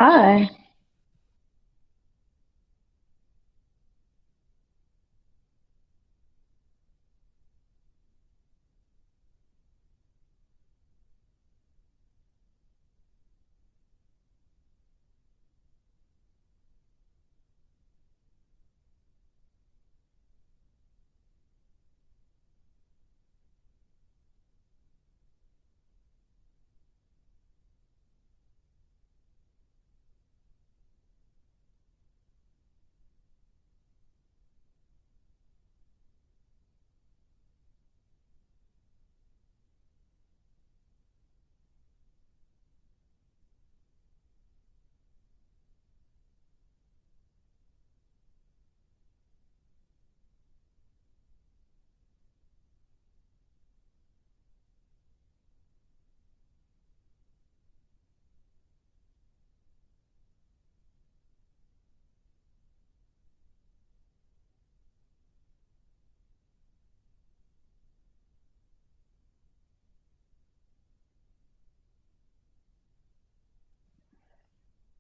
Hi.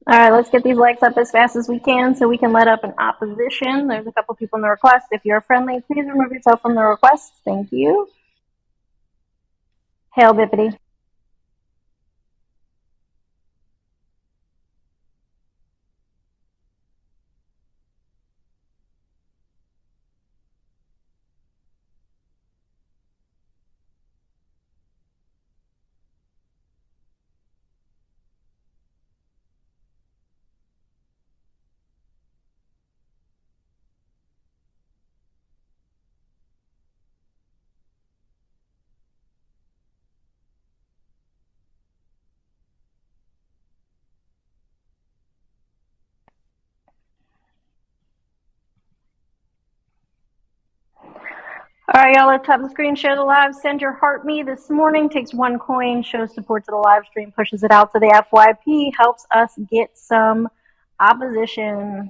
All right, let's get these likes up as fast as we can so we can let up an opposition. There's a couple people in the request. If you're friendly, please remove yourself from the request. Thank you. Hail Bippity. All right, y'all, let's tap the screen, share the live, send your heart me this morning. Takes 1 coin, shows support to the live stream, pushes it out to the FYP, helps us get some opposition.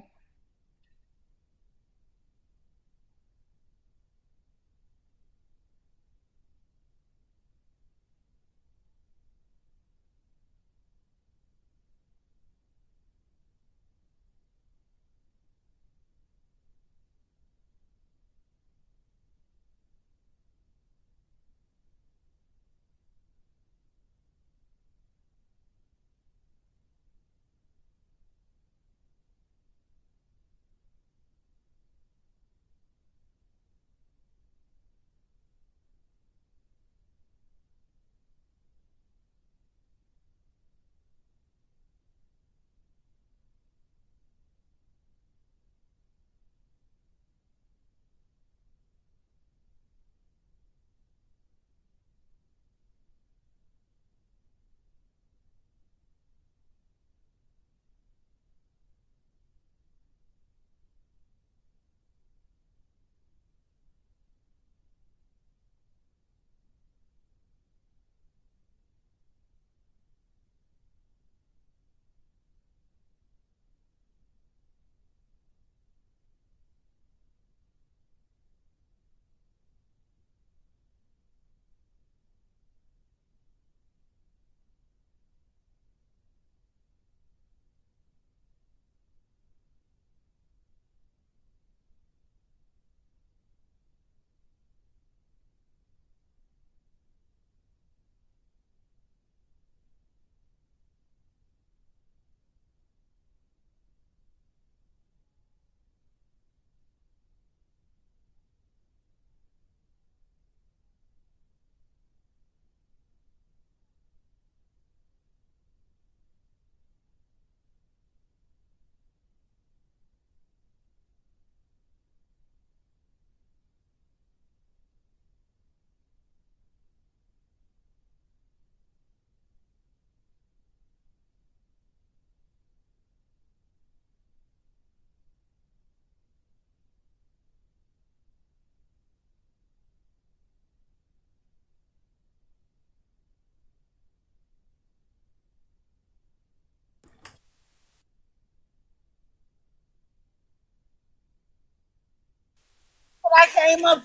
I came up,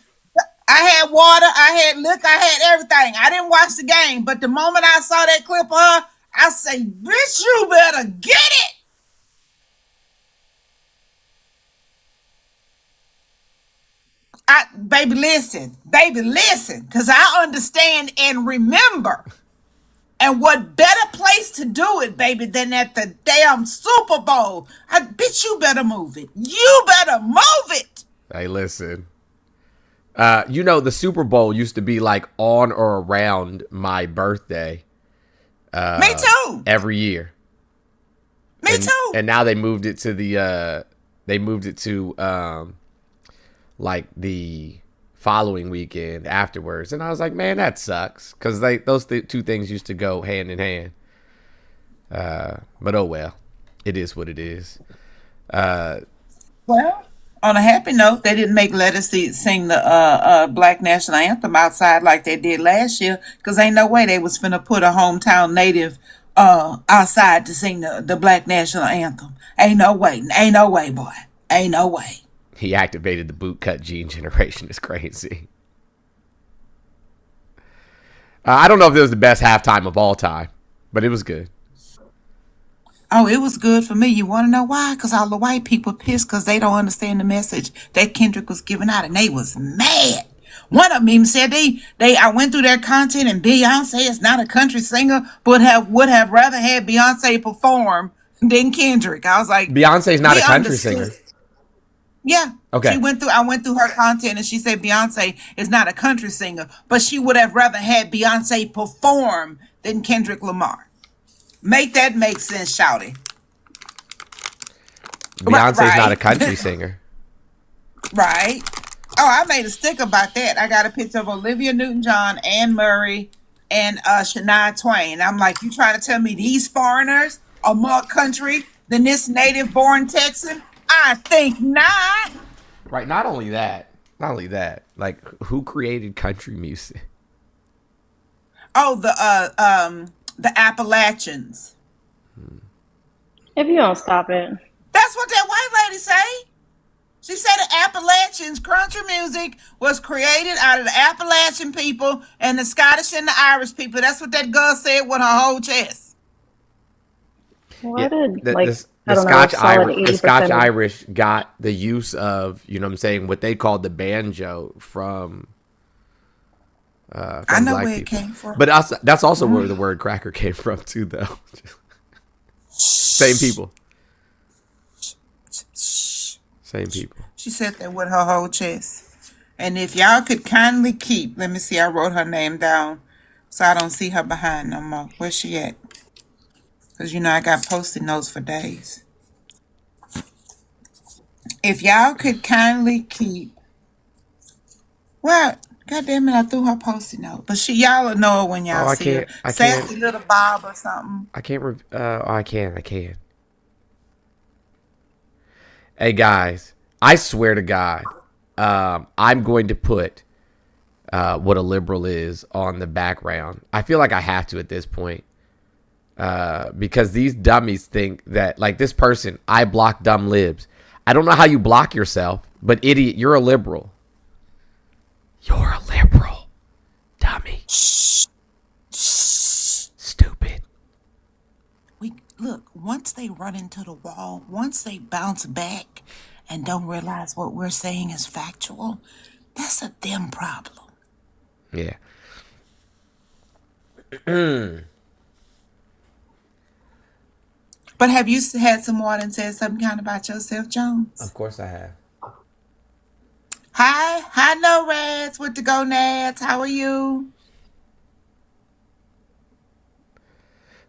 I had water, I had liquor, I had everything. I didn't watch the game, but the moment I saw that clip of her, I say, bitch, you better get it. Baby, listen, because I understand and remember. And what better place to do it, baby, than at the damn Super Bowl? Bitch, you better move it. You better move it. Hey, listen. The Super Bowl used to be like on or around my birthday. Me too. Every year. Me too. And now they moved it to like the following weekend afterwards, and I was like, man, that sucks, because those two things used to go hand in hand. But oh well, it is what it is. Well, on a happy note, they didn't make Let Us sing the Black National Anthem outside like they did last year, because ain't no way they was finna put a hometown native outside to sing the Black National Anthem. Ain't no way, boy. Ain't no way. He activated the bootcut gene generation. It's crazy. I don't know if it was the best halftime of all time, but it was good. Oh, it was good for me. You want to know why? Because all the white people pissed because they don't understand the message that Kendrick was giving out, and they was mad. One of them even said I went through their content, and Beyonce is not a country singer, but would have rather had Beyonce perform than Kendrick. I was like, Beyonce's not a country singer. Yeah. Okay. I went through her content, and she said Beyonce is not a country singer, but she would have rather had Beyonce perform than Kendrick Lamar. Make that make sense, shouty. Beyonce's not a country singer. Right. Oh, I made a stick about that. I got a picture of Olivia Newton-John, Anne Murray, and Shania Twain. I'm like, you trying to tell me these foreigners are more country than this native-born Texan? I think not. Right. Not only that. Like, who created country music? Oh, the Appalachians. If you don't stop it. That's what that white lady say. She said the Appalachians, country music was created out of the Appalachian people and the Scottish and the Irish people. That's what that girl said with her whole chest. Well, I did, the Scotch Irish got the use of, what they called the banjo from I know black where people. It came from. But that's also where the word cracker came from too, though. Same people. Same people. She said that with her whole chest. And if y'all could kindly keep, let me see, I wrote her name down so I don't see her behind no more. Where's she at? Because, I got Post-it notes for days. If y'all could kindly keep... What? God damn it, I threw her Post-it note. But y'all will know it when y'all see her. Sassy little Bob or something. I can't... I can. Hey, guys. I swear to God, I'm going to put what a liberal is on the background. I feel like I have to at this point. Because these dummies think that, like this person, I block dumb libs. I don't know how you block yourself, but idiot, you're a liberal. You're a liberal, dummy. Stupid. Look, once they run into the wall, once they bounce back and don't realize what we're saying is factual, that's a them problem. Yeah. But have you had some water and said something kind about yourself, Jones? Of course I have. Hi, no reds with the gonads. How are you?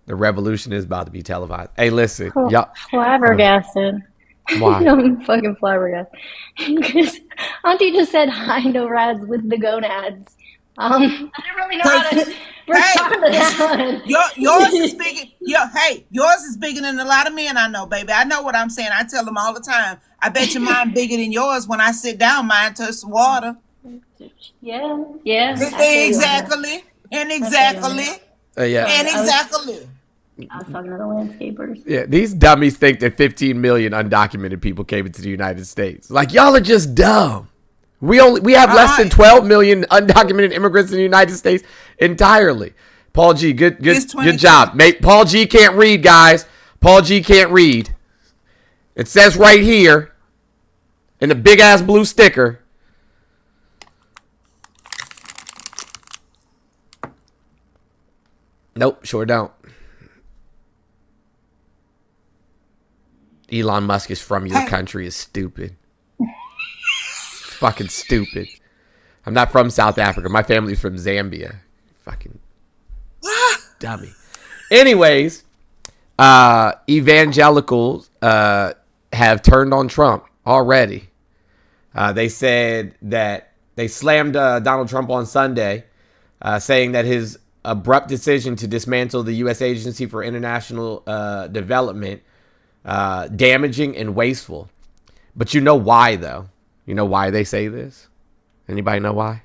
The revolution is about to be televised. Hey, listen, y'all. Flabbergasted. Why? I'm fucking flabbergasted. Because Auntie just said hi, no rads with the gonads. I didn't really know how to respond to that one. Yours is bigger. Yours is bigger than a lot of men I know, baby. I know what I'm saying. I tell them all the time. I bet your mine bigger than yours. When I sit down, mine touch the water. Yeah. Exactly. Yeah. I was talking to the landscapers. Yeah, these dummies think that 15 million undocumented people came into the United States. Like, y'all are just dumb. We have less than 12 million undocumented immigrants in the United States entirely. Paul G, good job. Paul G can't read, guys. Paul G can't read. It says right here in the big ass blue sticker, Nope, sure don't. Elon Musk is from your country is stupid. Fucking stupid. I'm not from South Africa. My family's from Zambia. Fucking dummy. Anyways, evangelicals have turned on Trump already. They said that they slammed Donald Trump on Sunday, saying that his abrupt decision to dismantle the U.S. Agency for International Development damaging and wasteful. But you know why, though? You know why they say this? Anybody know why?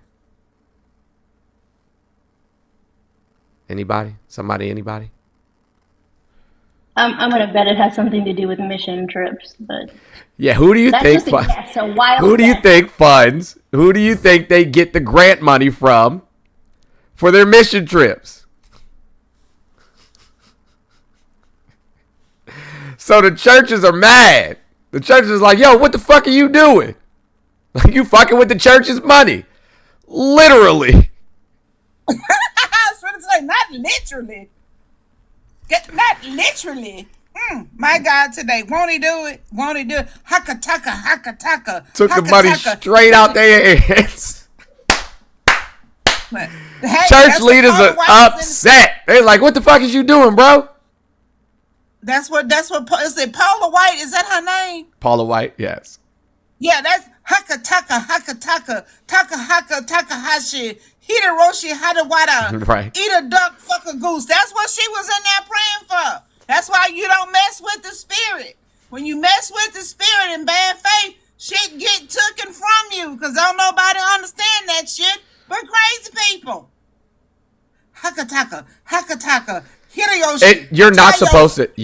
Anybody? Somebody? Anybody? I'm gonna bet it has something to do with mission trips, but yeah, who do you think? Who do you think funds? Who do you think they get the grant money from for their mission trips? So the churches are mad. The churches is like, yo, what the fuck are you doing? Like, you fucking with the church's money. Literally. I was trying to say, not literally. Not literally. My God, today. Won't he do it? Won't he do it? Haka. Took the money straight out their hands. Hey, church leaders are upset. They're like, what the fuck is you doing, bro? That's what is it Paula White? Is that her name? Paula White, yes. Yeah, that's Takahashi, Hideroshi Hadawada. Right. Eat a duck, fuck a goose. That's what she was in there praying for. That's why you don't mess with the spirit. When you mess with the spirit in bad faith, shit get taken from you because don't nobody understand that shit but crazy people. Hakataka. You're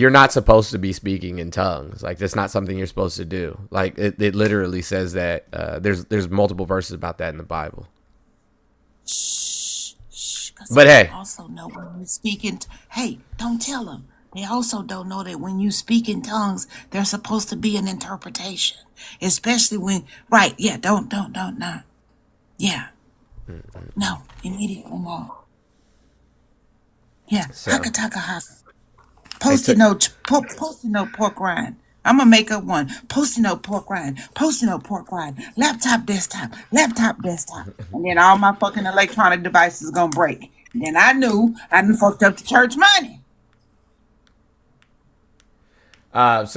not supposed to be speaking in tongues. Like, that's not something you're supposed to do. Like, it literally says that there's multiple verses about that in the Bible. Shh. But hey, also know when you speak in. Hey, don't tell them. They also don't know that when you speak in tongues, there's supposed to be an interpretation, especially when. Right? Yeah. Don't. No. Yeah. No. Immediately no. Yeah, so, Hakataka. Post-it note pork rind. I'm gonna make up one. Post-it note pork rind. Laptop, desktop. And then all my fucking electronic devices gonna break. And then I knew I done fucked up the church money. At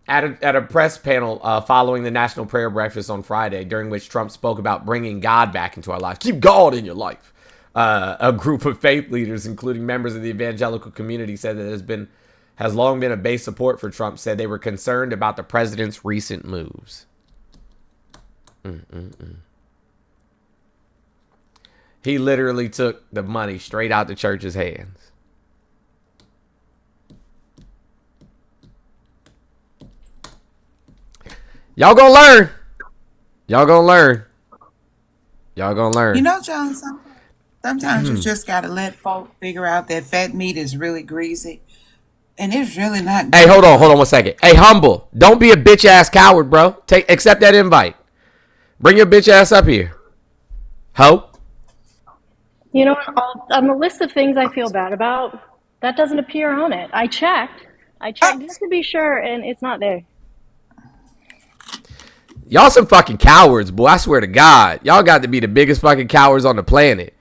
a press panel following the National Prayer Breakfast on Friday, during which Trump spoke about bringing God back into our lives. Keep God in your life. A group of faith leaders, including members of the evangelical community, said that has long been a base support for Trump, said they were concerned about the president's recent moves. He literally took the money straight out the church's hands. Y'all gonna learn. You know, Jones, sometimes you just gotta let folk figure out that fat meat is really greasy. And it's really not. Hey, hold on 1 second. Hey, Humble, don't be a bitch ass coward, bro. Accept that invite. Bring your bitch ass up here. Ho. You know, on the list of things I feel bad about, that doesn't appear on it. I checked just to be sure, and it's not there. Y'all some fucking cowards, boy. I swear to God. Y'all got to be the biggest fucking cowards on the planet.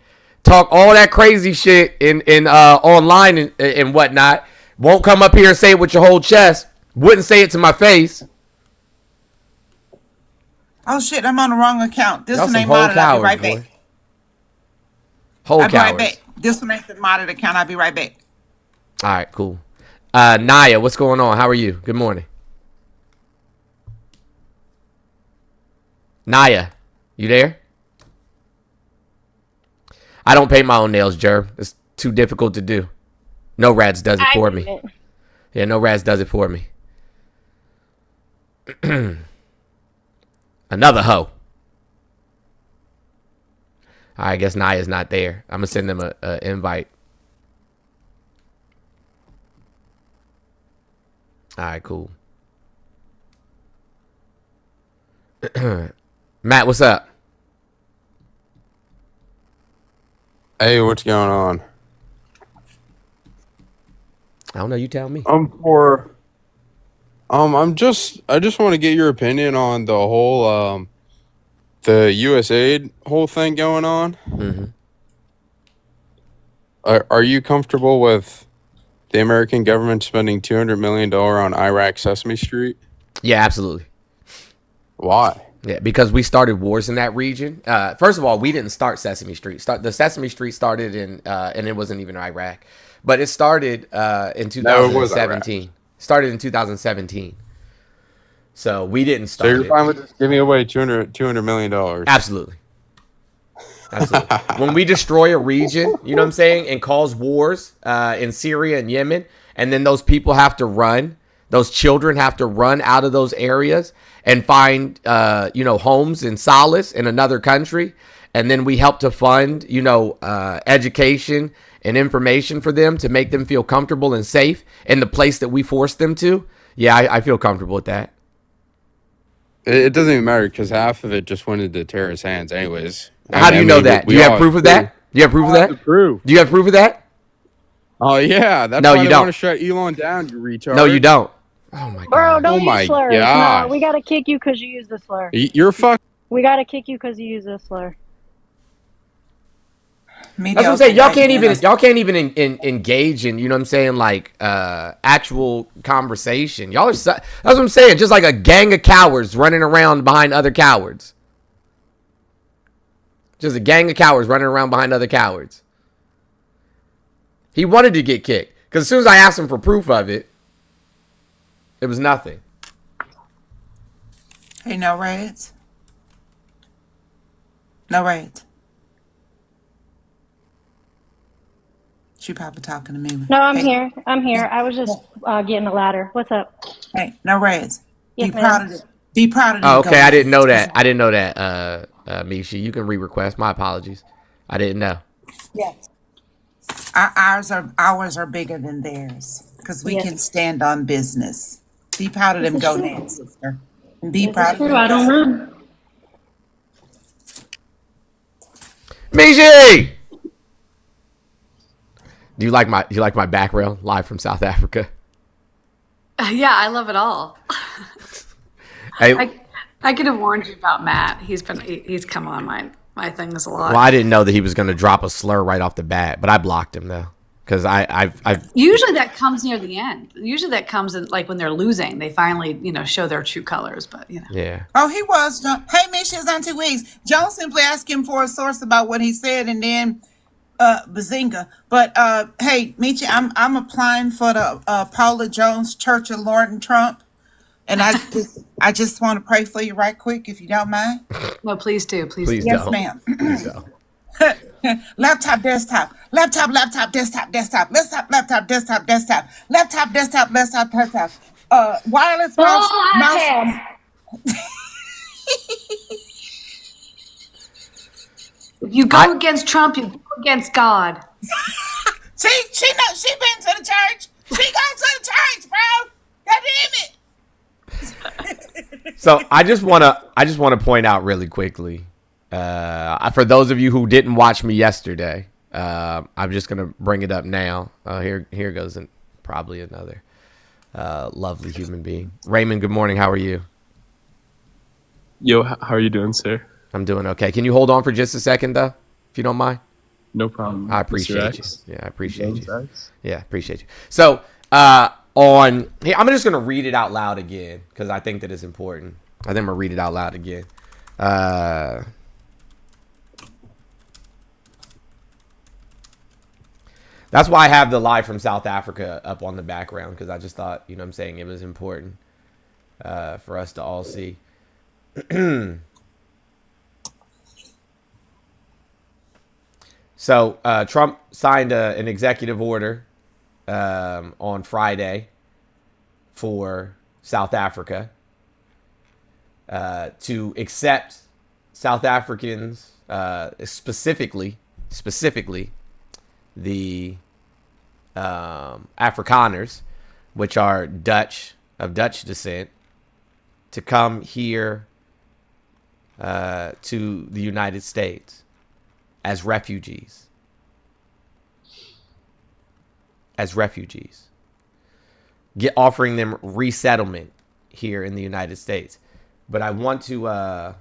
Talk all that crazy shit in online and whatnot. Won't come up here and say it with your whole chest. Wouldn't say it to my face. Oh shit, I'm on the wrong account. This Y'all one ain't some whole modded. I'll be right cowards, back. Whole I'll be cowards. right back. This one ain't the modded account. I'll be right back. All right, cool. Naya, what's going on? How are you? Good morning. Naya, you there? I don't paint my own nails, Jerv. It's too difficult to do. No Rads does it for me. Yeah, No Rads does it for me. Another hoe. I guess Naya's not there. I'm going to send them an invite. All right, cool. Matt, what's up? Hey, what's going on? I don't know. You tell me. For I just want to get your opinion on the whole the USAID whole thing going on. Mm-hmm. Are you comfortable with the American government spending $200 million on Iraq Sesame Street? Yeah, absolutely. Why? Yeah, because we started wars in that region. First of all, we didn't start Sesame Street. The Sesame Street started in, and it wasn't even Iraq, but it started in 2017. No, it was Iraq. Started in 2017. So we didn't So start you're it. fine with just giving away $200 million? Absolutely. Absolutely. When we destroy a region, you know what I'm saying, and cause wars in Syria and Yemen, and then those people have to run, those children have to run out of those areas and find, homes and solace in another country. And then we help to fund, education and information for them to make them feel comfortable and safe in the place that we force them to. Yeah, I feel comfortable with that. It doesn't even matter because half of it just went into terrorist hands anyways. How do you know that? Do you have proof of that? Do you have proof of that? Do you have proof of that? Oh, yeah. That's why they want to shut Elon down, you retard. No, you don't. Oh, my God. Bro, don't Oh use my slurs. God. No, we got to kick you because you use the slur. You're fucking... We got to kick you because you use the slur. That's what I'm saying. Y'all can't even engage in, you know what I'm saying, like actual conversation. Y'all are that's what I'm saying. Just like a gang of cowards running around behind other cowards. Just a gang of cowards running around behind other cowards. He wanted to get kicked because as soon as I asked him for proof of it, it was nothing. Hey, no raids. No raids. She probably talking to me. No, I'm here. I'm here. I was just getting a ladder. What's up? Hey, no raids. Yes, Be proud of it. Be proud of it. Oh, okay, I didn't know that. I didn't know that, Misha. You can re-request. My apologies. I didn't know. Yes. Ours are bigger than theirs because we can stand on business. Be proud of them, go Nan, sister. And be proud of them. I don't know. Misha! Do you like my background live from South Africa? Yeah, I love it all. Hey, I could have warned you about Matt. He's come on my things a lot. well, I didn't know that he was going to drop a slur right off the bat, but I blocked him though because I've usually that comes near the end. Usually that comes in, like when they're losing, they finally show their true colors. But yeah. Oh, he was. Hey, Misha's on 2 weeks. Jones simply asked him for a source about what he said, and then bazinga. But hey, Michi, I'm applying for the Paula Jones Church of Lord and Trump, and I just want to pray for you right quick, if you don't mind. No, please do. Please do. Yes, don't. ma'am. Please don't. Laptop, desktop, laptop, desktop, desktop, laptop, desktop, desktop, laptop, desktop, desktop. Wireless mouse. If you go against Trump, you go against God. She been to the church. She goes to the church, bro. God damn it. So I just want to point out really quickly, for those of you who didn't watch me yesterday, I'm just gonna bring it up now. Here goes probably another lovely human being. Raymond, good morning. How are you? Yo, how are you doing, sir? I'm doing okay. Can you hold on for just a second, though, if you don't mind? No problem. I appreciate you. Yeah, I appreciate you. JonesX? Yeah, appreciate you. So, I'm just going to read it out loud again because I think that it's important. I think I'm going to read it out loud again. That's why I have the live from South Africa up on the background because I just thought, you know what I'm saying, it was important for us to all see. So Trump signed an executive order on Friday for South Africa to accept South Africans, specifically the Afrikaners, which are of Dutch descent, to come here to the United States as refugees. offering them resettlement here in the United States. But I want to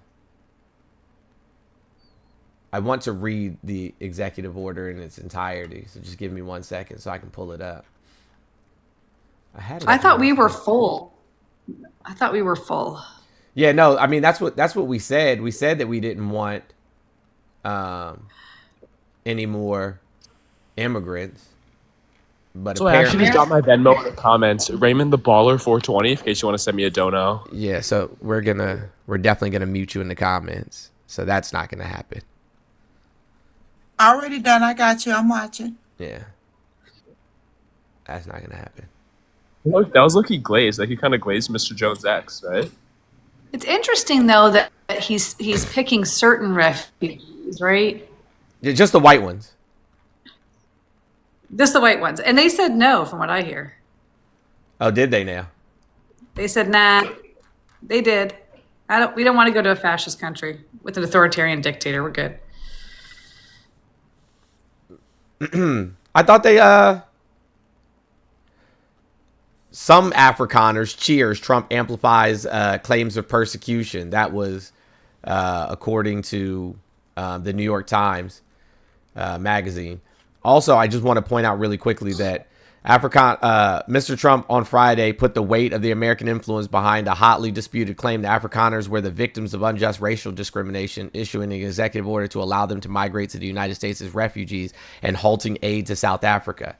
read the executive order in its entirety. So just give me 1 second so I can pull it up. I thought we were full. Yeah, no, I mean that's what we said. We said that we didn't want any more immigrants. But so I actually just got my Venmo in the comments. Raymond the Baller 420, in case you want to send me a dono. Yeah, so we're definitely gonna mute you in the comments. So that's not gonna happen. Already done. I got you. I'm watching. Yeah. That's not gonna happen. Look, that was looking glazed. Like he kind of glazed Mr. JonesX, right? It's interesting though that he's picking certain refugees, right? Yeah, just the white ones. Just the white ones. And they said no, from what I hear. Oh, did they now? They said, nah. They did. We don't want to go to a fascist country with an authoritarian dictator. We're good. I thought they some Afrikaners cheers Trump amplifies claims of persecution. That was according to the New York Times magazine. Also, I just want to point out really quickly that Mr. Trump on Friday put the weight of the American influence behind a hotly disputed claim that Afrikaners were the victims of unjust racial discrimination, issuing an executive order to allow them to migrate to the United States as refugees and halting aid to South Africa.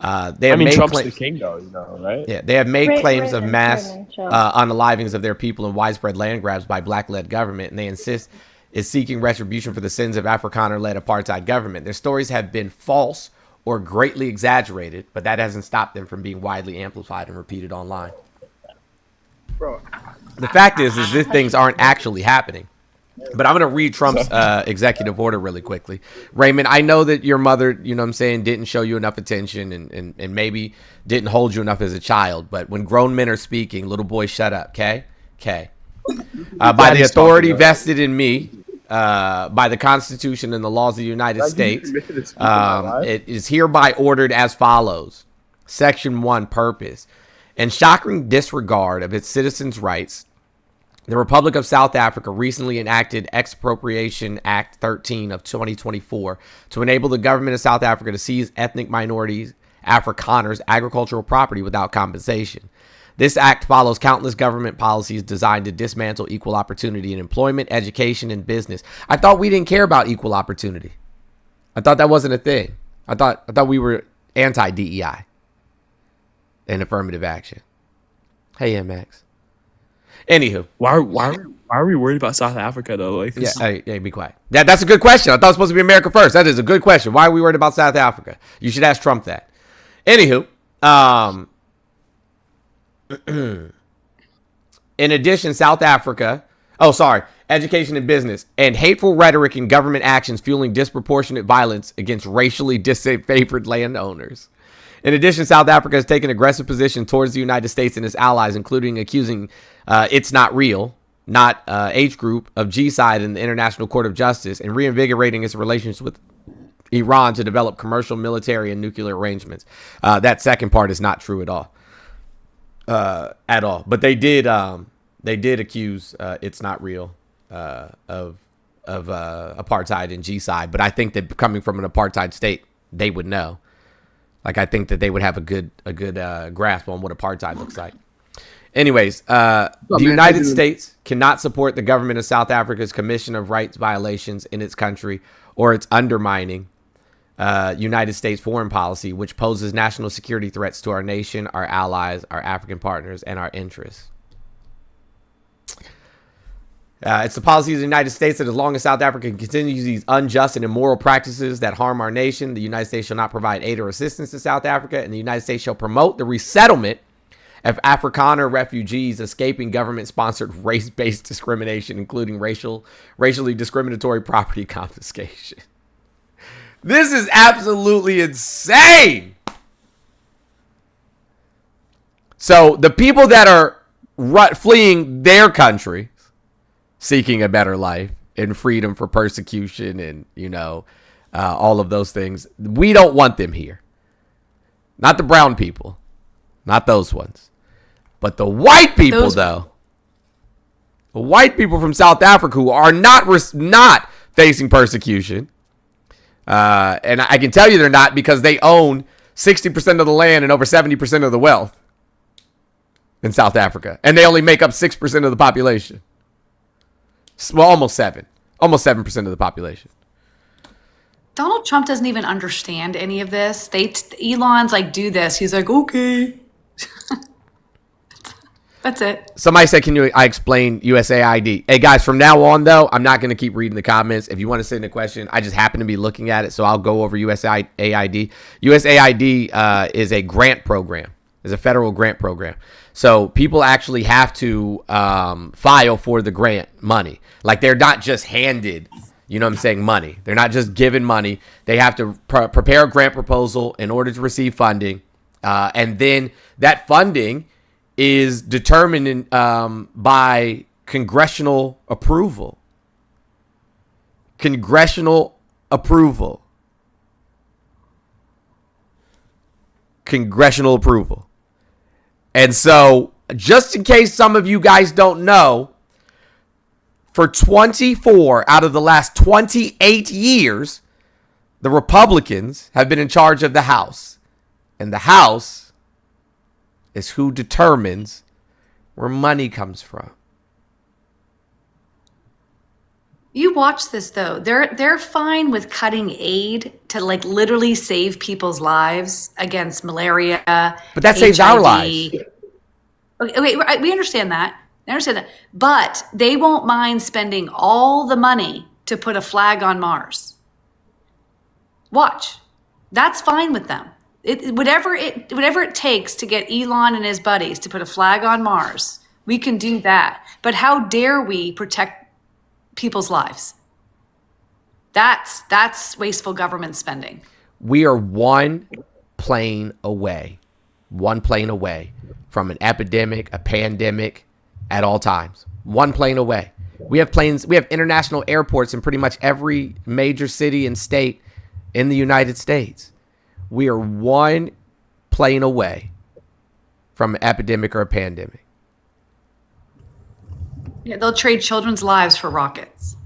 Trump's the king, though, right? Yeah, they have made claims of mass unalivings of their people and widespread land grabs by black-led government, and they insist is seeking retribution for the sins of Afrikaner-led apartheid government. Their stories have been false or greatly exaggerated, but that hasn't stopped them from being widely amplified and repeated online. Bro, the fact is these things aren't actually happening. But I'm going to read Trump's executive order really quickly. Raymond, I know that your mother, didn't show you enough attention and maybe didn't hold you enough as a child. But when grown men are speaking, little boys, shut up, okay? Okay. By the authority vested in me, by the Constitution and the laws of the United States, it is hereby ordered as follows. Section 1, purpose. In shocking disregard of its citizens' rights, the Republic of South Africa recently enacted Expropriation Act 13 of 2024 to enable the government of South Africa to seize ethnic minorities, Afrikaners, agricultural property without compensation. This act follows countless government policies designed to dismantle equal opportunity in employment, education, and business. I thought we didn't care about equal opportunity. I thought that wasn't a thing. I thought we were anti-DEI and affirmative action. Hey, MX. Anywho, why are we worried about South Africa though? Hey, be quiet. That's a good question. I thought it was supposed to be America first. That is a good question. Why are we worried about South Africa? You should ask Trump that. Anywho, in addition, South Africa. Education and business and hateful rhetoric and government actions fueling disproportionate violence against racially disfavored landowners. In addition, South Africa has taken aggressive position towards the United States and its allies, including accusing It's Not Real, not H Group, of G-Side in the International Court of Justice, and reinvigorating its relations with Iran to develop commercial, military, and nuclear arrangements. That second part is not true at all. But they did accuse It's Not Real of apartheid and G-Side. But I think that coming from an apartheid state, they would know. Like, I think that they would have a good grasp on what apartheid looks like. Anyways, the United States cannot support the government of South Africa's commission of rights violations in its country or its undermining United States foreign policy, which poses national security threats to our nation, our allies, our African partners, and our interests. It's the policy of the United States that as long as South Africa continues these unjust and immoral practices that harm our nation, the United States shall not provide aid or assistance to South Africa, and the United States shall promote the resettlement of Afrikaner refugees escaping government-sponsored race-based discrimination, including racially discriminatory property confiscation. This is absolutely insane. So the people that are fleeing their country, seeking a better life and freedom for persecution and, all of those things, we don't want them here. Not the brown people. Not those ones. But the white people, though. The white people from South Africa who are not facing persecution. And I can tell you they're not because they own 60% of the land and over 70% of the wealth in South Africa. And they only make up 6% of the population. Well, almost 7%. Almost 7% of the population. Donald Trump doesn't even understand any of this. Elon's like, do this. He's like, okay. That's it. Somebody said, I explain USAID? Hey, guys, from now on, though, I'm not going to keep reading the comments. If you want to send a question, I just happen to be looking at it, so I'll go over USAID. USAID is a grant program. It's a federal grant program. So people actually have to file for the grant money. Like, they're not just handed, you know what I'm saying, money. They're not just given money. They have to prepare a grant proposal in order to receive funding. And then that funding is determined by congressional approval. Congressional approval. Congressional approval. And so, just in case some of you guys don't know, for 24 out of the last 28 years, the Republicans have been in charge of the House. And the House is who determines where money comes from. You watch this though. They're fine with cutting aid to like literally save people's lives against malaria. But that saves our lives. Okay, we understand that. I understand that. But they won't mind spending all the money to put a flag on Mars. Watch. That's fine with them. Whatever it takes to get Elon and his buddies to put a flag on Mars, we can do that. But how dare we protect people's lives? That's wasteful government spending. We are one plane away from an epidemic, a pandemic at all times. One plane away. We have international airports in pretty much every major city and state in the United States. We are one plane away from an epidemic or a pandemic. Yeah, they'll trade children's lives for rockets.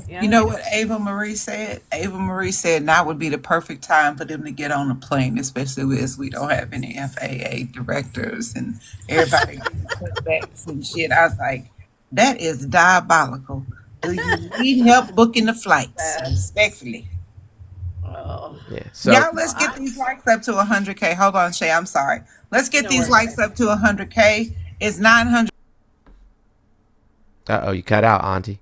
Yeah. You know what Ava Marie said? Ava Marie said now would be the perfect time for them to get on a plane, especially as we don't have any FAA directors and everybody getting cutbacks and shit. I was like, that is diabolical. Do you need help booking the flights? Respectfully. Yeah. So y'all, let's get these likes up to 100K. Hold on, Shay. I'm sorry. Let's get these likes up to 100K. It's 900. Uh-oh, you cut out, Auntie.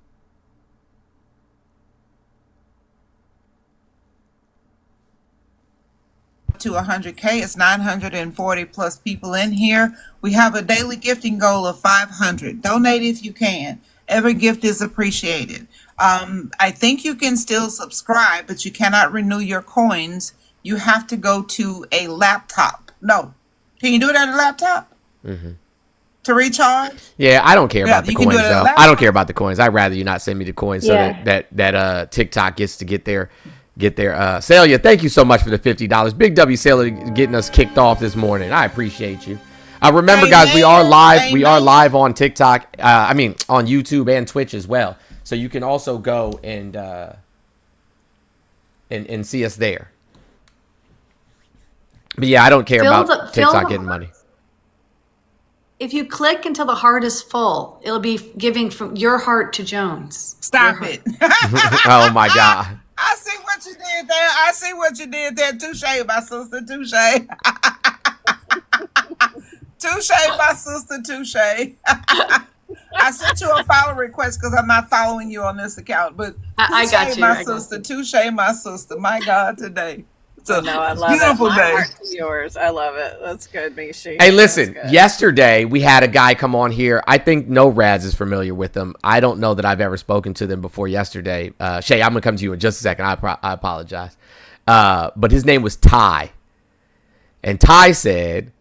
To 100K. It's 940 plus people in here. We have a daily gifting goal of 500. Donate if you can. Every gift is appreciated. I think you can still subscribe, but you cannot renew your coins. You have to go to a laptop. No. Can you do it on a laptop? Mm-hmm. To recharge? Yeah, I don't care about the coins, though. I don't care about the coins. I'd rather you not send me the coins so that TikTok gets to get their Celia, thank you so much for the $50. Big W Celia getting us kicked off this morning. I appreciate you. Remember, guys, we are live. Amen. We are live on TikTok. On YouTube and Twitch as well. So you can also go and see us there. But yeah, I don't care about TikTok getting money. If you click until the heart is full, it'll be giving from your heart to Jones. Stop it. Oh my God. I see what you did there. Touche, my sister. Touche. Touche, my sister. Touche. I sent you a follow request because I'm not following you on this account. But I got you. My sister. Touche, my sister. My God, today. No, I love beautiful it. Day. My heart to yours. I love it. That's good, Mishi. Hey, listen. Yesterday we had a guy come on here. I think No Rads is familiar with them. I don't know that I've ever spoken to them before. Yesterday, Shay, I'm gonna come to you in just a second. I apologize. But his name was Ty, and Ty said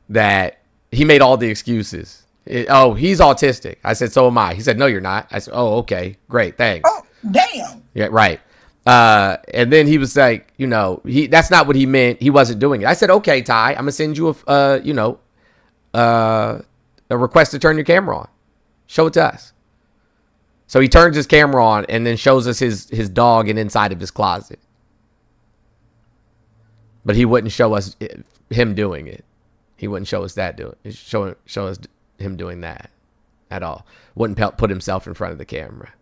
that he made all the excuses. He's autistic. I said, so am I. He said, no, you're not. I said, oh, okay, great, thanks. Oh, damn. Yeah, right. And then he was like, that's not what he meant. He wasn't doing it. I said, okay, Ty, I'm gonna send you a request to turn your camera on. Show it to us. So he turns his camera on and then shows us his dog and inside of his closet. But he wouldn't show us him doing it. He wouldn't show us show us him doing that at all. Wouldn't put himself in front of the camera.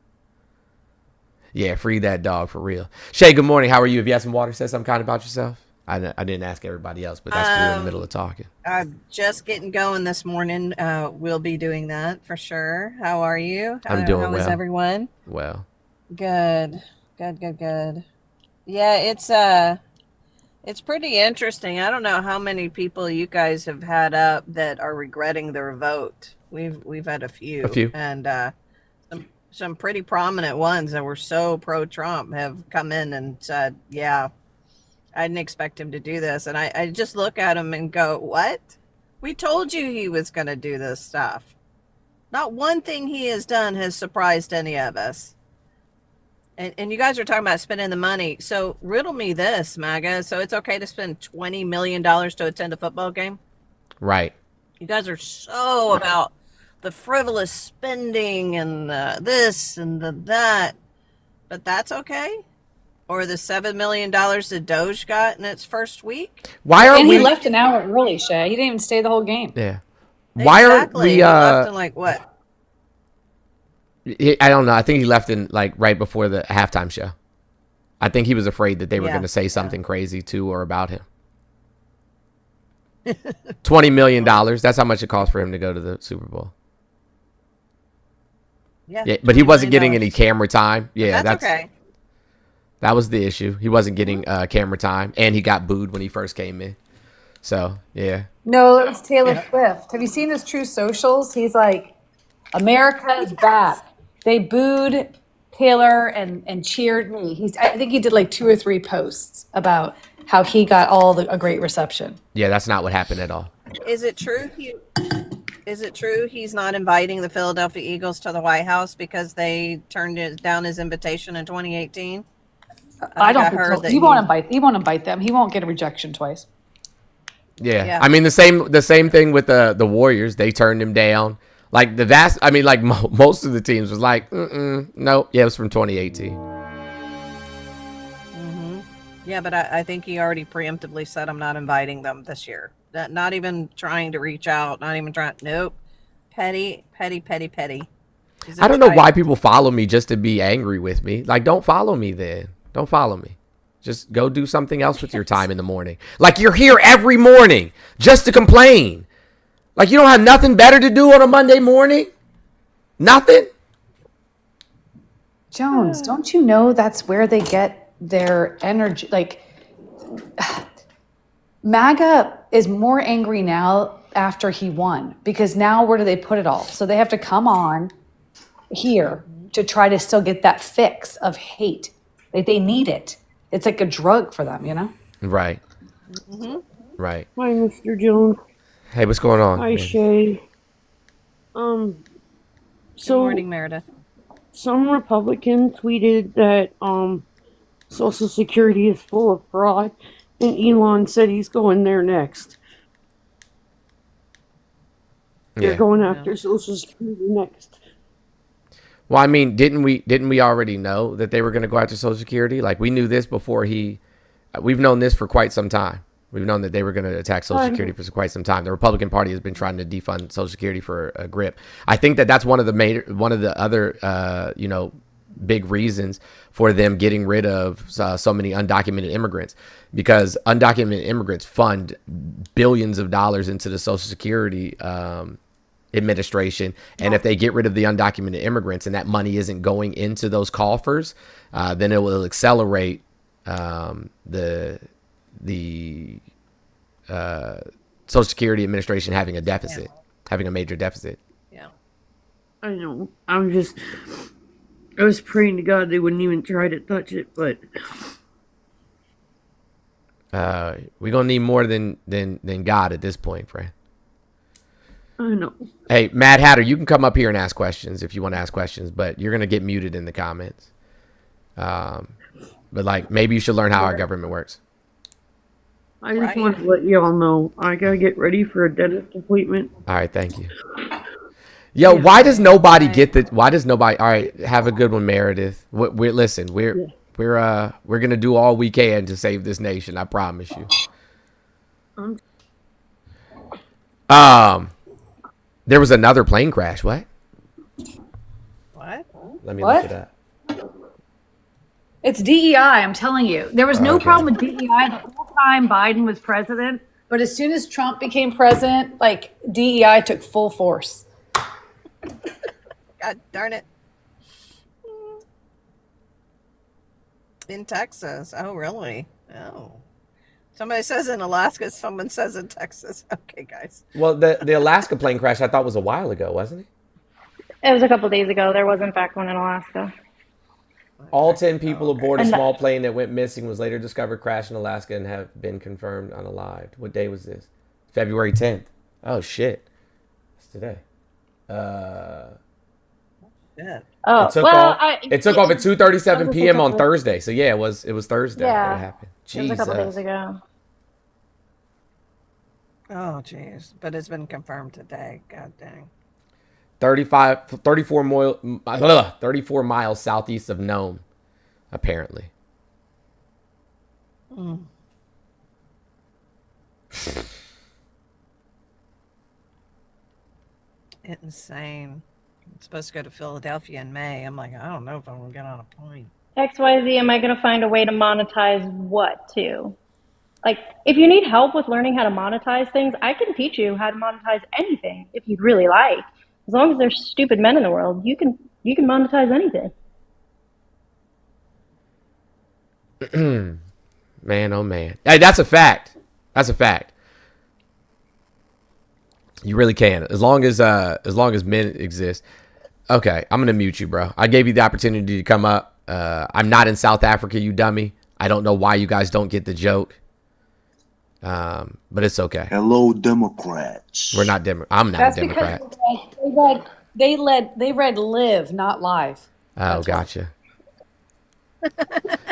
Yeah, free that dog for real. Shay, good morning. How are you? Have you had some water? Say something kind about yourself. I didn't ask everybody else, but that's we're in the middle of talking. I'm just getting going this morning. We'll be doing that for sure. How are you? I'm doing well. How is everyone? Well. Good. Yeah, it's pretty interesting. I don't know how many people you guys have had up that are regretting their vote. We've had a few. And some pretty prominent ones that were so pro-Trump have come in and said, yeah, I didn't expect him to do this. And I just look at him and go, what? We told you he was going to do this stuff. Not one thing he has done has surprised any of us. And you guys are talking about spending the money. So riddle me this, MAGA. So it's okay to spend $20 million to attend a football game? Right. You guys are so about the frivolous spending and this and that. But that's okay? Or the $7 million that Doge got in its first week? Why are and we? he left an hour early, Shay. He didn't even stay the whole game. Yeah. Why exactly. are we? He left in like what? I don't know. I think he left in like right before the halftime show. I think he was afraid that they were going to say something crazy to or about him. $20 million. That's how much it cost for him to go to the Super Bowl. Yeah, but he wasn't getting any camera time. Yeah, that's okay. That was the issue. He wasn't getting camera time, and he got booed when he first came in. So, yeah. No, it was Taylor Swift. Have you seen his True Socials? He's like, America is back. They booed Taylor and cheered me. I think he did like 2 or 3 posts about how he got a great reception. Yeah, that's not what happened at all. Is it true he's not inviting the Philadelphia Eagles to the White House because they turned down his invitation in 2018? I don't think so. He won't invite them. He won't get a rejection twice. Yeah. I mean the same thing with the Warriors. They turned him down. Like most of the teams was like, nope. Yeah, it was from 2018. Mm-hmm. Yeah, but I think he already preemptively said, I'm not inviting them this year. Not even trying to reach out. Not even trying. Nope. Petty. I don't know why people follow me just to be angry with me. Like, don't follow me then. Don't follow me. Just go do something else with your time in the morning. Like, you're here every morning just to complain. Like, you don't have nothing better to do on a Monday morning? Nothing? Jones, don't you know that's where they get their energy? Like, MAGA is more angry now after he won because now where do they put it all? So they have to come on here to try to still get that fix of hate. They need it. It's like a drug for them, you know? Right. Mm-hmm. Right. Hi, Mr. Jones. Hey, what's going on? Hi, Shay. Good morning, Meredith. Some Republican tweeted that Social Security is full of fraud, and Elon said he's going there next. They're going after Social Security next. Well, I mean, didn't we already know that they were going to go after Social Security? Like, we knew this before we've known this for quite some time. We've known that they were going to attack Social Security for quite some time. The Republican Party has been trying to defund Social Security for a grip. I think that's one of the other big reasons for them getting rid of so many undocumented immigrants, because undocumented immigrants fund billions of dollars into the Social Security administration, and if they get rid of the undocumented immigrants and that money isn't going into those coffers, then it will accelerate the Social Security administration having a deficit, having a major deficit. Yeah, I know. I was praying to God they wouldn't even try to touch it, but we're gonna need more than God at this point, friend. I know. Hey, Mad Hatter, you can come up here and ask questions if you want to ask questions, but you're going to get muted in the comments. But But like, maybe you should learn how our government works. I just want to let y'all know I gotta get ready for a dentist appointment. All right, thank you. Yo, why does nobody get the? Why does nobody? All right, have a good one, Meredith. We're gonna do all we can to save this nation. I promise you. There was another plane crash. What? Let me look it up. It's DEI, I'm telling you. There was no problem with DEI the whole time Biden was president, but as soon as Trump became president, like DEI took full force. God darn it. In Texas. Oh, really? Oh. Somebody says in Alaska, someone says in Texas. Okay, guys. Well, the Alaska plane crash I thought was a while ago, wasn't it? It was a couple days ago. There was in fact one in Alaska. All 10 people aboard a small plane that went missing was later discovered crashed in Alaska and have been confirmed unalived. What day was this? February 10th. Oh, shit. It's today. Yeah. Oh, it took off at 2:37 p.m. on Thursday. So yeah, it was Thursday that it happened. Jesus. It was a couple days ago. Oh, jeez. But it's been confirmed today. God dang. 34 miles southeast of Nome, apparently. Insane. I'm supposed to go to Philadelphia in May. I'm like, I don't know if I'm going to get on a plane. XYZ, am I going to find a way to monetize what too? Like, if you need help with learning how to monetize things, I can teach you how to monetize anything if you'd really like. As long as there's stupid men in the world, you can monetize anything. Man, oh man. Hey, that's a fact. That's a fact. You really can. As long as men exist. Okay, I'm gonna mute you, bro. I gave you the opportunity to come up. I'm not in South Africa, you dummy. I don't know why you guys don't get the joke. But it's okay. Hello, Democrats. We're not I'm not a Democrat. Because they read live, not live. Oh, gotcha.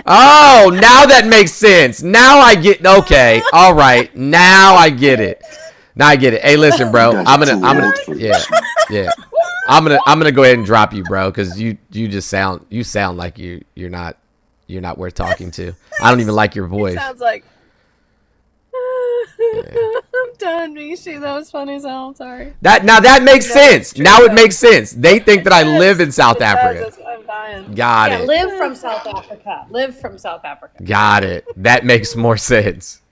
Oh, now that makes sense. Now I get. Okay, all right. Now I get it. Hey, listen, bro. I'm gonna. Yeah. I'm gonna go ahead and drop you, bro, because you sound like you're not worth talking to. I don't even like your voice. Sounds like. I'm done, Mishi. That was funny as hell. I'm sorry. That makes sense. Now it makes sense. They think that I live in South Africa. I'm dying. Got it. Live from South Africa. Live from South Africa. Got it. That makes more sense.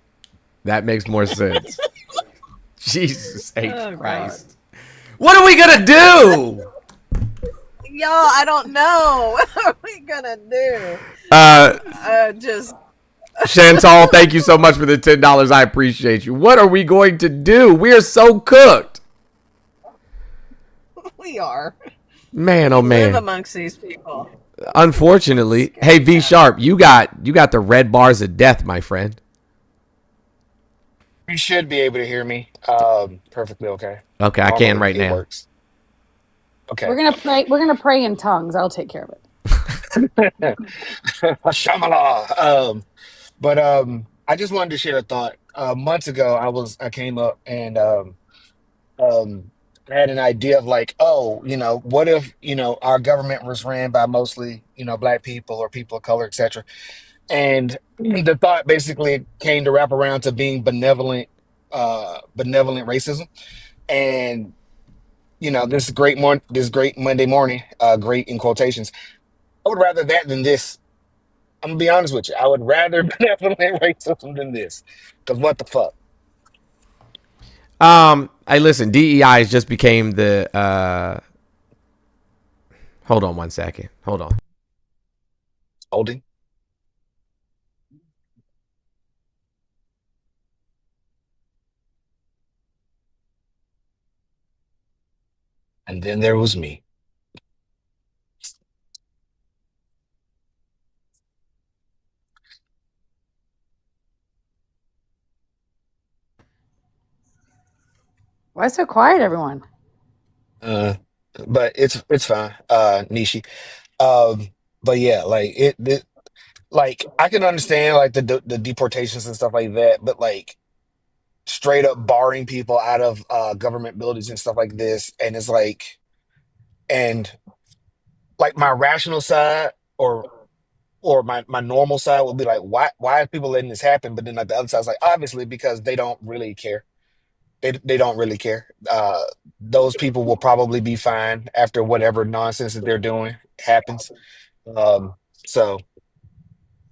Jesus H. Christ. God. What are we gonna do? Y'all, I don't know. What are we gonna do? Just. Chantal, thank you so much for the $10. I appreciate you. What are we going to do? We are so cooked. We are. Man, oh man. Live amongst these people. Unfortunately. Hey, V Sharp, you got the red bars of death, my friend. You should be able to hear me perfectly okay. Okay, I can right now. Works. Okay. We're gonna pray in tongues. I'll take care of it. Shamala. But I just wanted to share a thought. Months ago, I came up and had an idea of like, what if our government was ran by mostly black people or people of color, etc. And the thought basically came to wrap around to being benevolent racism. And this great Monday morning, great in quotations. I would rather that than this. I'm gonna be honest with you. I would rather benevolent racism than this. Because what the fuck? Hey, listen. DEI has just became the. Hold on 1 second. Hold on. Holding. And then there was me. Why so quiet, everyone? But it's fine, Nishi. But yeah, like like I can understand like the deportations and stuff like that, but like straight up barring people out of government buildings and stuff like this, and it's like, and like my rational side or my normal side would be like, why are people letting this happen? But then like the other side's like, obviously because they don't really care. They don't really care. Those people will probably be fine after whatever nonsense that they're doing happens. Um, so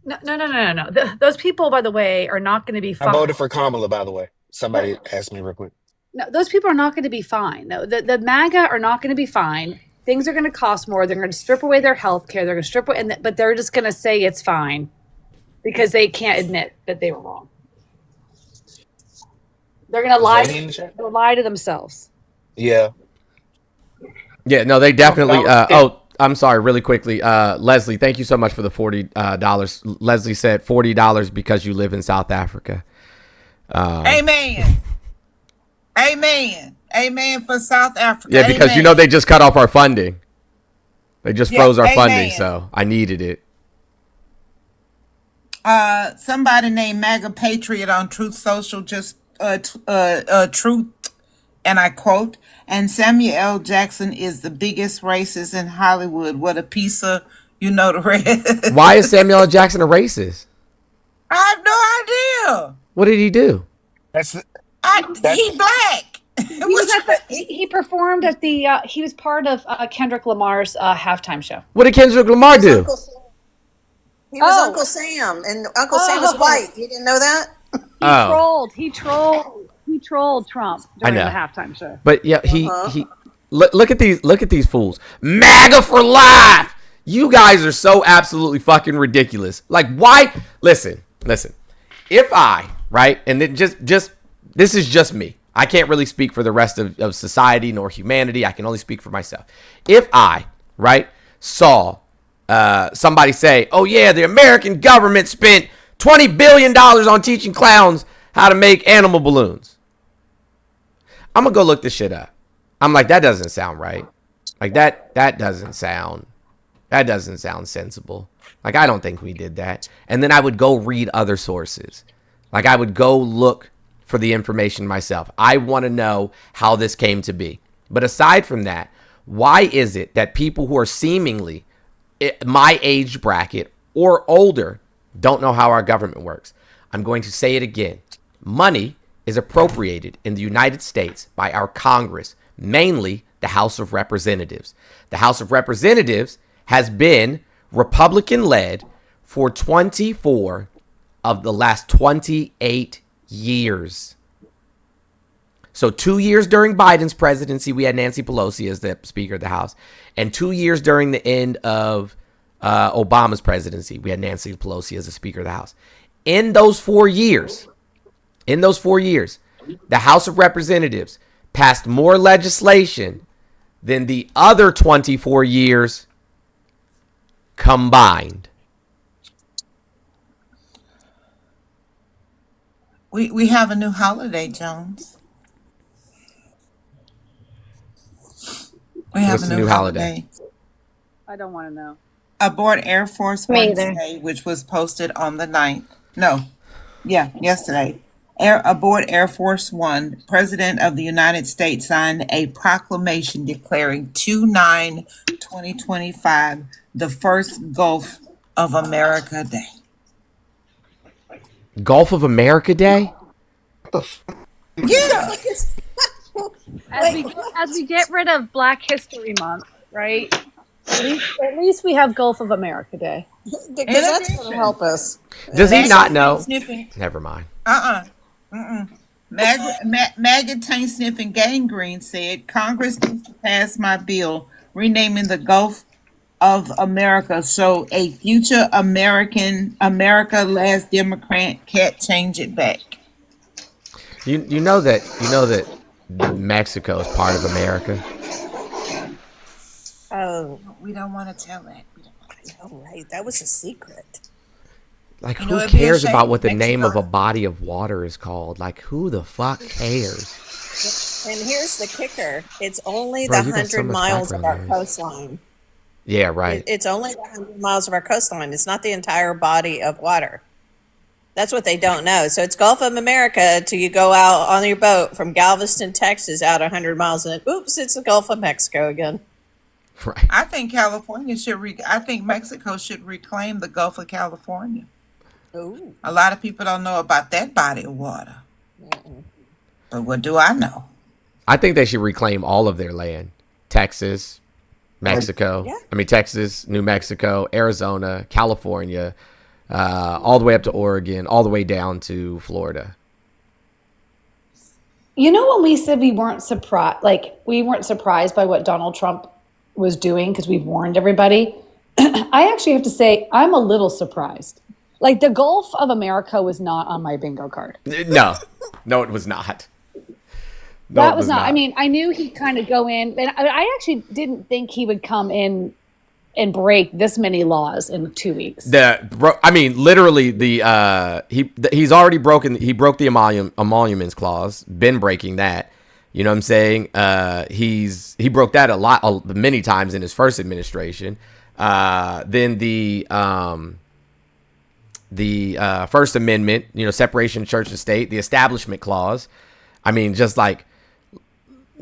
No. Those people, by the way, are not going to be I fine. voted for Kamala, by the way. Somebody asked me real quick. No, those people are not going to be fine. No, the MAGA are not going to be fine. Things are going to cost more. They're going to strip away their health care. They're going to strip away, but they're just going to say it's fine because they can't admit that they were wrong. They're going to lie to themselves. Yeah. Yeah, no, they definitely. I'm sorry, really quickly. Leslie, thank you so much for the $40. Leslie said $40 because you live in South Africa. Amen. Amen. Amen for South Africa. Yeah, because amen. you know they just cut off our funding. They just froze our funding, so I needed it. Somebody named MAGA Patriot on Truth Social just truth, and I quote, and Samuel L. Jackson is the biggest racist in Hollywood. What a piece of, the rest. Why is Samuel L. Jackson a racist? I have no idea. What did he do? He black. He performed at the. He was part of Kendrick Lamar's halftime show. What did Kendrick Lamar do? He was Uncle Sam, and Uncle Sam was white. You didn't know that? He trolled Trump during the halftime show. But yeah, he look at these fools. MAGA for life. You guys are so absolutely fucking ridiculous. Like, why? Listen. If I, right, and then just this is just me. I can't really speak for the rest of society nor humanity. I can only speak for myself. If I, right, saw somebody say, oh yeah, the American government spent $20 billion on teaching clowns how to make animal balloons, I'm gonna go look this shit up. I'm like, that doesn't sound right. Like that doesn't sound sensible. Like, I don't think we did that. And then I would go read other sources. Like, I would go look for the information myself. I want to know how this came to be. But aside from that, why is it that people who are seemingly my age bracket or older don't know how our government works? I'm going to say it again. Money is appropriated in the United States by our Congress, mainly the House of Representatives. The House of Representatives has been Republican-led for 24 of the last 28 years. So 2 years during Biden's presidency, we had Nancy Pelosi as the Speaker of the House. And 2 years during the end of Obama's presidency, we had Nancy Pelosi as the Speaker of the House. In those 4 years, the House of Representatives passed more legislation than the other 24 years combined. We have a new holiday, Jones. We have a new holiday. I don't want to know. Aboard Air Force One today, which was posted on the 9th. Yesterday. Aboard Air Force One, President of the United States signed a proclamation declaring 2/9/2025 the first Gulf of America Day. Gulf of America Day? Yeah. As we get rid of Black History Month, right? At least we have Gulf of America Day. Because that's going to help us. Does he not know? Never mind. MAGA taint sniffing gangrene said Congress needs to pass my bill renaming the Gulf of America so a future America last Democrat can't change it back. You know that Mexico is part of America. Oh, we don't want to tell that. Right, that was a secret. Like, who cares about what the name of a body of water is called? Like, who the fuck cares? And here's the kicker: it's only the 100 miles of our coastline. Yeah, right. It's only 100 miles of our coastline. It's not the entire body of water. That's what they don't know. So it's Gulf of America till you go out on your boat from Galveston, Texas, out 100 miles, and then, oops, it's the Gulf of Mexico again. Right. I think California should. I think Mexico should reclaim the Gulf of California. Ooh. A lot of people don't know about that body of water. But what do I know? I think they should reclaim all of their land. Texas, Mexico. Yeah. I mean, Texas, New Mexico, Arizona, California, all the way up to Oregon, all the way down to Florida. You know, when we said we weren't surprised by what Donald Trump was doing because we've warned everybody, I actually have to say I'm a little surprised. Like, the Gulf of America was not on my bingo card. No, it was not. No, that was not. I mean, I knew he'd kind of go in, and I actually didn't think he would come in and break this many laws in 2 weeks. Literally, he's already broken. He broke the emoluments clause. Been breaking that. You know what I'm saying? He broke that many times in his first administration. Then the First Amendment, separation of church and state, the Establishment Clause. I mean, just like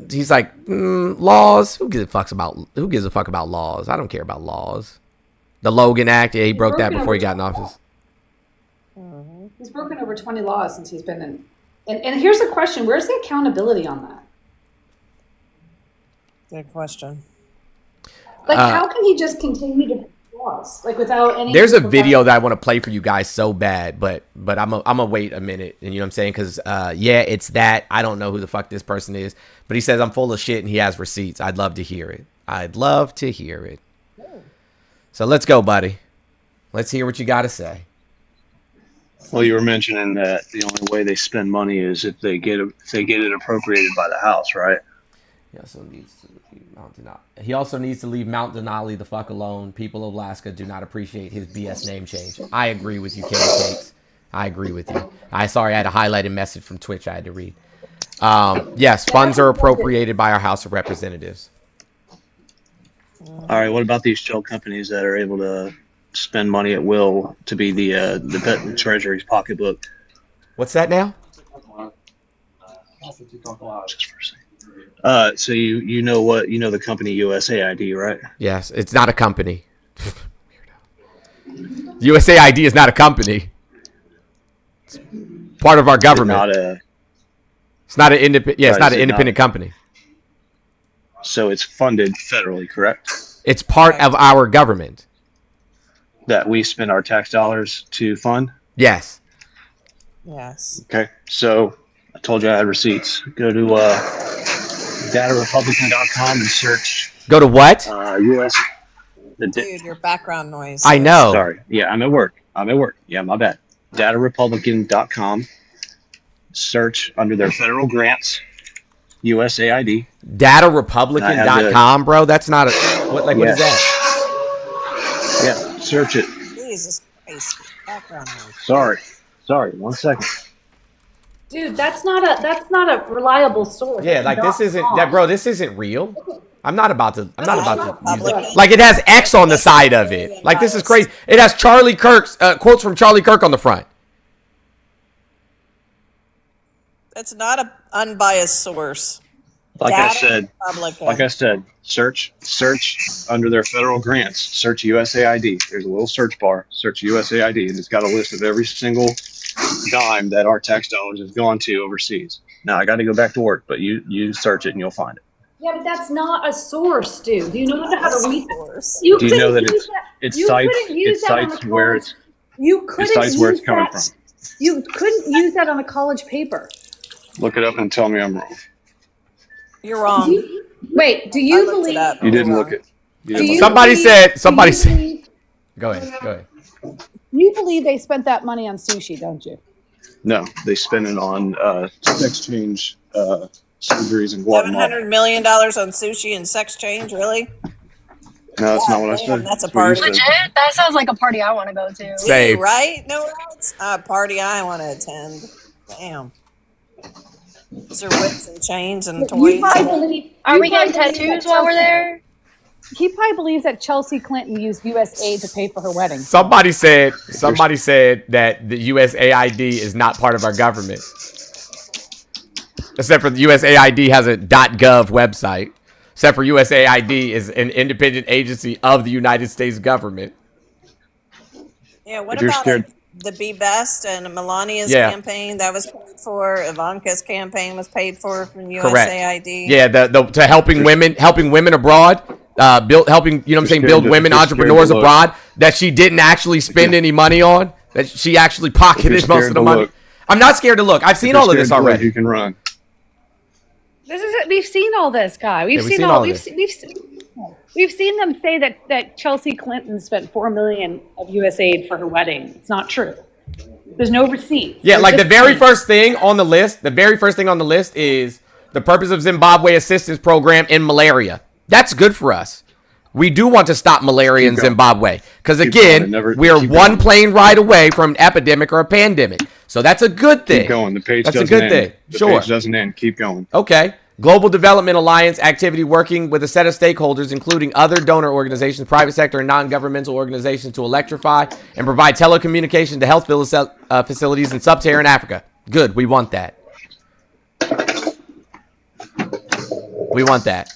he's like laws. Who gives a fuck about laws? I don't care about laws. The Logan Act, yeah, he broke that before he got in office. He's broken over 20 laws since he's been in. And here's the question: where's the accountability on that? Good question. Like, how can he just continue to break laws without any? There's a video that I want to play for you guys so bad, but I'm gonna wait a minute, and you know what I'm saying? Because it's that I don't know who the fuck this person is, but he says I'm full of shit and he has receipts. I'd love to hear it. So let's go, buddy. Let's hear what you got to say. Well, you were mentioning that the only way they spend money is if they get it appropriated by the House, right? He also needs to leave Mount Denali the fuck alone. People of Alaska do not appreciate his BS name change. I agree with you, Katie Cakes. I agree with you. I had a highlighted message from Twitch I had to read. Yes, funds are appropriated by our House of Representatives. All right, what about these shell companies that are able to spend money at will to be the Treasury's pocketbook? What's that now? So you know the company USAID, right? Yes, it's not a company. USAID is not a company. It's part of our government. It's not an independent. Yeah, it's not an independent company. So it's funded federally, correct? It's part of our government that we spend our tax dollars to fund. Yes. Yes. Okay. So I told you I had receipts. Go to datarepublican.com and search. Go to what? US. Dude, your background noise. I know. Sorry. Yeah, I'm at work. Yeah, my bad. Datarepublican.com. Search under their federal grants. USAID. Datarepublican.com, bro. That's not a what is that? Yeah, search it. Jesus Christ. Background noise. Sorry. 1 second. Dude, that's not a reliable source. Yeah, like this isn't that, bro. This isn't real. I'm not about to use it. Like, it has X on the side of it. Like, this is crazy. It has Charlie Kirk's quotes from Charlie Kirk on the front. It's not an unbiased source. Like I said, search under their federal grants. Search USAID. There's a little search bar. Search USAID, and it's got a list of every single dime that our tax dollars have gone to overseas. Now I got to go back to work, but you search it and you'll find it. Yeah, but that's not a source, dude. Do you know how to read source? Do you know that it cites where it's coming from? You couldn't use that on a college paper. Look it up and tell me I'm wrong. You're wrong. Do you believe you didn't look it? Somebody said. Go ahead. You believe they spent that money on sushi, don't you? No, they spent it on sex change surgeries in Guatemala. $700 million on sushi and sex change, really? No, that's not what I said. That's a party. Legit? That sounds like a party I want to go to. Same. Right? No else? A party I want to attend. Damn. Is there whips and chains and toys? Are we getting tattoos while we're there? He probably believes that Chelsea Clinton used U.S. aid to pay for her wedding. Somebody said that the USAID is not part of our government. Except for the USAID has a .gov website. Except for USAID is an independent agency of the United States government. Yeah, what about the Be Best and Melania's campaign that was paid for? Ivanka's campaign was paid for from USAID. Yeah, to helping women abroad, build women entrepreneurs abroad that she didn't actually spend any money on, that she actually pocketed most of the money. I'm not scared to look. I've seen all of this already. You can run. We've seen all this, guy. We've seen them say that Chelsea Clinton spent $4 million of U.S. aid for her wedding. It's not true. There's no receipts. Yeah, like the very first thing on the list is the purpose of Zimbabwe assistance program in malaria. That's good for us. We do want to stop malaria in Zimbabwe because, again, we are one plane ride away from an epidemic or a pandemic. So that's a good thing. Keep going. The page that's doesn't a good end. thing. The Sure. page doesn't end. Keep going. Okay. Global Development Alliance activity working with a set of stakeholders, including other donor organizations, private sector, and non-governmental organizations to electrify and provide telecommunication to health facilities in sub-Saharan Africa. Good. We want that. We want that.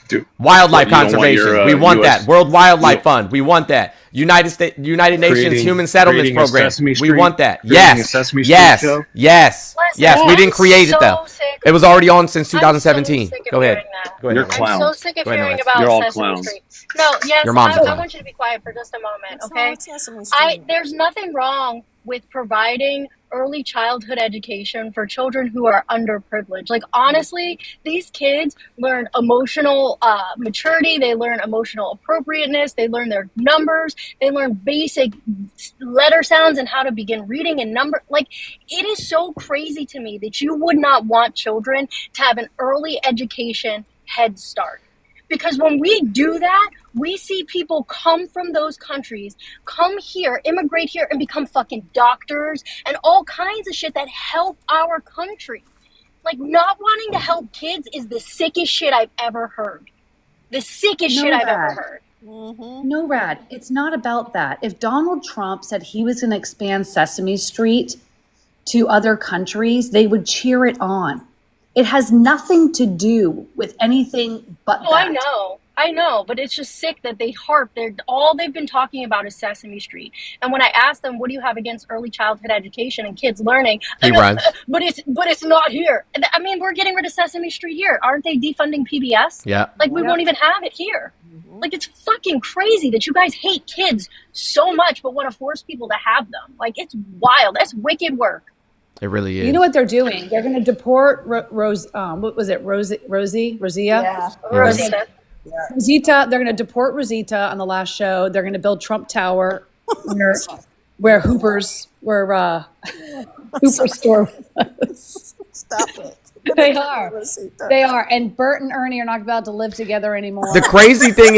Dude, wildlife conservation. We want US, that. World Wildlife Fund. We want that. United Nations Human Settlements Program. We want that. Yes. Yes. We didn't create it though. It was already on since 2017. Go ahead. You're clowns. I'm so sick of hearing about Sesame Street. No, yes, I want you to be quiet for just a moment, okay? There's nothing wrong with providing early childhood education for children who are underprivileged. Like, honestly, these kids learn emotional maturity, they learn emotional appropriateness, they learn their numbers, they learn basic letter sounds and how to begin reading and number. Like, it is so crazy to me that you would not want children to have an early education head start. Because when we do that, we see people come from those countries, come here, immigrate here, and become fucking doctors and all kinds of shit that help our country. Like, not wanting to help kids is the sickest shit I've ever heard. The sickest shit I've ever heard. Mm-hmm. No, Rad, it's not about that. If Donald Trump said he was going to expand Sesame Street to other countries, they would cheer it on. It has nothing to do with anything but that. I know, but it's just sick that all they've been talking about is Sesame Street. And when I ask them, what do you have against early childhood education and kids learning? He runs. But it's not here. I mean, we're getting rid of Sesame Street here. Aren't they defunding PBS? Yeah. Like, we won't even have it here. Mm-hmm. Like, it's fucking crazy that you guys hate kids so much, but want to force people to have them. Like, it's wild. That's wicked work. It really is. You know what they're doing? They're going to deport Rosie? Rosita? Yeah. Rosita. Rosita. They're going to deport Rosita on the last show. They're going to build Trump Tower where Hooper's store was. Stop it. They are. And Bert and Ernie are not about to live together anymore. The crazy thing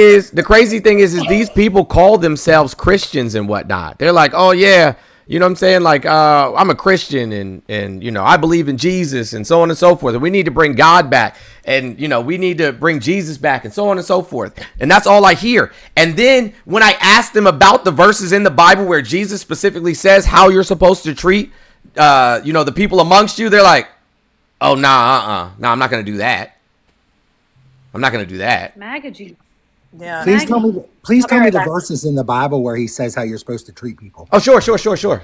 is these people call themselves Christians and whatnot. They're like, oh yeah, you know what I'm saying? Like, I'm a Christian and you know, I believe in Jesus and so on and so forth. And we need to bring God back. And, you know, we need to bring Jesus back and so on and so forth. And that's all I hear. And then when I ask them about the verses in the Bible where Jesus specifically says how you're supposed to treat, the people amongst you, they're like, oh, nah, I'm not going to do that. I'm not going to do that. MAGA. Yeah. Please tell me the verses in the Bible where he says how you're supposed to treat people. Oh, sure.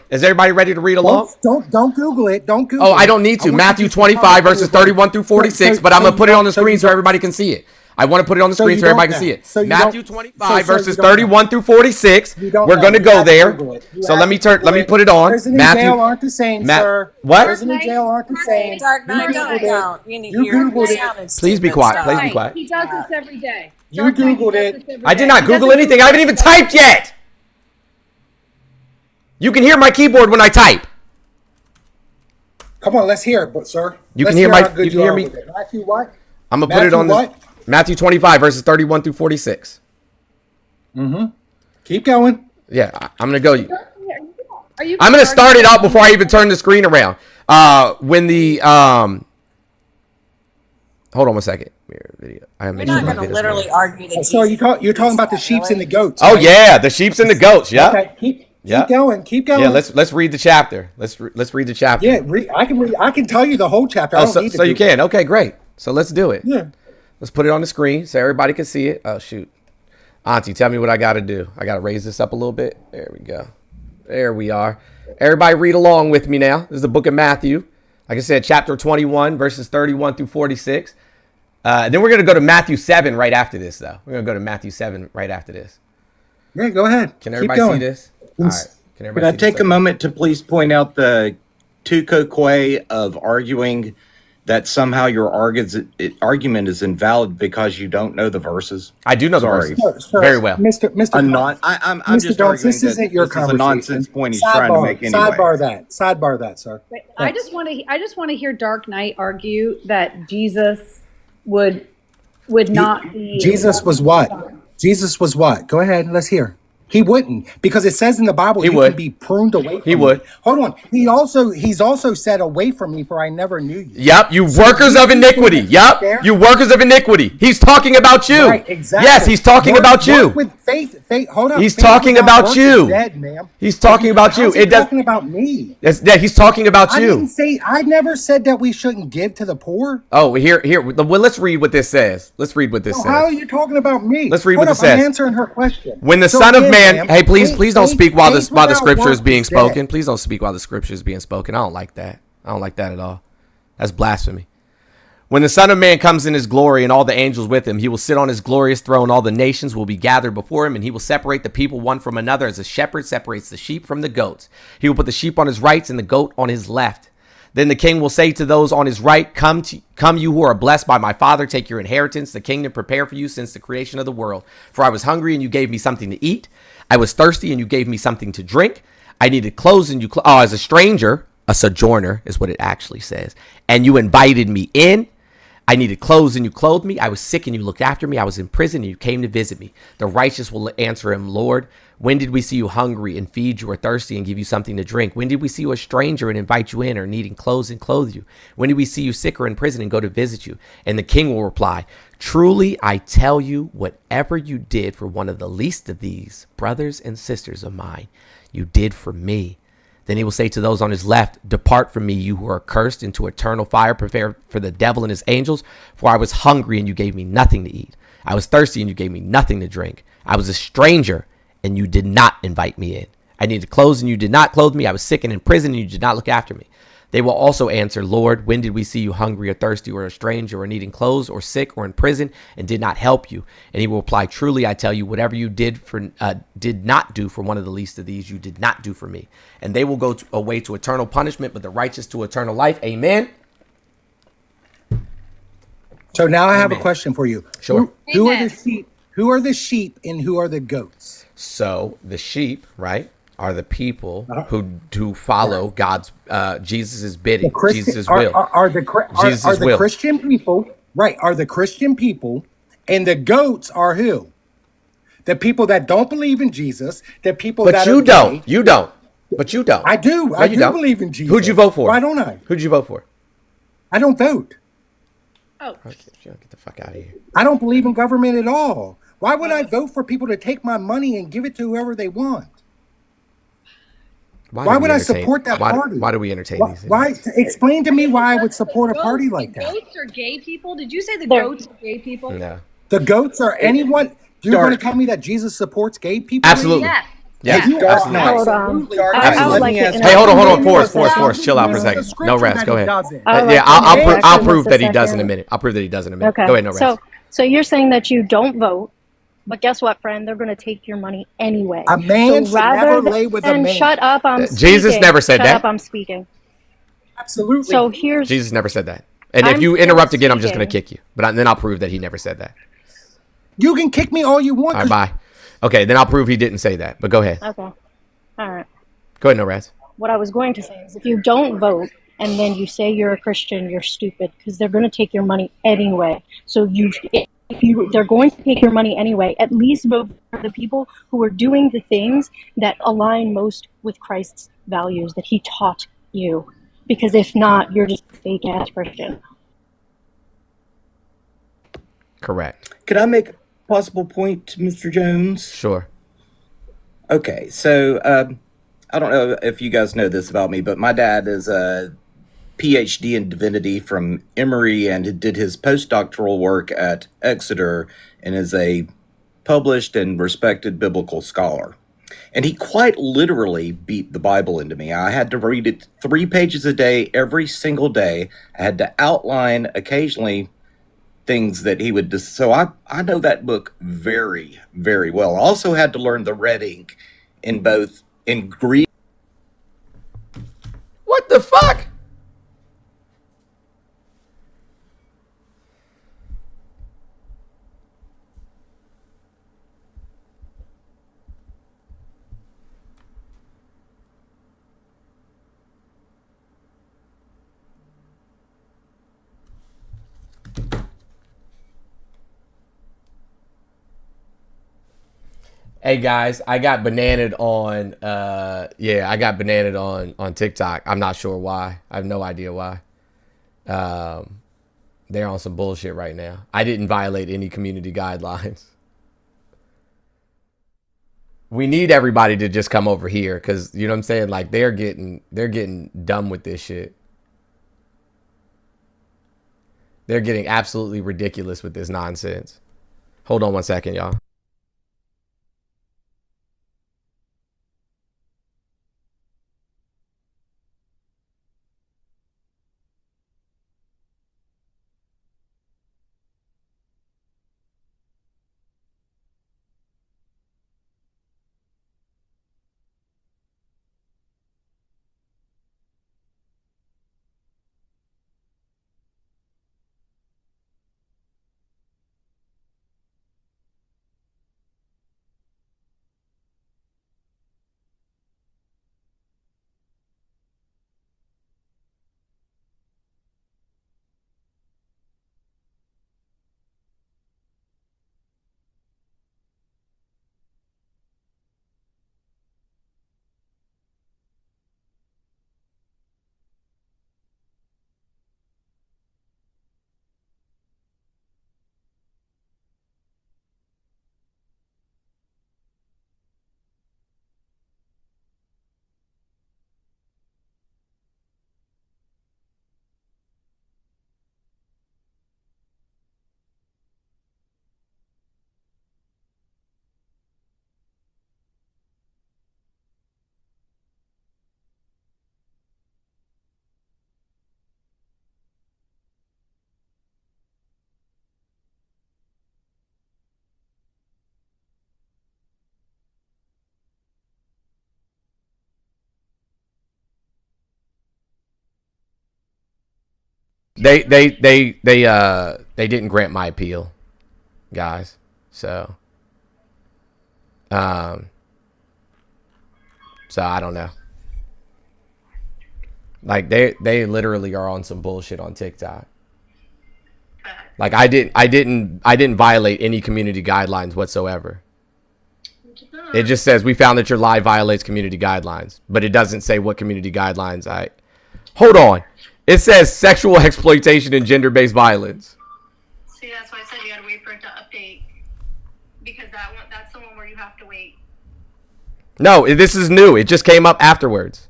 Is everybody ready to read along? Don't Google it. Don't Google it. Oh, I don't need to. Matthew 25 verses 31 through 46, but I'm going to put it on the screen so everybody can see it. I want to put it on the screen so everybody can see it. Matthew 25 verses 31 through 46. We're going to go there. So let me put it on. Prison and jail aren't the same, sir. What? Prison and jail aren't the same. Dark Knight don't count. You Googled it. Please be quiet. Please be quiet. He does this every day. You Googled it. I did not Google anything. I haven't even typed yet. You can hear my keyboard when I type. Come on, let's hear it, sir. You can hear me. Matthew what? I'm going to put it on the Matthew 25 verses 31 through 46. Mm-hmm. Keep going. Yeah, I'm going to go. I'm going to start it out before I even turn the screen around. Hold on one second. video. I You're not going to literally argue that. So you're talking about the sheeps and the goats. Oh right? yeah, the sheeps and the goats. Yeah. Okay, keep going. Keep going. Yeah, let's read the chapter. Let's read the chapter. Yeah, I can tell you the whole chapter. Oh, so you can. Okay, great. So let's do it. Yeah. Let's put it on the screen so everybody can see it. Oh shoot, Auntie, tell me what I got to do. I got to raise this up a little bit. There we go. There we are. Everybody read along with me now. This is the book of Matthew. Like I said, chapter 21, verses 31 through 46. Then we're going to go to Matthew 7 right after this, though. We're going to go to Matthew 7 right after this. Yeah, go ahead. Can everybody see this? All right. Can I take a moment to please point out the tuco way of arguing that somehow your argument is invalid because you don't know the verses? I do know the verses very well. Mr. I'm just Jones, arguing this isn't your this is a conversation. nonsense point he's trying to make anyway. Sidebar that, sir. I just want to hear Dark Knight argue that Jesus would not be. Jesus was what? Jesus was what? Go ahead. Let's hear. He wouldn't, because it says in the Bible he can be pruned away from would. Me. Hold on. He's also said, away from me, for I never knew you. Yep, you workers of iniquity. Yep, you workers of iniquity. He's talking about you. Right, exactly. Yes, he's talking about you. With faith, hold on. He's talking about you. Dead, ma'am. He's talking about you. It talking about me. Yeah, he's talking about you. I never said that we shouldn't give to the poor. Oh, here. Well, let's read what this says. Let's read what this says. How are you talking about me? Let's read what it says. I'm answering her question. When the Son of Man, hey, please don't speak while the scripture is being spoken. Please don't speak while the scripture is being spoken. I don't like that. I don't like that at all. That's blasphemy. When the Son of Man comes in his glory and all the angels with him, he will sit on his glorious throne. All the nations will be gathered before him, and he will separate the people one from another as a shepherd separates the sheep from the goats. He will put the sheep on his right and the goat on his left. Then the king will say to those on his right, Come you who are blessed by my Father, take your inheritance, the kingdom prepared for you since the creation of the world. For I was hungry, and you gave me something to eat. I was thirsty, and you gave me something to drink. I needed clothes, and you as a stranger, a sojourner is what it actually says, and you invited me in. I needed clothes, and you clothed me. I was sick, and you looked after me. I was in prison, and you came to visit me. The righteous will answer him, Lord, when did we see you hungry and feed you, or thirsty and give you something to drink? When did we see you a stranger and invite you in, or needing clothes and clothe you? When did we see you sick or in prison and go to visit you? And the king will reply, Truly, I tell you, whatever you did for one of the least of these brothers and sisters of mine, you did for me. Then he will say to those on his left, Depart from me, you who are cursed, into eternal fire prepared for the devil and his angels. For I was hungry, and you gave me nothing to eat. I was thirsty, and you gave me nothing to drink. I was a stranger, and you did not invite me in. I needed clothes, and you did not clothe me. I was sick and in prison, and you did not look after me. They will also answer, Lord, when did we see you hungry or thirsty or a stranger or needing clothes or sick or in prison and did not help you? And he will reply, Truly, I tell you, whatever you did not do for one of the least of these, you did not do for me. And they will go away to eternal punishment, but the righteous to eternal life. Amen. So now I have a question for you. Sure. Who are the sheep? Who are the sheep and who are the goats? So the sheep, right, are the people who follow God's Jesus's bidding, Jesus' will. Are the Christian people, right? Are the Christian people, and the goats are who? The people that don't believe in Jesus, the people that you don't. You don't. But you don't. I do. No, I do believe in Jesus. Who'd you vote for? Why don't I? Who'd you vote for? I don't vote. Oh. Get the fuck out of here. I don't believe in government at all. Why would I vote for people to take my money and give it to whoever they want? Why would I support that party? Why do we entertain these things? Why? Explain to me why I would support a party like that. Goats are gay people? Did you say the goats are gay people? No. The goats are anyone. You're going to tell me that Jesus supports gay people? Absolutely. Yes. Yeah, absolutely. Hold on. Absolutely. Hey, hold on. Forrest, chill out for a second. No, Raz, go ahead. I'll prove that he does in a minute. I'll prove that he does in a minute. Okay. Go ahead, no, Raz. So you're saying that you don't vote, but guess what, friend? They're going to take your money anyway. A man should never lay with a man. Shut up, I'm speaking. Jesus never said that. Shut up, I'm speaking. Absolutely. So here's... Jesus never said that. And if you interrupt again, I'm just going to kick you. But then I'll prove that he never said that. You can kick me all you want. All right, bye. Okay, then I'll prove he didn't say that. But go ahead. Okay. All right. Go ahead, no, Raz. What I was going to say is if you don't vote and then you say you're a Christian, you're stupid because they're going to take your money anyway. So they're going to take your money anyway, at least vote for the people who are doing the things that align most with Christ's values that he taught you. Because if not, you're just a fake ass Christian. Correct. Could I make a possible point, Mr. Jones? Sure. Okay, so I don't know if you guys know this about me, but my dad is a PhD in divinity from Emory and did his postdoctoral work at Exeter and is a published and respected biblical scholar. And he quite literally beat the Bible into me. I had to read it 3 pages a day, every single day. I had to outline occasionally things that he would so I know that book very, very well. I also had to learn the red ink in Greek. What the fuck? Hey guys, I got bananaed on I got bananaed on TikTok. I'm not sure why. I have no idea why. They're on some bullshit right now. I didn't violate any community guidelines. We need everybody to just come over here cuz you know what I'm saying, like they're getting dumb with this shit. They're getting absolutely ridiculous with this nonsense. Hold on one second, y'all. They didn't grant my appeal, guys. So I don't know. Like they literally are on some bullshit on TikTok. Like I didn't violate any community guidelines whatsoever. It just says we found that your live violates community guidelines, but it doesn't say what community guidelines I. Hold on. It says sexual exploitation and gender-based violence. See, that's why I said you gotta wait for it to update. Because that's the one where you have to wait. No, this is new. It just came up afterwards.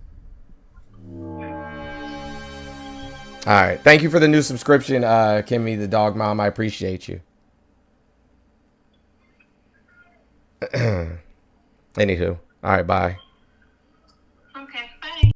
All right. Thank you for the new subscription, Kimmy the dog mom. I appreciate you. Anywho. All right, bye. Okay, bye.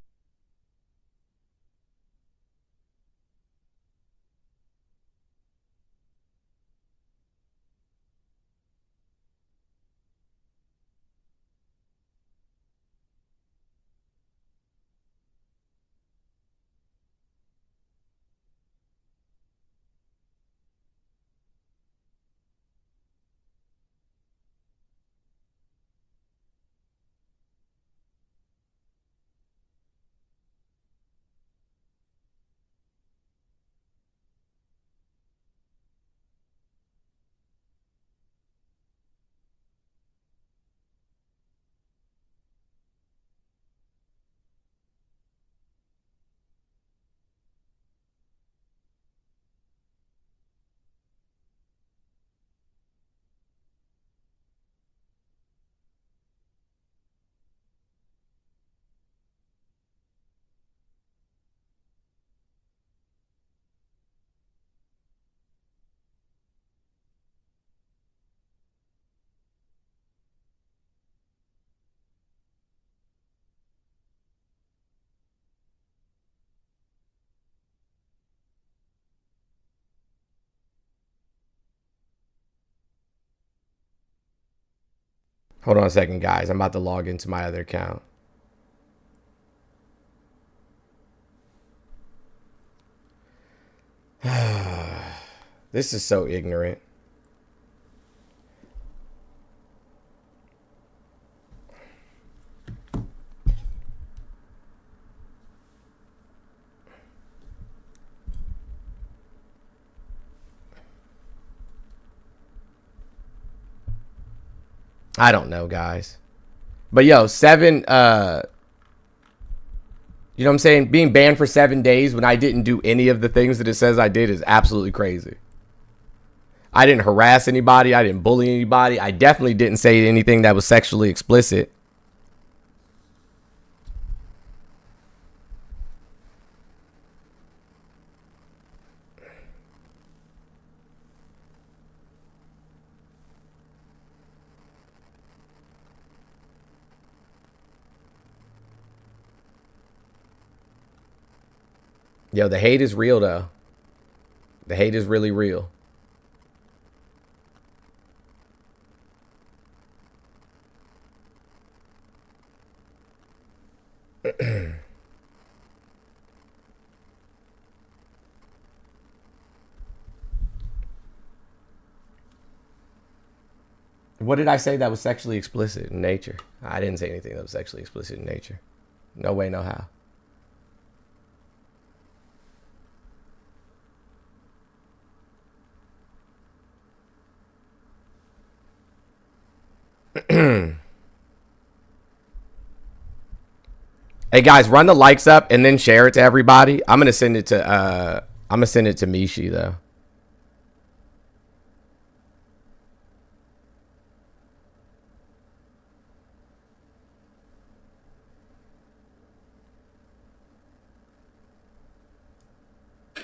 Hold on a second, guys. I'm about to log into my other account. This is so ignorant. I don't know, guys. But yo, 7 you know what I'm saying? Being banned for 7 days when I didn't do any of the things that it says I did is absolutely crazy. I didn't harass anybody. I didn't bully anybody. I definitely didn't say anything that was sexually explicit. Yo, the hate is real, though. The hate is really real. What did I say that was sexually explicit in nature? I didn't say anything that was sexually explicit in nature. No way, no how. Hey guys, run the likes up and then share it to everybody. I'm gonna send it to Mishi though.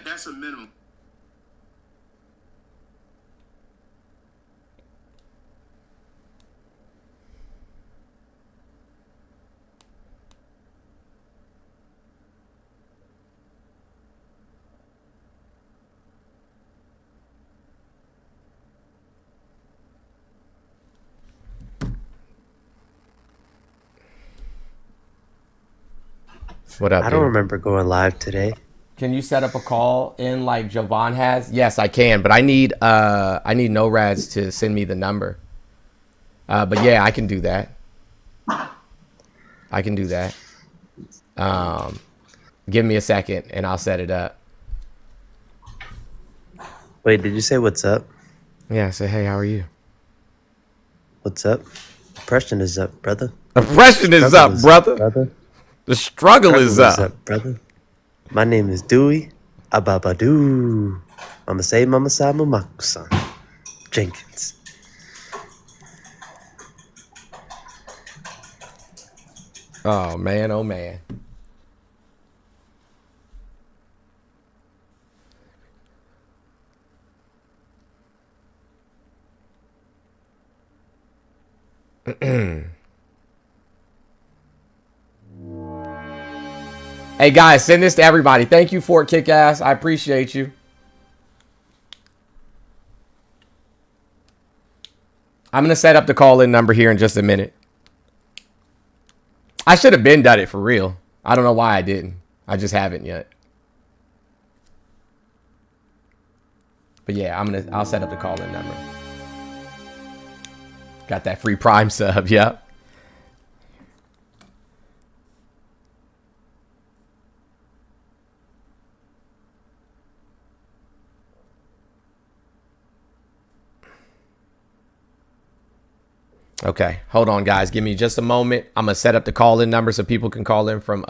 That's a minimum. What up, I don't dude? remember going live today. Can you set up a call in like Javon has? Yes, I can, but I need NORADs to send me the number. But yeah, I can do that. I can do that. Give me a second and I'll set it up. Wait, did you say what's up? Yeah, say hey, how are you? What's up? Oppression is up, brother. Oppression is up, brother. The struggle is up, brother. My name is Dewey Ababadoo. Mama say Mama Sama Makusan Jenkins. Oh man, oh man. Hey guys, send this to everybody. Thank you, Fort Kickass. I appreciate you. I'm gonna set up the call-in number here in just a minute. I should have been done it for real. I don't know why I didn't. I just haven't yet. But yeah, I'll set up the call-in number. Got that free Prime sub, yep. Okay, hold on, guys. Give me just a moment. I'm gonna set up the call-in number so people can call in from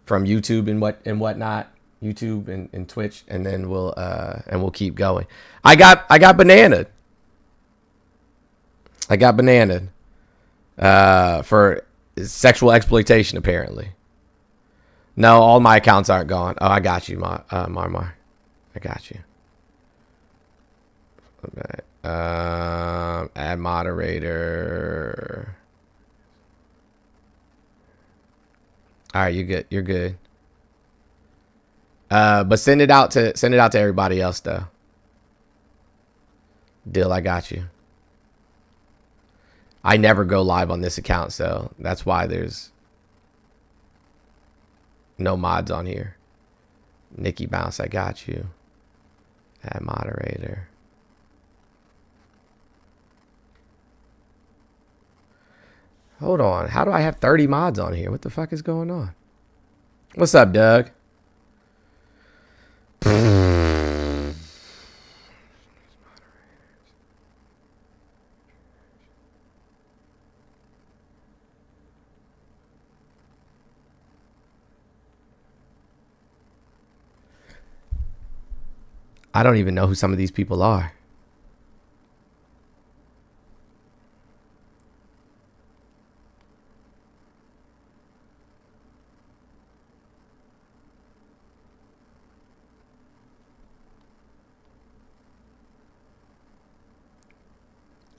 YouTube and whatnot, YouTube and Twitch, and then we'll keep going. I got bananaed. I got bananaed for sexual exploitation. Apparently, no, all my accounts aren't gone. Oh, I got you, Marmar. I got you. Okay. Add moderator. All right, you're good. But send it out to everybody else though. Dill, I got you. I never go live on this account, so that's why there's no mods on here. Nikki Bounce, I got you. Add moderator. Hold on. How do I have 30 mods on here? What the fuck is going on? What's up, Doug? I don't even know who some of these people are.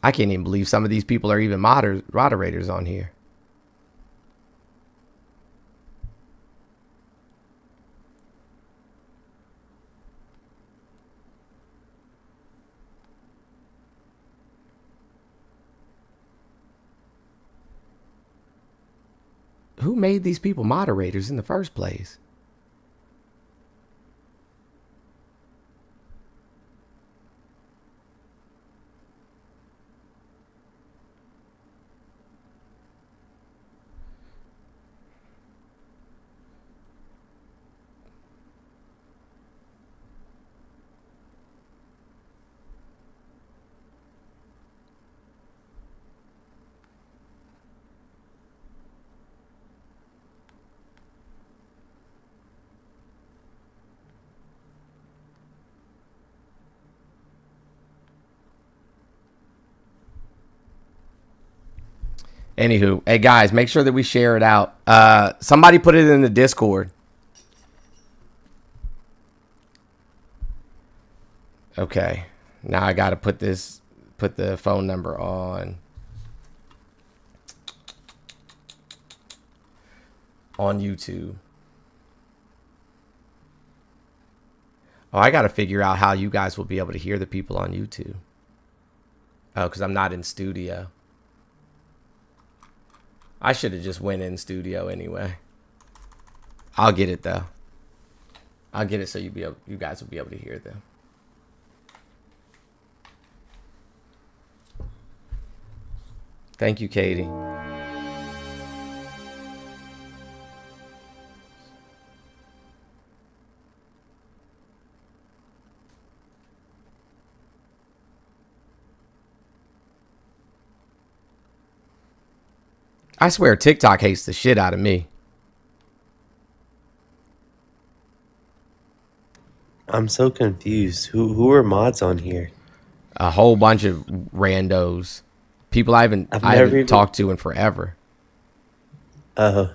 I can't even believe some of these people are even moderators on here. Who made these people moderators in the first place? Anywho, hey guys, make sure that we share it out. Somebody put it in the Discord. Okay, now I gotta put the phone number on YouTube. Oh, I gotta figure out how you guys will be able to hear the people on YouTube. Oh, because I'm not in studio. I should have just went in studio anyway. I'll get it though. I'll get it so you guys will be able to hear them. Thank you, Katie. I swear TikTok hates the shit out of me. I'm so confused. Who are mods on here? A whole bunch of randos. People I haven't talked to in forever. I've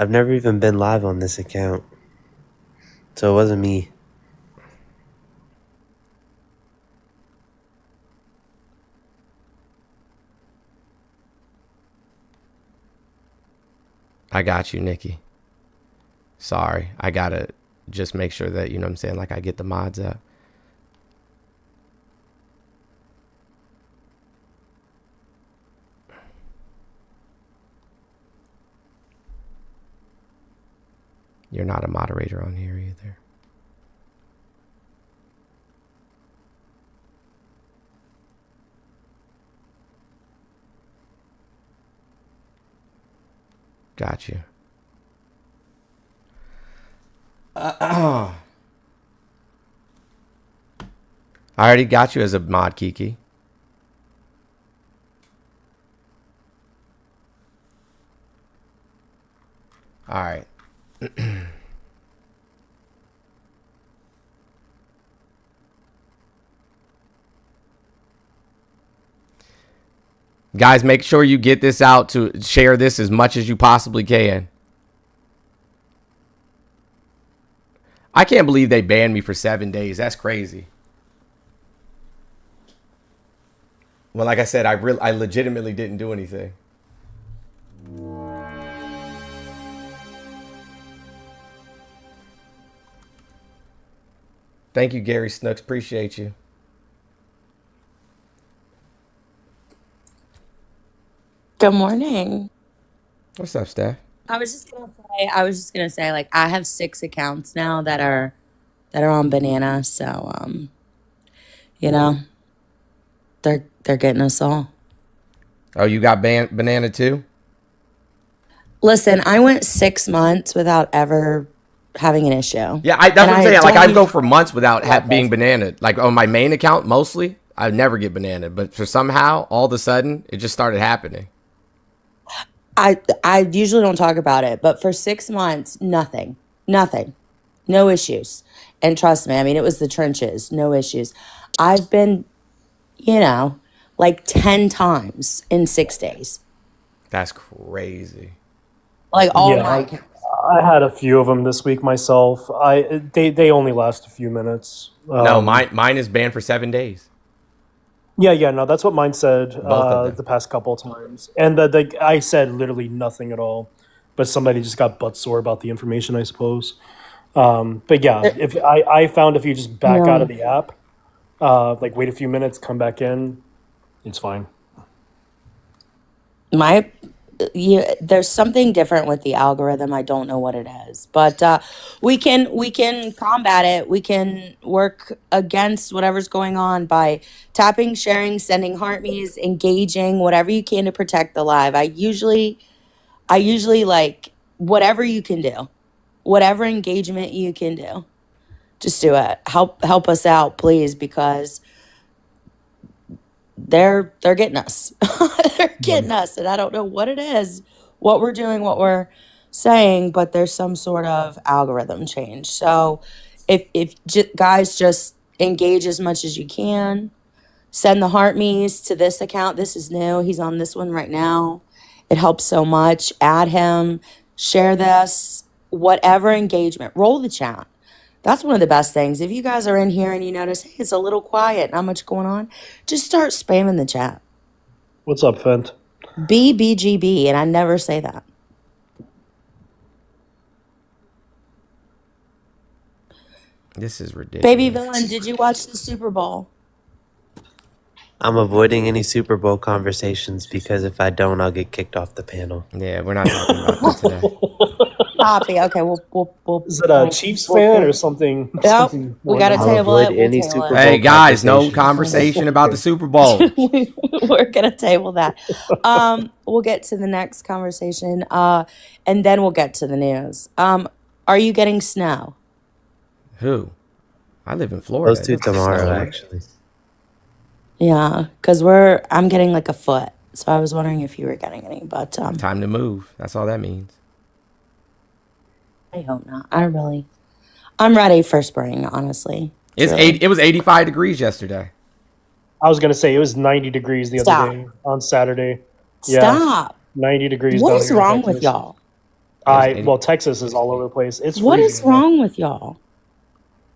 never even been live on this account. So it wasn't me. I got you, Nikki. Sorry. I gotta just make sure that, you know what I'm saying, like I get the mods up. You're not a moderator on here either. Got you. I already got you as a mod, Kiki. All right. Guys, make sure you get this out to share this as much as you possibly can. I can't believe they banned me for 7 days. That's crazy. Well, like I said, I legitimately didn't do anything. Thank you, Gary Snooks. Appreciate you. Good morning. What's up, Steph? I was just gonna say, like, I have 6 accounts now that are on Banana, so you know, they're getting us all. Oh, you got Banana too? Listen, I went 6 months without ever having an issue. Yeah, that's what I'm saying. Like, I go for months without being Banana. Like, on my main account, mostly, I never get Banana. But for somehow, all of a sudden, it just started happening. I usually don't talk about it, but for 6 months, nothing, no issues. And trust me, I mean, it was the trenches, no issues. I've been, like 10 times in 6 days. That's crazy. Like all my accounts. I had a few of them this week myself. They only last a few minutes. No, mine is banned for 7 days. Yeah, no, that's what mine said the past couple of times. And I said literally nothing at all, but somebody just got butt sore about the information, I suppose. But yeah, if I found if you just back out of the app, like wait a few minutes, come back in, it's fine. There's something different with the algorithm. I don't know what it is, but we can combat it. We can work against whatever's going on by tapping, sharing, sending heart me's, engaging, whatever you can to protect the live. I usually like whatever you can do, whatever engagement you can do, just do it. Help us out, please, because they're getting us. They're getting us, and I don't know what it is, what we're doing, what we're saying, but there's some sort of algorithm change. So if guys just engage as much as you can, send the heart me's to this account. This is new. He's on this one right now. It helps so much. Add him, share this, whatever engagement, roll the chat. That's one of the best things. If you guys are in here and you notice, hey, it's a little quiet, not much going on, just start spamming the chat. What's up, Fent? BBGB, and I never say that. This is ridiculous. Baby Villain, did you watch the Super Bowl? I'm avoiding any Super Bowl conversations because if I don't, I'll get kicked off the panel. Yeah, we're not talking about that today. Copy. Okay, we'll Is it a Chiefs fan or something? Nope. We got to table it. Any Super Bowl hey guys, no conversation about the Super Bowl. We're gonna table that. We'll get to the next conversation, and then we'll get to the news. Are you getting snow? Who? I live in Florida. Those two tomorrow, actually. Yeah, because I'm getting like a foot, so I was wondering if you were getting any. But time to move. That's all that means. I hope not. I'm ready for spring. Honestly, it was 85 degrees yesterday. I was gonna say it was 90 degrees the other day on Saturday. Stop. 90 degrees. What is wrong with y'all? Well, Texas is all over the place. It's what is wrong with y'all?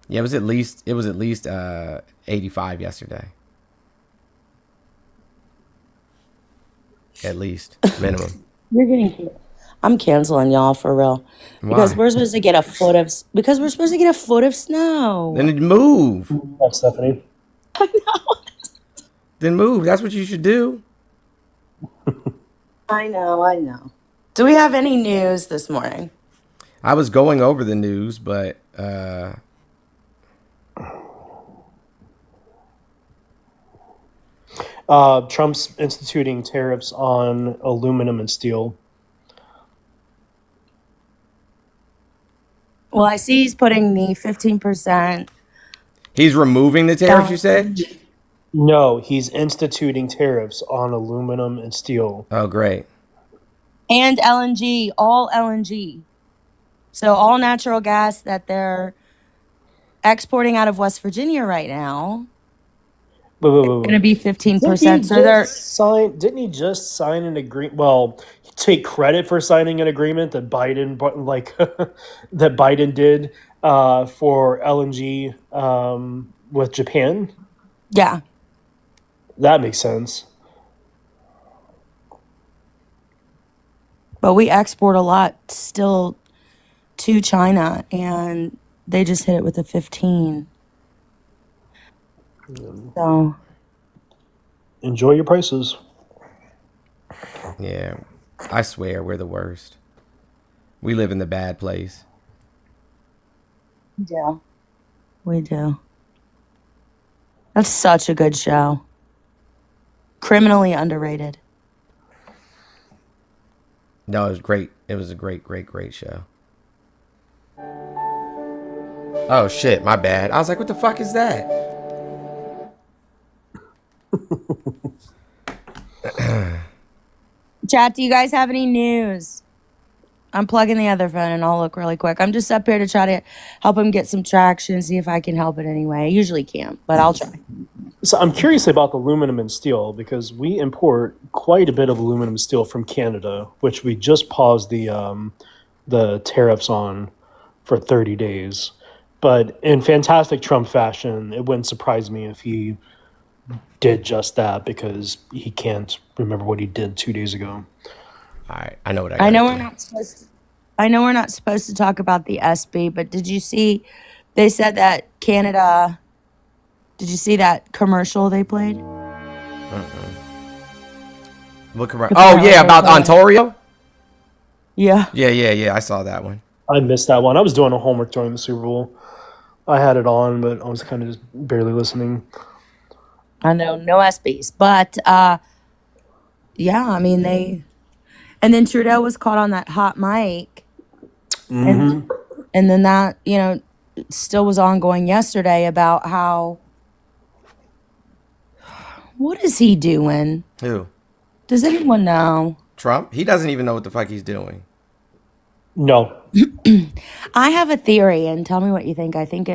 Yeah, it was at least 85 yesterday. At least minimum. You're getting. I'm canceling y'all for real. Why? Because we're supposed to get a foot of snow. Then move. That's Stephanie. I know. Then move. That's what you should do. I know. Do we have any news this morning? I was going over the news, but Trump's instituting tariffs on aluminum and steel. Well, I see he's putting the 15%. He's removing the tariffs, you said? No, he's instituting tariffs on aluminum and steel. Oh, great. And LNG, all LNG. So all natural gas that they're exporting out of West Virginia right now. Going to be 15%. Didn't he just sign an agreement? Well, take credit for signing an agreement that Biden did for LNG with Japan. Yeah, that makes sense. But we export a lot still to China, and they just hit it with a 15. So enjoy your prices. Yeah, I swear we're the worst. We live in the bad place. Yeah, we do. That's such a good show. Criminally underrated. No, it was great. It was a great show. Oh shit, my bad. I was like, what the fuck is that? Chat, do you guys have any news? I'm plugging the other phone and I'll look really quick. I'm just up here to try to help him get some traction, see if I can help it anyway. I usually can't, but I'll try. So I'm curious about the aluminum and steel because we import quite a bit of aluminum and steel from Canada, which we just paused the tariffs on for 30 days. But in fantastic Trump fashion, it wouldn't surprise me if he did just that because he can't remember what he did 2 days ago. All right, I know what I know we're not supposed to talk about the SB, but did you see they said that Canada, did you see that commercial they played? What commercial? Oh yeah, about Ontario? Yeah. Yeah, I saw that one. I missed that one. I was doing a homework during the Super Bowl. I had it on, but I was kind of just barely listening. I know, no SBs, but yeah, I mean and then Trudeau was caught on that hot mic, and then that still was ongoing yesterday about how, what is he doing? Who? Does anyone know? Trump? He doesn't even know what the fuck he's doing. No. I have a theory, and tell me what you think. I think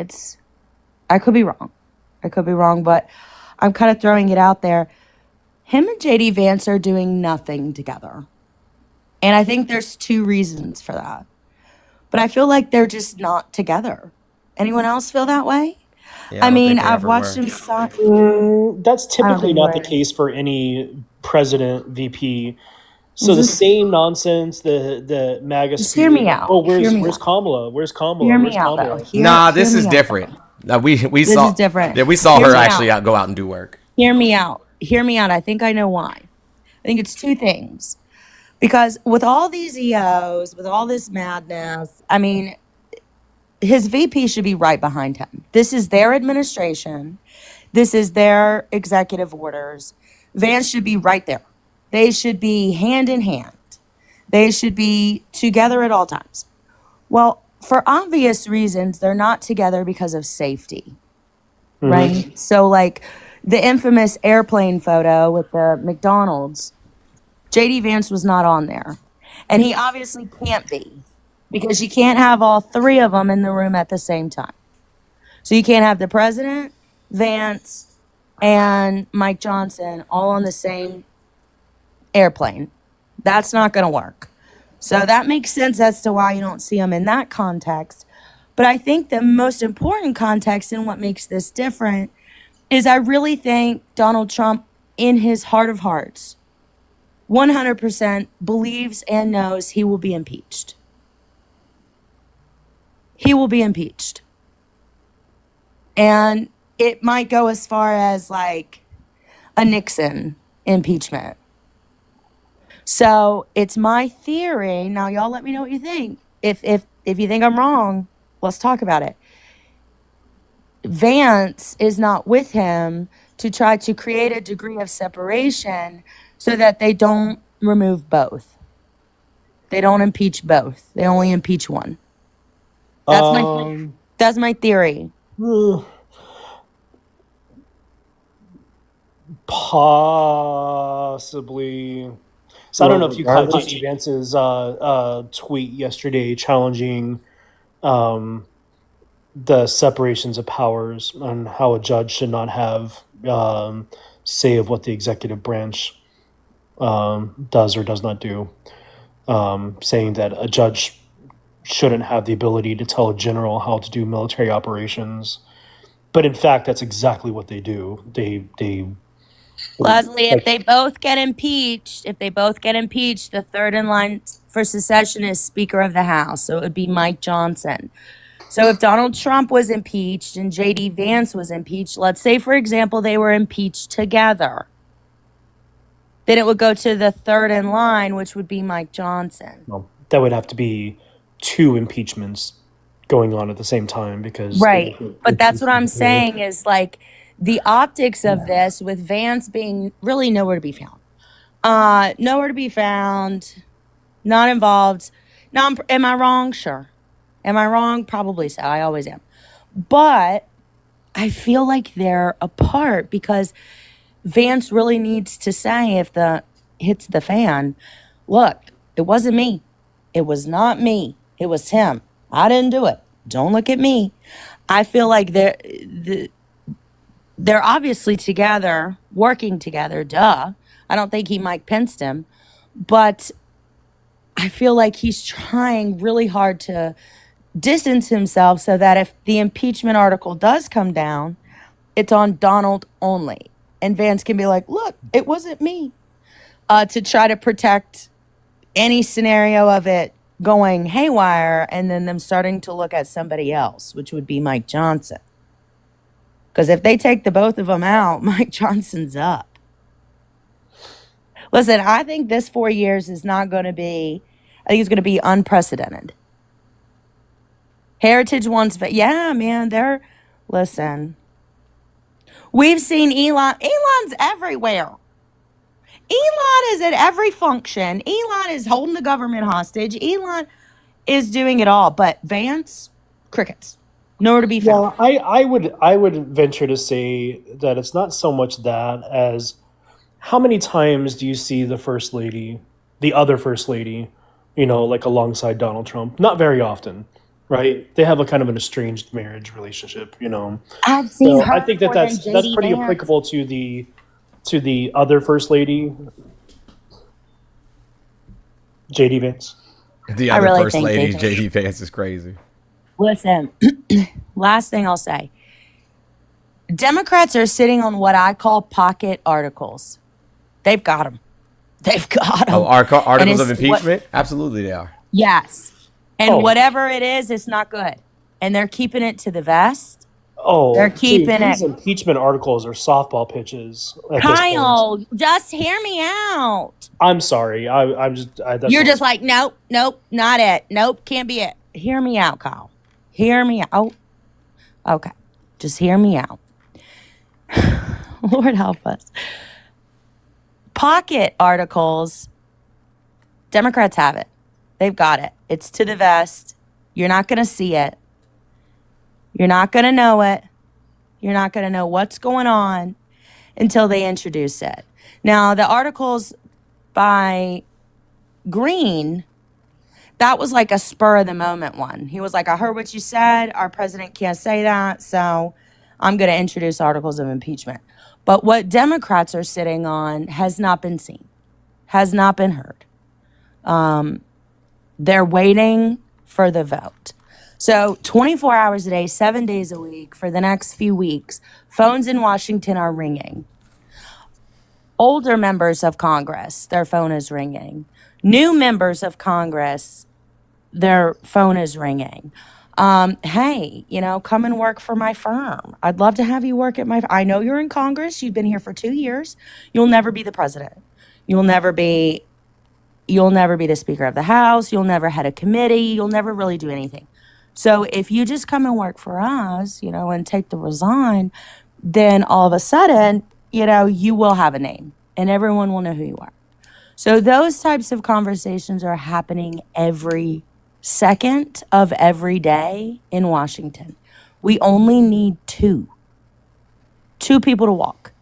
I could be wrong, but I'm kind of throwing it out there. Him and JD Vance are doing nothing together. And I think there's 2 reasons for that. But I feel like they're just not together. Anyone else feel that way? Yeah, I mean, I've watched him. That's typically not the case for any president, VP. So the same nonsense, the MAGA. Just hear me out. Oh, where's Kamala? Where's Kamala? Hear me where's out, Kamala? though. Nah, this is different. We this saw. Is different. Yeah, we saw Hear her me actually out. go out and do work. Hear me out. I think I know why. I think it's 2 things. Because with all these EOs, with all this madness, I mean, his VP should be right behind him. This is their administration. This is their executive orders. Vance should be right there. They should be hand in hand. They should be together at all times. Well, for obvious reasons, they're not together because of safety, right? So like the infamous airplane photo with the McDonald's, JD Vance was not on there. And he obviously can't be because you can't have all 3 of them in the room at the same time. So you can't have the president, Vance, and Mike Johnson all on the same airplane. That's not going to work. So that makes sense as to why you don't see them in that context. But I think the most important context and what makes this different is I really think Donald Trump, in his heart of hearts, 100% believes and knows he will be impeached. He will be impeached. And it might go as far as like a Nixon impeachment. So it's my theory. Now, y'all let me know what you think. If you think I'm wrong, let's talk about it. Vance is not with him to try to create a degree of separation so that they don't remove both. They don't impeach both. They only impeach one. That's my theory. Possibly. So I don't know if you caught JD Vance's tweet yesterday challenging the separations of powers and how a judge should not have say of what the executive branch does or does not do, saying that a judge shouldn't have the ability to tell a general how to do military operations. But in fact, that's exactly what they do. They Leslie, if they both get impeached, the third in line for secession is Speaker of the House. So it would be Mike Johnson. So if Donald Trump was impeached and JD Vance was impeached, let's say, for example, they were impeached together. Then it would go to the third in line, which would be Mike Johnson. Well, that would have to be 2 impeachments going on at the same time because right. But that's what I'm saying is like the optics of this with Vance being really nowhere to be found. Nowhere to be found, not involved. Now, am I wrong? Sure. Am I wrong? Probably so. I always am. But I feel like they're apart because Vance really needs to say if the hits the fan, look, it wasn't me. It was not me. It was him. I didn't do it. Don't look at me. I feel like they're obviously together, working together, duh. I don't think he Mike Penced him, but I feel like he's trying really hard to distance himself so that if the impeachment article does come down, it's on Donald only. And Vance can be like, look, it wasn't me. To try to protect any scenario of it going haywire and then them starting to look at somebody else, which would be Mike Johnson. Because if they take the both of them out, Mike Johnson's up. Listen, I think this 4 years is not going to be, I think it's going to be unprecedented. Heritage wants, yeah, man, listen. We've seen Elon. Elon's everywhere. Elon is at every function. Elon is holding the government hostage. Elon is doing it all. But Vance, crickets. Nowhere to be found. Well, I would venture to say that it's not so much that as how many times do you see the first lady, the other first lady, like alongside Donald Trump? Not very often, right? They have a kind of an estranged marriage relationship, I've seen her. I think that's pretty applicable to the other first lady, JD Vance. The other first lady, JD Vance, is crazy. Listen, last thing I'll say. Democrats are sitting on what I call pocket articles. They've got them. They've got them. Oh, articles of impeachment? Absolutely they are. Yes. And whatever it is, it's not good. And they're keeping it to the vest. Oh, they're keeping these impeachment articles are softball pitches. Kyle, just hear me out. I'm sorry. You're just like, nope, not it. Nope, can't be it. Hear me out, Kyle. Hear me out. Oh, okay. Just hear me out. Lord help us. Pocket articles, Democrats have it. They've got it. It's to the vest. You're not going to see it. You're not going to know it. You're not going to know what's going on until they introduce it. Now, the articles by Green, that was like a spur of the moment one. He was like, I heard what you said. Our president can't say that. So I'm going to introduce articles of impeachment. But what Democrats are sitting on has not been seen, has not been heard. They're waiting for the vote. So 24 hours a day, 7 days a week for the next few weeks, phones in Washington are ringing. Older members of Congress, their phone is ringing. New members of Congress, their phone is ringing. Hey, come and work for my firm. I'd love to have you work at I know you're in Congress. You've been here for 2 years. You'll never be the president. You'll never be the Speaker of the House. You'll never head a committee. You'll never really do anything. So if you just come and work for us, and take the resign, then all of a sudden, you will have a name and everyone will know who you are. So those types of conversations are happening every second of every day in Washington. We only need two people to walk.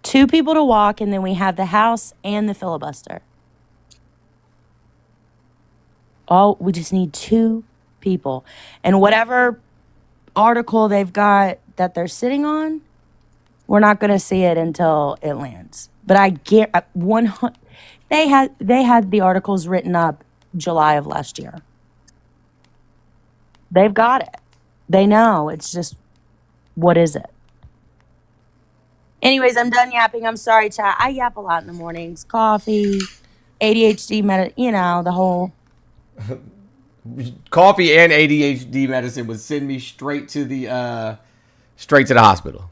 2 people to walk, and then we have the House and the filibuster. We just need 2 people. And whatever article they've got that they're sitting on, we're not going to see it until it lands. But I get 100. They had the articles written up July of last year. They've got it. They know. It's just, what is it? Anyways, I'm done yapping. I'm sorry, chat. I yap a lot in the mornings. Coffee, ADHD, the whole. Coffee and ADHD medicine would send me straight to the hospital.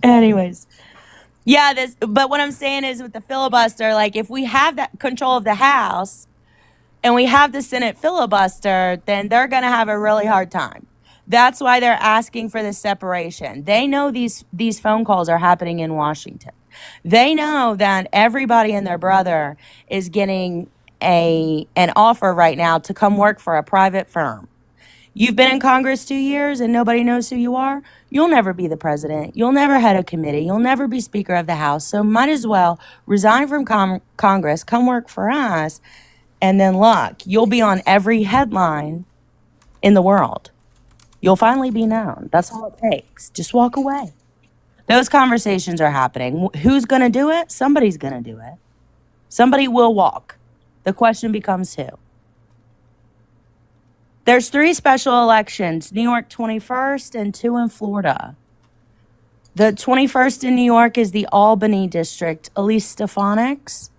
Anyways. Yeah, but what I'm saying is with the filibuster, like if we have that control of the House and we have the Senate filibuster, then they're going to have a really hard time. That's why they're asking for this separation. They know these phone calls are happening in Washington. They know that everybody and their brother is getting an offer right now to come work for a private firm. You've been in Congress 2 years and nobody knows who you are. You'll never be the president. You'll never head a committee. You'll never be Speaker of the House. So might as well resign from Congress, come work for us, and then look, you'll be on every headline in the world. You'll finally be known. That's all it takes. Just walk away. Those conversations are happening. Who's going to do it? Somebody's going to do it. Somebody will walk. The question becomes who. There's 3 special elections, New York 21st and 2 in Florida. The 21st in New York is the Albany district, Elise Stefanik's.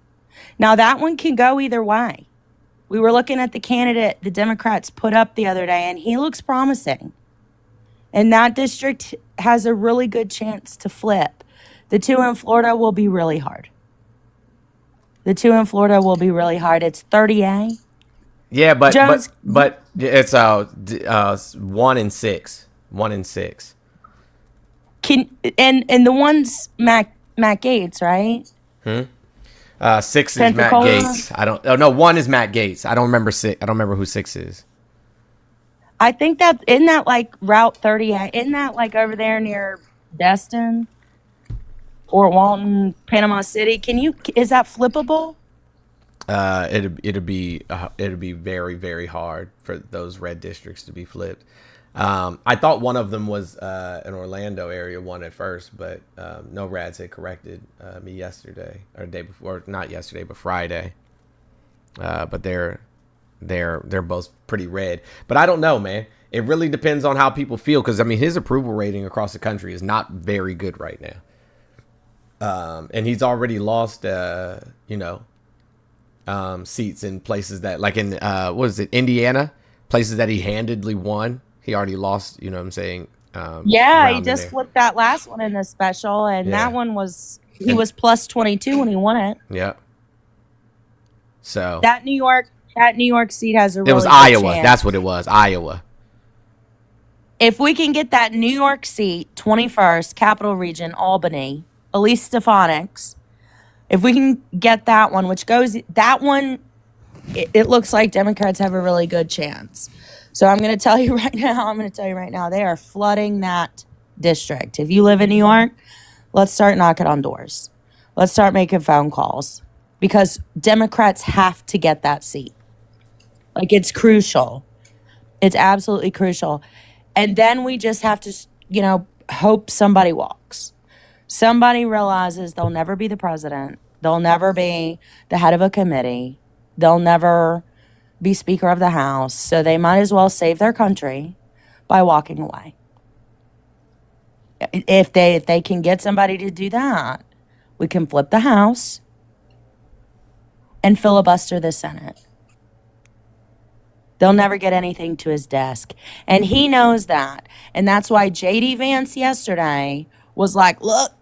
Now that one can go either way. We were looking at the candidate the Democrats put up the other day, and he looks promising. And that district has a really good chance to flip. The 2 in Florida will be really hard. It's 30A. Yeah, but Jones, but it's 1 in 6. 1 in 6. And the one's Matt Gaetz, right? 6 is Matt Gaetz. 1 is Matt Gaetz. I don't remember 6. I don't remember who 6 is. I think isn't that like Route 30? Isn't that like over there near Destin, Fort Walton, Panama City? Is that flippable? It'd be very, very hard for those red districts to be flipped. I thought one of them was an Orlando area one at first, but no rads had corrected me yesterday or the day before, not yesterday, but Friday. But they're both pretty red. But I don't know, man. It really depends on how people feel, because I mean his approval rating across the country is not very good right now. And he's already lost seats in places that, like in Indiana, places that he handedly won. He already lost, you know what I'm saying? He just flipped that last one in the special, and that one was was plus 22 when he won it. Yeah. So that New York seat has a really it was good Iowa. chance. That's what it was. Iowa. If we can get that New York seat, 21st, Capital Region, Albany, Elise Stefanik's, if we can get that one, it looks like Democrats have a really good chance. So I'm going to tell you right now, they are flooding that district. If you live in New York, let's start knocking on doors. Let's start making phone calls, because Democrats have to get that seat. Like, it's crucial. It's absolutely crucial. And then we just have to, hope somebody walks. Somebody realizes they'll never be the president. They'll never be the head of a committee. They'll never be Speaker of the House. So they might as well save their country by walking away. If they can get somebody to do that, we can flip the House and filibuster the Senate. They'll never get anything to his desk. And he knows that. And that's why J.D. Vance yesterday was like, look,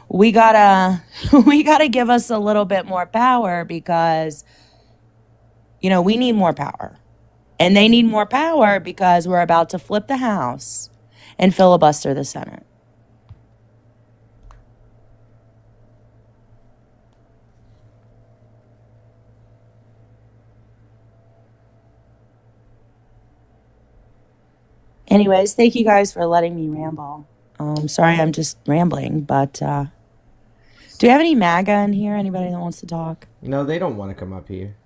we gotta give us a little bit more power, because, we need more power. And they need more power because we're about to flip the House and filibuster the Senate. Anyways, thank you guys for letting me ramble. Sorry, I'm just rambling, but do we have any MAGA in here? Anybody that wants to talk? No, they don't want to come up here.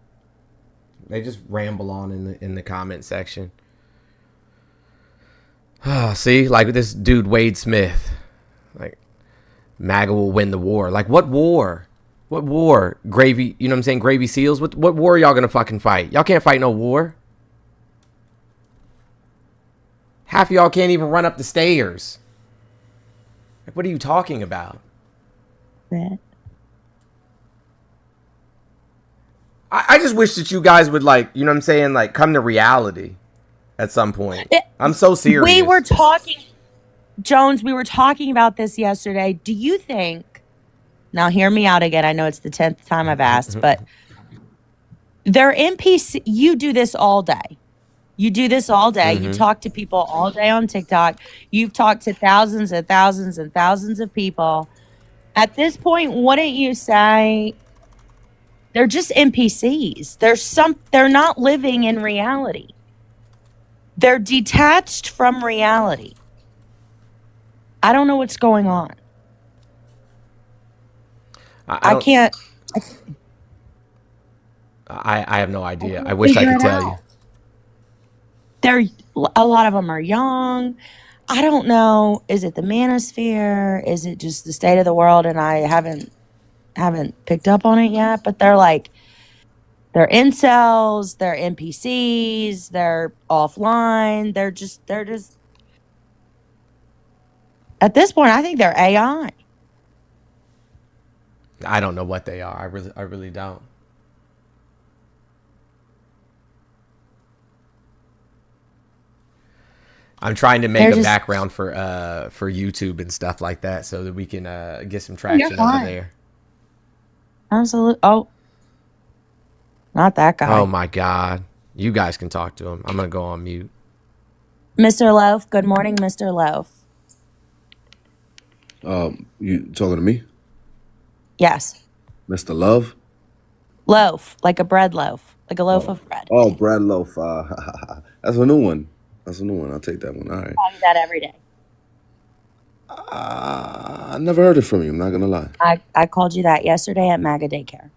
They just ramble on in the comment section. See, like this dude Wade Smith, like MAGA will win the war. Like, what war? What war? Gravy? You know what I'm saying? Gravy seals. What war are y'all gonna fucking fight? Y'all can't fight no war. Half of y'all can't even run up the stairs. Like, what are you talking about? Yeah. I just wish that you guys would, like, you know what I'm saying, like, come to reality at some point. I'm so serious. We were talking Jones, we were talking about this yesterday. Do you think, now hear me out again, I know it's the 10th time I've asked, but they're NPC, you do this all day. You do this all day. You talk to people all day on TikTok. You've talked to thousands and thousands and thousands of people. At this point, wouldn't you say they're just NPCs? They're not living in reality. They're detached from reality. I don't know what's going on. I can't. I have no idea. I wish I could tell you. A lot of them are young. I don't know. Is it the manosphere? Is it just the state of the world? And I haven't picked up on it yet. But they're incels. They're NPCs. They're offline. They're just. At this point, I think they're AI. I don't know what they are. I really don't. I'm trying to make a background for YouTube and stuff like that so that we can get some traction over there. Absolutely. Oh, not that guy. Oh my God. You guys can talk to him. I'm going to go on mute. Mr. Loaf. Good morning, Mr. Loaf. You talking to me? Yes. Mr. Love? Loaf, like a bread loaf, like a loaf of bread. Oh, bread loaf. That's a new one. I'll take that one. All right. I call you that every day. I never heard it from you. I'm not gonna lie. I called you that yesterday at MAGA daycare.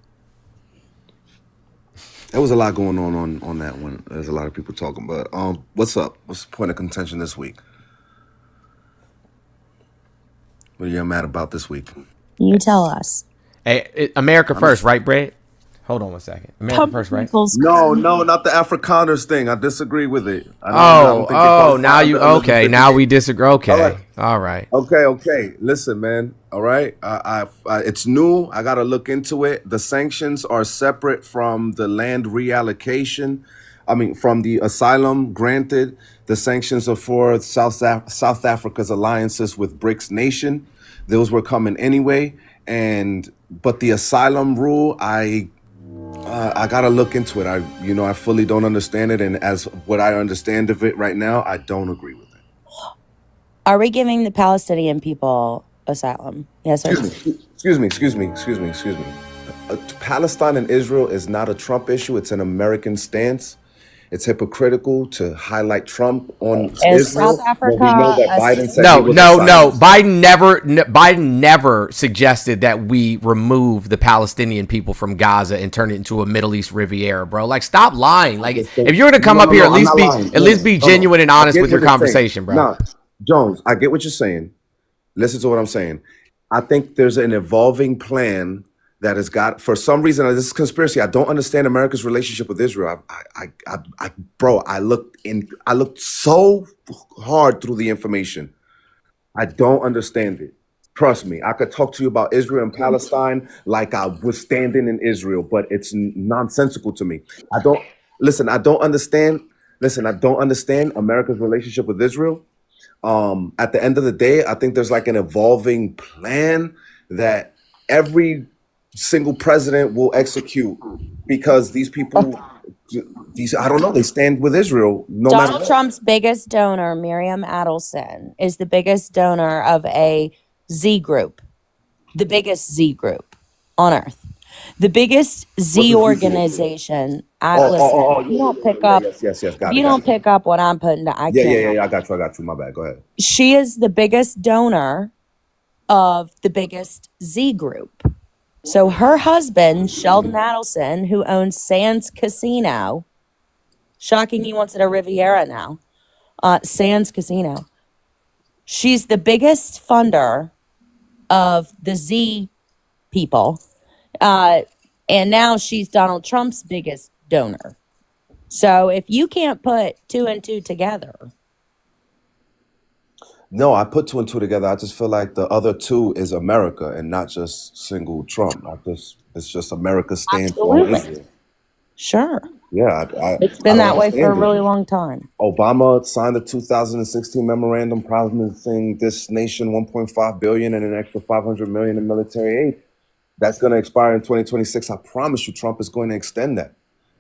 There was a lot going on that one. There's a lot of people talking, but what's up? What's the point of contention this week? What are you mad about this week? You tell us. Hey, America first, right, Brett? Hold on one second. America first, right? No, not the Afrikaners thing. I disagree with it. Now you okay? Now we disagree. Okay, all right. Okay. Listen, man. All right. It's new. I gotta look into it. The sanctions are separate from the land reallocation. I mean, from the asylum granted. The sanctions are for South Africa's alliances with BRICS nation. Those were coming anyway. But the asylum rule, I gotta look into it. I fully don't understand it, and as what I understand of it right now, I don't agree with it. Are we giving the Palestinian people asylum? Yes or no? Excuse me. Palestine and Israel is not a Trump issue. It's an American stance. It's hypocritical to highlight Trump on Israel. South Africa. We know that Biden said no. Biden never suggested that we remove the Palestinian people from Gaza and turn it into a Middle East Riviera, bro. Like, stop lying. Like, if you're gonna come up here, at least be genuine and honest with your conversation, bro. No, Jones, I get what you're saying. Listen to what I'm saying. I think there's an evolving plan that has got, for some reason, this is conspiracy. I don't understand America's relationship with Israel. I looked so hard through the information. I don't understand it. Trust me, I could talk to you about Israel and Palestine like I was standing in Israel, but it's nonsensical to me. I don't understand America's relationship with Israel. At the end of the day, I think there's like an evolving plan that every single president will execute, because these people, they stand with Israel no matter what. Donald Trump's biggest donor, Miriam Adelson, is the biggest donor of a Z group, the biggest Z group on earth, the biggest Z organization. You don't pick up. Yes. You don't pick up what I'm putting down. I got you. My bad. Go ahead. She is the biggest donor of the biggest Z group. So her husband, Sheldon Adelson, who owns Sands Casino, shocking he wants it a Riviera now, Sands Casino. She's the biggest funder of the Z people. And now she's Donald Trump's biggest donor. So if you can't put two and two together. No, I put two and two together. I just feel like the other two is America and not just single Trump. It's just America's stance on Israel. Sure. Yeah, It's I been don't that way for a understand really it. long time. Obama signed the 2016 memorandum promising this nation 1.5 billion and an extra 500 million in military aid. That's going to expire in 2026. I promise you, Trump is going to extend that.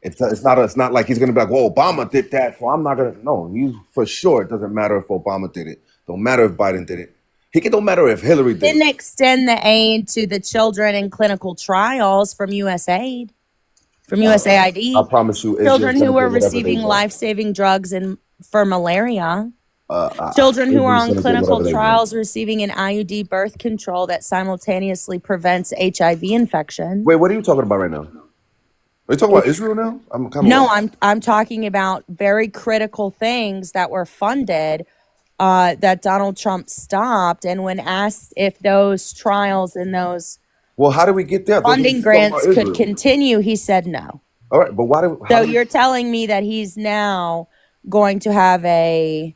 It's not like he's going to be like, well, Obama did that, so I'm not going to. No, he's for sure. It doesn't matter if Obama did it. Don't matter if Biden did it. Don't matter if Hillary did Didn't it. extend the aid to the children in clinical trials from USAID, from USAID. I promise you, Children Israel's going who to were get whatever they receiving want. life-saving drugs for malaria. Children who are Israel's on going to get clinical whatever they want. trials receiving an IUD birth control that simultaneously prevents HIV infection. Wait, what are you talking about right now? Are you talking about Israel now? I'm kind of No, I'm talking about very critical things that were funded that Donald Trump stopped. And when asked if those trials and those how did we get there? funding grants could continue, he said no. All right, but so you're telling me that he's now going to have a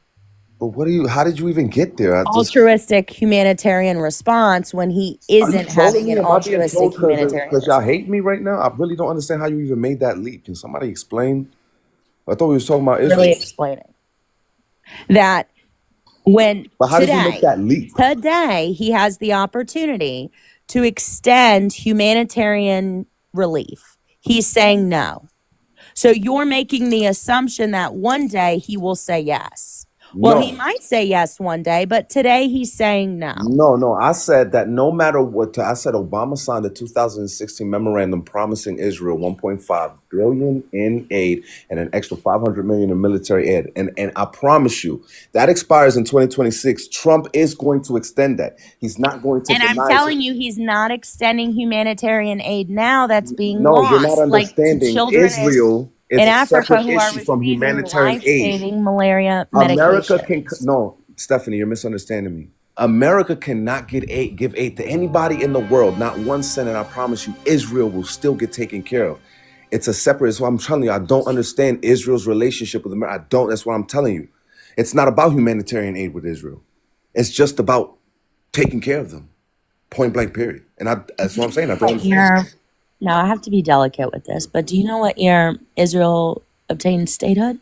how did you even get there? altruistic humanitarian response when he isn't having an altruistic humanitarian because y'all hate me right now? I really don't understand how you even made that leap. Can somebody explain? I thought we was talking about Israel. Really explaining that but how did you make that leap? Today he has the opportunity to extend humanitarian relief. He's saying no. So you're making the assumption that one day he will say yes. Well, he might say yes one day, but today he's saying no. No. I said that no matter what, I said Obama signed the 2016 memorandum promising Israel 1.5 billion in aid and an extra 500 million in military aid. And I promise you, that expires in 2026. Trump is going to extend that. He's not going to. And I'm telling you, he's not extending humanitarian aid now. That's being lost. You're not understanding. Like children Israel is in a Africa separate who are issue from receiving humanitarian aid. life-saving malaria America medications. no, Stephanie, you're misunderstanding me. America cannot give aid to anybody in the world, not 1 cent, and I promise you, Israel will still get taken care of. It's a separate. So I'm telling you, I don't understand Israel's relationship with America. I don't. That's what I'm telling you. It's not about humanitarian aid with Israel. It's just about taking care of them. Point blank. Period. And that's what I'm saying. I don't understand. Now I have to be delicate with this, but do you know what year Israel obtained statehood?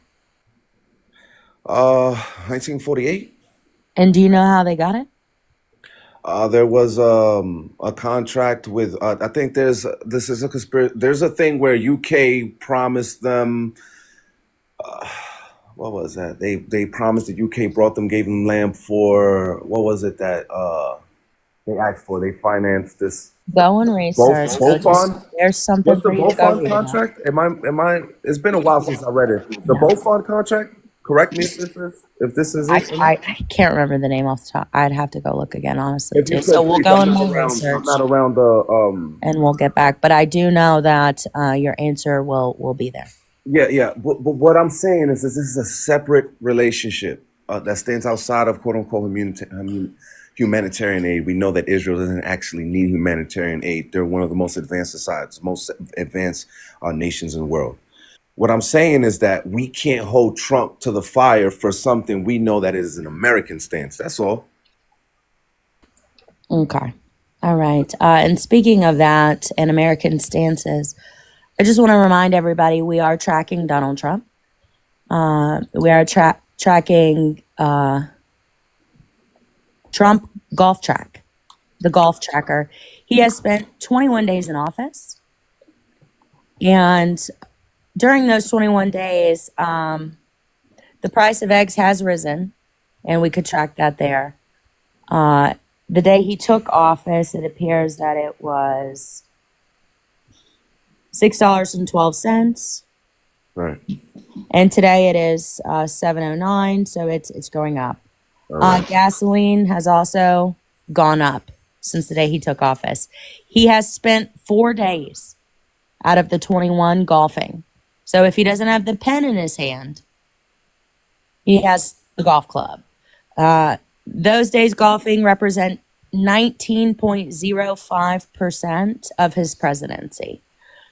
1948. And do you know how they got it? There was a contract with. I think this is a conspiracy. There's a thing where UK promised them. What was that? They promised that UK gave them land for what was it that they asked for? They financed this. Go and research. There's something. What's the BoFund contract? Am I? It's been a while since I read it. The BoFund contract. Correct me if this is it. I can't remember the name off the top. I'd have to go look again, honestly. Too. So we'll go and we'll research. I'm not around the and we'll get back. But I do know that your answer will be there. Yeah. But what I'm saying is this is a separate relationship that stands outside of quote unquote humanitarian aid. We know that Israel doesn't actually need humanitarian aid. They're one of the most advanced societies, most advanced nations in the world. What I'm saying is that we can't hold Trump to the fire for something we know that is an American stance. That's all. Okay. All right. And speaking of that and American stances, I just want to remind everybody we are tracking Donald Trump. We are tracking Trump Golf Track, the golf tracker. He has spent 21 days in office. And during those 21 days, the price of eggs has risen, and we could track that there. The day he took office, it appears that it was $6.12. Right. And today it is $7.09, so it's going up. Right. Gasoline has also gone up since the day he took office. He has spent 4 days out of the 21 golfing. So if he doesn't have the pen in his hand, he has the golf club. Those days golfing represent 19.05% of his presidency.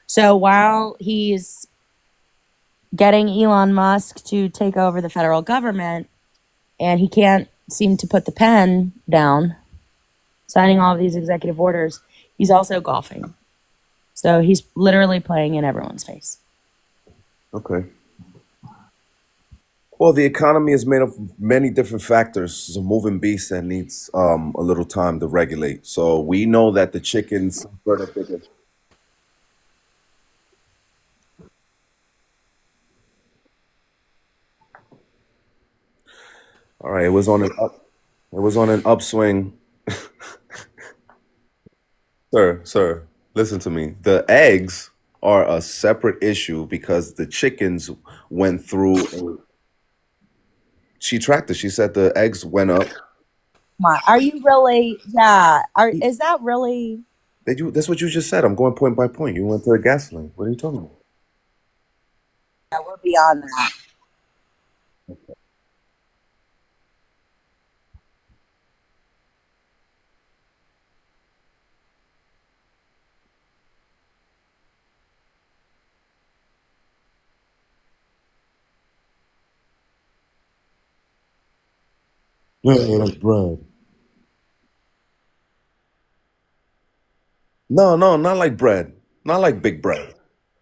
So while he's getting Elon Musk to take over the federal government and he can't seem to put the pen down, signing all of these executive orders, he's also golfing. So he's literally playing in everyone's face. Okay. Well, the economy is made of many different factors. It's a moving beast that needs a little time to regulate. So we know that the chickens. All right, it was on an upswing. Sir, listen to me. The eggs are a separate issue because the chickens went through. She tracked it. She said the eggs went up. Are you really? Yeah. Is that really? That's what you just said. I'm going point by point. You went to the gasoline. What are you talking about? Yeah, we're beyond that. Yeah, like bread. No, not like bread. Not like big bread.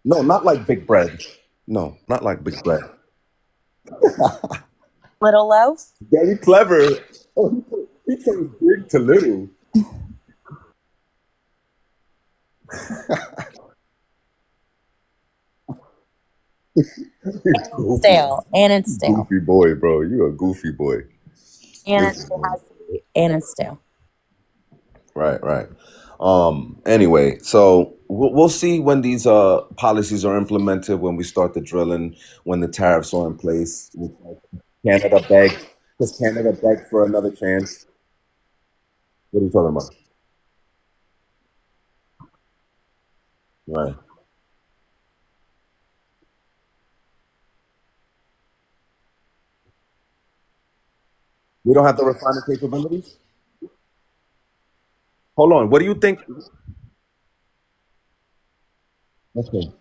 No, not like big bread. No, not like big bread. Little loaf? Very clever. Oh, he changed big to little. Stale. And it's stale. Goofy boy, bro. You a goofy boy. And it still has to be. And it's stale. Right. Anyway, so we'll see when these policies are implemented, when we start the drilling, when the tariffs are in place. Canada begged for another chance. What are you talking about? Right. We don't have the refining capabilities? Hold on. What do you think? Okay.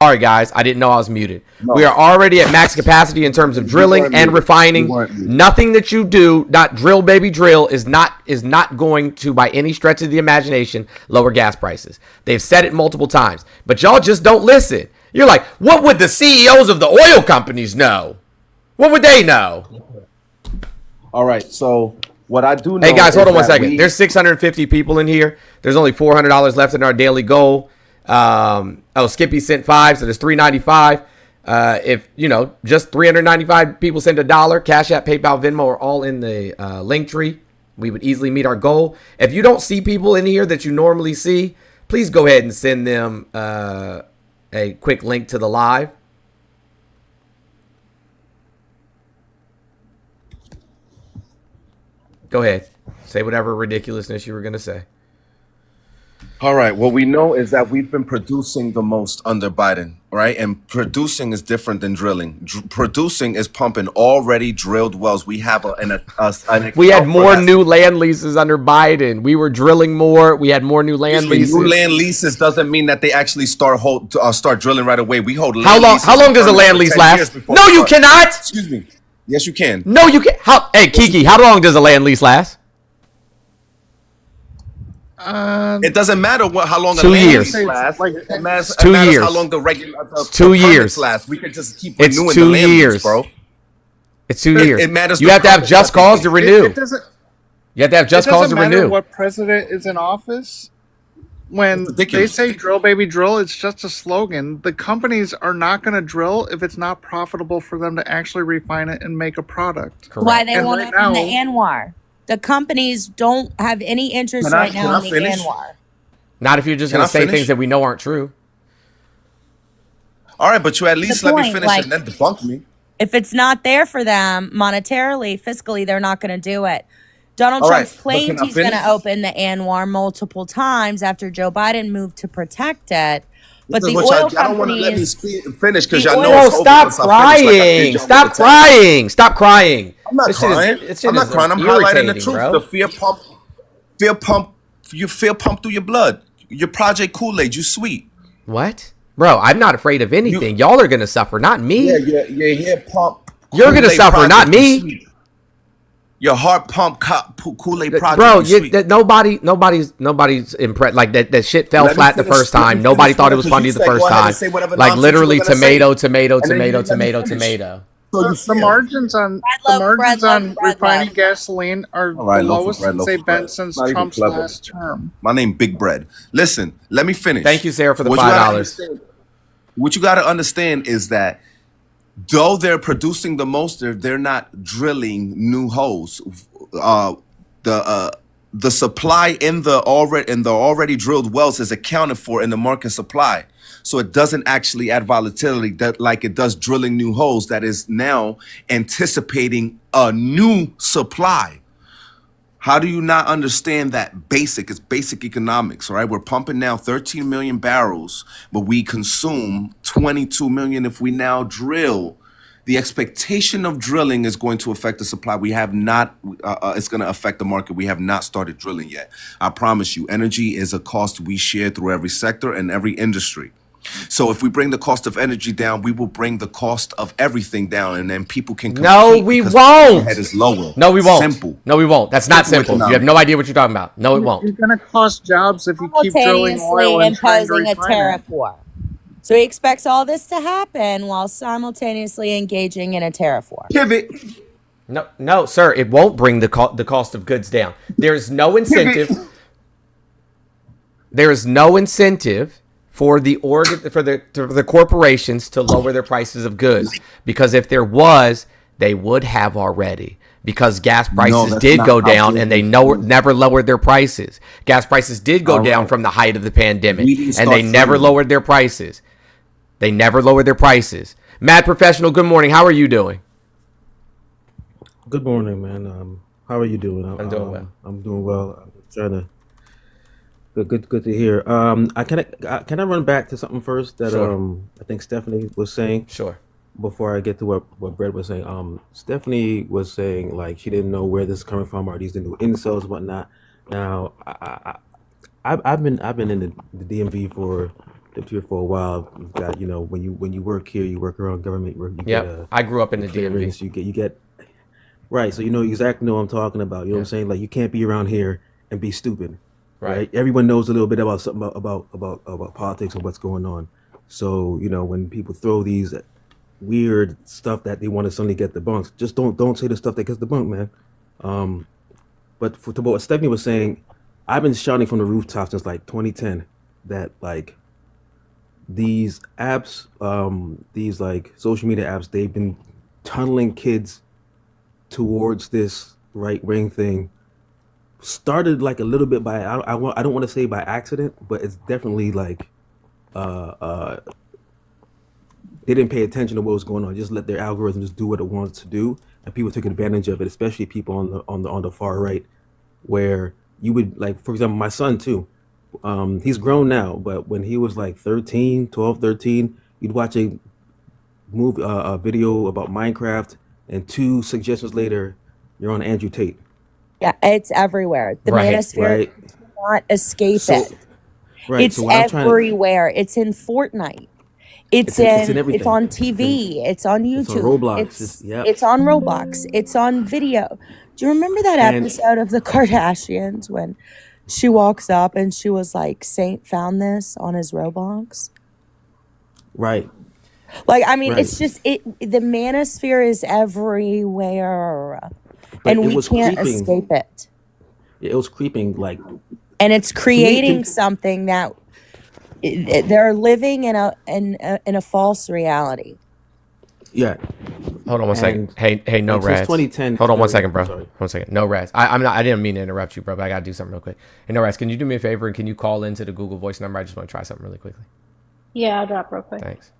Sorry, guys. I didn't know I was muted. No. We are already at max capacity in terms of drilling and refining. Nothing that you do, not drill, baby, drill, is not going to, by any stretch of the imagination, lower gas prices. They've said it multiple times, but y'all just don't listen. You're like, what would the CEOs of the oil companies know? What would they know? All right. So what I do know. Hey, guys, hold on one second. There's 650 people in here. There's only $400 left in our daily goal. Skippy sent $5, so there's $395. If just 395 people send $1, Cash App, PayPal, Venmo are all in the link tree. We would easily meet our goal. If you don't see people in here that you normally see, please go ahead and send them a quick link to the live. Go ahead. Say whatever ridiculousness you were going to say. All right. What we know is that we've been producing the most under Biden, right? And producing is different than drilling. Producing is pumping already drilled wells. We have we had more new land leases under Biden. We were drilling more. We had more new land leases. New land leases doesn't mean that they actually start drilling right away. We hold. How long does a land lease last? No, you cannot. Excuse me. Yes, you can. No, you can't. Hey, Kiki, how long does a land lease last? It doesn't matter how long 2 years. Lasts. It matters 2 years. how long the regular 2 years last. We can just keep renewing the land lease, bro. It's 2 years. It matters. You have to have just cause to renew. You have to have just cause to renew. It doesn't matter what president is in office. When they say drill, baby, drill, it's just a slogan. The companies are not going to drill if it's not profitable for them to actually refine it and make a product. Correct. Why they won't open the Anwar. The companies don't have any interest right now in the Anwar. Not if you're just going to say things that we know aren't true. All right, but you at least let me finish and then debunk me. If it's not there for them monetarily, fiscally, they're not going to do it. Donald Trump's claimed he's going to open the Anwar multiple times after Joe Biden moved to protect it. But the oil companies... I don't want to let me finish because y'all know... Stop crying. Stop crying. Stop crying. I'm not crying. I'm not crying. I'm highlighting the truth. Bro. The fear pump through your blood. Your Project Kool-Aid, you sweet. What? Bro, I'm not afraid of anything. Y'all are going to suffer, not me. Yeah, pump. You're going to suffer, not me. Your heart pump Kool-Aid project. Bro, nobody's impressed. Like that shit fell flat the first time. Nobody thought it was funny the first time. Like literally tomato. So the margins on refining gasoline are the lowest they've been since Trump's last term. My name Big Bread. Listen, let me finish. Thank you, Sarah, for the $5. What you got to understand is that though they're producing the most, they're not drilling new holes. The supply in the already drilled wells is accounted for in the market supply. So it doesn't actually add volatility like it does drilling new holes that is now anticipating a new supply. How do you not understand that it's basic economics, all right? We're pumping now 13 million barrels, but we consume 22 million if we now drill. The expectation of drilling is going to affect the supply. We have not, it's going to affect the market. We have not started drilling yet. I promise you, energy is a cost we share through every sector and every industry. So if we bring the cost of energy down, we will bring the cost of everything down, and then people can compete. No, we won't. Head is lower. No, we won't. Simple. No, we won't. That's not simple. You have no idea what you're talking about. No, it won't. It's going to cost jobs if you keep drilling oil and imposing a tariff war. So he expects all this to happen while simultaneously engaging in a tariff war. Pivot. No, sir. It won't bring the cost of goods down. There's no incentive. There is no incentive for the corporations to lower their prices of goods, because if there was, they would have already. Because gas prices did go down, and they never lowered their prices. Gas prices did go down from the height of the pandemic, and they never lowered their prices. They never lowered their prices. Mad Professional, good morning. How are you doing? Good morning, man. How are you doing? I'm doing well. I'm doing well. I'm trying to. Good to hear. Can I run back to something first that Sure. I think Stephanie was saying? Sure. Before I get to what Brett was saying, Stephanie was saying like she didn't know where this is coming from, or these the new incels and whatnot. Now I've been in the DMV for a while. You've got, when you work here, you work around government work. I grew up in the DMV. You get right, so you know exactly what I'm talking about. You know what I'm saying? Like you can't be around here and be stupid. Right. Everyone knows a little bit about something about politics and what's going on. So, when people throw these weird stuff that they want to suddenly get debunked, just don't say the stuff that gets debunked, man. But to what Stephanie was saying, I've been shouting from the rooftop since like 2010 that like these apps, these like social media apps, they've been tunneling kids towards this right-wing thing. Started like a little bit by I don't want to say by accident, but it's definitely like they didn't pay attention to what was going on. Just let their algorithms do what it wants to do, and people took advantage of it, especially people on the far right, where you would, like, for example, my son too. He's grown now, but when he was like 12, 13, you'd watch a video about Minecraft, and 2 suggestions later, you're on Andrew Tate. Yeah, it's everywhere. The manosphere cannot escape it. Right. It's everywhere. It's in Fortnite. It's on TV. It's on YouTube. It's on Roblox. It's on Roblox. It's on video. Do you remember that episode of the Kardashians when she walks up and she was like, "Saint found this on his Roblox"? Right. Like, I mean, it's just the manosphere is everywhere. But and we can't escape it. It was creeping, like, and it's creating something that they're living in a false reality. Yeah. Hold on one second. Hey, no Raz. 2010. Hold on 1 second, bro. 1 second. No Raz. I didn't mean to interrupt you, bro, but I gotta do something real quick. Hey, no Raz, can you do me a favor and can you call into the Google Voice number? I just want to try something really quickly. Yeah, I'll drop real quick. Thanks.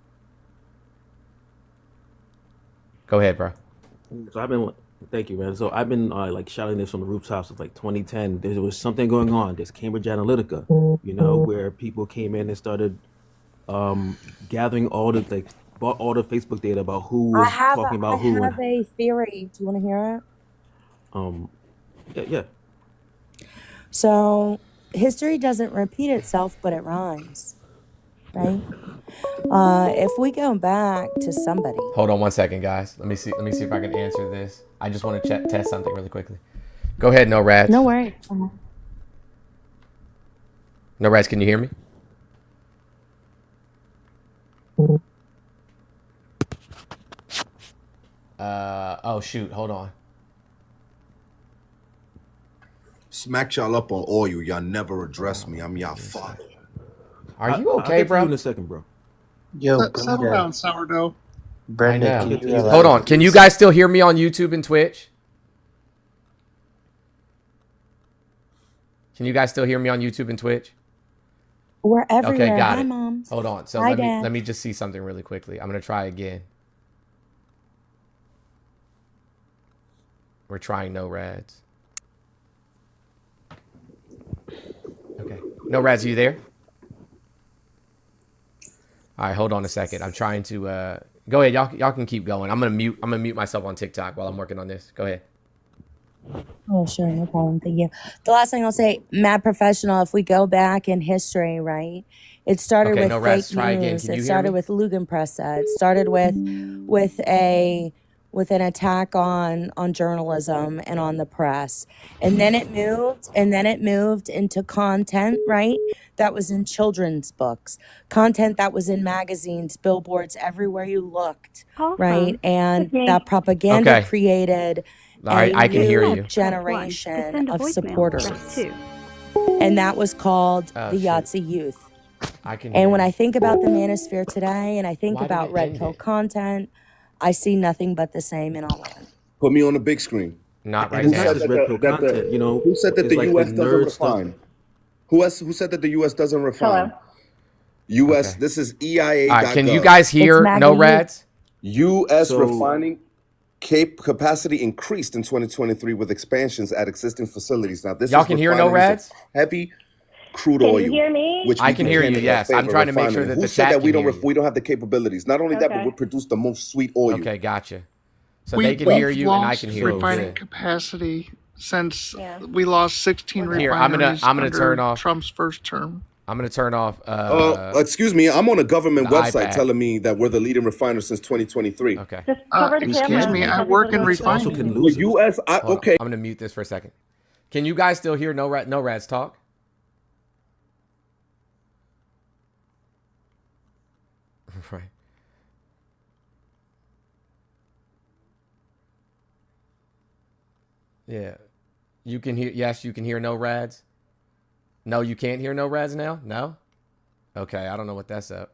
Go ahead, bro. So thank you, man. So I've been like shouting this from the rooftops of like 2010. There was something going on. There's Cambridge Analytica, where people came in and started gathering all the Facebook data about who was talking about who. I have a theory. Do you want to hear it? Yeah. So history doesn't repeat itself, but it rhymes. right? If we go back to somebody. Hold on 1 second, guys. Let me see if I can answer this. I just want to test something really quickly. Go ahead, No Rads. No worries. No Rads, can you hear me? Oh shoot, hold on. Smack y'all up on oil. Y'all never address me. I'm y'all father. Are you okay, I'll bro? get you in a second, bro. Yo, settle down, sourdough. Brenda, hold on. Can you guys still hear me on YouTube and Twitch? Can you guys still hear me on YouTube and Twitch? We're everywhere. Okay, got Hi, it. Mom. Hold on. So Hi, let me just see something really quickly. I'm gonna try again. We're trying No Rads. Okay. No Rads, are you there? All right, hold on a second. I'm trying to go ahead. Y'all can keep going. I'm gonna mute myself on TikTok while I'm working on this. Go ahead. Oh, sure, no problem. Thank you. The last thing I'll say, Mad Professional, if we go back in history, right? It started with fake news. It started with Lugenpresse. It started with an attack on journalism and on the press. And then it moved into content, right? That was in children's books, content that was in magazines, billboards, everywhere you looked, right? And that propaganda created I can hear you. Generation of supporters. And that was called the Yahtzee Youth. And when I think about the manosphere today and I think about red pill content, I see nothing but the same in all of it. Put me on the big screen. Not right And now. it's not just red pill content, you know. Who said that the like U.S. the doesn't nerd refine? Who said that the U.S. doesn't refine? Hello. U.S. This is EIA. All right, can you guys hear No Rads? U.S. refining capacity increased in 2023 with expansions at existing facilities. Now, this y'all is can hear No Rads? Heavy crude oil. Can you hear me? Which I can hear you. Yes, I'm trying to make sure that Who the said chat that we can hear don't have the capabilities? Not only that, but we produce the most sweet oil. Okay, gotcha. So they can hear you and I can hear you. Refining capacity since we lost 16 Here, refineries I'm gonna turn off Trump's first term. I'm gonna turn off. Excuse me, I'm on a government website iPad. telling me that we're the leading refiner since 2023. Okay. Excuse me, I work in refining. The U.S. Okay. I'm gonna mute this for a second. Can you guys still hear No Rads talk? Right. Yeah. You can hear. Yes, you can hear No Rads. No, you can't hear No Rads now. No. Okay, I don't know what that's up.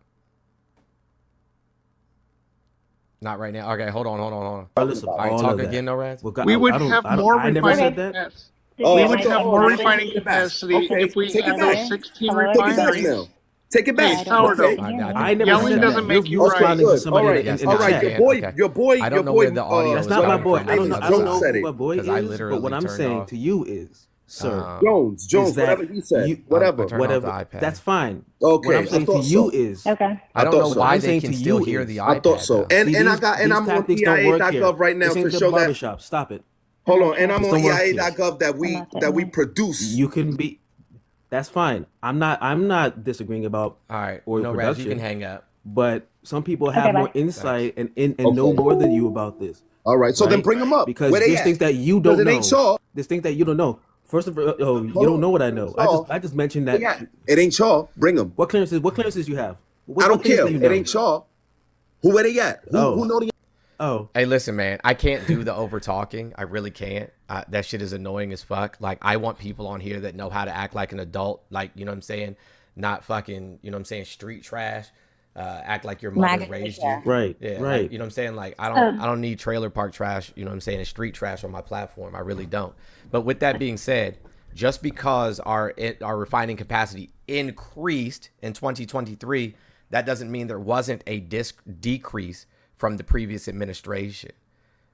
Not right now. Okay, hold on. All right, talk again, No Rads. We would have more refining capacity. We would have more refining capacity if we had those 16 refineries. Take it back. Hey, sourdough. I never Yelling said doesn't that. make you You're right. responding to somebody. All right. Your boy. I don't know where the audio. That's is not my coming boy. from I don't on know. the I don't other know side, who my boy 'cause I is. literally But what I'm turned saying off. to you is, sir, Jones, is that whatever he said, whatever. I turned off the iPad. That's fine. Okay, What I'm saying to you is, okay. I don't know why they can still hear the iPad. I thought so. though. And I'm on EIA.gov right now to show that. Barbershop. Stop it. Hold on, and I'm This on don't work here. EIA.gov that we produce. You can be. That's fine. I'm not disagreeing about All right. oil No Rads, production. you can hang up. But some people have more insight and know more than you about this. All right, so then bring them up. Because Where they there's at? things that you don't know. It ain't Shaw. There's things that you don't know. First of all, you don't know what I know. I just mentioned that. It ain't Shaw. Bring them. What clearances you have? I don't care. It ain't Shaw. Where they at? Who know the? Oh. Hey, listen, man. I can't do the over talking. I really can't. That shit is annoying as fuck. Like, I want people on here that know how to act like an adult. Like, you know what I'm saying? Not fucking, you know what I'm saying, street trash. Act like your mother raised you. Right. Yeah. Right. Like, you know what I'm saying? Like, I don't need trailer park trash, you know what I'm saying, and street trash on my platform. I really don't. But with that being said, just because our refining capacity increased in 2023, that doesn't mean there wasn't a decrease from the previous administration.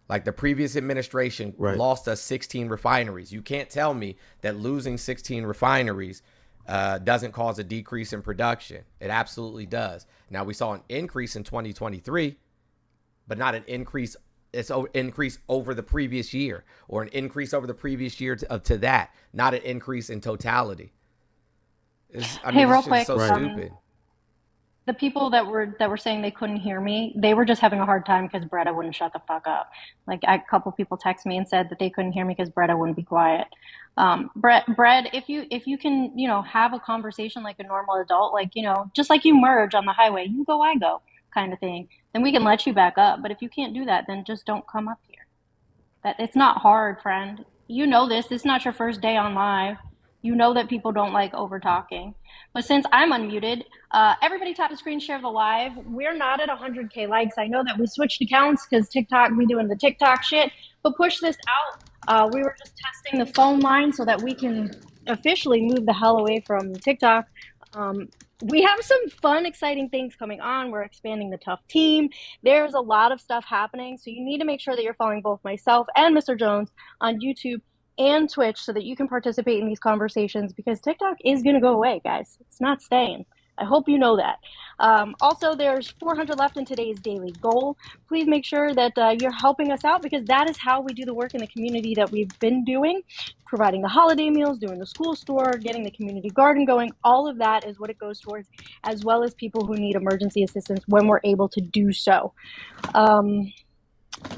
Like, the previous administration lost us 16 refineries. You can't tell me that losing 16 refineries doesn't cause a decrease in production. It absolutely does. Now, we saw an increase in 2023, but not an increase. It's an increase over the previous year, or an increase over the previous year to that, not an increase in totality. Hey, real quick. So stupid. the people that were saying they couldn't hear me, they were just having a hard time because Bretta wouldn't shut the fuck up. Like a couple people text me and said that they couldn't hear me because Bretta wouldn't be quiet. Brett, if you can, have a conversation like a normal adult, like, just like you merge on the highway, you go, I go kind of thing, then we can let you back up. But if you can't do that, then just don't come up here. That it's not hard, friend. You know this. This is not your first day on live. You know that people don't like over talking. But since I'm unmuted, everybody tap the screen share the live. We're not at 100K likes. I know that we switched accounts because TikTok, we doing the TikTok shit. But push this out. We were just testing the phone line so that we can officially move the hell away from TikTok. We have some fun, exciting things coming on. We're expanding the TUFF team. There's a lot of stuff happening. So you need to make sure that you're following both myself and Mr. Jones on YouTube and Twitch so that you can participate in these conversations, because TikTok is going to go away, guys. It's not staying. I hope you know that. Also, there's 400 left in today's daily goal. Please make sure that you're helping us out, because that is how we do the work in the community that we've been doing, providing the holiday meals, doing the school store, getting the community garden going. All of that is what it goes towards, as well as people who need emergency assistance when we're able to do so.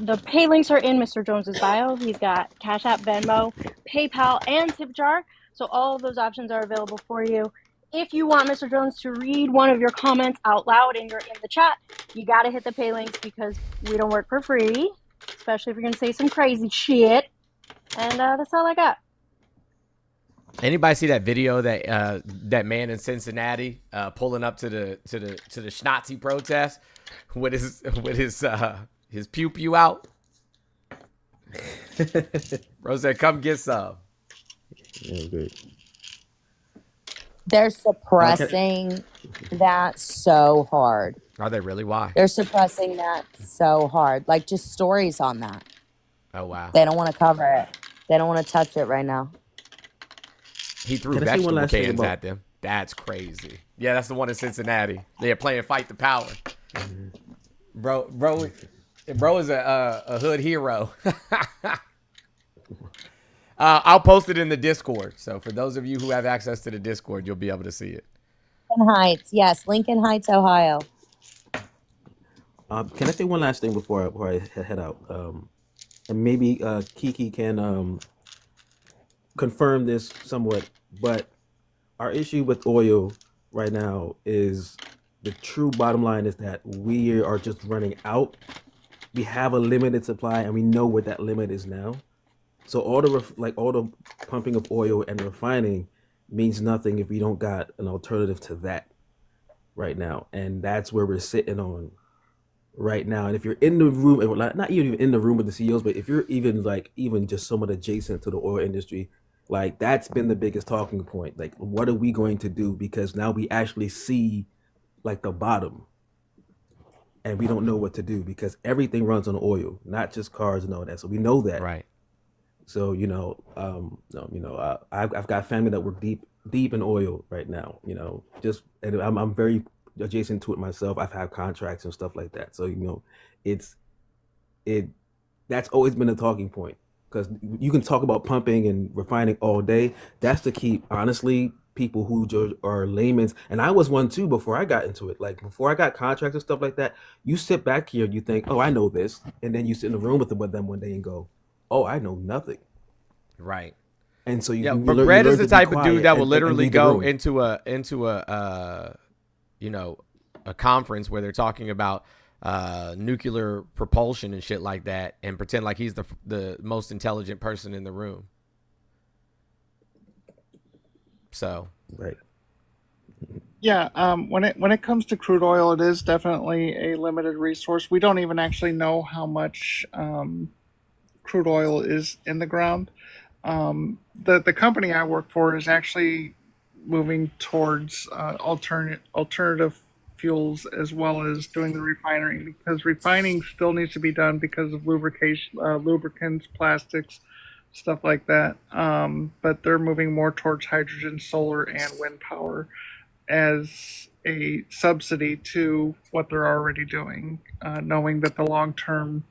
The pay links are in Mr. Jones's bio. He's got Cash App, Venmo, PayPal, and TipJar. So all of those options are available for you. If you want Mr. Jones to read one of your comments out loud and you're in the chat, you got to hit the pay links, because we don't work for free, especially if you're going to say some crazy shit. And that's all I got. Anybody see that video that that man in Cincinnati pulling up to the Schnazi protest with his pew pew out? Bro said, "Come get some." Yeah, great. They're suppressing that so hard. Are they really? Why? They're suppressing that so hard. Like, just stories on that. Oh, wow. They don't want to cover it. They don't want to touch it right now. He threw vegetable cans at them. That's crazy. Yeah, that's the one in Cincinnati. They're playing Fight the Power. Bro is a hood hero. I'll post it in the Discord. So for those of you who have access to the Discord, you'll be able to see it. Lincoln Heights. Yes, Lincoln Heights, Ohio. Can I say one last thing before I head out? And maybe Kiki can confirm this somewhat, but our issue with oil right now is the true bottom line is that we are just running out. We have a limited supply, and we know what that limit is now. So all the pumping of oil and refining means nothing if we don't got an alternative to that right now, and that's where we're sitting on right now. And if you're in the room, not even in the room with the CEOs, but if you're even just somewhat adjacent to the oil industry, like, that's been the biggest talking point. Like, what are we going to do? Because now we actually see like the bottom, and we don't know what to do, because everything runs on oil, not just cars and all that. So we know that, right? So I've got family that work deep in oil right now. And I'm very adjacent to it myself. I've had contracts and stuff like that. So that's always been a talking point, because you can talk about pumping and refining all day. That's to keep, honestly, people who are laymen, and I was one too before I got into it. Like, before I got contracts and stuff like that, you sit back here and you think, oh, I know this, and then you sit in the room with them one day and go, oh, I know nothing. Right. And so but Brett is the type of dude that will literally go into a conference where they're talking about nuclear propulsion and shit like that, and pretend like he's the most intelligent person in the room. So, right. Yeah, when it comes to crude oil, it is definitely a limited resource. We don't even actually know how much crude oil is in the ground. The company I work for is actually moving towards alternative fuels, as well as doing the refining, because refining still needs to be done because of lubricants, plastics, stuff like that. But they're moving more towards hydrogen, solar, and wind power as a subsidy to what they're already doing, knowing that the long-term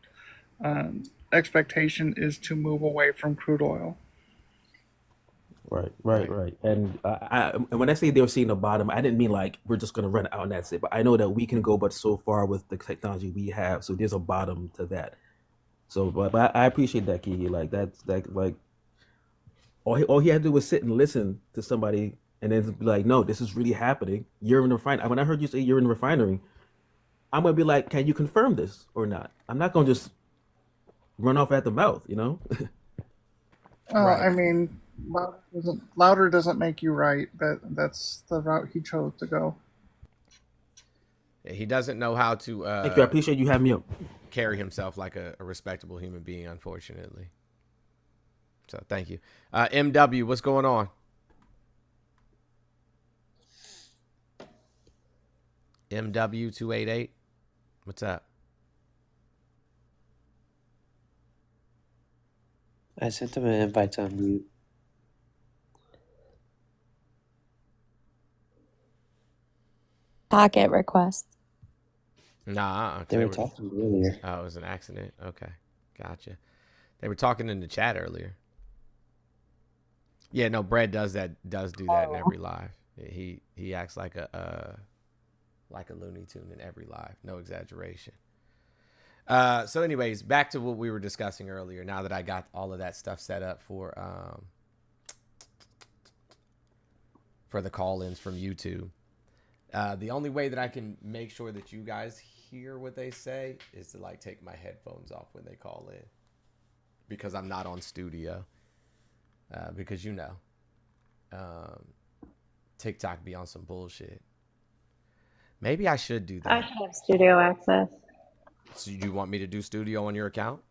expectation is to move away from crude oil. Right. And and when I say they were seeing the bottom, I didn't mean like we're just gonna run out and that's it. But I know that we can go but so far with the technology we have. So there's a bottom to that. So, but I appreciate that, Kiki. Like that's like all he had to do was sit and listen to somebody, and then be like, no, this is really happening. You're in the refinery. When I heard you say you're in the refinery, I'm gonna be like, can you confirm this or not? I'm not gonna just run off at the mouth, you know. I mean, louder doesn't make you right, but that's the route he chose to go. He doesn't know how to. Thank you. I appreciate you having me up. Carry himself like a respectable human being, unfortunately. So thank you. MW, what's going on? MW288, what's up? I sent him an invite to unmute. Pocket request. Nah, they were talking earlier. Oh, it was an accident. Okay, gotcha. They were talking in the chat earlier. Yeah, no, Brad does do that in every live. He acts like a Looney Tune in every live. No exaggeration. So anyways, back to what we were discussing earlier. Now that I got all of that stuff set up for the call-ins from YouTube. The only way that I can make sure that you guys hear what they say is to like take my headphones off when they call in, because I'm not on studio. Because TikTok be on some bullshit. Maybe I should do that. I should have studio access. So do you want me to do studio on your account?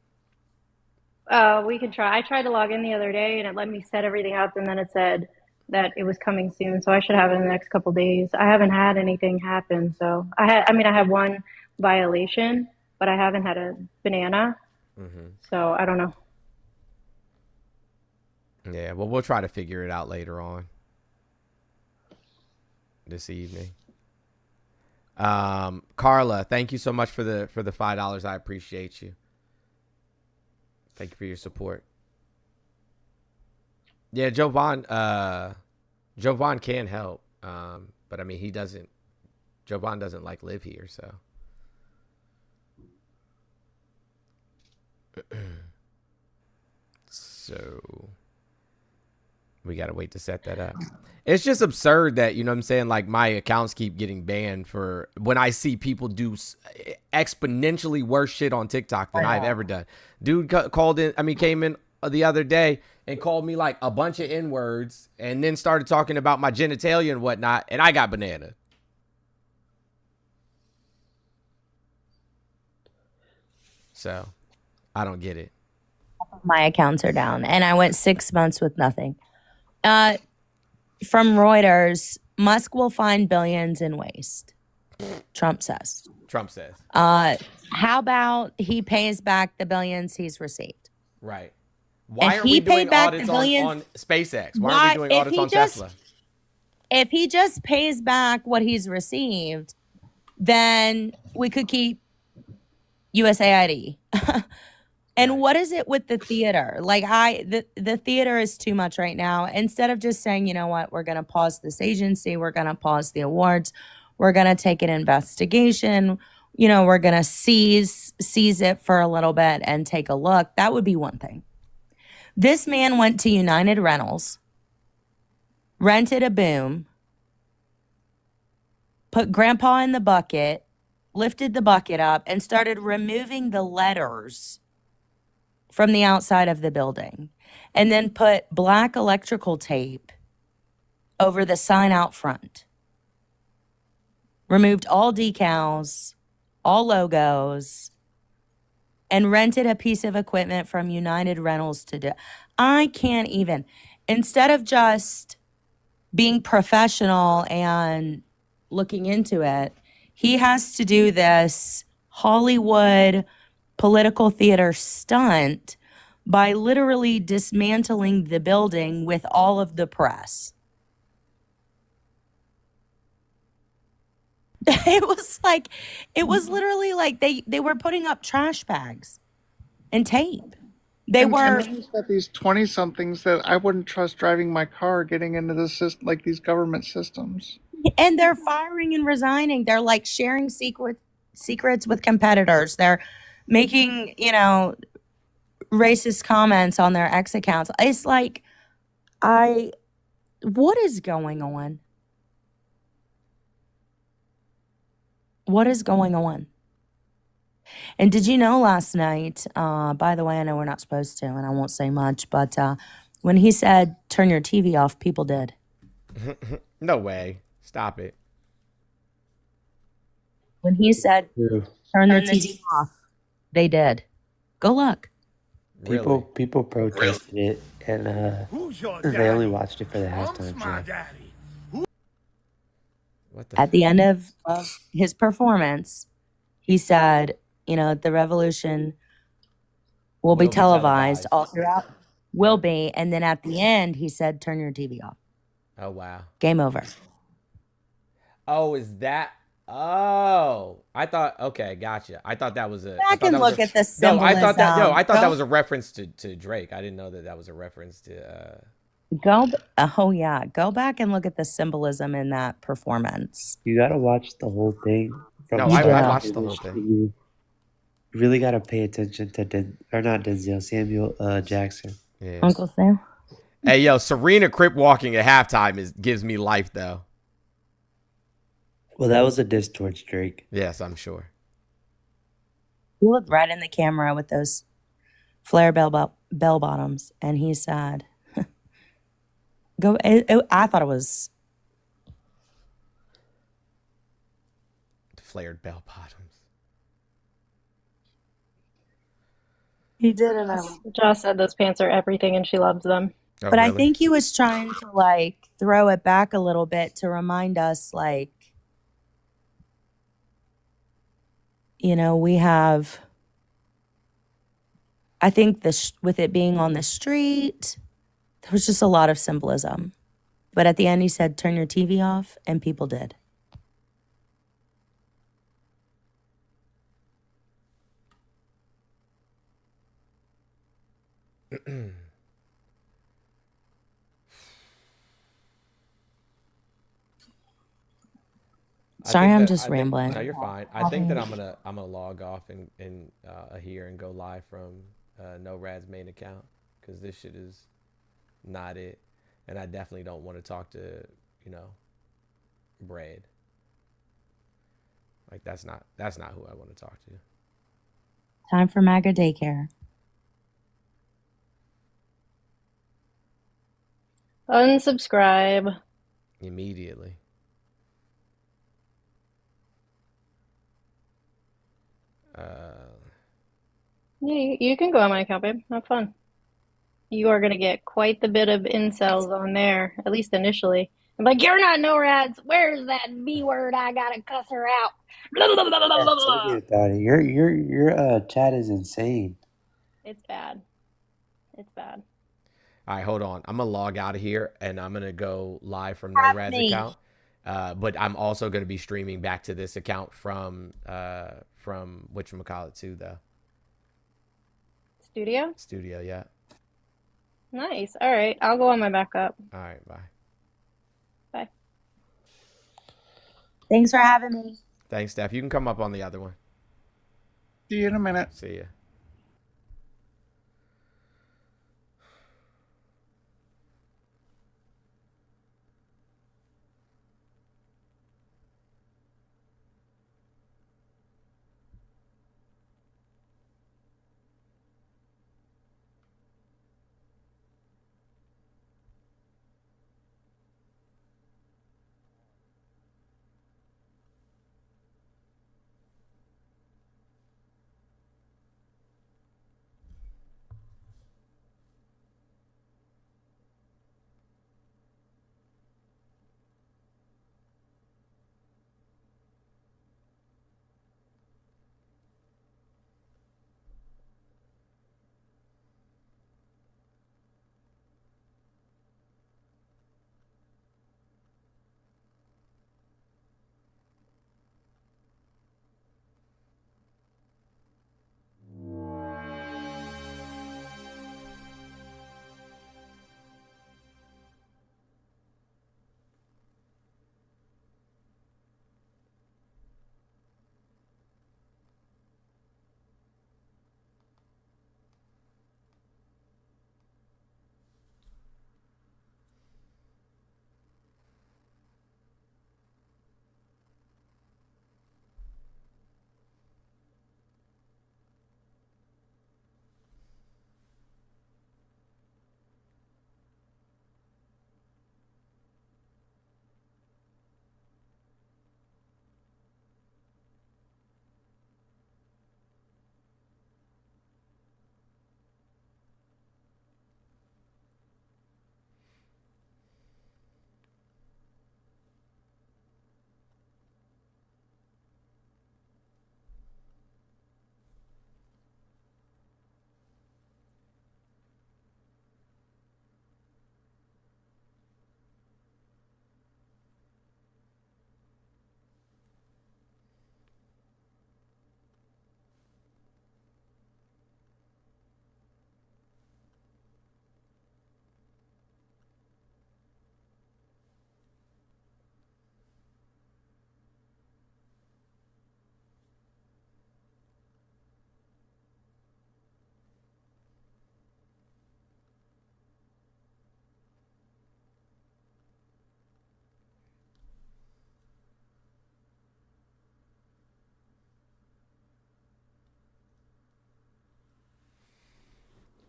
We can try. I tried to log in the other day and it let me set everything up, and then it said that it was coming soon. So I should have it in the next couple of days. I haven't had anything happen. So I had one violation, but I haven't had a banana. Mm-hmm. So I don't know. Yeah, well, we'll try to figure it out later on this evening. Carla, thank you so much for the $5. I appreciate you. Thank you for your support. Yeah, Jovan can help. But I mean, Jovan doesn't like live here, so. So we got to wait to set that up. It's just absurd that, you know what I'm saying, like my accounts keep getting banned for when I see people do exponentially worse shit on TikTok than I've ever done. Dude came in the other day and called me like a bunch of N-words and then started talking about my genitalia and whatnot, and I got banana. So I don't get it. My accounts are down, and I went 6 months with nothing. From Reuters, Musk will find billions in waste. Trump says. How about he pays back the billions he's received? Right. Why are we doing audits on SpaceX? Why are we doing audits on Tesla? If he just pays back what he's received, then we could keep USAID. And what is it with the theater? Like the theater is too much right now. Instead of just saying, you know what, we're going to pause this agency, we're going to pause the awards, we're going to take an investigation, you know, we're going to seize it for a little bit and take a look. That would be one thing. This man went to United Rentals, rented a boom, put grandpa in the bucket, lifted the bucket up, and started removing the letters from the outside of the building, and then put black electrical tape over the sign out front. Removed all decals, all logos, and rented a piece of equipment from United Rentals to do. I can't even. Instead of just being professional and looking into it, he has to do this Hollywood political theater stunt by literally dismantling the building with all of the press. It was literally like they were putting up trash bags and tape. They were. And he's got these 20-somethings that I wouldn't trust driving my car, getting into the system, like these government systems. And they're firing and resigning. They're like sharing secrets with competitors. They're making, racist comments on their ex accounts. It's like, what is going on? What is going on? And did you know last night, by the way, I know we're not supposed to, and I won't say much, but when he said, turn your TV off, people did. No way. Stop it. When he said, turn the TV off, they did. Go look. People protested it, and they only watched it for the halftime show. At the end of his performance, he said, the revolution will be televised all throughout. Will be. And then at the end, he said, turn your TV off. Oh, wow. Game over. Oh, is that? Oh, I thought. Okay, gotcha. I thought that was a. I can look at the symbolism. No, I thought that. No, I thought that was a reference to Drake. I didn't know that was a reference to. Go back and look at the symbolism in that performance. You gotta watch the whole thing. No, I watched the whole thing. You really gotta pay attention to Samuel Jackson. Yeah. Uncle Sam. Hey, yo, Serena Crip walking at halftime gives me life though. Well, that was a diss towards Drake. Yes, I'm sure. He looked right in the camera with those flare bell bottoms, and he said, "Go." I thought it was flared bell bottoms. He did, and Josh said those pants are everything, and she loves them. Oh, but really? I think he was trying to throw it back a little bit to remind us, we have. I think with it being on the street, there was just a lot of symbolism. But at the end, he said, "Turn your TV off," and people did. Sorry, I'm just rambling. No, you're fine. I think that I'm gonna log off and here and go live from No Rad's main account because this shit is not it, and I definitely don't want to talk to Brad. Like that's not who I want to talk to. Time for MAGA daycare. Unsubscribe. Immediately. Yeah, you can go on my account, babe. Have fun. You are going to get quite the bit of incels on there, at least initially. I'm like, you're not NORADs. Where's that B word? I got to cuss her out. Tell me about it. Your chat is insane. It's bad. It's bad. All right, hold on. I'm going to log out of here, and I'm going to go live from NORAD's account. But I'm also going to be streaming back to this account from whatchamacallit too, though. Studio, yeah. Nice. All right. I'll go on my backup. All right, bye. Bye. Thanks for having me. Thanks, Steph. You can come up on the other one. See you in a minute. See ya.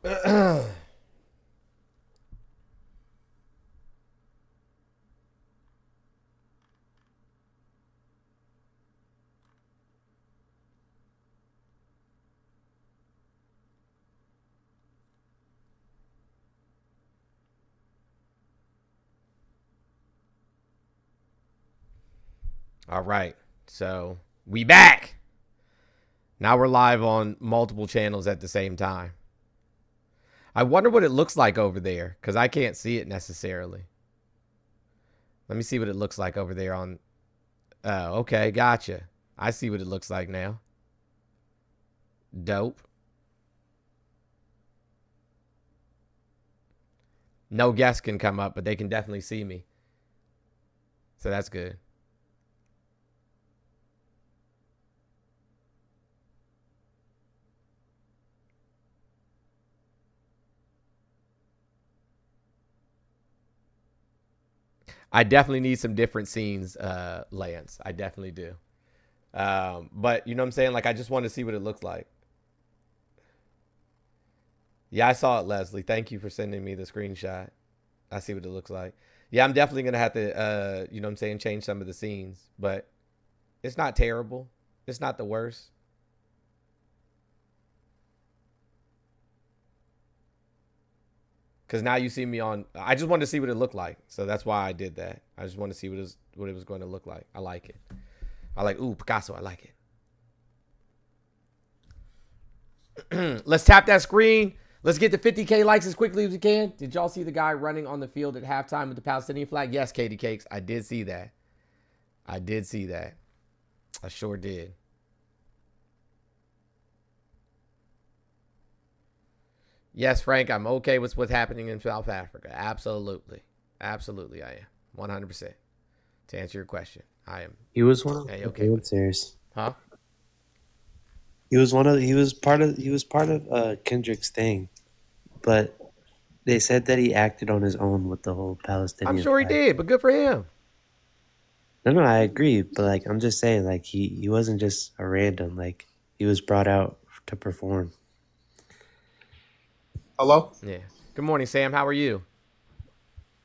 All right. So we back. Now we're live on multiple channels at the same time. I wonder what it looks like over there because I can't see it necessarily. Let me see what it looks like over there on. Oh, okay. Gotcha. I see what it looks like now. Dope. No guests can come up, but they can definitely see me. So that's good. I definitely need some different scenes, Lance. I definitely do. But you know what I'm saying? Like, I just want to see what it looks like. Yeah, I saw it, Leslie. Thank you for sending me the screenshot. I see what it looks like. Yeah, I'm definitely going to have to, you know what I'm saying, change some of the scenes. But it's not terrible. It's not the worst. Because now you see me on, I just wanted to see what it looked like. So that's why I did that. I just wanted to see what it was going to look like. I like it. I like, ooh, Picasso, I like it. Let's tap that screen. Let's get to 50K likes as quickly as we can. Did y'all see the guy running on the field at halftime with the Palestinian flag? Yes, Katie Cakes. I did see that. I did see that. I sure did. Yes, Frank, I'm okay with what's happening in South Africa. Absolutely. Absolutely, I am. 100%. To answer your question, I am. He was one of okay. Serious. Huh? He was part of Kendrick's thing. But they said that he acted on his own with the whole Palestinian I'm sure he did, but good for him. No, I agree. But like I'm just saying, like he wasn't just a random, like he was brought out to perform. Hello? Yeah. Good morning, Sam. How are you?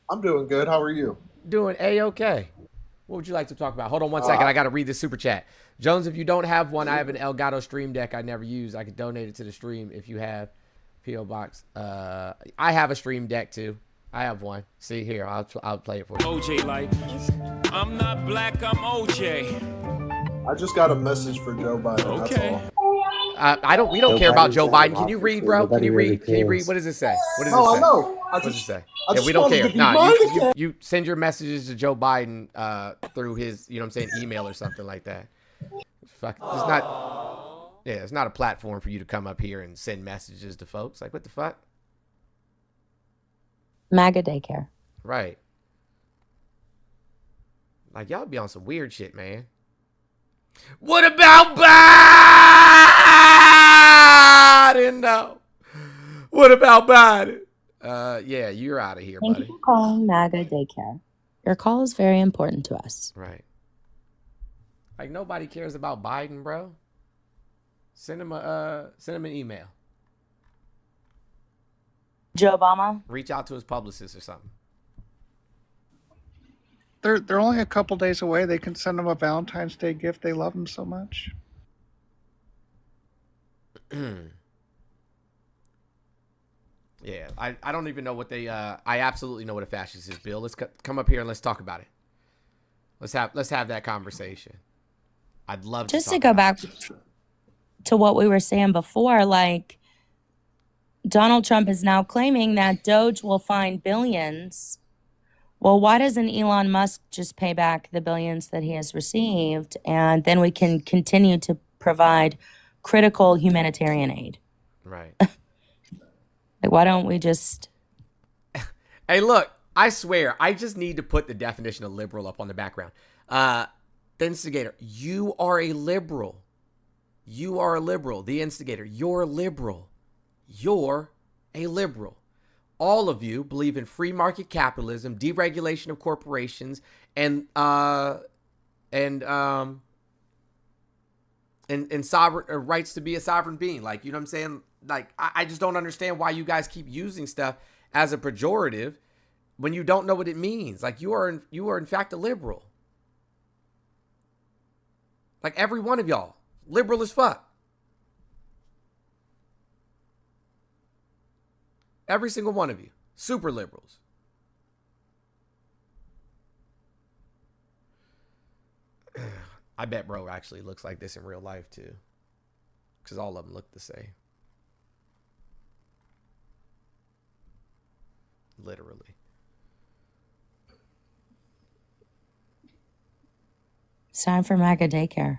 I'm doing good. How are you? Doing A-okay. What would you like to talk about? Hold on one second. I got to read this super chat. Jones, if you don't have one, I have an Elgato Stream Deck I never use. I could donate it to the stream if you have. P.O. Box. I have a Stream Deck too. I have one. See here, I'll play it for you. OJ, like, I'm not black, I'm OJ. I just got a message for Joe Biden. Okay. We don't care about Joe Biden. Can you read, bro? Can you read? Can you read? What does it say? What does it say? Oh, no. What does it say? Yeah, we don't care. Nah, you send your messages to Joe Biden through his, you know what I'm saying, email or something like that. Fuck, it's not. Yeah, it's not a platform for you to come up here and send messages to folks. Like, what the fuck? MAGA daycare. Right. Like, y'all be on some weird shit, man. What about Biden? No. What about Biden? Yeah, you're out of here, buddy. Thank you for calling MAGA daycare. Your call is very important to us. Right. Like, nobody cares about Biden, bro. Send him an email. Joe Obama? Reach out to his publicist or something. They're only a couple days away. They can send him a Valentine's Day gift. They love him so much. Yeah, I don't even know what they. I absolutely know what a fascist is, Bill. Let's come up here and let's talk about it. Let's have that conversation. I'd love just to go back to what we were saying before, like Donald Trump is now claiming that Doge will find billions. Well, why doesn't Elon Musk just pay back the billions that he has received, and then we can continue to provide critical humanitarian aid? Right. Like, why don't we just... Hey, look, I swear, I just need to put the definition of liberal up on the background. The instigator, you are a liberal. You are a liberal. The instigator, you're a liberal. You're a liberal. All of you believe in free market capitalism, deregulation of corporations, and sovereign rights to be a sovereign being. Like, you know what I'm saying? like, I just don't understand why you guys keep using stuff as a pejorative when you don't know what it means. Like, you are in fact a liberal. Like, every one of y'all, liberal as fuck. Every single one of you, super liberals. I bet bro actually looks like this in real life too, because all of them look the same. Literally. It's time for MAGA daycare.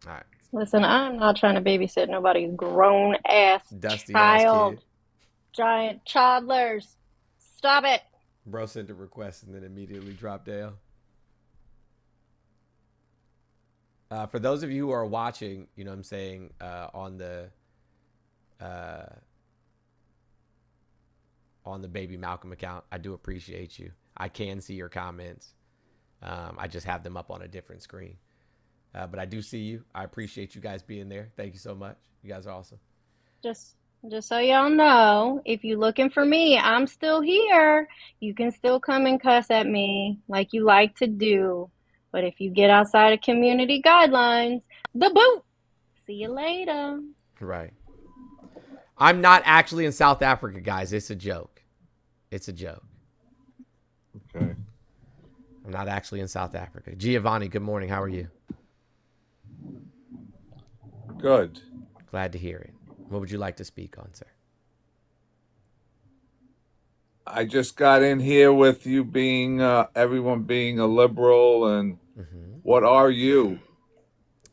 All right. Listen, I'm not trying to babysit nobody's grown ass Dusty child. ass kid. Giant toddlers. Stop it. Bro sent a request and then immediately dropped down. For those of you who are watching, you know what I'm saying, on the Baby Malcolm account, I do appreciate you. I can see your comments. I just have them up on a different screen. But I do see you. I appreciate you guys being there. Thank you so much. You guys are awesome. Just so y'all know, if you're looking for me, I'm still here. You can still come and cuss at me like you like to do. But if you get outside of community guidelines, the boot. See you later. Right. I'm not actually in South Africa, guys. It's a joke. It's a joke. Okay. I'm not actually in South Africa. Giovanni, good morning. How are you? Good. Glad to hear it. What would you like to speak on, sir? I just got in here with you being, everyone being a liberal, and what are you?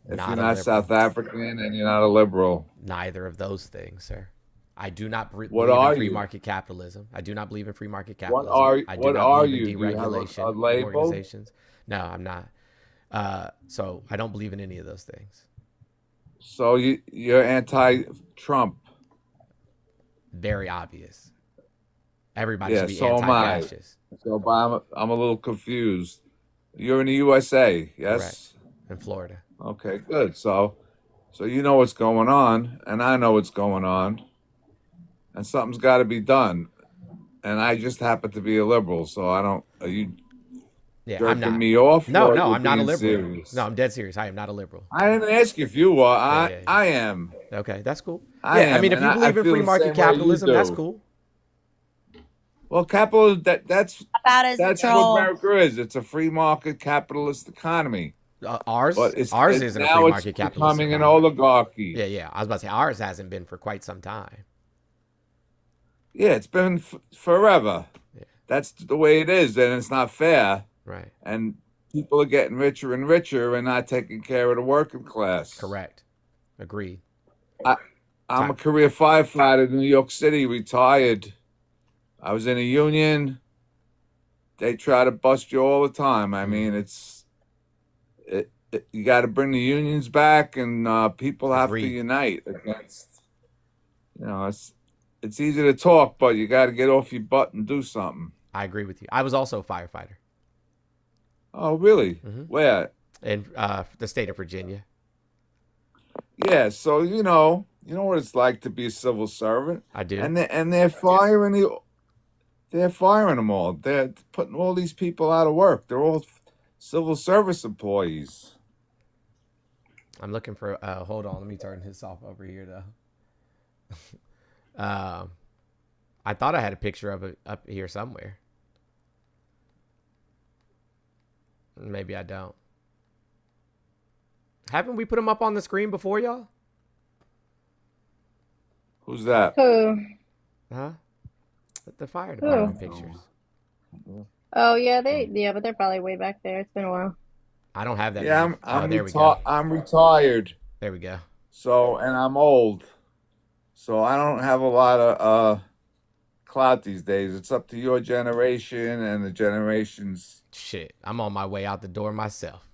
If Not you're a not liberal. South African and you're not a liberal. Neither of those things, sir. I do not believe are in free you? market capitalism. I do not believe in free market What capitalism. are I do what not are believe you? in Do you have deregulation a of label? organizations. No, I'm not. So I don't believe in any of those things. So you're anti-Trump. Very obvious. Everybody Yeah, should be so am I. anti-fascist. So but I'm a little confused. You're in the USA, yes? Correct. In Florida. Okay, good. So you know what's going on, and I know what's going on, and something's got to be done. And I just happen to be a liberal, so I don't. Are you Yeah, I'm jerking not. me off? No, or no, you're I'm not a being liberal. serious? No, I'm dead serious. I am not a liberal. I didn't ask you if you are. Yeah. I am. Okay, that's cool. I Yeah, I am, mean, if and you I believe in feel free the market same way you capitalism, that's do. cool. Well, capitalism, that's what troll. America is. It's a free market capitalist economy. Ours But isn't a free now it's market capitalist becoming an economy. oligarchy. Yeah. I was about to say, ours hasn't been for quite some time. Yeah, it's been forever. Yeah. That's the way it is, and it's not fair. Right. And people are getting richer and richer and not taking care of the working class. Correct. Agreed. I'm a career firefighter in New York City, retired. I was in a union. They try to bust you all the time. I mean, you got to bring the unions back, and people have to unite against. It's easy to talk, but you got to get off your butt and do something. I agree with you. I was also a firefighter. Oh, really? Where? In the state of Virginia. Yeah, so you know what it's like to be a civil servant. I do. And they're firing they're firing them all. They're putting all these people out of work. They're all civil service employees. I'm looking for. Hold on, let me turn this off over here though. I thought I had a picture of it up here somewhere. Maybe I don't. Haven't we put them up on the screen before, y'all? Who's that? Who? Huh? The fire department pictures. Oh yeah, but they're probably way back there. It's been a while. I don't have that. Yeah, there we go. I'm retired. There we go. So, and I'm old. So I don't have a lot of clout these days. It's up to your generation and the generations. Shit, I'm on my way out the door myself.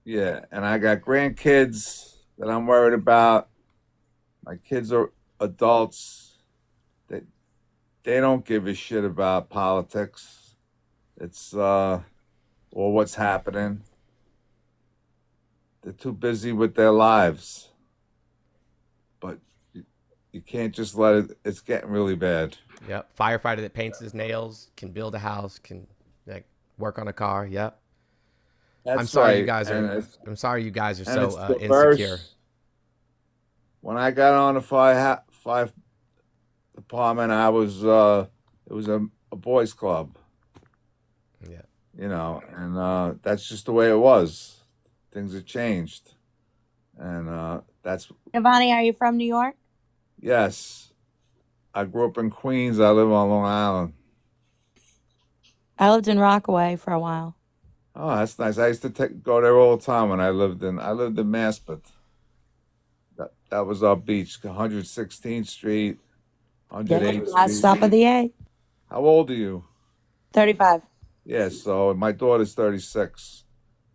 Yeah, and I got grandkids that I'm worried about. My kids are adults. They don't give a shit about politics. It's or what's happening. they're too busy with their lives. But you can't just let it. It's getting really bad. Yep. Firefighter that paints his nails can build a house, can work on a car. Yep. I'm sorry you guys are. I'm sorry you guys are so insecure. When I got on the five department, I was it was a boys' club. Yeah. You know, and that's just the way it was. Things have changed, and that's. Giovanni, are you from New York? Yes, I grew up in Queens. I live on Long Island. I lived in Rockaway for a while. Oh, that's nice. I used to go there all the time when I lived in Maspeth. That was our beach, 116th Street, 108th Last Street. stop of the A. How old are you? 35. Yeah, so my daughter's 36.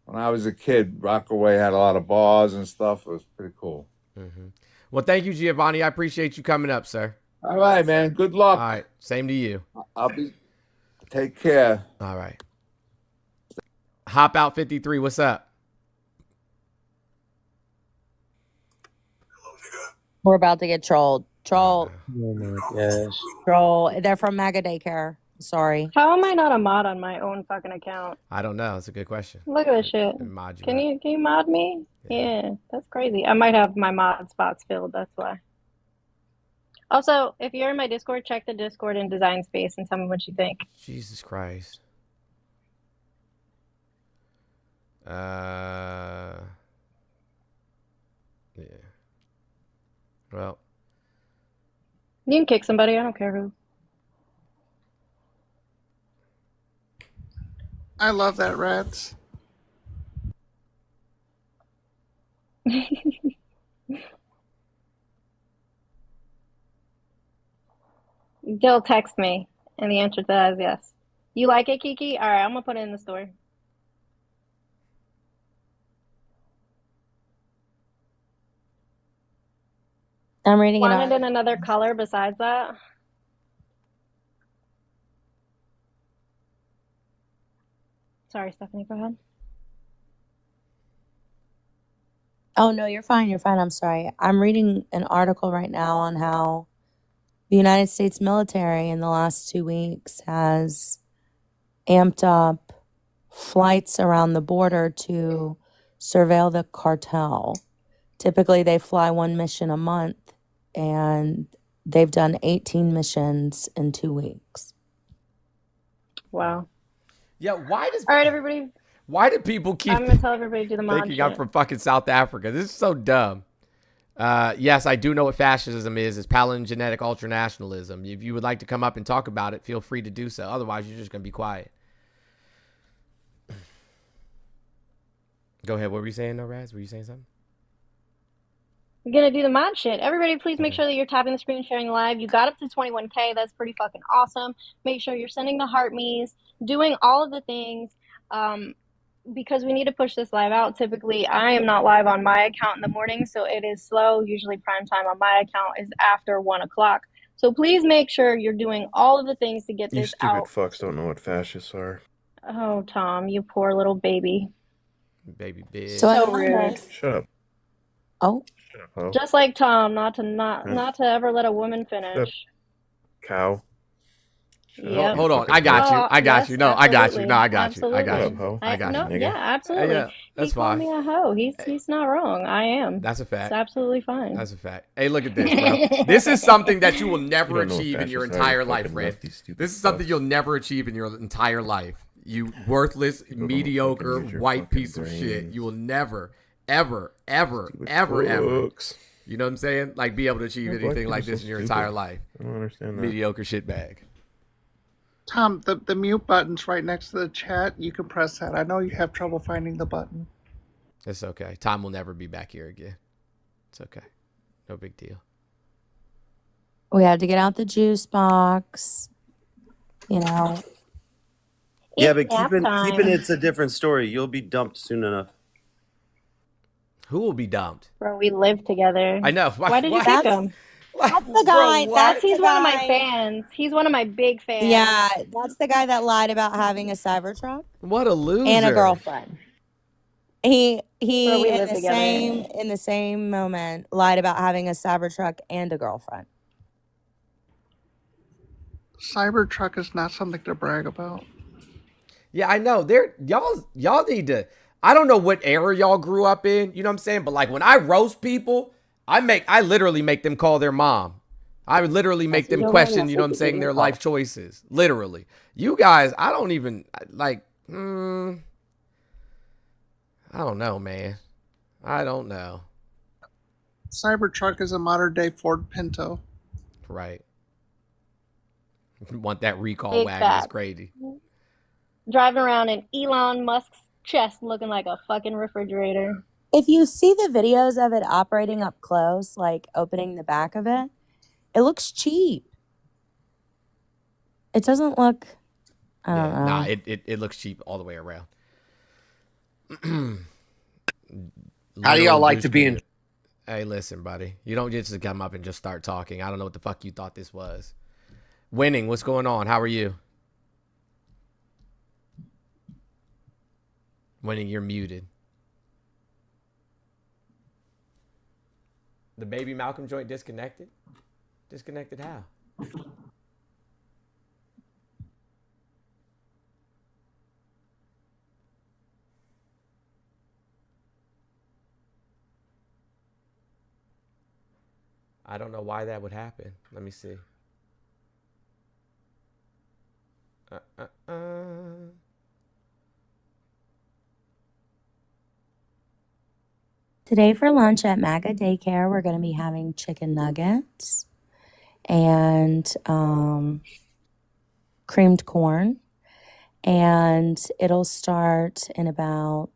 When I was a kid, Rockaway had a lot of bars and stuff. It was pretty cool. Mm-hmm. Well, thank you, Giovanni. I appreciate you coming up, sir. All right, man. Good luck. All right. Same to you. Take care. All right. Hop out 53. What's up? We're about to get trolled. Troll. Oh my gosh. Troll. They're from MAGA Daycare. Sorry. How am I not a mod on my own fucking account? I don't know. It's a good question. Look at this shit. Can you mod me? Yeah, that's crazy. I might have my mod spots filled. That's why. Also, if you're in my Discord, check the Discord in Design Space and tell me what you think. Jesus Christ. Yeah. Well. You can kick somebody. I don't care who. I love that, Rats. They'll text me, and the answer to that is yes. You like it, Kiki? All right, I'm gonna put it in the story. I'm reading Want it in another color besides that? Sorry, Stephanie, go ahead. Oh, no, you're fine. You're fine. I'm sorry. I'm reading an article right now on how the United States military in the last 2 weeks has amped up flights around the border to surveil the cartel. Typically, they fly one mission a month, and they've done 18 missions in 2 weeks. Wow. Yeah, why does... All right, everybody. Why do people keep... I'm going to tell everybody to do the mod thinking I'm from fucking South Africa? This is so dumb. Yes, I do know what fascism is. It's palingenetic ultranationalism. If you would like to come up and talk about it, feel free to do so. Otherwise, you're just going to be quiet. Go ahead. What were you saying, though, Raz? Were you saying something? We're going to do the mod shit. Everybody, please make sure that you're tapping the screen, sharing live. You got up to 21K. That's pretty fucking awesome. Make sure you're sending the heart me's, doing all of the things, because we need to push this live out. Typically, I am not live on my account in the morning, so it is slow. Usually prime time on my account is after 1 o'clock. So please make sure you're doing all of the things to get this out. You stupid fucks don't know what fascists are. Oh, Tom, you poor little baby. Baby bitch. So rude. Shut up. Oh. Shut up, ho. Just like Tom, not to ever let a woman finish. Cow. Yep. Hold on. I got you. I got yes, you. No, I got you. No, I got absolutely. you. I got you. I got no, you. yeah, absolutely. Yeah, that's he fine. called me a hoe. He's not wrong. I am. That's a fact. It's absolutely fine. That's a fact. Hey, look at this, bro. This is something that you will never achieve in your entire life, Fred. This is something you'll never achieve in your entire life. You worthless, mediocre, white piece of shit. You will never, ever, ever, ever, ever. You know what I'm saying? Like, be able to achieve anything like this in your entire life. I don't understand that. Mediocre shitbag. Tom, the mute button's right next to the chat. You can press that. I know you have trouble finding the button. It's okay. Tom will never be back here again. It's okay. No big deal. We had to get out the juice box. You know. Yeah, but keeping it's a different story. You'll be dumped soon enough. Who will be dumped? Bro, we live together. I know. Why did you pick him? That's the guy. He's one of my fans. He's one of my big fans. Yeah, that's the guy that lied about having a Cybertruck. What a loser. And a girlfriend. He Bro, we in live the together. same moment lied about having a Cybertruck and a girlfriend. Cybertruck is not something to brag about. Yeah, I know. Y'all need to. I don't know what era y'all grew up in. You know what I'm saying? But like when I roast people, I literally make them call their mom. I would literally make them question, you know what I'm saying, their life choices. Literally. You guys, I don't even like. I don't know, man. I don't know. Cybertruck is a modern day Ford Pinto. Right. Want that recall Big wagon? It's facts. crazy. Driving around in Elon Musk's chest looking like a fucking refrigerator. If you see the videos of it operating up close, like opening the back of it, it looks cheap. It doesn't look. I don't know. Nah, it looks cheap all the way around. How do y'all like to be in? Hey, listen, buddy. You don't just come up and just start talking. I don't know what the fuck you thought this was. Winning, what's going on? How are you? Winning, you're muted. The baby Malcolm joint disconnected? Disconnected how? I don't know why that would happen. Let me see. Today for lunch at MAGA Daycare, we're going to be having chicken nuggets and creamed corn. And it'll start in about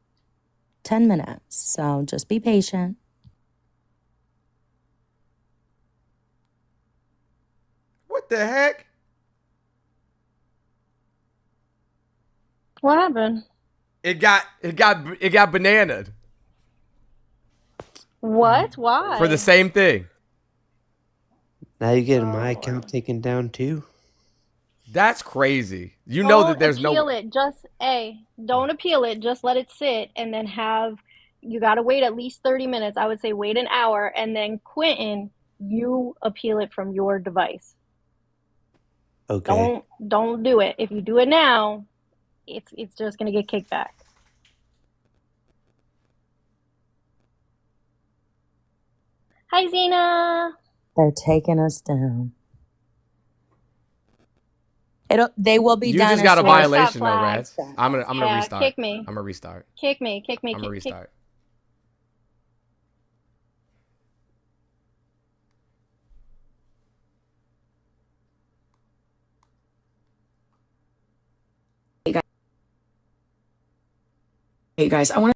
10 minutes. So just be patient. What the heck? What happened? It got bananaed. What? Why? For the same thing. Now you get my account taken down too. That's crazy. You know that there's no. Don't appeal it. Just don't appeal it. Just let it sit, and then you got to wait at least 30 minutes. I would say wait an hour, and then Quentin, you appeal it from your device. Okay. Don't do it. If you do it now, it's just gonna get kicked back. Hi, Zena. They're taking us down. They will be You done. You just got a violation though, Rats. I'm gonna restart. Kick me. I'm gonna restart. Kick me. I'm gonna restart. Hey guys, I want to.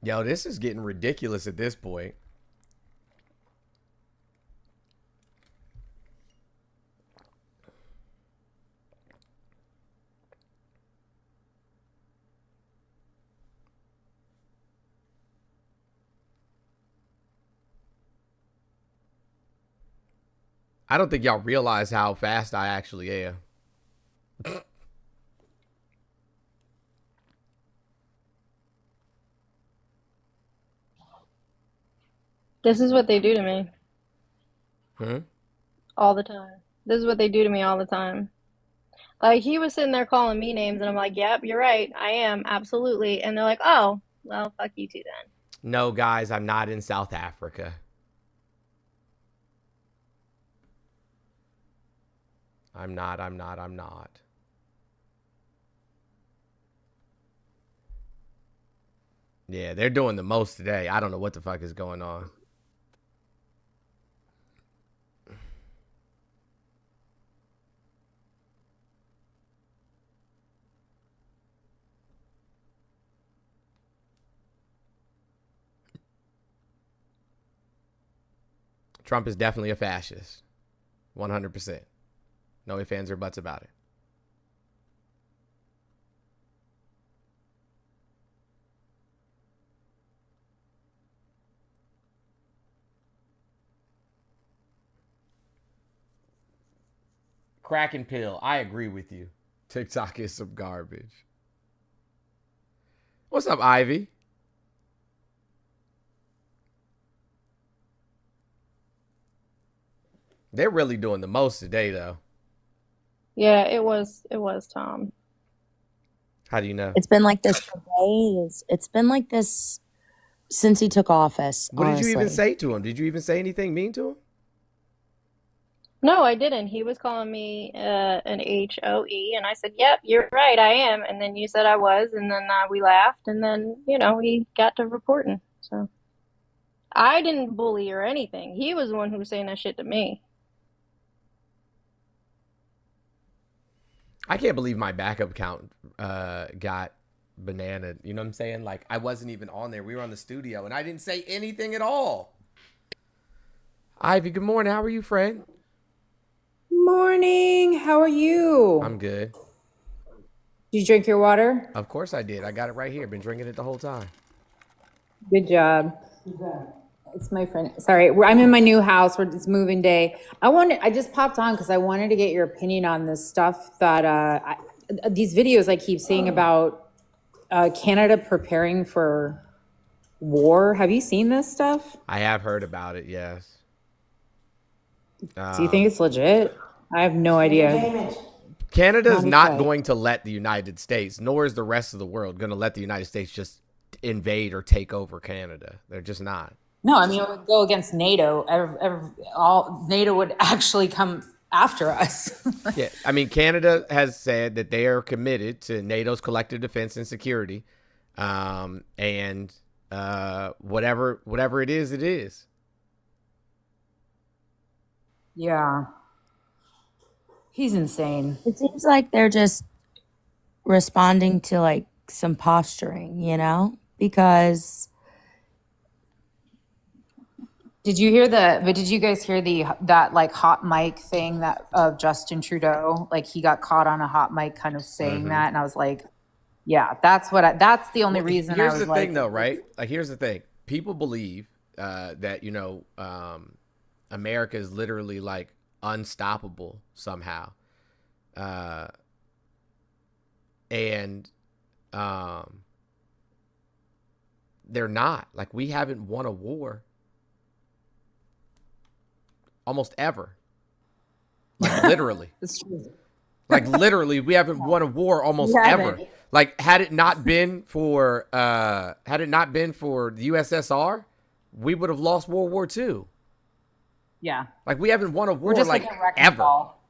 Yo, this is getting ridiculous at this point. I don't think y'all realize how fast I actually am. This is what they do to me. Hmm? All the time. This is what they do to me all the time. Like, he was sitting there calling me names, and I'm like, yep, you're right. I am, absolutely. And they're like, oh, well, fuck you too then. No, guys, I'm not in South Africa. I'm not. Yeah, they're doing the most today. I don't know what the fuck is going on. Trump is definitely a fascist. 100%. No ifs, ands, or buts about it. Crack and pill. I agree with you. TikTok is some garbage. What's up, Ivy? They're really doing the most today, though. Yeah, it was Tom. How do you know? It's been like this for days. It's been like this since he took office. What honestly. did you even say to him? Did you even say anything mean to him? No, I didn't. He was calling me an HOE, and I said, yep, you're right, I am. And then you said I was, and then we laughed, and then, he got to reporting. So I didn't bully or anything. He was the one who was saying that shit to me. I can't believe my backup account got banana. You know what I'm saying? Like, I wasn't even on there. We were on the studio, and I didn't say anything at all. Ivy, good morning. How are you, friend? Morning. How are you? I'm good. Did you drink your water? Of course I did. I got it right here. Been drinking it the whole time. Good job. It's my friend. Sorry, I'm in my new house where it's moving day. I just popped on because I wanted to get your opinion on this stuff that these videos I keep seeing about Canada preparing for war. Have you seen this stuff? I have heard about it, yes. Do you think it's legit? I have no idea. Canada is not going to let the United States, nor is the rest of the world going to let the United States just invade or take over Canada. They're just not. No, I mean, it would go against NATO. NATO would actually come after us. Yeah, I mean, Canada has said that they are committed to NATO's collective defense and security, and whatever it is, it is. Yeah. He's insane. It seems like they're just responding to like some posturing, because did you guys hear that like hot mic thing that of Justin Trudeau? Like, he got caught on a hot mic kind of saying that, and I was like, yeah, that's the only reason I was like. Here's the thing though, right? Like, here's the thing. People believe that, America is literally like unstoppable somehow. And they're not. Like, we haven't won a war almost ever. Like, literally. It's true. Like, literally, we haven't won a war almost ever. Like, had it not been for the USSR, we would have lost World War II. Yeah. Like, we haven't won a war We're just like a wrecking ever. ball.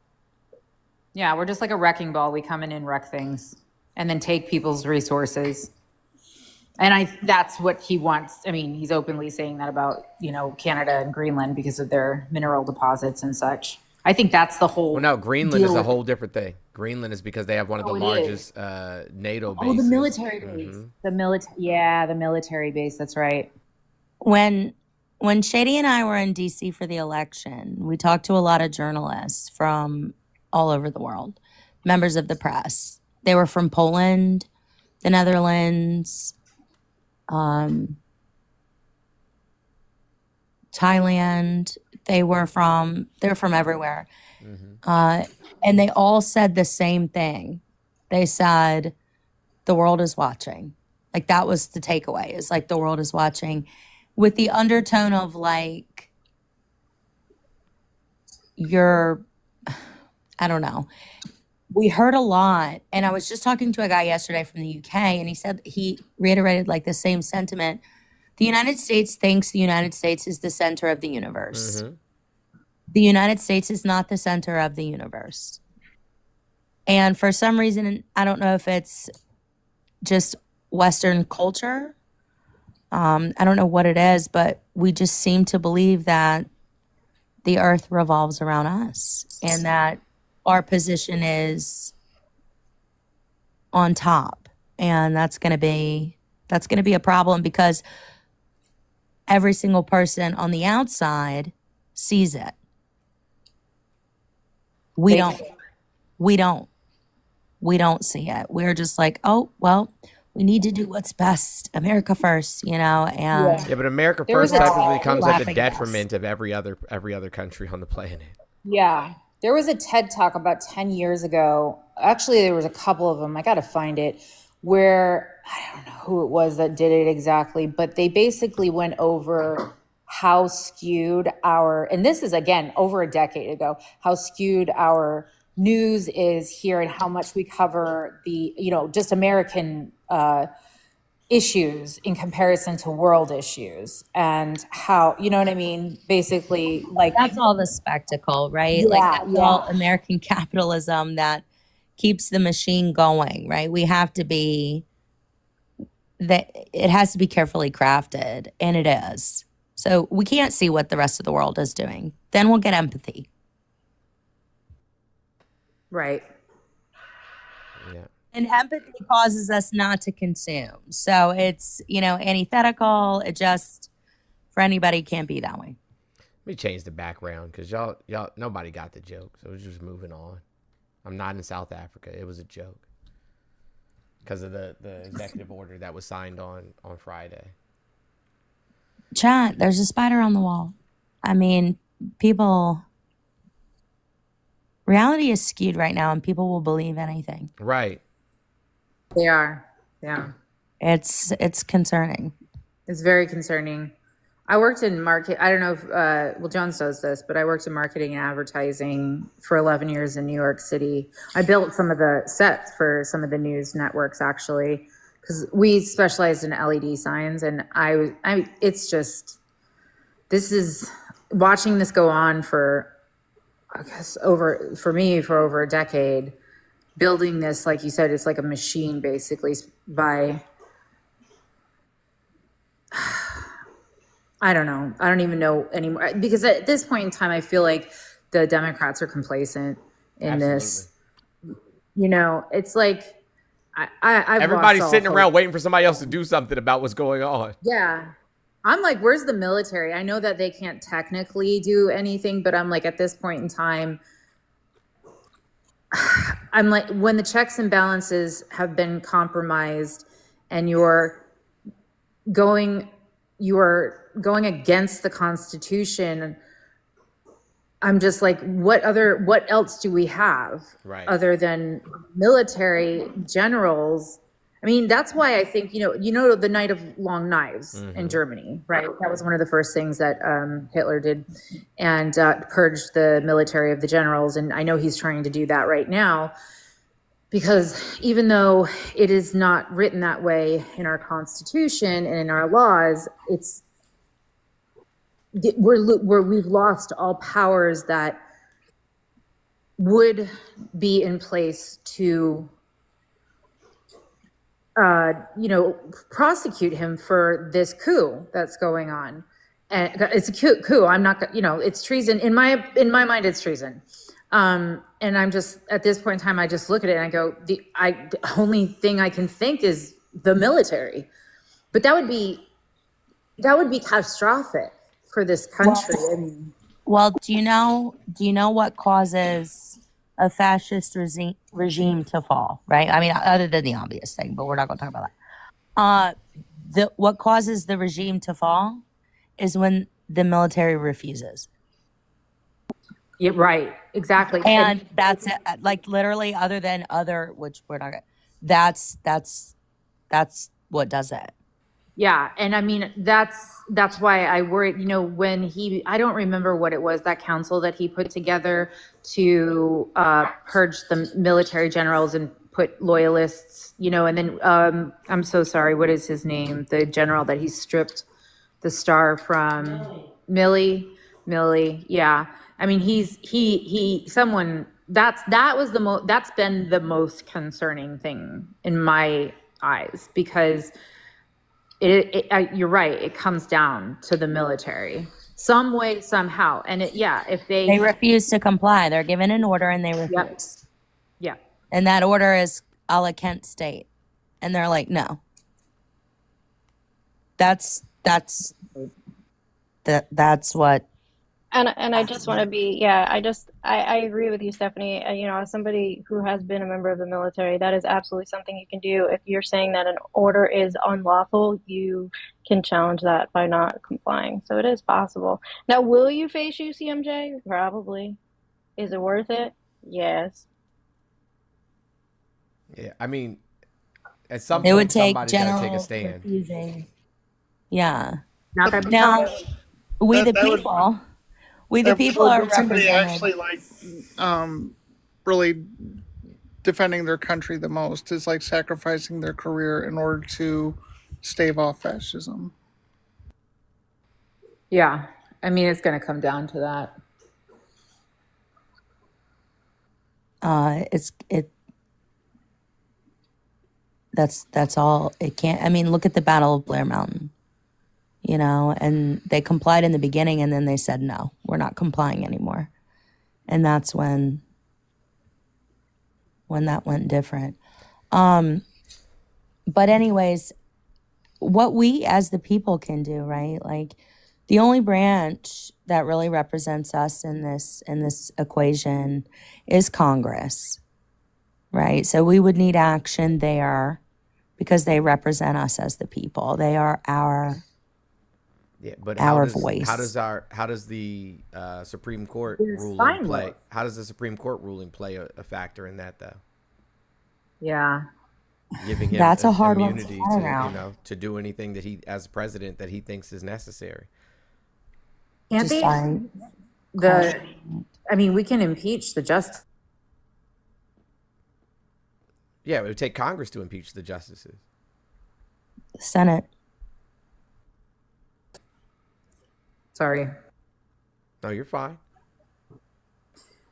Yeah, we're just like a wrecking ball. We come in and wreck things and then take people's resources. And that's what he wants. I mean, he's openly saying that about, Canada and Greenland because of their mineral deposits and such. I think that's the whole. Well, no, Greenland is a whole different thing. Greenland is because they have one of the largest NATO bases. Oh, the military base. The military base. That's right. When Shady and I were in DC for the election, we talked to a lot of journalists from all over the world, members of the press. They were from Poland, the Netherlands, Thailand. They're from everywhere. And they all said the same thing. They said, the world is watching. Like, that was the takeaway, is like, the world is watching, with the undertone of like, I don't know. We heard a lot, and I was just talking to a guy yesterday from the UK, and he reiterated like the same sentiment. The United States thinks the United States is the center of the universe. Mm-hmm. The United States is not the center of the universe. And for some reason, I don't know if it's just Western culture. I don't know what it is, but we just seem to believe that the earth revolves around us and that our position is on top. And that's going to be a problem because every single person on the outside sees it. We don't see it. We're just like, oh, well, we need to do what's best. America first, and yeah, but America first technically comes at the detriment of every other country on the planet. Yeah. There was a TED Talk about 10 years ago. Actually, there was a couple of them. I got to find it, where I don't know who it was that did it exactly, but they basically went over how skewed and this is again over a decade ago, how skewed our news is here and how much we cover the, just American issues in comparison to world issues, and how, you know what I mean? Basically, like that's all the spectacle, right? Yeah, like that's all American capitalism that keeps the machine going, right? We have to be it has to be carefully crafted, and it is. So we can't see what the rest of the world is doing. Then we'll get empathy. Right. Yeah. And empathy causes us not to consume. So it's, antithetical. It just, for anybody, can't be that way. Let me change the background because y'all, nobody got the joke. So we're just moving on. I'm not in South Africa. It was a joke because of the executive order that was signed on Friday. Chat, there's a spider on the wall. I mean, reality is skewed right now, and people will believe anything. Right. They are. Yeah. It's concerning. It's very concerning. I worked in market. I don't know if, Jones does this, but I worked in marketing and advertising for 11 years in New York City. I built some of the sets for some of the news networks, actually, because we specialized in LED signs. And it's just, watching this go on for, I guess, for over a decade, building this, like you said, it's like a machine, basically, by, I don't know. I don't even know anymore, because at this point in time, I feel like the Democrats are complacent in this. It's like, everybody's sitting around waiting for somebody else to do something about what's going on. Yeah. I'm like, where's the military? I know that they can't technically do anything, but I'm like, at this point in time, I'm like, when the checks and balances have been compromised and you're going against the Constitution, I'm just like, what else do we have other than military generals? I mean, that's why I think, the Night of Long Knives in Germany, right? That was one of the first things that Hitler did, and purged the military of the generals. And I know he's trying to do that right now, because even though it is not written that way in our Constitution and in our laws, we've lost all powers that would be in place to prosecute him for this coup that's going on. And it's a coup. I'm not, it's treason. In my mind, it's treason. And I'm just, at this point in time, I just look at it and I go, the only thing I can think is the military. But that would be catastrophic for this country. Well, do you know what causes a fascist regime to fall, right? I mean, other than the obvious thing, but we're not going to talk about that. What causes the regime to fall is when the military refuses. Yeah, right. Exactly. And that's it. Like literally, other than which we're not. That's what does it. Yeah, and I mean that's why I worried, when I don't remember what it was, that council that he put together to purge the military generals and put loyalists, and then I'm so sorry, what is his name? The general that he stripped the star from. Millie, yeah. I mean, that's been the most concerning thing in my eyes, because you're right. It comes down to the military, some way, somehow. And if They refuse to comply. They're given an order and they refuse. Yeah. And that order is a la Kent State. And they're like, no. That's what. And I just want to be, I agree with you, Stephanie. As somebody who has been a member of the military, that is absolutely something you can do. If you're saying that an order is unlawful, you can challenge that by not complying. So it is possible. Now, will you face UCMJ? Probably. Is it worth it? Yes. Yeah, I mean, at some It point, would take somebody's got to take a generals stand. refusing. Yeah. Not Now, we the people are somebody represented. actually really defending their country the most, is like sacrificing their career in order to stave off fascism. Yeah, I mean, it's going to come down to that. That's all. It can't. I mean, look at the Battle of Blair Mountain. And they complied in the beginning, and then they said, no, we're not complying anymore. And that's when that went different. But anyways, what we as the people can do, right? Like, the only branch that really represents us in this equation is Congress, right? So we would need action there because they represent us as the people. They are our but voice. How does the Supreme Court ruling play? How does the Supreme Court ruling play a factor in that, though? Yeah, giving him that's a hard immunity one to to do anything that he, as president, that he thinks is necessary. Can't they? I mean, we can impeach the justice. Yeah, it would take Congress to impeach the justices. Senate. Sorry. No, you're fine.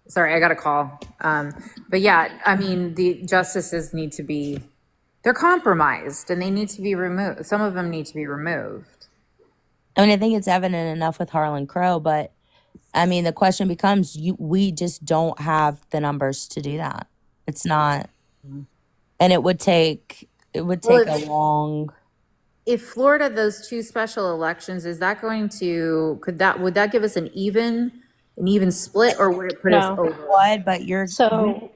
Sorry, I got a call. But yeah, I mean, the justices need to be, they're compromised and they need to be removed. Some of them need to be removed. I mean, I think it's evident enough with Harlan Crow, but I mean, the question becomes, we just don't have the numbers to do that. It's not, and it would take a long. If Florida, those two special elections, is that going to, would that give us an even split, or would it put us over? What? But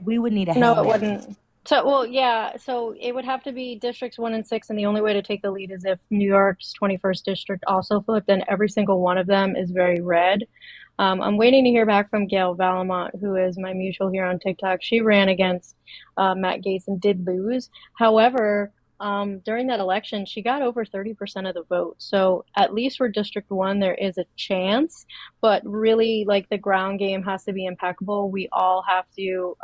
we would need a No, it wouldn't. So it would have to be districts 1 and 6, and the only way to take the lead is if New York's 21st district also flipped, and every single one of them is very red. I'm waiting to hear back from Gail Valamont, who is my mutual here on TikTok. She ran against Matt Gaetz and did lose. However, during that election, she got over 30% of the vote. So at least for District 1, there is a chance. But really, like, the ground game has to be impeccable. We all have to,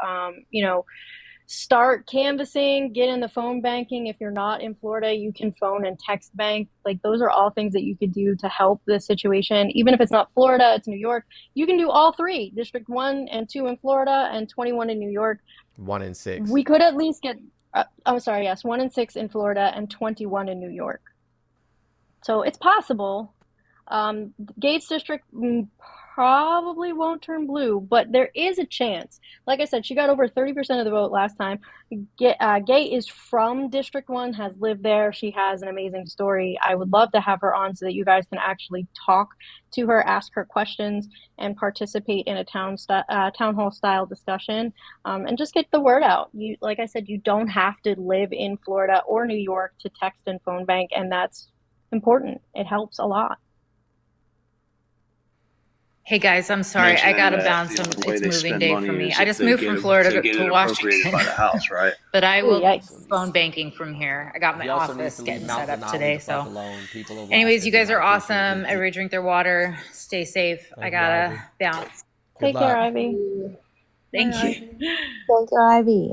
start canvassing, get in the phone banking. If you're not in Florida, you can phone and text bank. Like, those are all things that you could do to help this situation. Even if it's not Florida, it's New York. You can do all three, District 1 and 2 in Florida and 21 in New York. 1 and 6. We could at least get, 1 and 6 in Florida and 21 in New York. So it's possible. Gates District probably won't turn blue, but there is a chance. Like I said, she got over 30% of the vote last time. Gate is from District 1, has lived there. She has an amazing story. I would love to have her on so that you guys can actually talk to her, ask her questions, and participate in a town hall style discussion, and just get the word out. Like I said, you don't have to live in Florida or New York to text and phone bank, and that's important. It helps a lot. Hey guys, I'm sorry. I gotta bounce. It's moving day for me. I just moved from Florida to Washington. By the House, right? But I Ooh, will yikes. phone banking from here. I got my He also needs office to leave getting Mount set up Denali today. the fuck So, alone. People of anyways, Alaska you do guys not are appreciate awesome. his Everybody drink their water. Stay safe. I Thank you, Ivy. gotta bounce. Good Take care, luck. Ivy. Thank you. Thank you, Ivy.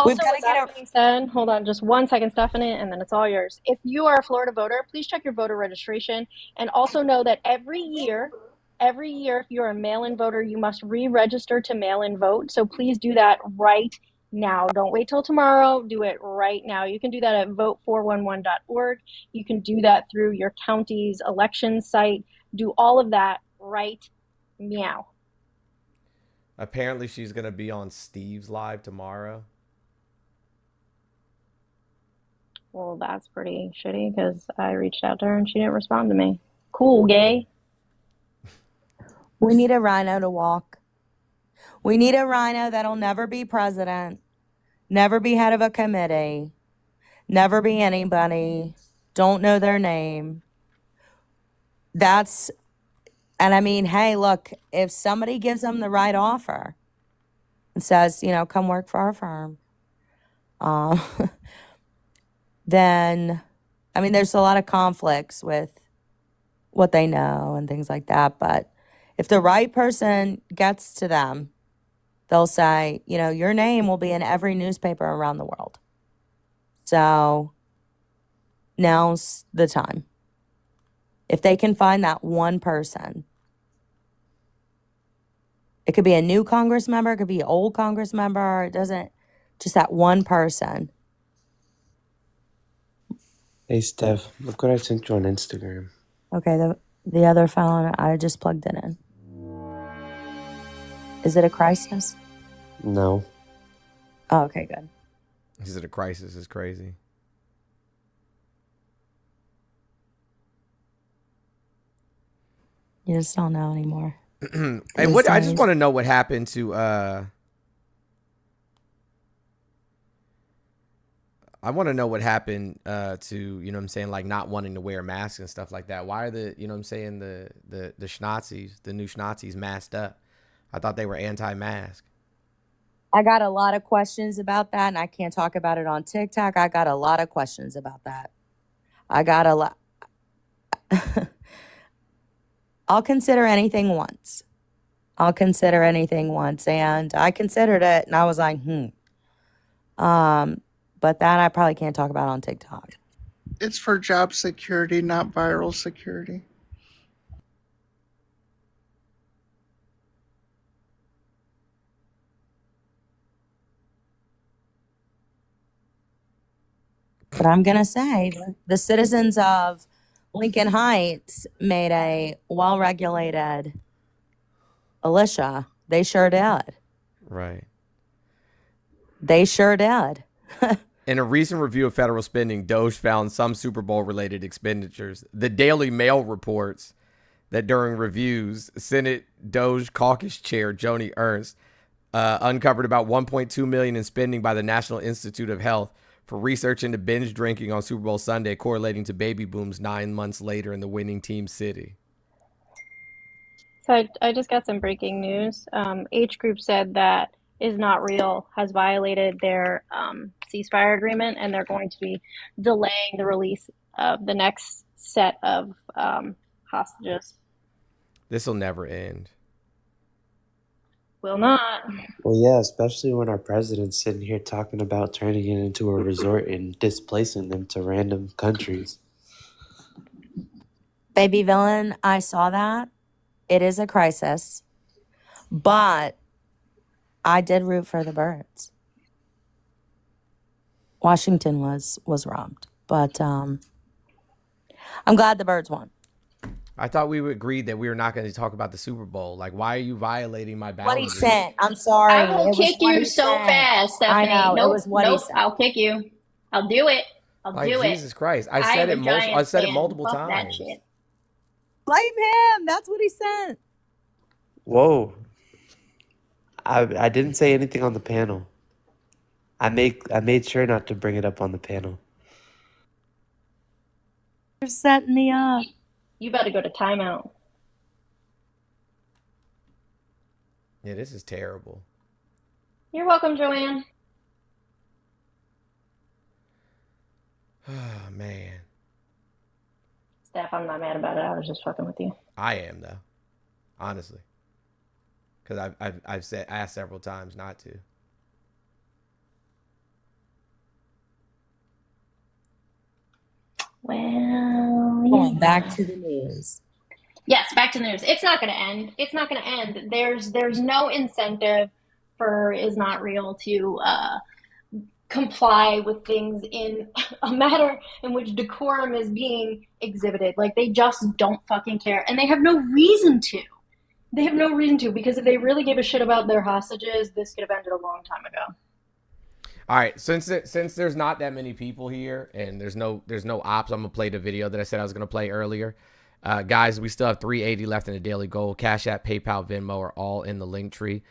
We've Also, got to with get that being said, hold on just 1 second, Stephanie, and then it's all yours. If you are a Florida voter, please check your voter registration, and also know that every year, if you're a mail-in voter, you must re-register to mail-in vote. So please do that right now. Don't wait till tomorrow. Do it right now. You can do that at vote411.org. You can do that through your county's election site. Do all of that right meow. Apparently, she's gonna be on Steve's live tomorrow. Well, that's pretty shitty because I reached out to her and she didn't respond to me. Cool, gay. We need a rhino to walk. We need a rhino that'll never be president, never be head of a committee, never be anybody, don't know their name. And I mean, hey, look, if somebody gives them the right offer and says, come work for our firm, then, I mean, there's a lot of conflicts with what they know and things like that. But if the right person gets to them, they'll say, your name will be in every newspaper around the world. So now's the time. If they can find that one person, it could be a new Congress member, it could be an old Congress member, just that one person. Hey, Steph, look what I sent you on Instagram. Okay, the other phone, I just plugged it in. Is it a crisis? No. Oh, okay, good. Is it a crisis? Is crazy. You just don't know anymore. Hey, I just want to know what happened to I want to know what happened to, what I'm saying, like not wanting to wear masks and stuff like that. Why are the, what I'm saying, the Schnazis, the new Schnazis masked up? I thought they were anti-mask. I got a lot of questions about that, and I can't talk about it on TikTok. I got a lot of questions about that. I'll consider anything once. And I considered it, and I was like, But that I probably can't talk about on TikTok. It's for job security, not viral security. But I'm going to say the citizens of Lincoln Heights made a well-regulated militia. They sure did. Right. They sure did. In a recent review of federal spending, Doge found some Super Bowl-related expenditures. The Daily Mail reports that during reviews, Senate Doge Caucus Chair Joni Ernst uncovered about $1.2 million in spending by the National Institute of Health for research into binge drinking on Super Bowl Sunday, correlating to baby booms 9 months later in the winning team city. So I just got some breaking news. H Group said that Is Not Real has violated their ceasefire agreement, and they're going to be delaying the release of the next set of hostages. This will never end. Will not. Well, yeah, especially when our president's sitting here talking about turning it into a resort and displacing them to random countries. Baby villain, I saw that. It is a crisis. But I did root for the birds. Washington was robbed. But I'm glad the birds won. I thought we agreed that we were not going to talk about the Super Bowl. Like, why are you violating my boundaries? What he sent. I'm sorry. I will kick you so fast, Stephanie. I know. Nope, It was what he nope. said. I'll kick you. I'll do it. I'll Like, do Jesus it. Christ. I said it multiple Fuck that times. shit. Blame him. That's what he sent. Whoa. I didn't say anything on the panel. I made sure not to bring it up on the panel. You're setting me up. You better go to timeout. Yeah, this is terrible. You're welcome, Joanne. Oh, man. Steph, I'm not mad about it. I was just fucking with you. I am, though. Honestly. Because I've asked several times not to. Well, going back to the news. Yes, back to the news. It's not going to end. It's not going to end. There's no incentive for Is Not Real to comply with things in a matter in which decorum is being exhibited. Like, they just don't fucking care, and they have no reason to. They have no reason to, because if they really gave a shit about their hostages, this could have ended a long time ago. All right, since there's not that many people here and there's no ops, I'm gonna play the video that I said I was gonna play earlier. Guys, we still have 380 left in the daily goal. Cash App, PayPal, Venmo are all in the link tree.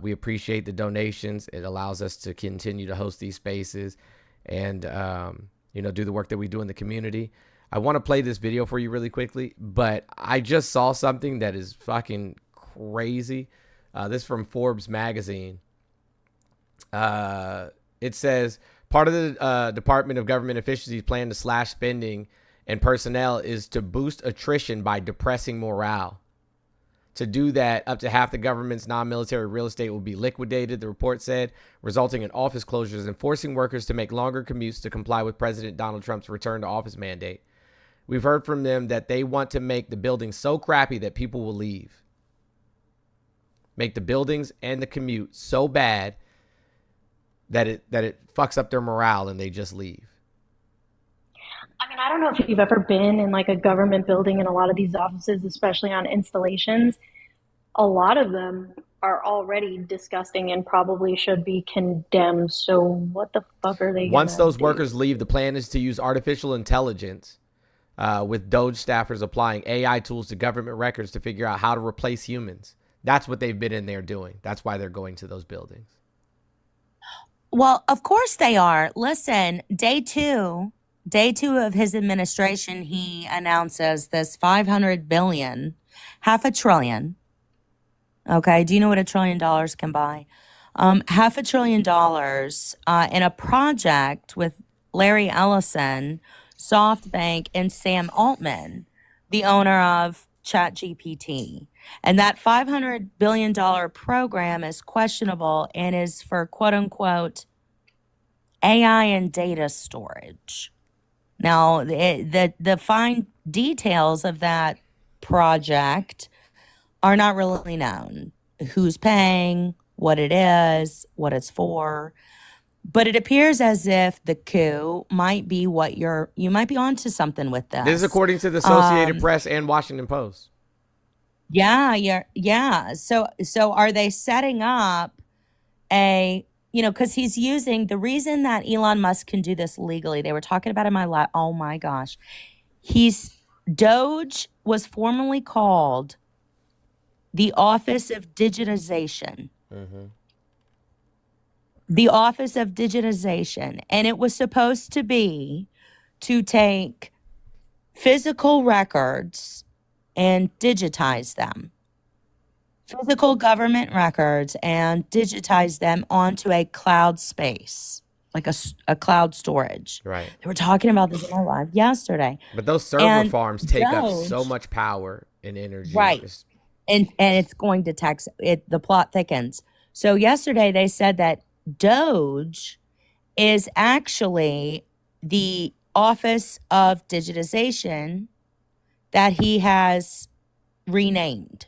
We appreciate the donations. It allows us to continue to host these spaces and do the work that we do in the community. I want to play this video for you really quickly, but I just saw something that is fucking crazy. This is from Forbes magazine. It says part of the Department of Government Efficiency's plan to slash spending and personnel is to boost attrition by depressing morale. To do that, up to half the government's non-military real estate will be liquidated, the report said, resulting in office closures and forcing workers to make longer commutes to comply with President Donald Trump's return to office mandate. We've heard from them that they want to make the buildings so crappy that people will leave. Make the buildings and the commute so bad that it fucks up their morale and they just leave. I mean, I don't know if you've ever been in like a government building, in a lot of these offices, especially on installations. A lot of them are already disgusting and probably should be condemned. So what the fuck are they Once those workers leave, the plan is to use artificial intelligence with Doge staffers applying AI tools to government records to figure out how to replace humans. That's what they've been in there doing. That's why they're going to those buildings. Well, of course they are. Listen, day two of his administration, he announces this $500 billion, $500 billion. Okay, do you know what $1 trillion can buy? $500 billion in a project with Larry Ellison, SoftBank, and Sam Altman, the owner of ChatGPT. And that $500 billion program is questionable and is for quote unquote AI and data storage. Now, the fine details of that project are not really known. Who's paying, what it is, what it's for. But it appears as if the coup might be what you might be onto something with this. This is according to the Associated Press and Washington Post. Yeah. So are they setting up because he's using the reason that Elon Musk can do this legally. They were talking about it in my life. Oh my gosh. Doge was formerly called the Office of Digitization. Mm-hmm. The Office of Digitization. And it was supposed to be to take physical records and digitize them. Physical government records and digitize them onto a cloud space, like a cloud storage. Right. They were talking about this in our live yesterday. But those server farms take up so much power and energy. Right. And it's going to tax it. The plot thickens. So yesterday they said that Doge is actually the Office of Digitization that he has renamed.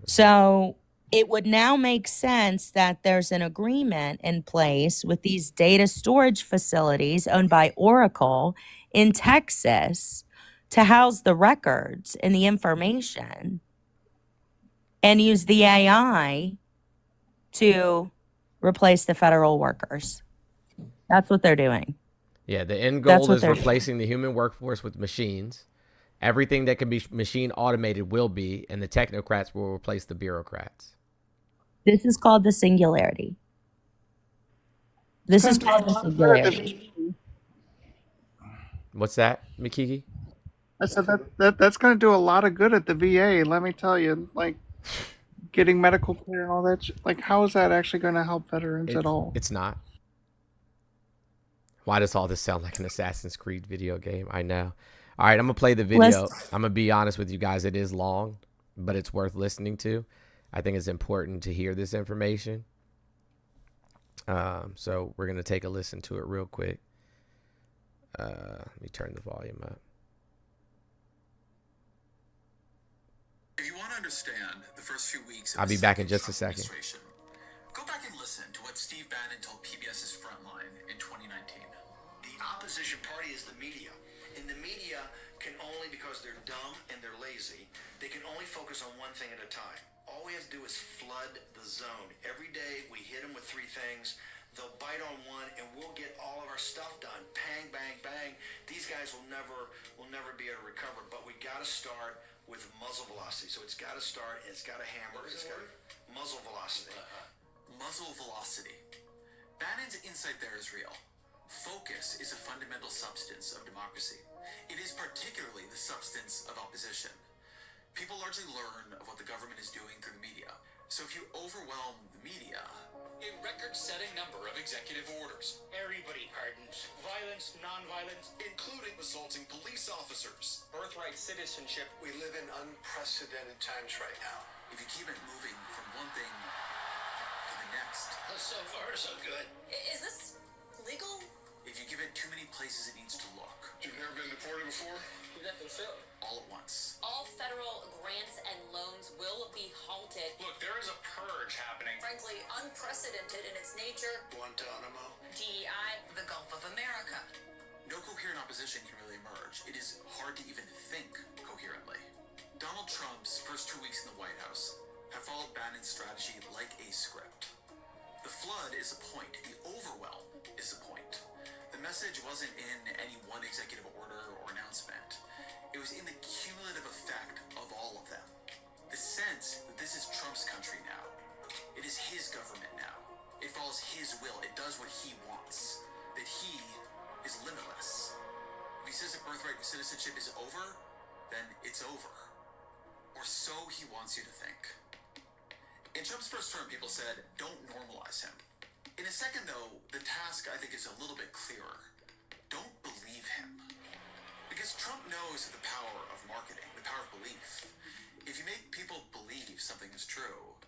So it would now make sense that there's an agreement in place with these data storage facilities owned by Oracle in Texas to house the records and the information and use the AI to replace the federal workers. That's what they're doing. Yeah, the end goal is replacing the human workforce with machines. Everything that can be machine automated will be, and the technocrats will replace the bureaucrats. This is called the singularity. What's that, Mikiki? I said that's going to do a lot of good at the VA. Let me tell you, like getting medical care and all that. Like, how is that actually going to help veterans at all? It's not. Why does all this sound like an Assassin's Creed video game? I know. All right, I'm going to play the video. I'm going to be honest with you guys. It is long, but it's worth listening to. I think it's important to hear this information. So we're going to take a listen to it real quick. Let me turn the volume up. If you want to understand the first few weeks I'll be back in just a second. Go back and listen to what Steve Bannon told PBS's Frontline in 2019. The opposition party is the media. And the media can only, because they're dumb and they're lazy, they can only focus on one thing at a time. All we have to do is flood the zone. Every day we hit them with 3 things. They'll bite on one and we'll get all of our stuff done. Bang, bang, bang. These guys will never be able to recover. But we got to start with muzzle velocity. So it's got to start, it's got to hammer, it's got muzzle velocity. Muzzle velocity. Bannon's insight there is real. Focus is a fundamental substance of democracy. It is particularly the substance of opposition. People largely learn of what the government is doing through the media. So if you overwhelm the media... A record-setting number of executive orders. Everybody pardons. Violence, non-violence, including assaulting police officers. Birthright citizenship. We live in unprecedented times right now. If you keep it moving from one thing to the next... So far, so good. Is this legal? If you give it too many places it needs to look. You've never been deported before? All at once. All federal grants and loans will be halted. Look, there is a purge happening. Frankly, unprecedented in its nature. Guantanamo. DEI. The Gulf of America. No coherent opposition can really emerge. It is hard to even think coherently. Donald Trump's first 2 weeks in the White House have followed Bannon's strategy like a script. The flood is the point. The overwhelm is the point. The message wasn't in any one executive order or announcement. It was in the cumulative effect of all of them. The sense that this is Trump's country now. It is his government now. It follows his will. It does what he wants. That he is limitless. If he says that birthright citizenship is over, then it's over. Or so he wants you to think. In Trump's first term, people said, don't normalize him. In a second, though, the task, I think, is a little bit clearer. Don't believe him. Because Trump knows the power of marketing, the power of belief. If you make people believe something is true,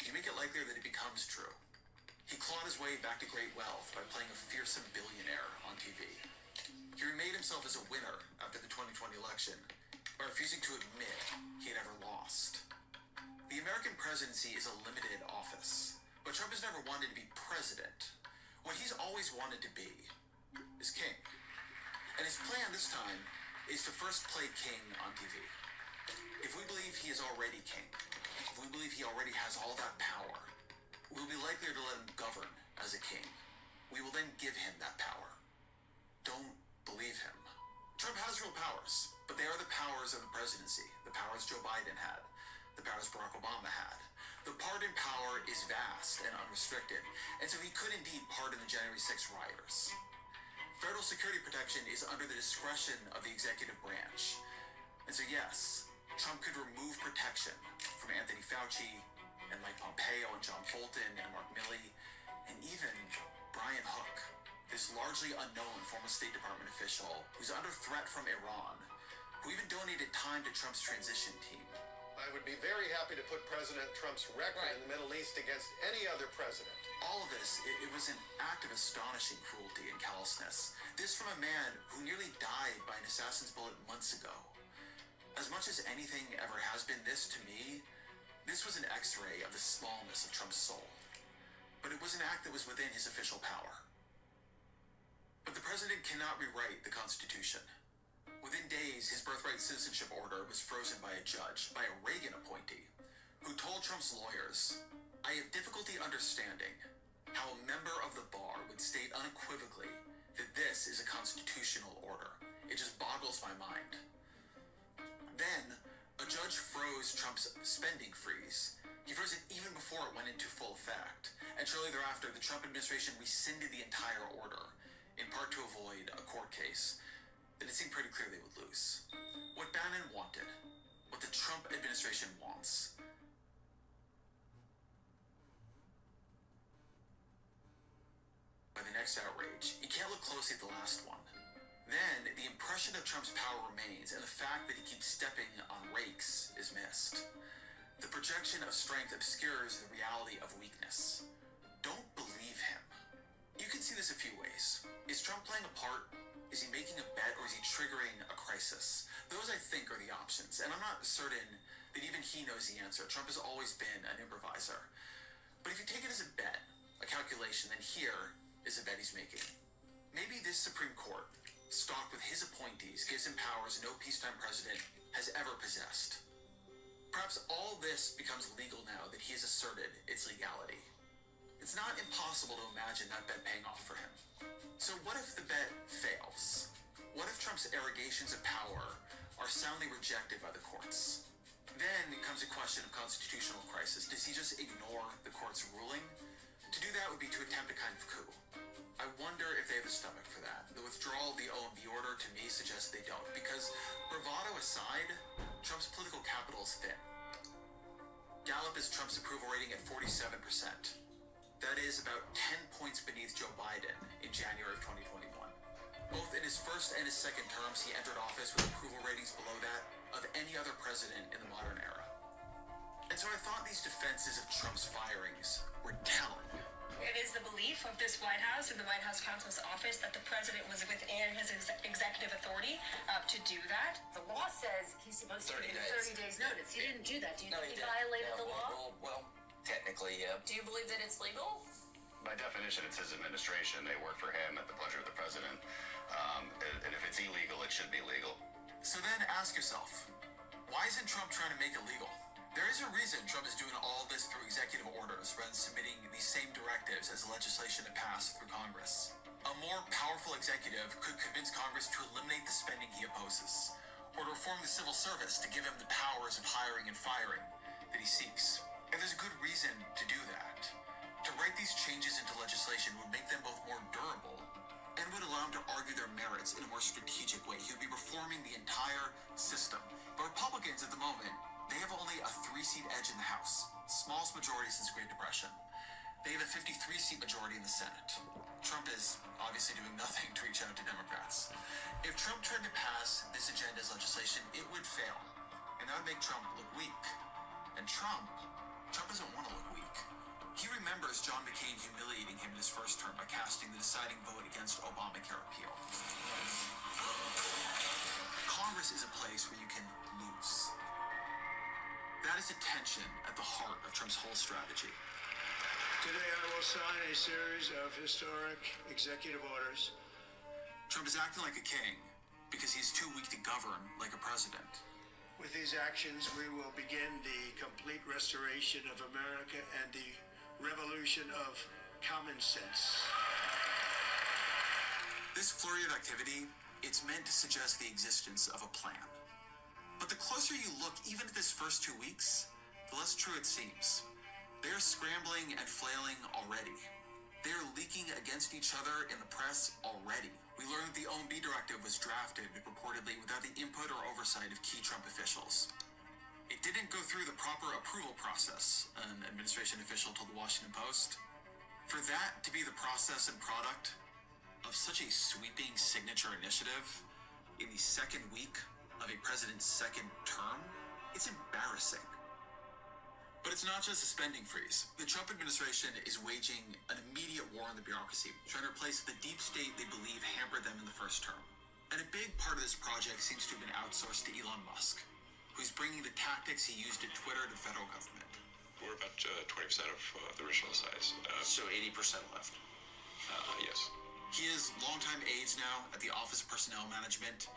you make it likelier that it becomes true. He clawed his way back to great wealth by playing a fearsome billionaire on TV. He remade himself as a winner after the 2020 election by refusing to admit he had ever lost. The American presidency is a limited office, but Trump has never wanted to be president. What he's always wanted to be is king. And his plan this time is to first play king on TV. If we believe he is already king, if we believe he already has all that power, we'll be likelier to let him govern as a king. We will then give him that power. Don't believe him. Trump has real powers, but they are the powers of the presidency, the powers Joe Biden had, the powers Barack Obama had. The pardon power is vast and unrestricted, and so he could indeed pardon the January 6 rioters. Federal security protection is under the discretion of the executive branch. And so yes, Trump could remove protection from Anthony Fauci and Mike Pompeo and John Bolton and Mark Milley and even Brian Hook, this largely unknown former State Department official who's under threat from Iran, who even donated time to Trump's transition team. I would be very happy to put President Trump's record in the Middle East against any other president. All of this, it was an act of astonishing cruelty and callousness. This from a man who nearly died by an assassin's bullet months ago. As much as anything ever has been, this, to me, this was an x-ray of the smallness of Trump's soul. But it was an act that was within his official power. But the president cannot rewrite the Constitution. Within days, his birthright citizenship order was frozen by a judge, by a Reagan appointee, who told Trump's lawyers, I have difficulty understanding how a member of the bar would state unequivocally that this is a constitutional order. It just boggles my mind. Then, a judge froze Trump's spending freeze. He froze it even before it went into full effect. And shortly thereafter, the Trump administration rescinded the entire order, in part to avoid a court case that it seemed pretty clear they would lose. What Bannon wanted, what the Trump administration wants, next outrage, you can't look closely at the last one. Then, the impression of Trump's power remains, and the fact that he keeps stepping on rakes is missed. The projection of strength obscures the reality of weakness. Don't believe him. You can see this a few ways. Is Trump playing a part? Is he making a bet, or is he triggering a crisis? Those, I think, are the options, and I'm not certain that even he knows the answer. Trump has always been an improviser. But if you take it as a bet, a calculation, then here is a bet he's making. Maybe this Supreme Court, stocked with his appointees, gives him powers no peacetime president has ever possessed. Perhaps all this becomes legal now that he has asserted its legality. It's not impossible to imagine that bet paying off for him. So what if the bet fails? What if Trump's arrogations of power are soundly rejected by the courts? Then it comes a question of constitutional crisis. Does he just ignore the court's ruling? To do that would be to attempt a kind of coup. I wonder if they have the stomach for that. The withdrawal of the OMB order to me suggests they don't, because bravado aside, Trump's political capital is thin. Gallup is Trump's approval rating at 47%. That is about 10 points beneath Joe Biden in January of 2021. Both in his first and his second terms, he entered office with approval ratings below that of any other president in the modern era. And so I thought these defenses of Trump's firings were telling. It is the belief of this White House and the White House counsel's office that the president was within his executive authority to do that. The law says he's supposed to give 30 days notice. He didn't do that. Do you think he violated the law? Well, technically, yeah. Do you believe that it's legal? By definition, it's his administration. They work for him at the pleasure of the president. And if it's illegal, it should be legal. So then ask yourself, why isn't Trump trying to make it legal? There is a reason Trump is doing all this through executive orders rather than submitting these same directives as legislation to pass through Congress. A more powerful executive could convince Congress to eliminate the spending he opposes, or to reform the civil service to give him the powers of hiring and firing that he seeks. And there's a good reason to do that. To write these changes into legislation would make them both more durable and would allow him to argue their merits in a more strategic way. He would be reforming the entire system. But Republicans at the moment, they have only a 3-seat edge in the House, smallest majority since the Great Depression. They have a 53-seat majority in the Senate. Trump is obviously doing nothing to reach out to Democrats. If Trump tried to pass this agenda as legislation, it would fail. And that would make Trump look weak. And Trump doesn't want to look weak. He remembers John McCain humiliating him in his first term by casting the deciding vote against Obamacare repeal. Congress is a place where you can lose. That is a tension at the heart of Trump's whole strategy. Today I will sign a series of historic executive orders. Trump is acting like a king because he's too weak to govern like a president. With these actions, we will begin the complete restoration of America and the revolution of common sense. This flurry of activity, it's meant to suggest the existence of a plan. But the closer you look, even at this first 2 weeks, the less true it seems. They're scrambling and flailing already. They're leaking against each other in the press already. We learned that the OMB directive was drafted purportedly without the input or oversight of key Trump officials. It didn't go through the proper approval process, an administration official told the Washington Post. For that to be the process and product of such a sweeping signature initiative in the second week of a president's second term, it's embarrassing. But it's not just a spending freeze. The Trump administration is waging an immediate war on the bureaucracy, trying to replace the deep state they believe hampered them in the first term. And a big part of this project seems to have been outsourced to Elon Musk, who's bringing the tactics he used at Twitter to the federal government. We're about 20% of the original size. So 80% left? Yes. He has longtime aides now at the Office of Personnel Management,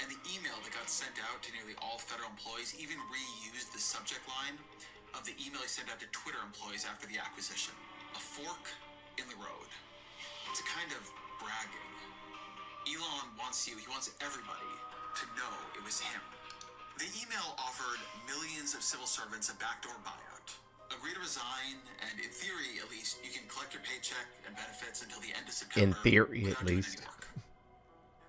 and the email that got sent out to nearly all federal employees even reused the subject line of the email he sent out to Twitter employees after the acquisition. A fork in the road. It's a kind of bragging. Elon wants he wants everybody to know it was him. The email offered millions of civil servants a backdoor buyout. Agree to resign, and in theory, at least, you can collect your paycheck and benefits until the end of September. In theory, at least.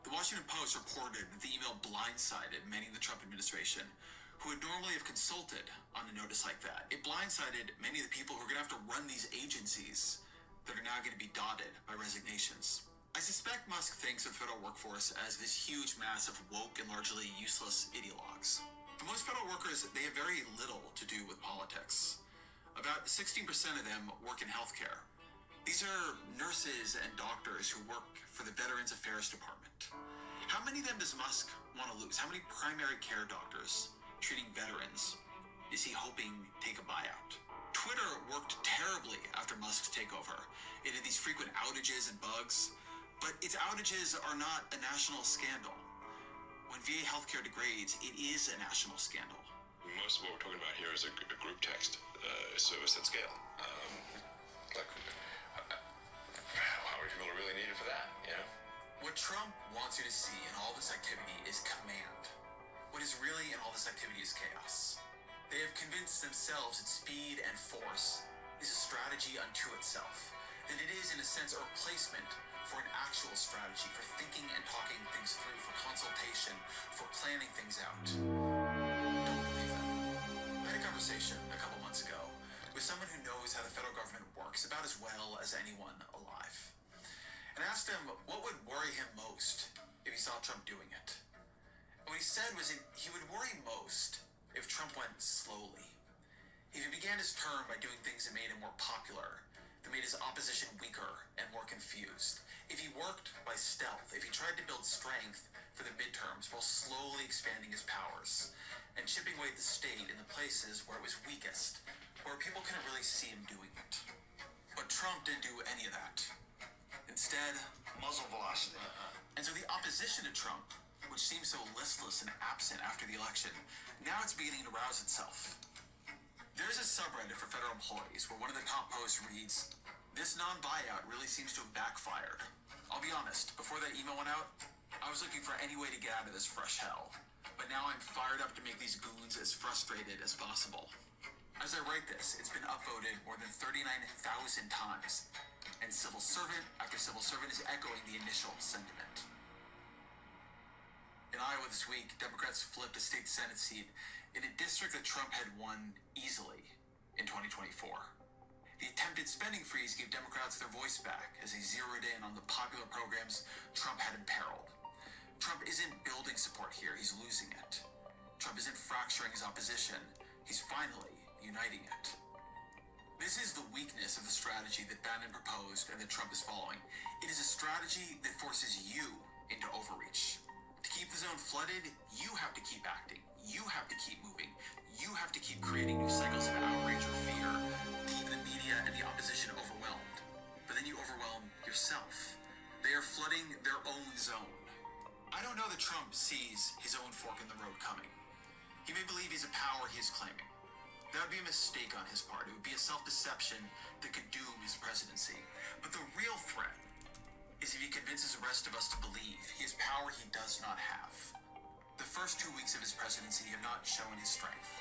The Washington Post reported that the email blindsided many in the Trump administration who would normally have consulted on a notice like that. It blindsided many of the people who are going to have to run these agencies that are now going to be dotted by resignations. I suspect Musk thinks of the federal workforce as this huge mass of woke and largely useless ideologues. For most federal workers, they have very little to do with politics. About 16% of them work in healthcare. These are nurses and doctors who work for the Veterans Affairs Department. How many of them does Musk want to lose? How many primary care doctors treating veterans is he hoping take a buyout? Twitter worked terribly after Musk's takeover. It had these frequent outages and bugs, but its outages are not a national scandal. When VA healthcare degrades, it is a national scandal. Most of what we're talking about here is a group text service at scale. How many people are really needed for that, you know? What Trump wants you to see in all this activity is command. What is really in all this activity is chaos. They have convinced themselves that speed and force is a strategy unto itself, that it is, in a sense, a replacement for an actual strategy, for thinking and talking things through, for consultation, for planning things out. Don't believe them. I had a conversation a couple months ago with someone who knows how the federal government works about as well as anyone alive. And I asked him what would worry him most if he saw Trump doing it. And what he said was he would worry most if Trump went slowly. If he began his term by doing things that made him more popular, that made his opposition weaker and more confused. If he worked by stealth, if he tried to build strength for the midterms while slowly expanding his powers and chipping away at the state in the places where it was weakest, where people couldn't really see him doing it. But Trump didn't do any of that. Instead, Muzzle velocity. And so the opposition to Trump, which seemed so listless and absent after the election, now it's beginning to rouse itself. There's a subreddit for federal employees where one of the top posts reads, "This non-buyout really seems to have backfired. I'll be honest, before that email went out, I was looking for any way to get out of this fresh hell. But now I'm fired up to make these goons as frustrated as possible." As I write this, it's been upvoted more than 39,000 times, and civil servant after civil servant is echoing the initial sentiment. In Iowa this week, Democrats flipped a state Senate seat in a district that Trump had won easily in 2024. The attempted spending freeze gave Democrats their voice back as they zeroed in on the popular programs Trump had imperiled. Trump isn't building support here, he's losing it. Trump isn't fracturing his opposition, he's finally uniting it. This is the weakness of the strategy that Bannon proposed and that Trump is following. It is a strategy that forces you into overreach. To keep the zone flooded, you have to keep acting. You have to keep moving. You have to keep creating new cycles of outrage or fear to keep the media and the opposition overwhelmed. But then you overwhelm yourself. They are flooding their own zone. I don't know that Trump sees his own fork in the road coming. He may believe he's a power he is claiming. That would be a mistake on his part. It would be a self-deception that could doom his presidency. But the real threat is if he convinces the rest of us to believe he has power he does not have. The first 2 weeks of his presidency have not shown his strength.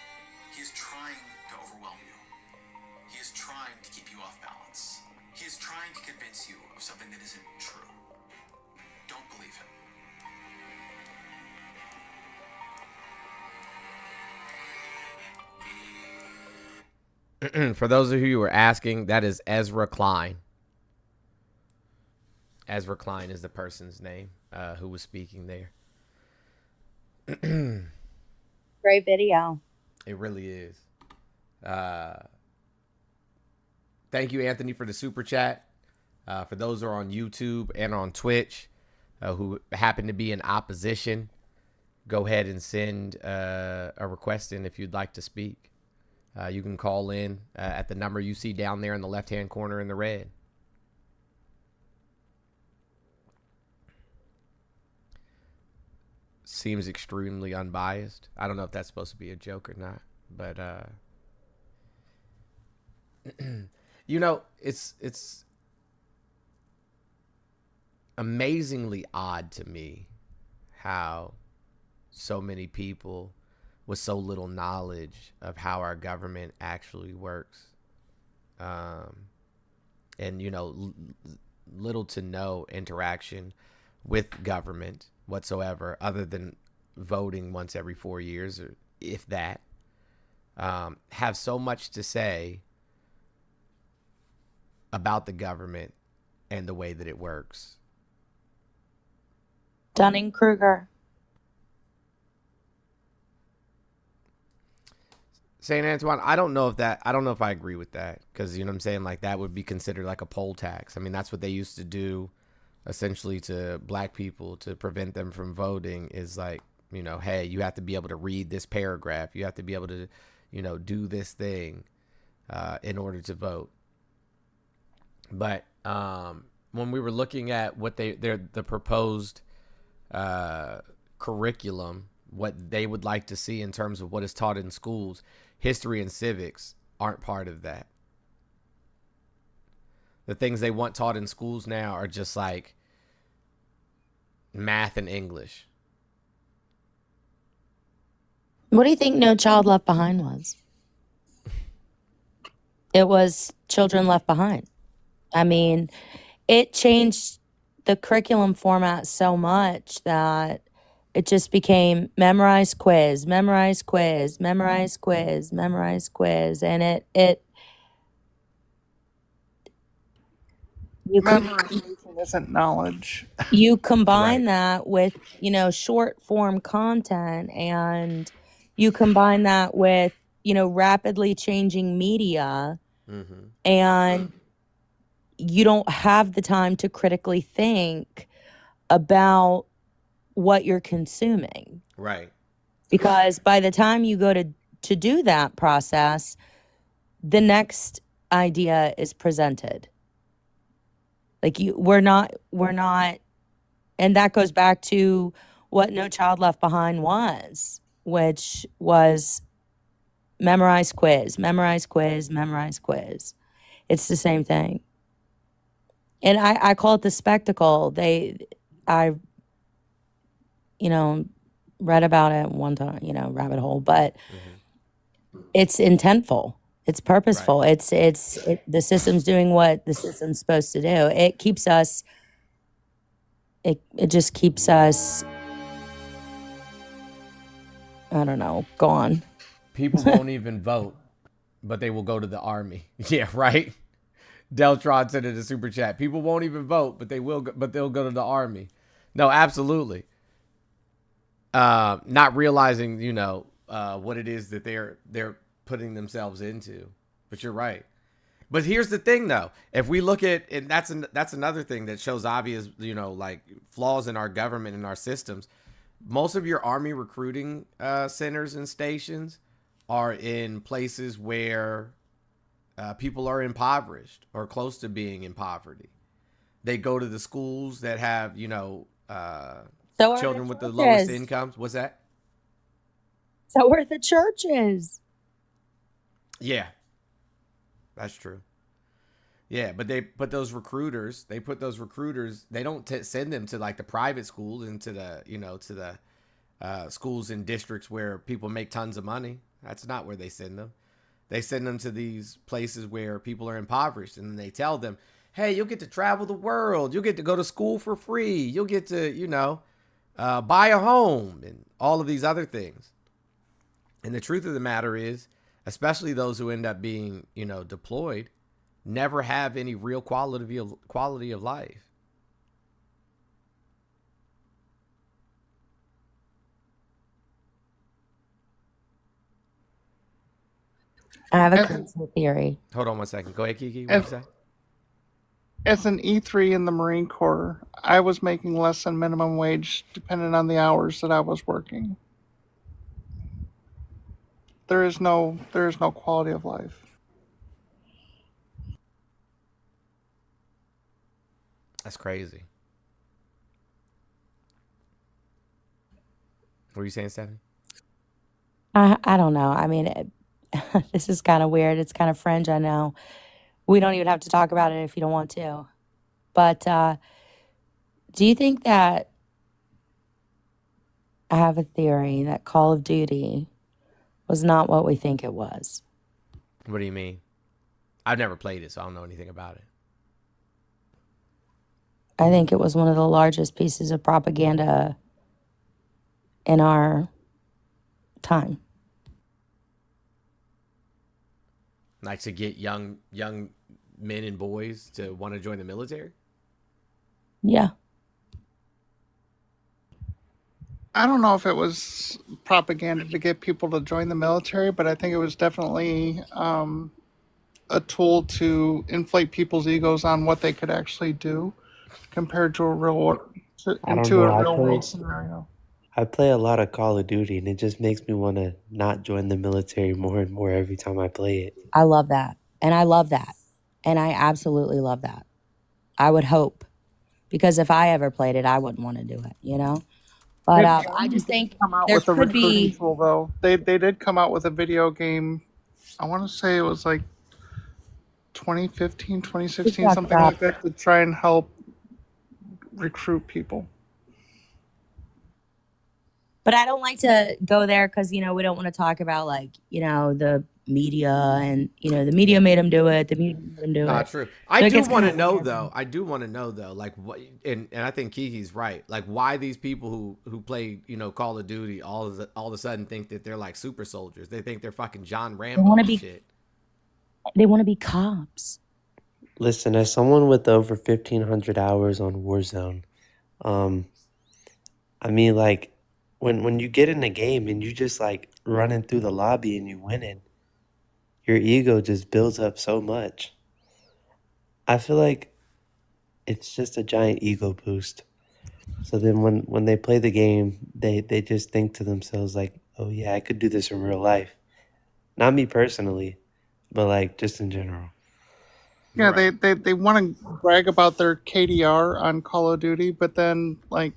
He is trying to overwhelm you. He is trying to keep you off balance. He is trying to convince you of something that isn't true. Don't believe him. For those of you who are asking, that is Ezra Klein. Ezra Klein is the person's name who was speaking there. Great video. It really is. Thank you, Anthony, for the super chat. For those who are on YouTube and on Twitch who happen to be in opposition, go ahead and send a request in if you'd like to speak. You can call in at the number you see down there in the left-hand corner in the red. Seems extremely unbiased. I don't know if that's supposed to be a joke or not, but you know, it's amazingly odd to me how so many people with so little knowledge of how our government actually works, and you know, little to no interaction with government whatsoever, other than voting once every 4 years, or if that, have so much to say about the government and the way that it works. Dunning-Kruger. St. Antoine, I don't know if I agree with that, because, you know what I'm saying, like, that would be considered like a poll tax. I mean, that's what they used to do essentially to black people to prevent them from voting, is like, you know, hey, you have to be able to read this paragraph. You have to be able to, you know, do this thing in order to vote. But when we were looking at what the proposed curriculum, what they would like to see in terms of what is taught in schools, history and civics aren't part of that. The things they want taught in schools now are just like math and English. What do you think No Child Left Behind was? It was Children Left Behind. I mean, it changed the curriculum format so much that it just became memorize quiz, memorize quiz, memorize quiz, memorize quiz. And Memorization isn't knowledge. You combine that with, you know, short form content, and you combine that with, you know, rapidly changing media, and you don't have the time to critically think about what you're consuming. Right. Because by the time you go to do that process, the next idea is presented. Like we're not, and that goes back to what No Child Left Behind was, which was memorize quiz, memorize quiz, memorize quiz. It's the same thing. And I call it the spectacle. I read about it one time, rabbit hole, but it's intentful. It's purposeful. Right. The system's doing what the system's supposed to do. It keeps us, it just keeps us, I don't know, gone. People won't even vote, but they will go to the army. Yeah, right? Deltron said in the super chat, people won't even vote, but they'll go to the army. No, absolutely. Not realizing, what it is that they're putting themselves into. But you're right. But here's the thing, though. If we look at, and that's another thing that shows obvious, like flaws in our government and our systems. Most of your army recruiting centers and stations are in places where people are impoverished or close to being in poverty. They go to the schools that have, children with the lowest incomes. What's that? So are the churches. Yeah, that's true. Yeah, but they put those recruiters. They don't send them to like the private schools and to the, schools in districts where people make tons of money. That's not where they send them. They send them to these places where people are impoverished, and they tell them, "Hey, you'll get to travel the world. You'll get to go to school for free. You'll get to, buy a home and all of these other things." And the truth of the matter is, especially those who end up being, deployed, never have any real quality of life. I have a crazy theory. Hold on one second. Go ahead, Kiki. What did you say? As an E3 in the Marine Corps, I was making less than minimum wage depending on the hours that I was working. There is no quality of life. That's crazy. What were you saying, Stephanie? I don't know. I mean, this is kind of weird. It's kind of fringe, I know. We don't even have to talk about it if you don't want to. But do you think that, I have a theory that Call of Duty was not what we think it was? What do you mean? I've never played it, so I don't know anything about it. I think it was one of the largest pieces of propaganda in our time. Like to get young men and boys to want to join the military? Yeah. I don't know if it was propaganda to get people to join the military, but I think it was definitely a tool to inflate people's egos on what they could actually do compared to I don't into know. a real world scenario. I play a lot of Call of Duty, and it just makes me want to not join the military more and more every time I play it. I love that. And I love that. And I absolutely love that. I would hope. Because if I ever played it, I wouldn't want to do it, you know? But I just think come out there with a could recruiting be... tool, though. They did come out with a video game. I want to say it was like 2015, 2016, something like that, to try and help recruit people. But I don't like to go there because, you know, we don't want to talk about, like, you know, the media and, you know, the media made them do it. The media made them do it. Not true. I do want to know, though, like, what, and I think Kiki's right. Like, why these people who play, you know, Call of Duty all of a sudden think that they're like super soldiers. They think they're fucking John Rambo and shit. They want to be cops. Listen, as someone with over 1,500 hours on Warzone, I mean, like, when you get in a game and you just, like, running through the lobby and you winning, your ego just builds up so much. I feel like it's just a giant ego boost. So then when they play the game, they just think to themselves, like, oh, yeah, I could do this in real life. Not me personally, but, like, just in general. Yeah, they want to brag about their KDR on Call of Duty, but then, like,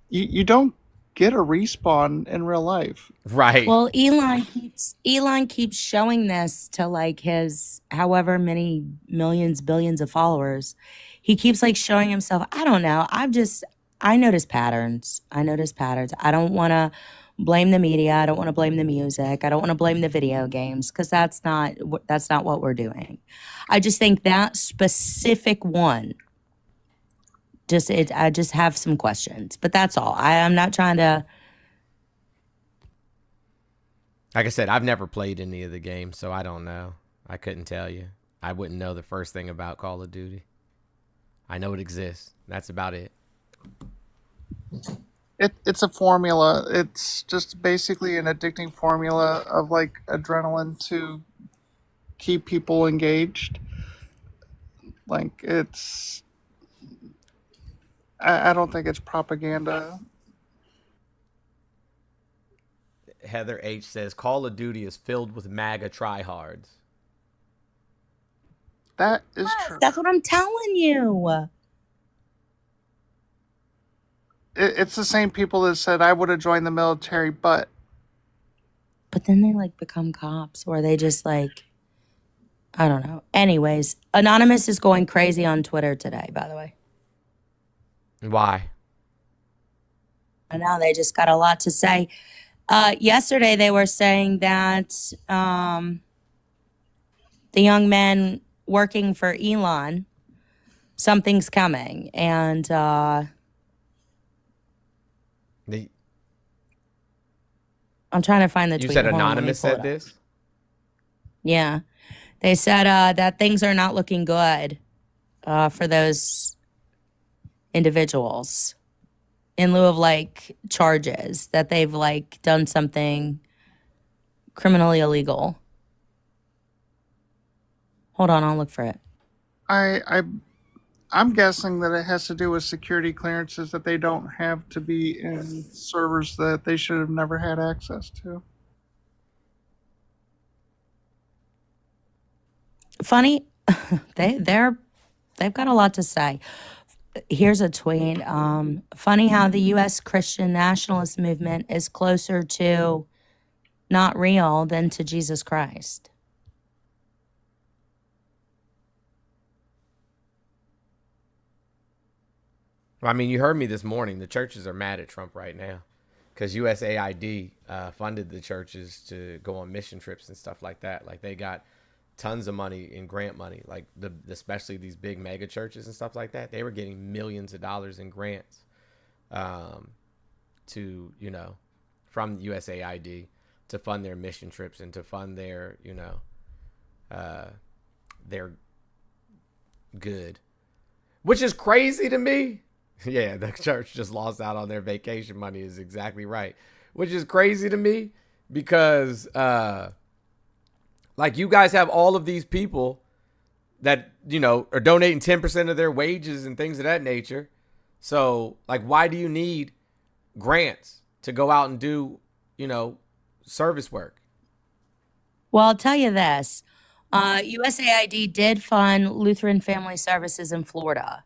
you don't get a respawn in real life. Right. Well, Elon keeps showing this to, like, his however many millions, billions of followers. He keeps, like, showing himself. I don't know. I notice patterns. I don't want to blame the media. I don't want to blame the music. I don't want to blame the video games because that's not what we're doing. I just think that specific one, I just have some questions, but that's all. I'm not trying to. Like I said, I've never played any of the games, so I don't know. I couldn't tell you. I wouldn't know the first thing about Call of Duty. I know it exists. That's about it. It's a formula. It's just basically an addicting formula of, like, adrenaline to keep people engaged. Like, it's... I don't think it's propaganda. Heather H says Call of Duty is filled with MAGA tryhards. That is true. That's what I'm telling you. It's the same people that said I would have joined the military, but then they, like, become cops, or they just, like, I don't know. Anyways, Anonymous is going crazy on Twitter today, by the way. Why? I know they just got a lot to say. Yesterday they were saying that the young men working for Elon, something's coming, and I'm trying to find the tweet. You said Anonymous said this? Yeah. They said that things are not looking good for those individuals in lieu of, like, charges that they've, like, done something criminally illegal. Hold on, I'll look for it. I'm guessing that it has to do with security clearances that they don't have to be in servers that they should have never had access to. Funny, they've got a lot to say. Here's a tweet. Funny how the U.S. Christian nationalist movement is closer to not real than to Jesus Christ. Well, I mean, you heard me this morning. The churches are mad at Trump right now because USAID funded the churches to go on mission trips and stuff like that. Like, they got tons of money in grant money, like especially these big mega churches and stuff like that. They were getting millions of dollars in grants to, you know, from USAID to fund their mission trips and to fund their, you know, they're good, which is crazy to me. Yeah, the church just lost out on their vacation money is exactly right, which is crazy to me because like you guys have all of these people that, you know, are donating 10% of their wages and things of that nature. So like, why do you need grants to go out and do, you know, service work? Well, I'll tell you this. USAID did fund Lutheran Family Services in Florida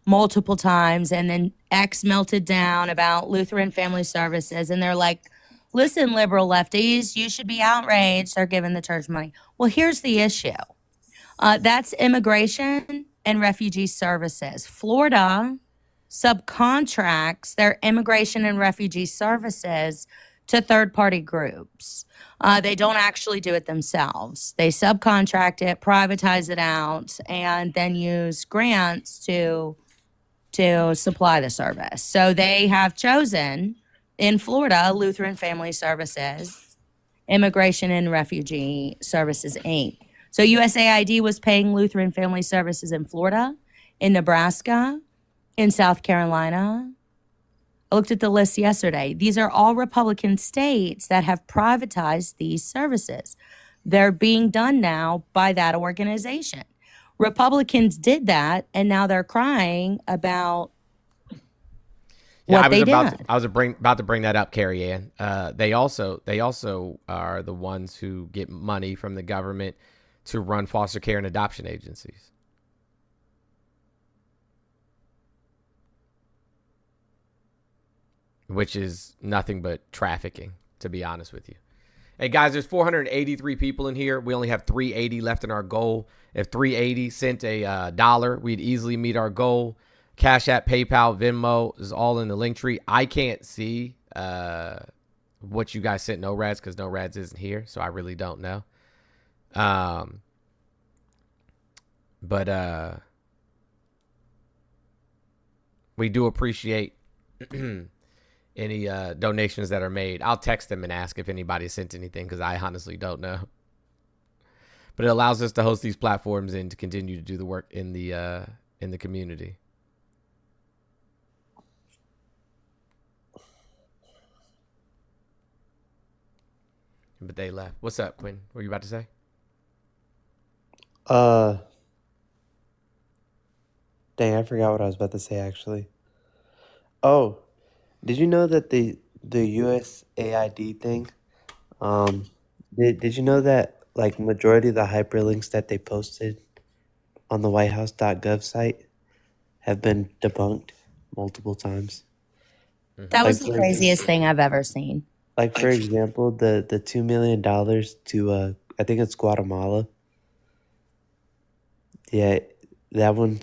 multiple times, and then X melted down about Lutheran Family Services, and they're like, listen, liberal lefties, you should be outraged. They're giving the church money. Well, here's the issue. That's immigration and refugee services. Florida subcontracts their immigration and refugee services to third-party groups. They don't actually do it themselves. They subcontract it, privatize it out, and then use grants to supply the service. So they have chosen in Florida Lutheran Family Services, Immigration and Refugee Services, Inc. So USAID was paying Lutheran Family Services in Florida, in Nebraska, in South Carolina. I looked at the list yesterday. These are all Republican states that have privatized these services. They're being done now by that organization. Republicans did that, and now they're crying about what they did. I was about to bring that up, Carrie Ann. They also are the ones who get money from the government to run foster care and adoption agencies. Which is nothing but trafficking, to be honest with you. Hey, guys, there's 483 people in here. We only have 380 left in our goal. If 380 sent a dollar, we'd easily meet our goal. Cash App, PayPal, Venmo is all in the link tree. I can't see what you guys sent NoRads because NoRads isn't here, so I really don't know. But we do appreciate any donations that are made. I'll text them and ask if anybody sent anything because I honestly don't know. But it allows us to host these platforms and to continue to do the work in the community. But they left. What's up, Quinn? What were you about to say? Dang, I forgot what I was about to say actually. Oh, did you know that the USAID thing? Did you know that like majority of the hyperlinks that they posted on the WhiteHouse.gov site have been debunked multiple times? That was the craziest thing I've ever seen. Like for example, the $2 million to I think it's Guatemala. Yeah, that one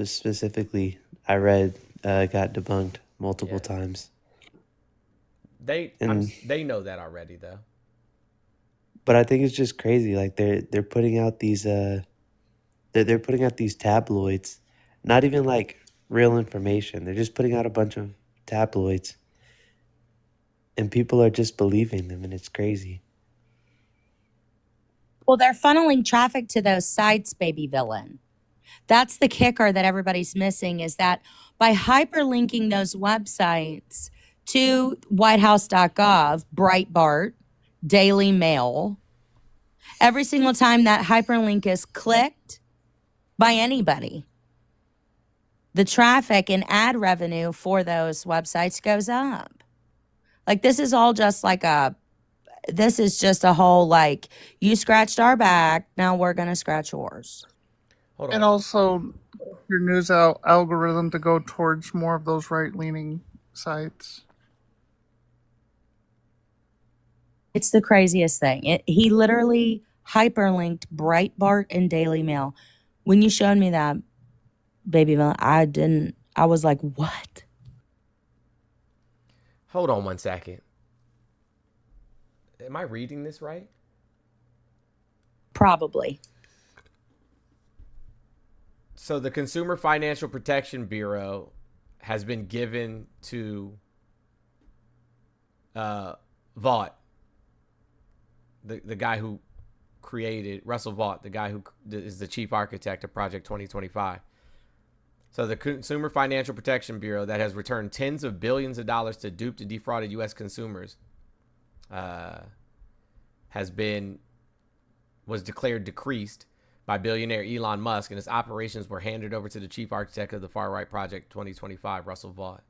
specifically I read got debunked multiple times. They know that already though. But I think it's just crazy. Like they're putting out these they're putting out these tabloids, not even like real information. They're just putting out a bunch of tabloids, and people are just believing them, and it's crazy. Well, they're funneling traffic to those sites, baby villain. That's the kicker that everybody's missing, is that by hyperlinking those websites to whitehouse.gov, Breitbart, Daily Mail, every single time that hyperlink is clicked by anybody, the traffic and ad revenue for those websites goes up. Like, this is all just like this is just a whole, like, you scratched our back, now we're going to scratch yours. Hold on. And also your news algorithm to go towards more of those right-leaning sites. It's the craziest thing. He literally hyperlinked Breitbart and Daily Mail. When you showed me that, baby, I was like, what? Hold on one second. Am I reading this right? Probably. So the Consumer Financial Protection Bureau has been given to Vaught, the guy who created Russell Vought, the guy who is the chief architect of Project 2025. So the Consumer Financial Protection Bureau that has returned tens of billions of dollars to duped and defrauded U.S. consumers was declared decreased by billionaire Elon Musk, and its operations were handed over to the chief architect of the far-right Project 2025, Russell Vought.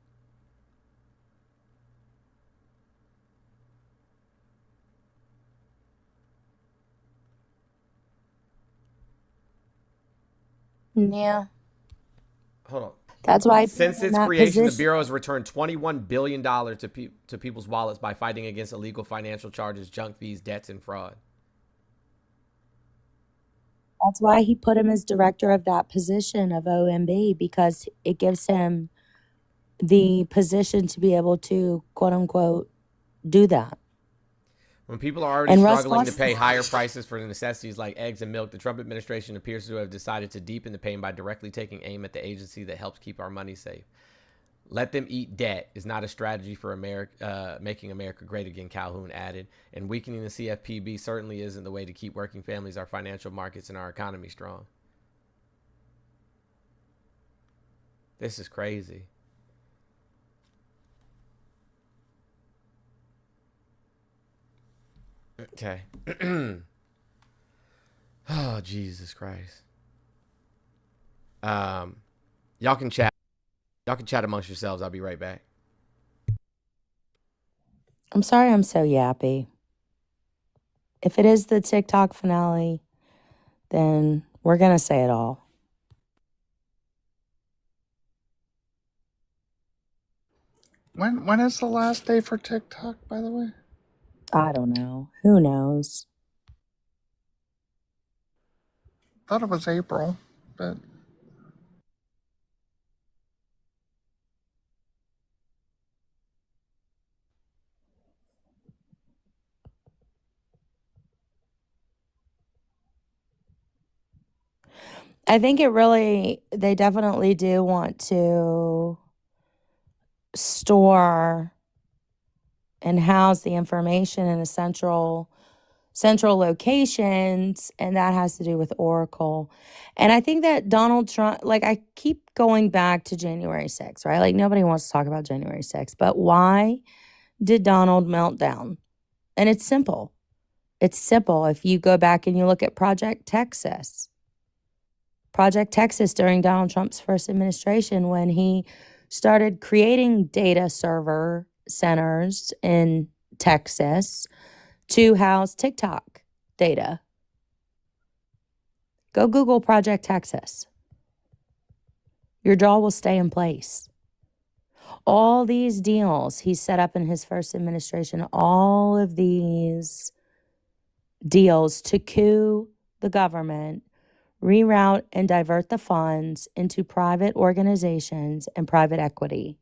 Yeah. Hold on. That's why Since its creation, the Bureau has returned $21 billion to people's wallets by fighting against illegal financial charges, junk fees, debts, and fraud. That's why he put him as director of that position of OMB, because it gives him the position to be able to, quote unquote, do that. When people are already struggling to pay higher prices for necessities like eggs and milk, the Trump administration appears to have decided to deepen the pain by directly taking aim at the agency that helps keep our money safe. Let them eat debt is not a strategy for making America great again, Calhoun added. And weakening the CFPB certainly isn't the way to keep working families, our financial markets, and our economy strong. This is crazy. Okay. Oh, Jesus Christ. Y'all can chat. Y'all can chat amongst yourselves. I'll be right back. I'm sorry I'm so yappy. If it is the TikTok finale, then we're going to say it all. When is the last day for TikTok, by the way? I don't know. Who knows? Thought it was April, but I think they definitely do want to store and house the information in a central locations, and that has to do with Oracle. And I think that Donald Trump, like, I keep going back to January 6th, right? Like, nobody wants to talk about January 6th, but why did Donald melt down? And it's simple. It's simple. If you go back and you look at Project Texas during Donald Trump's first administration, when he started creating data server centers in Texas to house TikTok data. Go Google Project Texas. Your jaw will stay in place. All these deals he set up in his first administration, all of these deals to coup the government, reroute and divert the funds into private organizations and private equity,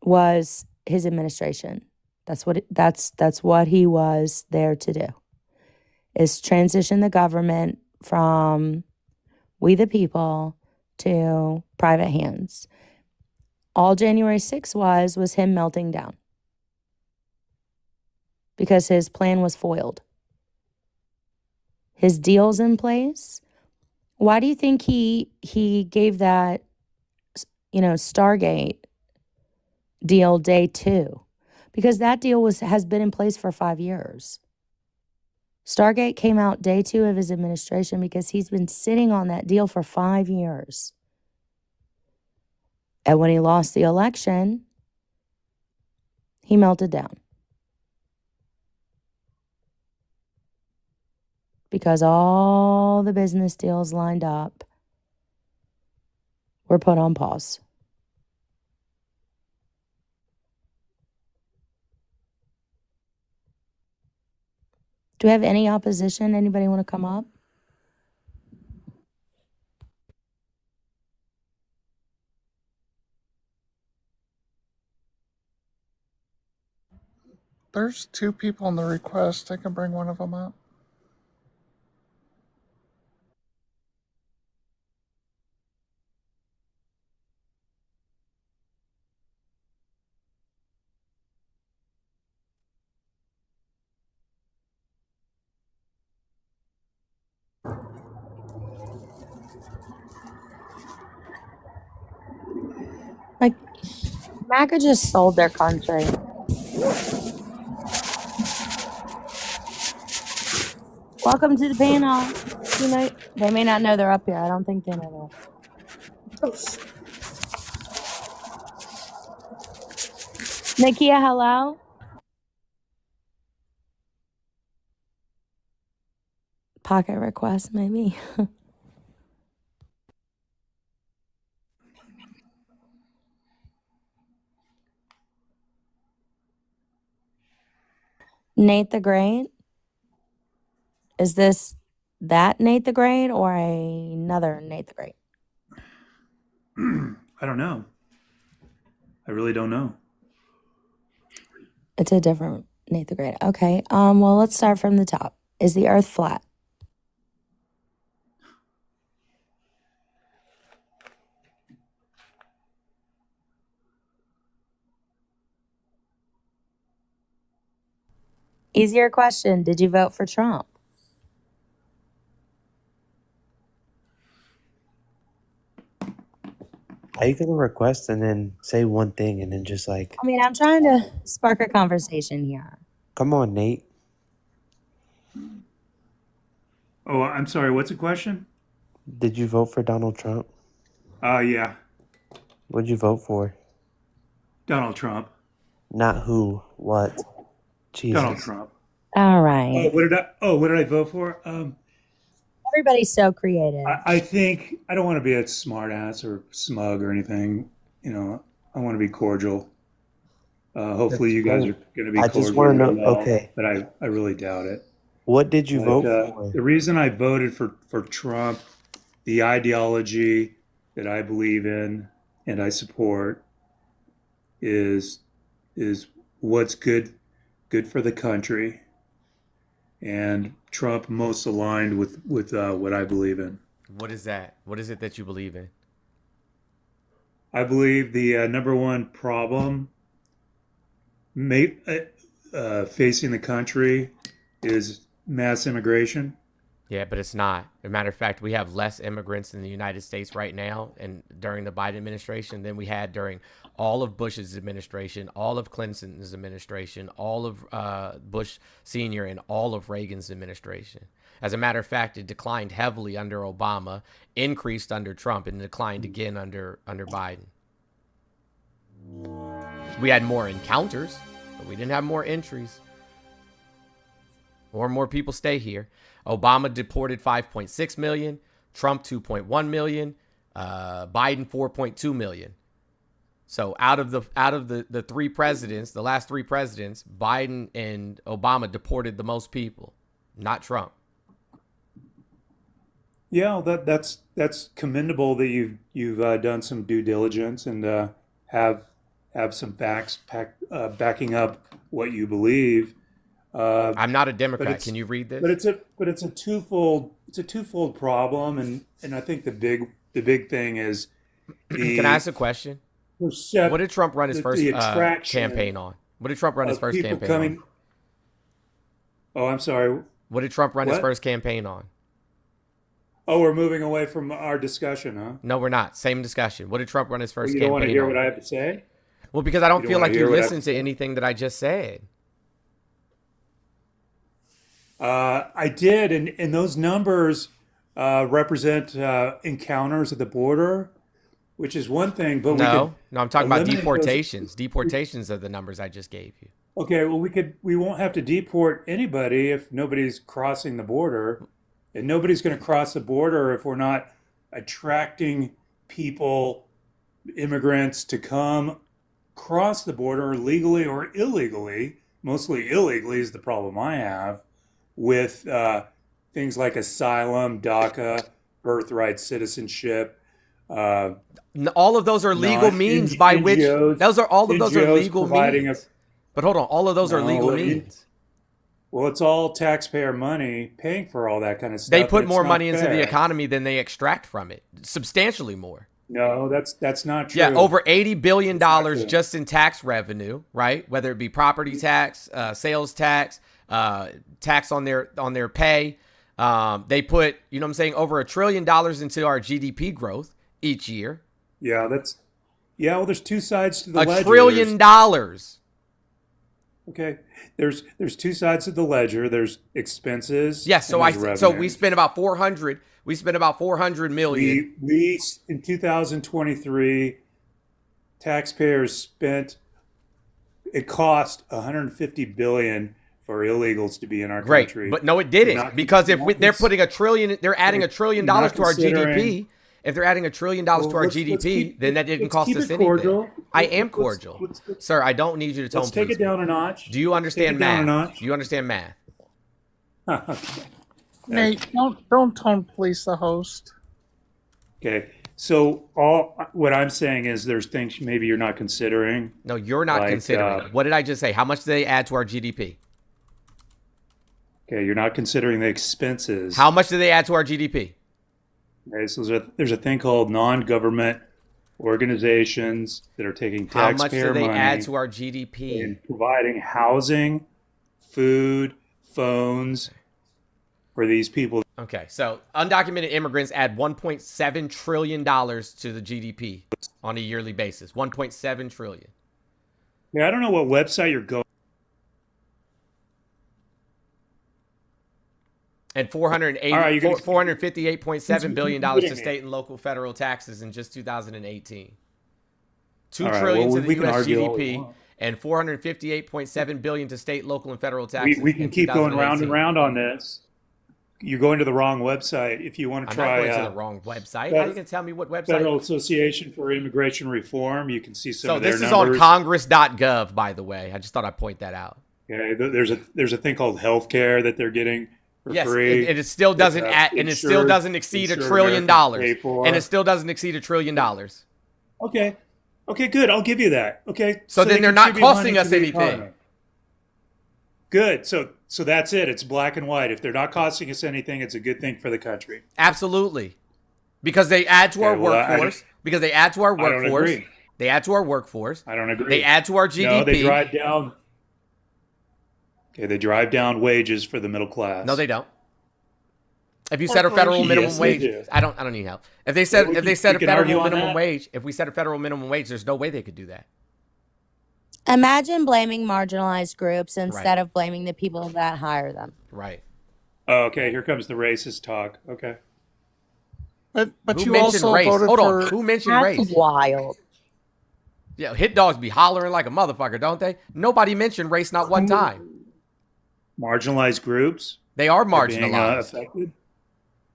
was his administration. That's what he was there to do, is transition the government from we the people to private hands. All January 6th was him melting down because his plan was foiled. His deals in place. Why do you think he gave that, Stargate deal day 2? Because that deal has been in place for 5 years. Stargate came out day 2 of his administration because he's been sitting on that deal for 5 years. And when he lost the election, he melted down. Because all the business deals lined up were put on pause. Do we have any opposition? Anybody want to come up? there's 2 people in the request. I can bring one of them up. Like, MAGA just sold their country. Welcome to the panel. You know, they may not know they're up here. I don't think they know they're. Nakia, hello. Pocket request, maybe. Nate the Great? Is this that Nate the Great or another Nate the Great? I don't know. I really don't know. It's a different Nate the Great. Okay. Well, let's start from the top. Is the earth flat? Easier question. Did you vote for Trump? How you gonna request and then say one thing and then just like, I mean, I'm trying to spark a conversation here. come on, Nate. Oh, I'm sorry. What's the question? Did you vote for Donald Trump? Yeah, What'd you vote for? Donald Trump. Not who, what. Jesus. Donald Trump. All right. What did I vote for? Everybody's so creative. I think I don't want to be a smart ass or smug or anything. You know, I want to be cordial. Hopefully you guys are going to be I cordial. just want to know, as well, okay. But I really doubt it. What did you vote for? The reason I voted for Trump, the ideology that I believe in and I support is what's good for the country, and Trump most aligned with what I believe in. What is that? What is it that you believe in? I believe the number one problem facing the country is mass immigration. Yeah, but it's not. As a matter of fact, we have less immigrants in the United States right now and during the Biden administration than we had during all of Bush's administration, all of Clinton's administration, all of Bush Sr., and all of Reagan's administration. As a matter of fact, it declined heavily under Obama, increased under Trump, and declined again under Biden. We had more encounters, but we didn't have more entries. More people stay here. Obama deported 5.6 million, Trump 2.1 million, Biden 4.2 million. So out of the three presidents, the last three presidents, Biden and Obama deported the most people, not Trump. Yeah, that's commendable that you've done some due diligence and have some facts backing up what you believe. I'm not a Democrat. Can you read this? But it's a twofold problem, and I think the big thing is. Can I ask a question? What did Trump run his first campaign on? What did Trump run his first campaign on? Oh, I'm sorry. What did Trump run his first campaign on? Oh, we're moving away from our discussion, huh? No, we're not. Same discussion. What did Trump run his first you campaign on? You don't want to hear what I have to say? Well, because I don't feel like you listened to anything that I just said. I did, and those numbers represent encounters at the border, which is one thing. But no, I'm talking about deportations. Deportations are the numbers I just gave you. Okay, well, we won't have to deport anybody if nobody's crossing the border, and nobody's going to cross the border if we're not attracting people, immigrants, to come cross the border legally or illegally. Mostly illegally is the problem I have with things like asylum, DACA, birthright citizenship. All of those are legal means by which those are legal means. But hold on, all of those are legal means. Well, it's all taxpayer money paying for all that kind of stuff. They put more money into the economy than they extract from it, substantially more. No, that's not true. Yeah, over $80 billion just in tax revenue, right? Whether it be property tax, sales tax, tax on their pay. They put, over $1 trillion into our GDP growth each year. Yeah, Yeah, well, there's two sides to the ledger. $1 trillion. Okay, there's two sides to the ledger. There's expenses. Yes, so we revenues. spent about 400. We spent about 400 million. We in 2023, taxpayers spent. It cost 150 billion for illegals to be in our country. But no, it didn't, because if they're putting $1 trillion, they're adding $1 trillion to our GDP. If they're adding $1 trillion to our GDP, then that didn't cost us anything. Cordial. I am cordial, sir. I don't need you to tone. Let's take it down a notch. Do you understand math? Do you understand math? Nate, don't tone police the host. Okay, so what I'm saying is there's things maybe you're not considering. No, you're not considering. What did I just say? How much do they add to our GDP? Okay, you're not considering the expenses. How much do they add to our GDP? Okay, so there's a thing called non-government organizations that are taking taxpayer money. How much do they add to our GDP? And providing housing, food, phones for these people. Okay, so undocumented immigrants add $1.7 trillion to the GDP on a yearly basis. $1.7 trillion. Yeah, I don't know what website you're going. And $458.7 billion to state and local federal taxes in just 2018. $2 trillion to the U.S. GDP and $458.7 billion to state, local, and federal taxes. We can keep going round and round on this. You're going to the wrong website if you want to try. I'm not going to the wrong website. How are you going to tell me what website? Federal Association for Immigration Reform. You can see some of their numbers. So this is on congress.gov, by the way. I just thought I'd point that out. Okay, there's a thing called healthcare that they're getting for free. And it still doesn't and it still doesn't exceed $1 trillion. And it still doesn't exceed $1 trillion. Okay, good. I'll give you that. Okay. So then they're not costing us anything. Good. So that's it. It's black and white. If they're not costing us anything, it's a good thing for the country. Absolutely. Because they add to our workforce. Because they add to our workforce. I don't agree. They add to our workforce. I don't agree. They add to our GDP. No, they drive down. Okay, they drive down wages for the middle class. No, they don't. If you set a federal minimum wage, I don't need help. If they set a federal minimum wage, if we set a federal minimum wage, there's no way they could do that. Imagine blaming marginalized groups instead of blaming the people that hire them. Right. Oh, okay, here comes the racist talk. Okay. But you also voted for... Who mentioned race? That's wild. Yeah, hit dogs be hollering like a motherfucker, don't they? Nobody mentioned race not one time. Marginalized groups? They are marginalized. Affected?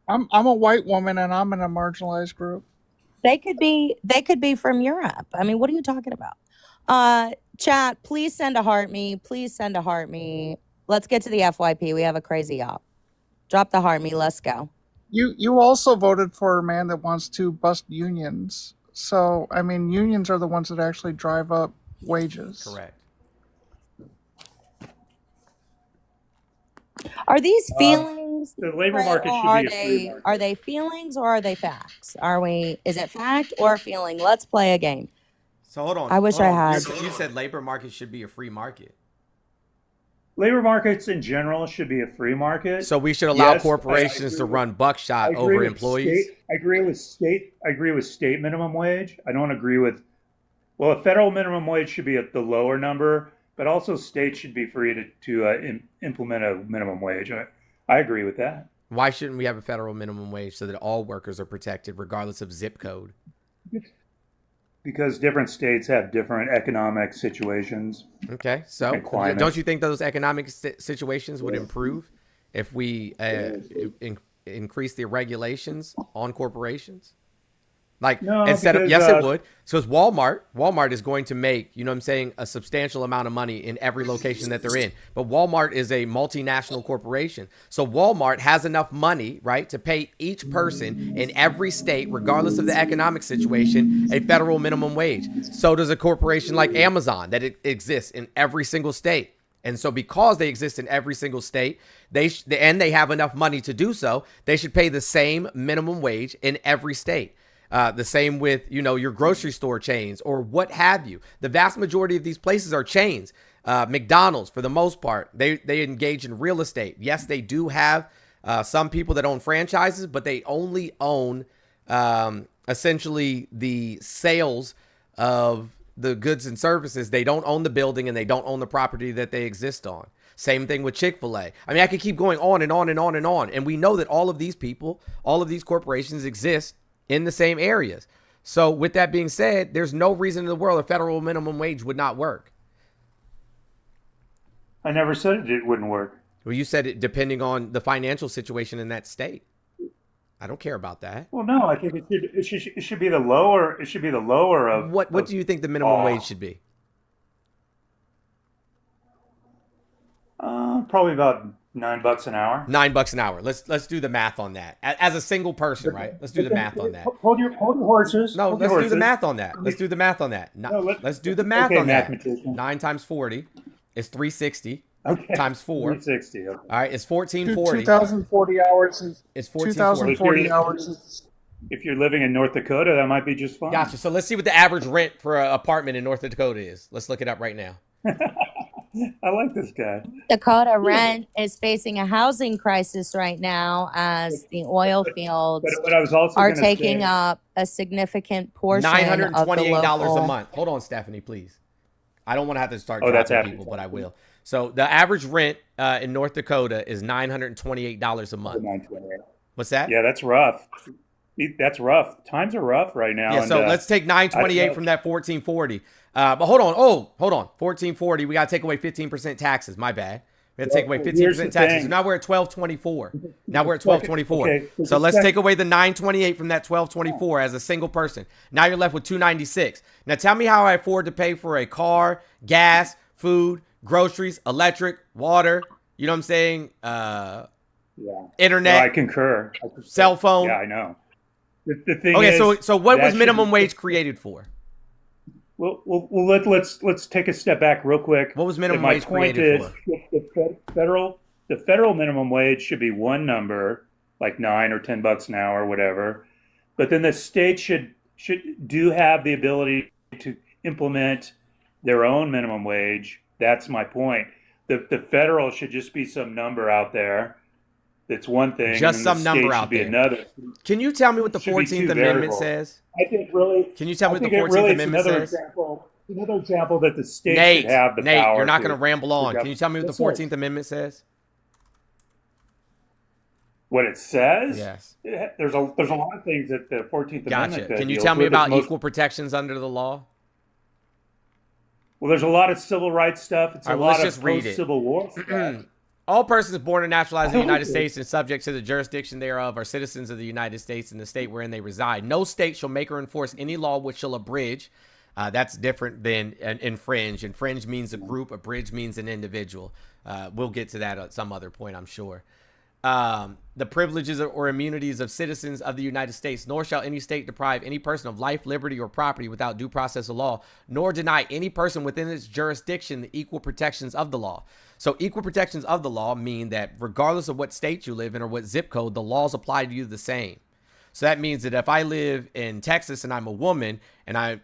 I'm a white woman and I'm in a marginalized group. They could be from Europe. I mean, what are you talking about? Chat, please send a heart me. Please send a heart me. Let's get to the FYP. We have a crazy op. Drop the heart me. Let's go. You also voted for a man that wants to bust unions. So, I mean, unions are the ones that actually drive up wages. Correct. Are these feelings? The labor market should be a free market. Are they feelings or are they facts? Is it fact or feeling? Let's play a game. So hold on. I wish I had. You said labor market should be a free market. Labor markets in general should be a free market. So we should allow corporations to run buckshot over employees. I agree with state minimum wage. I don't agree with. Well, a federal minimum wage should be at the lower number, but also states should be free to implement a minimum wage. I agree with that. Why shouldn't we have a federal minimum wage so that all workers are protected regardless of zip code? Because different states have different economic situations. Okay, so don't you think those economic situations would improve if we increase the regulations on corporations? Yes, it would. So it's Walmart. Walmart is going to make, a substantial amount of money in every location that they're in. But Walmart is a multinational corporation. So Walmart has enough money, right, to pay each person in every state, regardless of the economic situation, a federal minimum wage. So does a corporation like Amazon that exists in every single state. And so because they exist in every single state, they have enough money to do so, they should pay the same minimum wage in every state. The same with, your grocery store chains or what have you. The vast majority of these places are chains. McDonald's, for the most part, they engage in real estate. Yes, they do have some people that own franchises, but they only own essentially the sales of the goods and services. They don't own the building and they don't own the property that they exist on. Same thing with Chick-fil-A. I mean, I could keep going on and on and on and on. And we know that all of these people, all of these corporations exist in the same areas. So with that being said, there's no reason in the world a federal minimum wage would not work. I never said it wouldn't work. Well, you said it depending on the financial situation in that state. I don't care about that. Well, no, I think it should be the lower. It should be the lower of what do you think the minimum wage should be? Probably about $9 an hour. $9 an hour. Let's do the math on that. As a single person, right? Let's do the math on that. Hold your horses. No, let's do the math on that. Let's do the math on that. Let's do the math on that. 9 times 40 is 360. Okay. Times 4. 360. Okay. All right, it's 1440. 2,040 hours is. It's 1440. 2,040 hours is. If you're living in North Dakota, that might be just fine. Gotcha. So let's see what the average rent for an apartment in North Dakota is. Let's look it up right now. I like this guy. Dakota rent is facing a housing crisis right now as the oil fields but I was also are taking up a significant portion $928 of the local... a month. Hold on, Stephanie, please. I don't want to have to start dropping people, but I will. So the average rent in North Dakota is $928 a month. What's that? Yeah, that's rough. That's rough. Times are rough right now. Yeah, so let's take 928 from that 1440. But hold on. Hold on. 1440. We got to take away 15% taxes. My bad. We got to take away 15% taxes. So now we're at 1224. Now we're at 1224. Okay, so let's take away the 928 from that 1224 as a single person. Now you're left with 296. Now tell me how I afford to pay for a car, gas, food, groceries, electric, water. You know what I'm saying? Internet. No, I concur. Cell phone. Yeah, I know. The thing okay, is, so what was minimum wage created for? Well, let's take a step back real quick. What was minimum wage created for? The federal minimum wage should be one number, like $9 or $10 an hour, or whatever. But then the state should have the ability to implement their own minimum wage. That's my point. The federal should just be some number out there. That's one thing. Just some number out there. Another. Can you tell me what the 14th Amendment says? I think really. Can you tell me what the 14th Amendment says? Another example that the state should have the power. You're not going to ramble on. Can you tell me what the 14th Amendment says? What it says? Yes. There's a lot of things that the 14th Amendment. Can you tell me about equal protections under the law? Well, there's a lot of civil rights stuff. It's a lot of post-Civil War stuff. All persons born and naturalized in the United States and subject to the jurisdiction thereof are citizens of the United States and the state wherein they reside. No state shall make or enforce any law which shall abridge. That's different than infringe. Infringe means a group. Abridge means an individual. We'll get to that at some other point, I'm sure. The privileges or immunities of citizens of the United States, nor shall any state deprive any person of life, liberty, or property without due process of law, nor deny any person within its jurisdiction the equal protections of the law. So equal protections of the law mean that regardless of what state you live in or what zip code, the laws apply to you the same. So that means that if I live in Texas and I'm a woman and I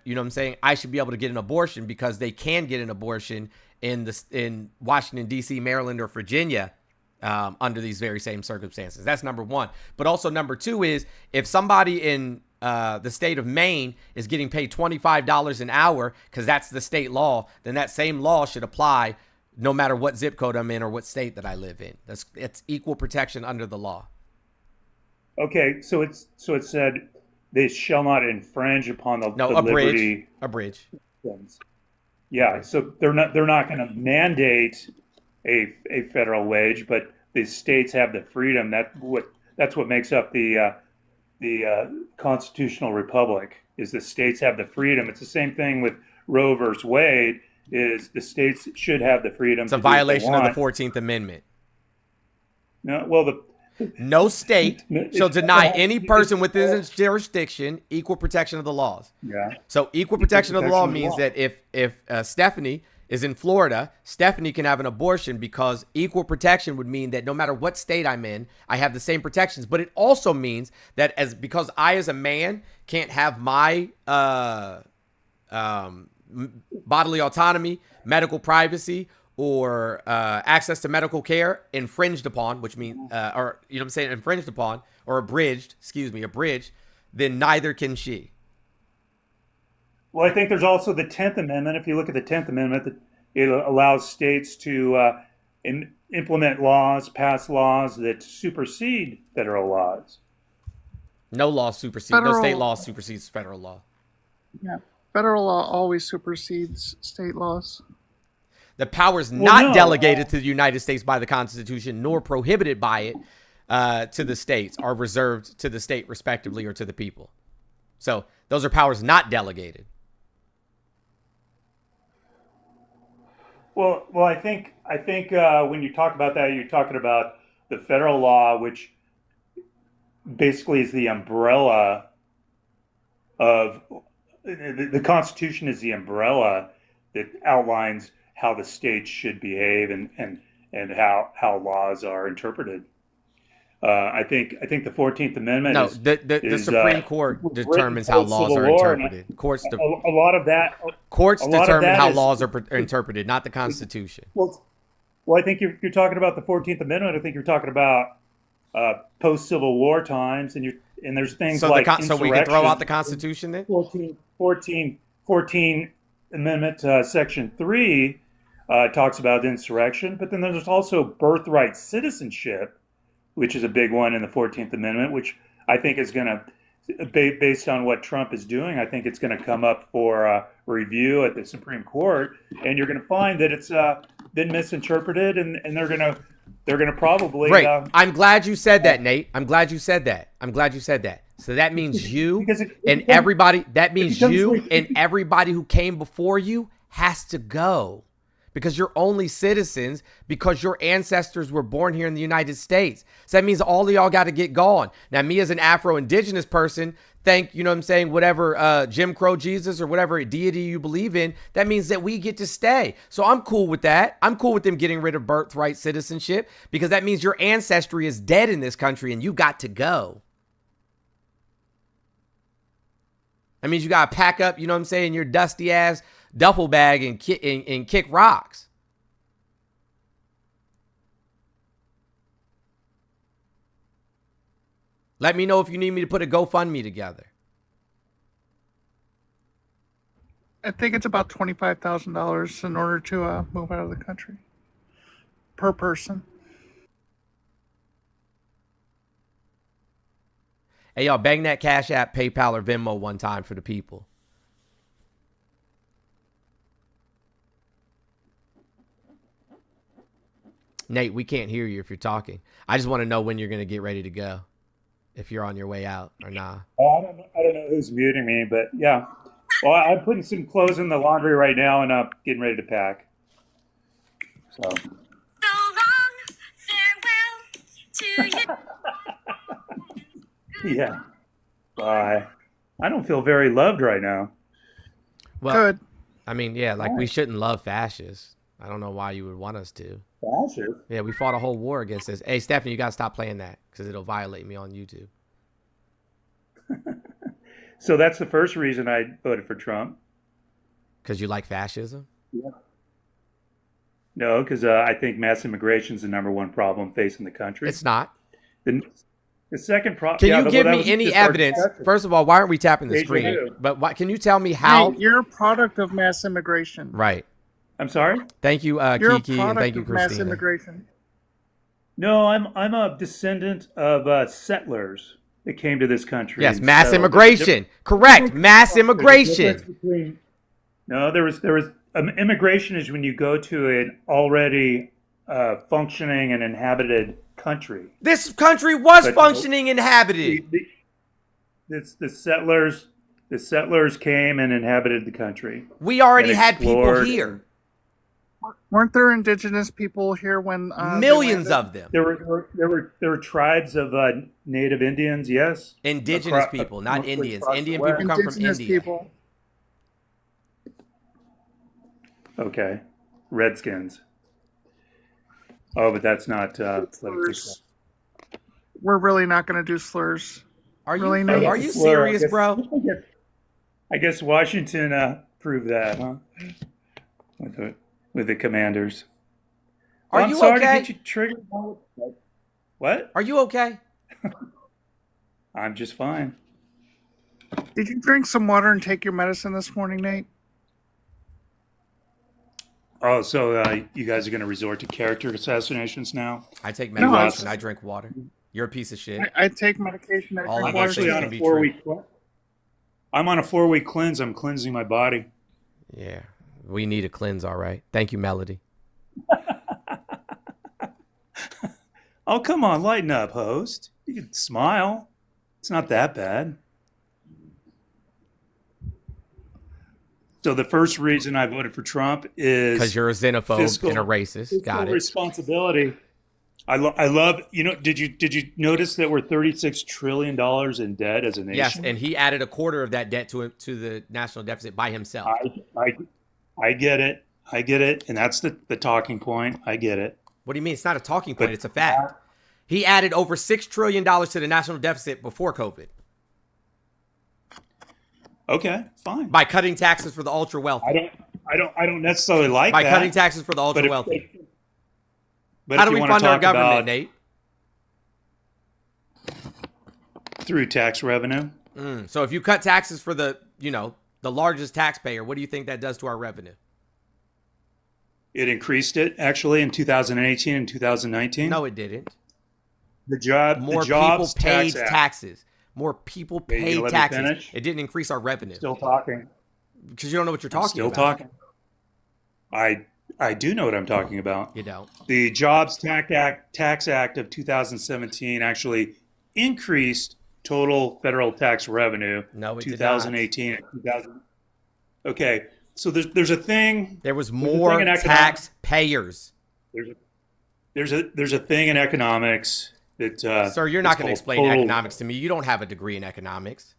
should be able to get an abortion because they can get an abortion in Washington, D.C., Maryland, or Virginia, under these very same circumstances. That's number one. But also number two is if somebody in the state of Maine is getting paid $25 an hour because that's the state law, then that same law should apply no matter what zip code I'm in or what state that I live in. It's equal protection under the law. Okay, so it said they shall not infringe upon the liberty. Abridge. Yeah, so they're not going to mandate a federal wage, but the states have the freedom. That's what makes up the constitutional republic. Is the states have the freedom. It's the same thing with Roe versus Wade. Is the states should have the freedom. It's a violation of the 14th Amendment. No, well no state shall deny any person within its jurisdiction equal protection of the laws. Yeah. So equal protection of the law means that if Stephanie is in Florida, Stephanie can have an abortion because equal protection would mean that no matter what state I'm in, I have the same protections. But it also means that because I as a man can't have my bodily autonomy, medical privacy, or access to medical care infringed upon, which means, infringed upon or abridged, then neither can she. Well, I think there's also the 10th Amendment. If you look at the 10th Amendment, it allows states to implement laws, pass laws that supersede federal laws. No law supersedes. No state law supersedes federal law. Yeah, federal law always supersedes state laws. The powers not delegated to the United States by the Constitution, nor prohibited by it to the states, are reserved to the state respectively or to the people. So those are powers not delegated. Well, I think when you talk about that, you're talking about the federal law, which basically is the umbrella of the Constitution is the umbrella that outlines how the states should behave and how laws are interpreted. I think the 14th Amendment. No, the Supreme Court determines how laws are interpreted. Courts a lot of that. Courts determine how laws are interpreted, not the Constitution. Well, I think you're talking about the 14th Amendment. I think you're talking about post-Civil War times, and there's things like insurrection. So we can throw out the Constitution then? 14 Amendment Section 3 talks about insurrection, but then there's also birthright citizenship, which is a big one in the 14th Amendment, which I think is going to, based on what Trump is doing, I think it's going to come up for review at the Supreme Court, and you're going to find that it's been misinterpreted, and they're going to probably. Right. I'm glad you said that, Nate. I'm glad you said that. So that means you and everybody. That means you and everybody who came before you has to go. Because you're only citizens because your ancestors were born here in the United States. So that means all of y'all got to get gone. Now, me as an Afro-Indigenous person, whatever Jim Crow Jesus or whatever deity you believe in, that means that we get to stay. So I'm cool with that. I'm cool with them getting rid of birthright citizenship because that means your ancestry is dead in this country and you got to go. That means you got to pack up, your dusty ass duffel bag and kick rocks. Let me know if you need me to put a GoFundMe together. I think it's about $25,000 in order to move out of the country per person. Hey, y'all, bang that Cash App, PayPal, or Venmo one time for the people. Nate, we can't hear you if you're talking. I just want to know when you're going to get ready to go. If you're on your way out or not. I don't know who's muting me, but yeah. Well, I'm putting some clothes in the laundry right now and I'm getting ready to pack. So long, farewell to you. Yeah. Bye. I don't feel very loved right now. Well, good. I mean, yeah, we shouldn't love fascists. I don't know why you would want us to. Fascists? Yeah, we fought a whole war against this. Hey, Stephanie, you got to stop playing that because it'll violate me on YouTube. So that's the first reason I voted for Trump. Because you like fascism? Yeah. No, because I think mass immigration is the number one problem facing the country. It's not. The second problem. Can you give me any evidence? First of all, why aren't we tapping the screen? But can you tell me how? Hey, you're a product of mass immigration. Right. I'm sorry? Thank you, Kiki, and thank you, Christina. Mass immigration. No, I'm a descendant of settlers that came to this country. Yes, mass immigration. Correct, mass immigration. No, there was immigration is when you go to an already functioning and inhabited country. This country was functioning inhabited. The settlers came and inhabited the country. We already had people here. Weren't there indigenous people here when millions of them? There were tribes of native Indians. Yes, indigenous people, not Indians. Indian people come from India. People. Okay, Redskins. Oh, but that's not. We're really not going to do slurs. Are you serious, bro? I guess Washington proved that, huh? With the commanders. Are you okay? To get you triggered. What? Are you okay? I'm just fine. Did you drink some water and take your medicine this morning, Nate? Oh, so you guys are going to resort to character assassinations now? I take medication. I drink water. You're a piece of shit. I take medication. I'm actually on a 4-week. I'm on a 4-week cleanse. I'm cleansing my body. Yeah, we need a cleanse. All right. Thank you, Melody. Oh, come on, lighten up, host. You can smile. It's not that bad. So the first reason I voted for Trump is because you're a xenophobe and a racist. Got it. Responsibility. I love. Did you notice that we're $36 trillion in debt as a nation? Yes, and he added a quarter of that debt to the national deficit by himself. I get it. I get it, and that's the talking point. I get it. What do you mean? It's not a talking point. It's a fact. He added over $6 trillion to the national deficit before COVID. Okay, fine. By cutting taxes for the ultra wealthy. I don't necessarily like by that. By cutting taxes for the ultra wealthy. But how do we fund our government, Nate? Through tax revenue. So if you cut taxes for the largest taxpayer, what do you think that does to our revenue? It increased it actually in 2018 and 2019. No, it didn't. More people paid taxes. More people paid taxes. It didn't increase our revenue. Still talking. Because you don't know what you're talking about. Still talking. I do know what I'm talking about. You don't. The Jobs Tax Act of 2017 actually increased total federal tax revenue. No, it 2018 and 2000. Okay, so there's a thing. There was more taxpayers. There's a thing in economics that. Sir, you're not going to explain economics to me. You don't have a degree in economics.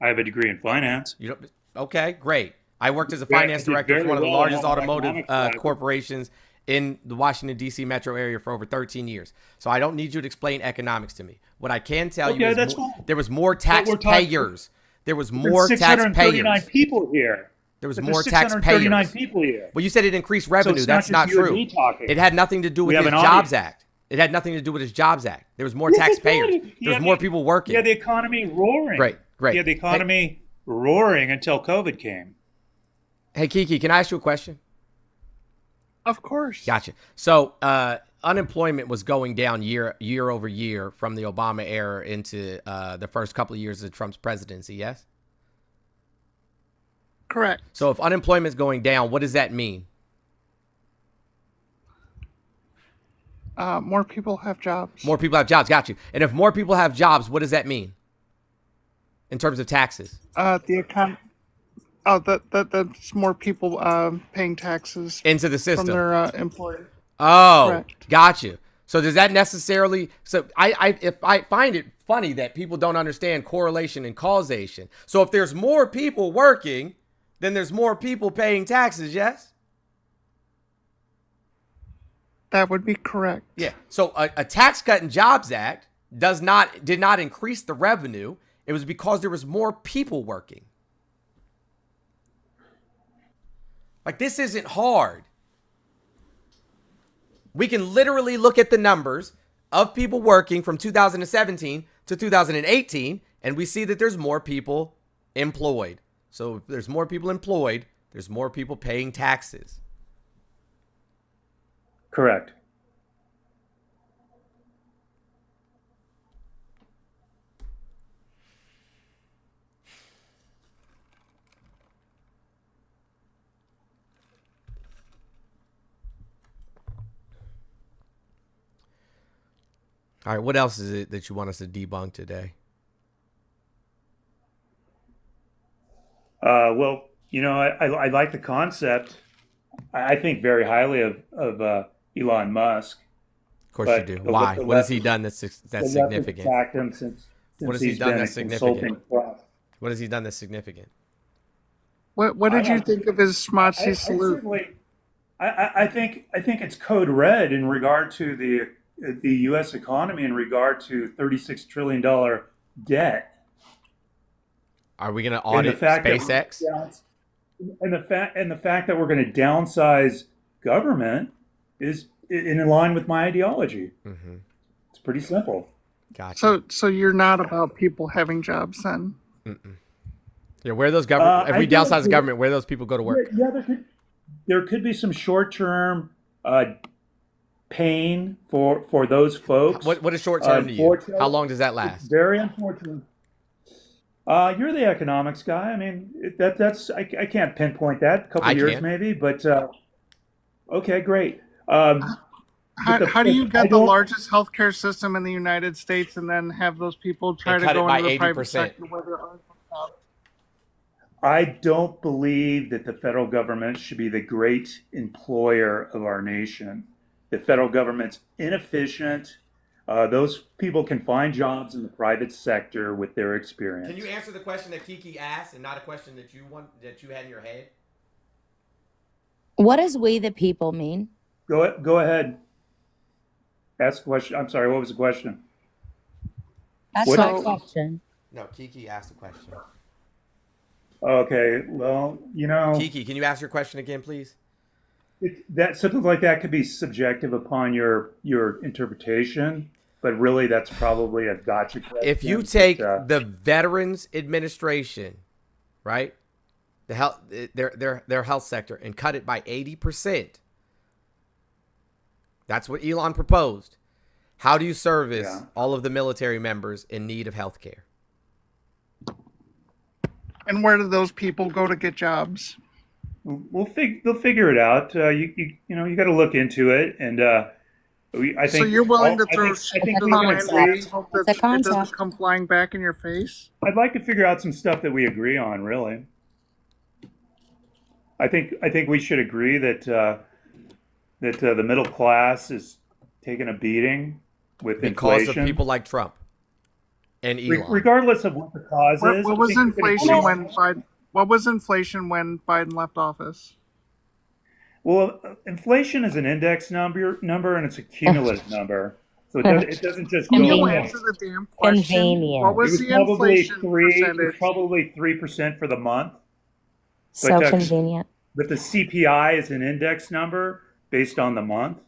I have a degree in finance. You don't. Okay, great. I worked as a finance director for one of the largest automotive corporations in the Washington, D.C. metro area for over 13 years. So I don't need you to explain economics to me. What I can tell you is there was more taxpayers. There was more taxpayers. 639 people here. There was more taxpayers. People here. Well, you said it increased revenue. That's not true. It had nothing to do with his Jobs Act. It had nothing to do with his Jobs Act. There was more taxpayers. There was more people working. Yeah, the economy roaring. Great. Yeah, the economy roaring until COVID came. Hey, Kiki, can I ask you a question? Of course. Gotcha. So unemployment was going down year over year from the Obama era into the first couple of years of Trump's presidency, yes? Correct. So if unemployment is going down, what does that mean? More people have jobs. More people have jobs. Got you. And if more people have jobs, what does that mean in terms of taxes? The economy. Oh, that's more people paying taxes into the system from their employer. Oh, correct. Got you. So does that necessarily? So I find it funny that people don't understand correlation and causation. So if there's more people working, then there's more people paying taxes. Yes. That would be correct. Yeah. So a Tax Cut and Jobs Act did not increase the revenue. It was because there was more people working. Like, this isn't hard. We can literally look at the numbers of people working from 2017 to 2018, and we see that there's more people employed. So if there's more people employed, there's more people paying taxes. Correct. All right, what else is it that you want us to debunk today? Well, I like the concept. I think very highly of Elon Musk. Of course you do. Why? What has he done that's significant? What has he done that's significant? What has he done that's significant? What did you think of his schmatzy salute? I think it's code red in regard to the U.S. economy in regard to $36 trillion debt. Are we going to audit SpaceX? And the fact that we're going to downsize government is in line with my ideology. Mm-hmm. It's pretty simple. Gotcha. So you're not about people having jobs then? Yeah, where those government? If we downsize the government, where those people go to work? Yeah, there could be some short-term pain for those folks. What is short-term to you? How long does that last? It's very unfortunate. You're the economics guy. I mean, that's I can't pinpoint that. A couple years maybe, but okay, great. How do you get the largest healthcare system in the United States and then have those people try to go into the private sector where there are? I don't believe that the federal government should be the great employer of our nation. The federal government's inefficient. Those people can find jobs in the private sector with their experience. Can you answer the question that Kiki asked and not a question that you had in your head? What does "we the people" mean? Go ahead. Ask a question. I'm sorry, what was the question? That's my question. No, Kiki asked a question. Okay, well, Kiki, can you ask your question again, please? Something like that could be subjective upon your interpretation, but really that's probably a gotcha question. If you take the Veterans Administration, right, the health their health sector, and cut it by 80%, that's what Elon proposed. How do you service all of the military members in need of health care? And where do those people go to get jobs? They'll figure it out. You got to look into it, and I think. So you're willing to throw I think we're going to agree. Hope that it doesn't come flying back in your face. I'd like to figure out some stuff that we agree on. Really, I think we should agree that the middle class is taking a beating with inflation because of people like Trump and Elon. Regardless of what the cause is. What was inflation when Biden left office? Well, inflation is an index number, and it's a cumulative number. So it doesn't just go. Can you answer the damn question? Convenient. What was the inflation percentage? It was probably 3% for the month. So convenient. But the CPI is an index number based on the month,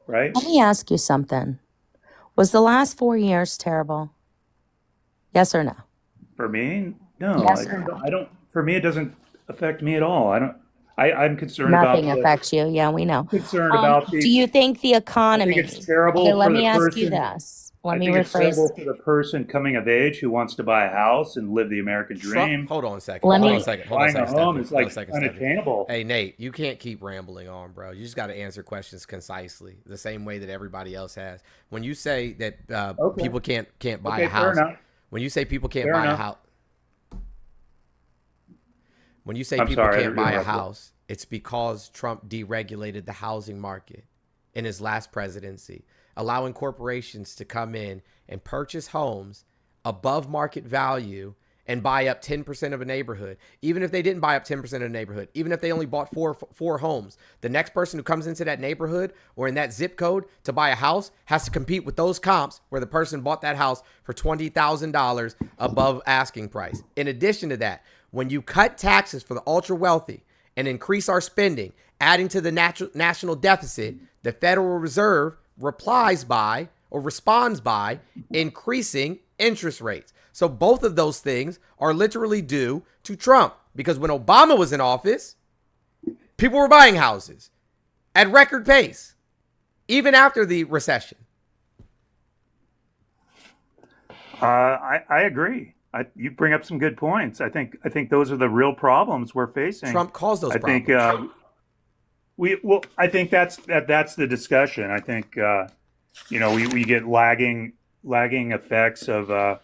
right? Let me ask you something. Was the last 4 years terrible? Yes or no? For me, no. Yes I don't. For me, it doesn't affect me at all. I'm concerned about. Nothing affects you. Yeah, we know. Concerned about do you think the economy? I think it's terrible. Okay, let for me the ask person, you this. Let me It's rephrase. terrible for the person coming of age who wants to buy a house and live the American dream. Hold on a second. Let me- Hold on a second. Buying a home is like unattainable. Hey, Nate, you can't keep rambling on, bro. You just got to answer questions concisely, the same way that everybody else has. When you say that people can't buy a house, when you say people can't buy a house, when you say people can't buy a house, it's because Trump deregulated the housing market in his last presidency, allowing corporations to come in and purchase homes above market value and buy up 10% of a neighborhood. Even if they didn't buy up 10% of a neighborhood, even if they only bought four homes, the next person who comes into that neighborhood or in that zip code to buy a house has to compete with those comps where the person bought that house for $20,000 above asking price. In addition to that, when you cut taxes for the ultra wealthy and increase our spending, adding to the national deficit, the Federal Reserve responds by increasing interest rates. So both of those things are literally due to Trump, because when Obama was in office, people were buying houses at record pace, even after the recession. I agree. You bring up some good points. I think those are the real problems we're facing. Trump caused those problems. I think that's the discussion. I think we get lagging effects of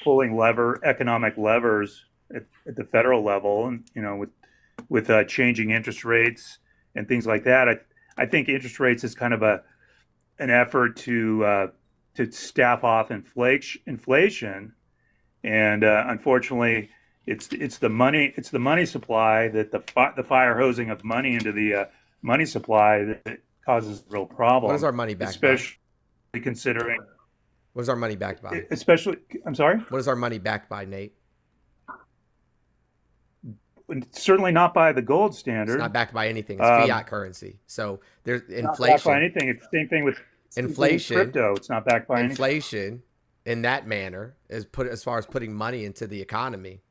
pulling economic levers at the federal level, and with changing interest rates and things like that. I think interest rates is kind of an effort to stave off inflation, and unfortunately, it's the money supply, that the fire hosing of money into the money supply that causes a real problem. What is our money backed especially by? Considering. What is our money backed by? Especially, I'm sorry? What is our money backed by, Nate? Certainly not by the gold standard. It's not backed by anything. It's fiat currency. So there's inflation. Not backed by anything. It's the same thing with inflation. Crypto. It's not backed by inflation. in that manner as far as putting money into the economy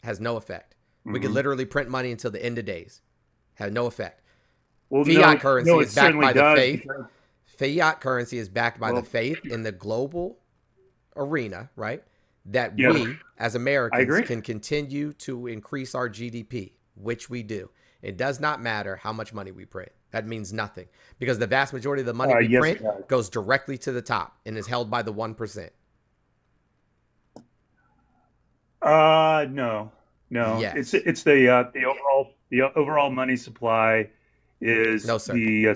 has no effect. We could literally print money until the end of days. Has no effect. Well, Fiat currency it is backed by the faith. because- Fiat currency is backed by the faith in the global arena, right? That we, as Americans, can continue to increase our GDP, which we do. It does not matter how much money we print. That means nothing because the vast majority of the money we print goes directly to the top and is held by the 1%. No. Yes. It's the overall money supply is no, sir.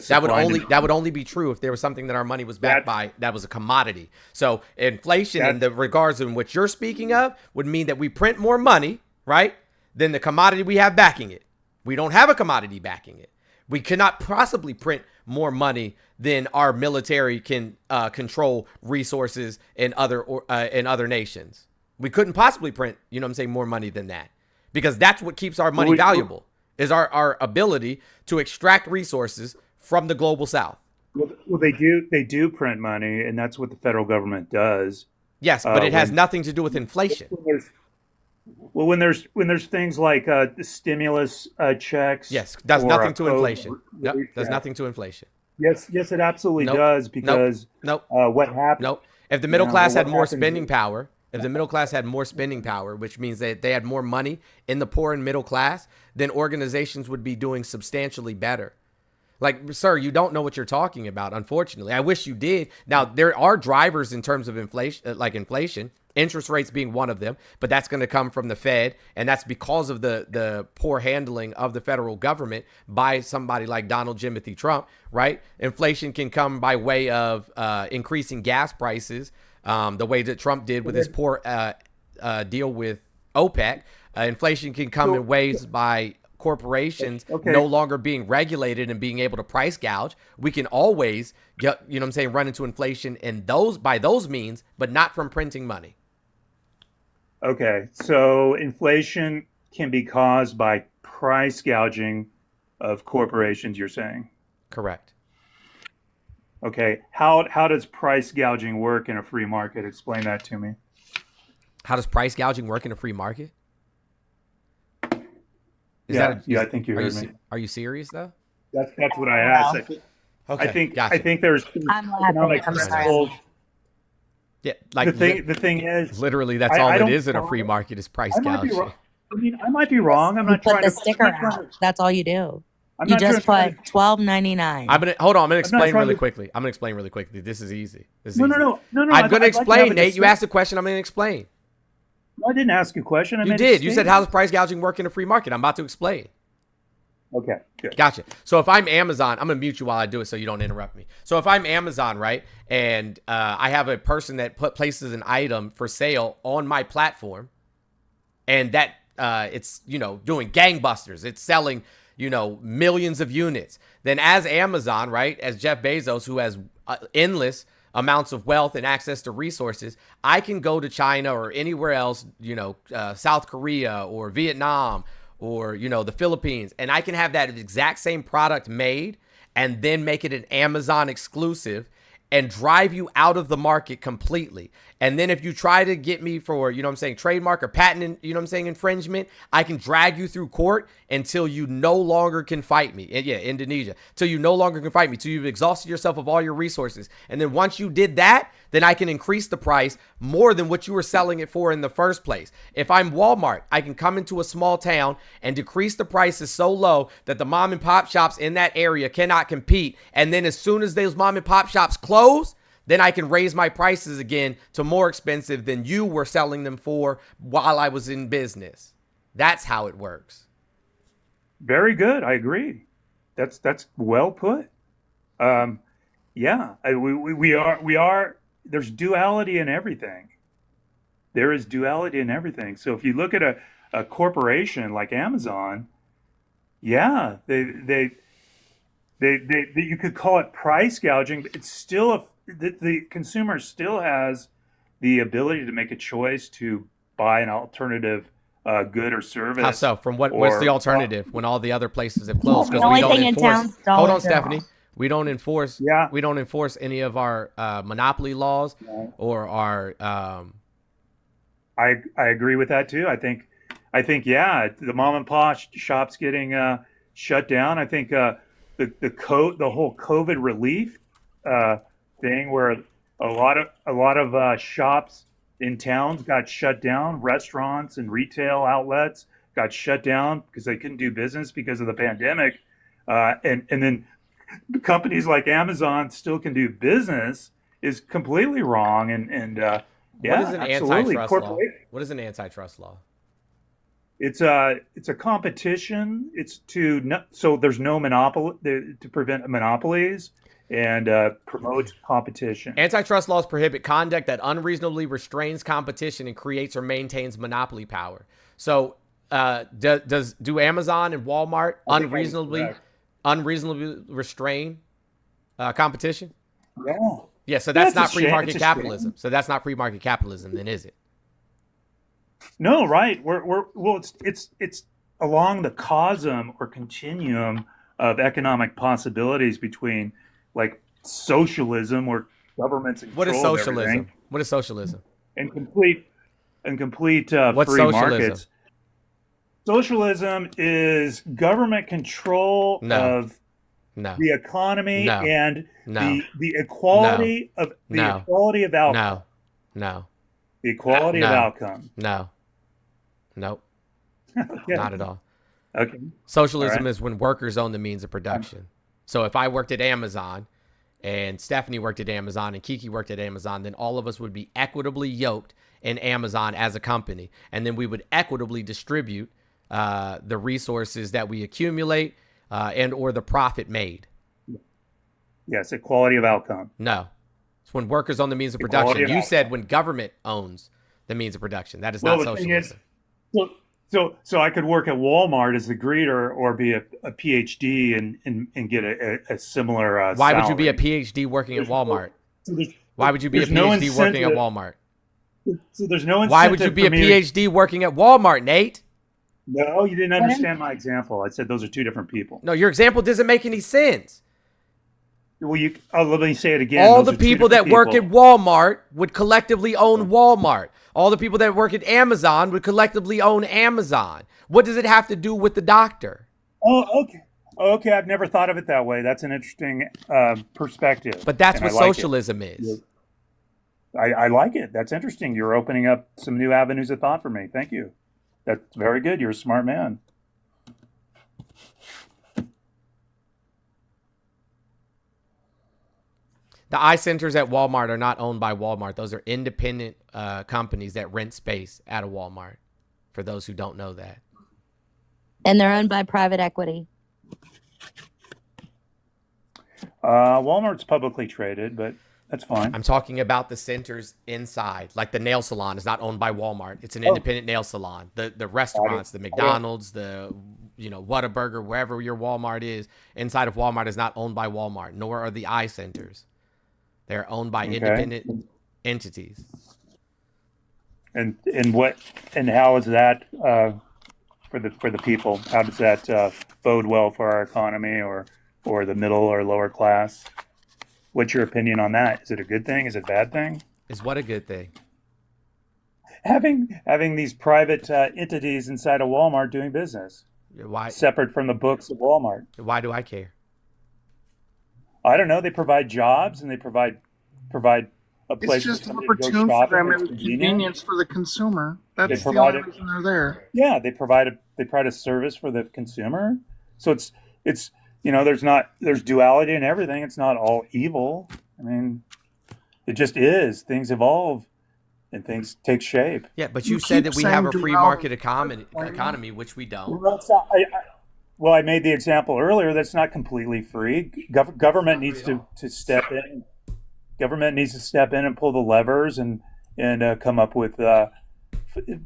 That would only be true if there was something that our money was backed by that was a commodity. So inflation in the regards in which you're speaking of would mean that we print more money, right, than the commodity we have backing it. We don't have a commodity backing it. We cannot possibly print more money than our military can control resources in other nations. We couldn't possibly print, more money than that, because that's what keeps our money valuable. Is our ability to extract resources from the global south. Well, they do print money, and that's what the federal government does. Yes, but it has nothing to do with inflation. When there's things like the stimulus checks. Yes, does nothing to inflation. Nope, does nothing to inflation. Yes, it absolutely does, because what happened? Nope. If the middle class had more spending power, which means that they had more money in the poor and middle class, then organizations would be doing substantially better. Like, sir, you don't know what you're talking about, unfortunately. I wish you did. Now, there are drivers in terms of inflation, inflation, interest rates being one of them, but that's going to come from the Fed, and that's because of the poor handling of the federal government by somebody like Donald Jimothy Trump, right? Inflation can come by way of increasing gas prices, the way that Trump did with his poor deal with OPEC. Inflation can come in ways by corporations no longer being regulated and being able to price gouge. We can always get, run into inflation in by those means, but not from printing money. Okay, so inflation can be caused by price gouging of corporations, you're saying? Correct. Okay, how does price gouging work in a free market? Explain that to me. How does price gouging work in a free market? I think you heard me. Are you serious though? That's what I asked. I think there's economic principles. Yeah, like the thing is, literally, that's all it is in a free market is price gouging. I might be wrong. I'm not trying to put the sticker out. That's all you do. I'm You not just trying put $12.99. Hold on. I'm gonna explain trying really to- quickly. This is easy. No. I'm gonna explain, Nate. You asked a question. I'm gonna explain. No, I didn't ask you a question. You did. You said, how does price gouging work in a free market? I'm about to explain. Okay, good. Gotcha. So if I'm Amazon, I'm going to mute you while I do it so you don't interrupt me. So if I'm Amazon, right, and I have a person that places an item for sale on my platform, and that it's, doing gangbusters. It's selling, millions of units. Then as Amazon, right, as Jeff Bezos, who has endless amounts of wealth and access to resources, I can go to China or anywhere else, South Korea or Vietnam or, the Philippines, and I can have that exact same product made and then make it an Amazon exclusive and drive you out of the market completely. And then if you try to get me for, trademark or patent, infringement, I can drag you through court until you no longer can fight me. And Indonesia. Till you no longer can fight me, till you've exhausted yourself of all your resources. And then once you did that, then I can increase the price more than what you were selling it for in the first place. If I'm Walmart, I can come into a small town and decrease the prices so low that the mom and pop shops in that area cannot compete. And then as soon as those mom and pop shops close, then I can raise my prices again to more expensive than you were selling them for while I was in business. That's how it works. Very good. I agree. That's well put. We are. There's duality in everything. There is duality in everything. So if you look at a corporation like Amazon, you could call it price gouging, but it's still the consumer still has the ability to make a choice to buy an alternative good or service. How so? From what's the alternative when all the other places have closed? The only thing in town's Dollar Hold on, General. Stephanie. We don't enforce. Yeah. We don't enforce any of our monopoly laws or our. I agree with that too. I think yeah, the mom and pop shops getting shut down. I think the whole COVID relief thing, where a lot of shops in towns got shut down, restaurants and retail outlets got shut down because they couldn't do business because of the pandemic, and then companies like Amazon still can do business is completely wrong. And What is an antitrust law? What is an antitrust law? It's a competition. It's so there's no monopoly to prevent monopolies and promote competition. Antitrust laws prohibit conduct that unreasonably restrains competition and creates or maintains monopoly power. So do Amazon and Walmart unreasonably restrain competition? Yeah. Yeah, so that's not free market capitalism. So that's not free market capitalism, then, is it? No, right. Well, it's along the chasm or continuum of economic possibilities between like socialism, where governments What is control socialism? everything, What is socialism? and complete What's free socialism? markets. Socialism is government control of the economy and the equality of equality of outcome. No. The equality of outcome. No. Nope. Okay. Not at all. Okay. Socialism is when workers own the means of production. So if I worked at Amazon and Stephanie worked at Amazon and Kiki worked at Amazon, then all of us would be equitably yoked in Amazon as a company. And then we would equitably distribute the resources that we accumulate and or the profit made. Yes, equality of outcome. No. It's when workers own the means of production. You said when government owns the means of production. That is not socialism. So I could work at Walmart as a greeter or be a PhD and get a similar Why salary. would you be a PhD working at Walmart? Why would you be a PhD working at Walmart? So there's no incentive. Why would you be a PhD working at Walmart, Nate? No, you didn't understand my example. I said those are two different people. No, your example doesn't make any sense. Well, let me say it again. All the people that work at Walmart would collectively own Walmart. All the people that work at Amazon would collectively own Amazon. What does it have to do with the doctor? Oh, okay. Okay, I've never thought of it that way. That's an interesting perspective. But that's what socialism is. I like it. That's interesting. You're opening up some new avenues of thought for me. Thank you. That's very good. You're a smart man. The eye centers at Walmart are not owned by Walmart. Those are independent companies that rent space at a Walmart, for those who don't know that. And they're owned by private equity. Walmart's publicly traded, but that's fine. I'm talking about the centers inside. Like the nail salon is not owned by Walmart. It's an independent nail salon. The restaurants, the McDonald's, the Whataburger, wherever your Walmart is, inside of Walmart is not owned by Walmart, nor are the eye centers. They're owned by independent entities. And how is that for the people? How does that bode well for our economy or the middle or lower class? What's your opinion on that? Is it a good thing? Is it a bad thing? Is what a good thing? Having these private entities inside of Walmart doing business. Why? Separate from the books of Walmart. Why do I care? I don't know. They provide jobs and they provide a place. It's just for an somebody to go opportune for shopping. them It's and convenience for the consumer. That's the provide only reason they're there. Yeah, they provide a service for the consumer. So it's there's duality in everything. It's not all evil. I mean, it just is. Things evolve and things take shape. Yeah, but you said that we have a free market economy, which we don't. Well, I made the example earlier. That's not completely free. Government needs to step in. Government needs to step in and pull the levers and come up with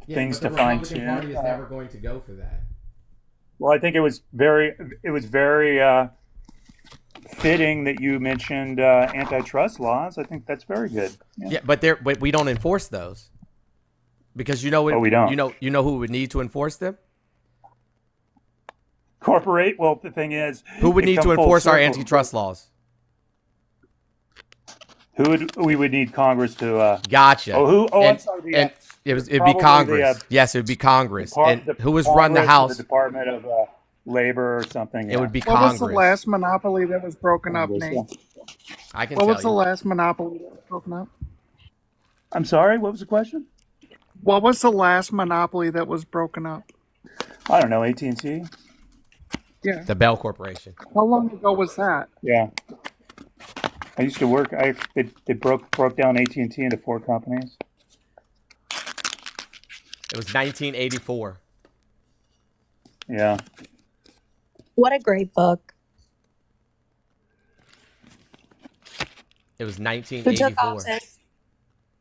things to fine tune. The Republican Party is never going to go for that. Well, I think it was very fitting that you mentioned antitrust laws. I think that's very good. Yeah, but we don't enforce those because we don't. You know who would need to enforce them? Well, the thing is, who would need to enforce our antitrust laws? We would need Congress to? Gotcha. I'm sorry. And it'd be Congress. Yes, it would be Congress. And who was run the House? The Department of Labor or something. It would be What Congress. was the last monopoly that was broken up, Nate? Yeah. I can What tell was the you. last monopoly that was broken up? I'm sorry. What was the question? What was the last monopoly that was broken up? I don't know. AT&T. Yeah. The Bell Corporation. How long ago was that? Yeah. I used to work. They broke down AT&T into 4 companies. It was 1984. Yeah. What a great book. It was Who 1984. took office?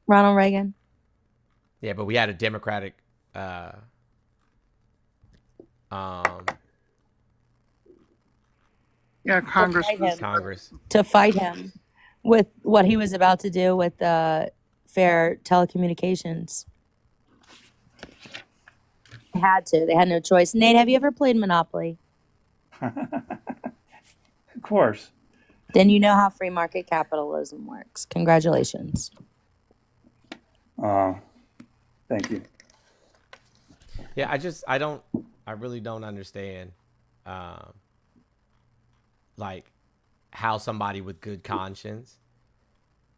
Ronald Reagan. Yeah, but we had a Democratic Yeah, Congress. Congress. To fight him with what he was about to do with the fair telecommunications. They had to. They had no choice. Nate, have you ever played Monopoly? Of course. Then you know how free market capitalism works. Congratulations. Thank you. Yeah, I really don't understand, like, how somebody with good conscience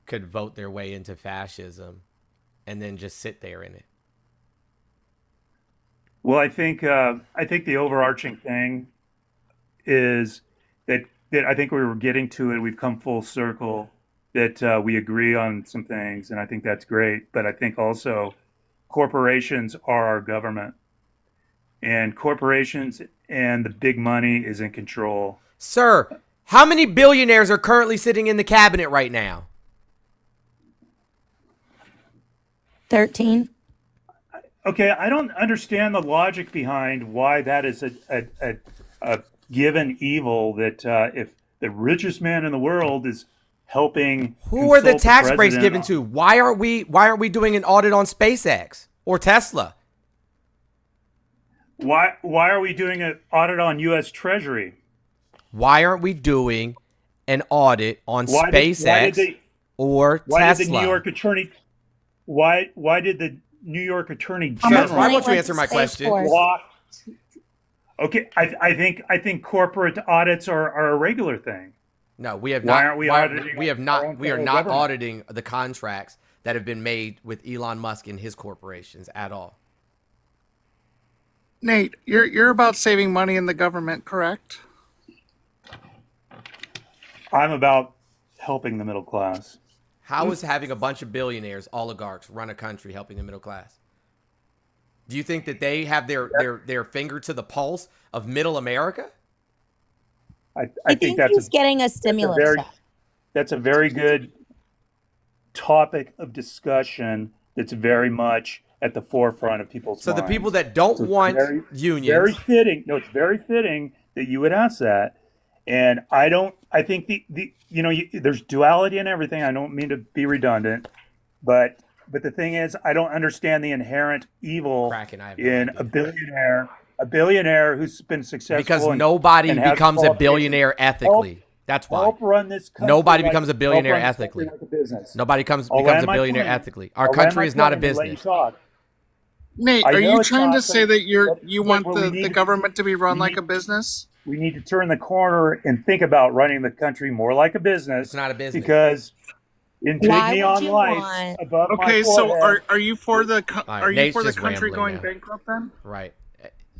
could vote their way into fascism and then just sit there in it. Well, I think the overarching thing is that I think we were getting to it. We've come full circle. That we agree on some things, and I think that's great. But I think also corporations are our government, and corporations and the big money is in control. Sir, how many billionaires are currently sitting in the cabinet right now? 13. Okay, I don't understand the logic behind why that is a given evil. That if the richest man in the world is helping, who are the consult tax breaks president given to? Why aren't we doing an audit on SpaceX or Tesla? Why are we doing an audit on U.S. Treasury? Why aren't we doing an audit on SpaceX or Tesla? Why did the New York attorney? Why did the New York Attorney General? Why won't you answer my question? Okay, I think corporate audits are a regular thing. No, we have Why not. aren't we auditing? We have not. We are not government? auditing the contracts that have been made with Elon Musk and his corporations at all. Nate, you're about saving money in the government, correct? I'm about helping the middle class. How is having a bunch of billionaires, oligarchs, run a country helping the middle class? Do you think that they have their finger to the pulse of middle America? I think that's he's getting a stimulus check. That's a very good topic of discussion. That's very much at the forefront of people's minds. The people that don't want unions. Very fitting. No, it's very fitting that you would ask that. And I think there's duality in everything. I don't mean to be redundant, but the thing is, I don't understand the inherent evil in a billionaire who's been successful. Because nobody becomes a billionaire ethically. That's why. Help run this country. Nobody becomes a billionaire ethically. Like a business. Nobody becomes a billionaire ethically. Our country is not a business. Nate, are you trying to say that you want the government to be run like a business? We need to turn the corner and think about running the country more like a business. It's not a business. Because in big neon lights above my forehead, are you for the country going now. bankrupt then? Right.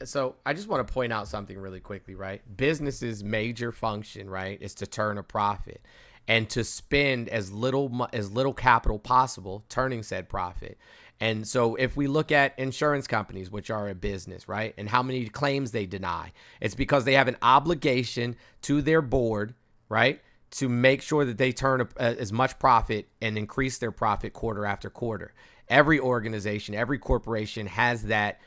So I just want to point out something really quickly, right? Business's major function, right, is to turn a profit and to spend as little capital possible, turning said profit. And so if we look at insurance companies, which are a business, right, and how many claims they deny, it's because they have an obligation to their board, right, to make sure that they turn as much profit and increase their profit quarter after quarter. Every organization, every corporation has that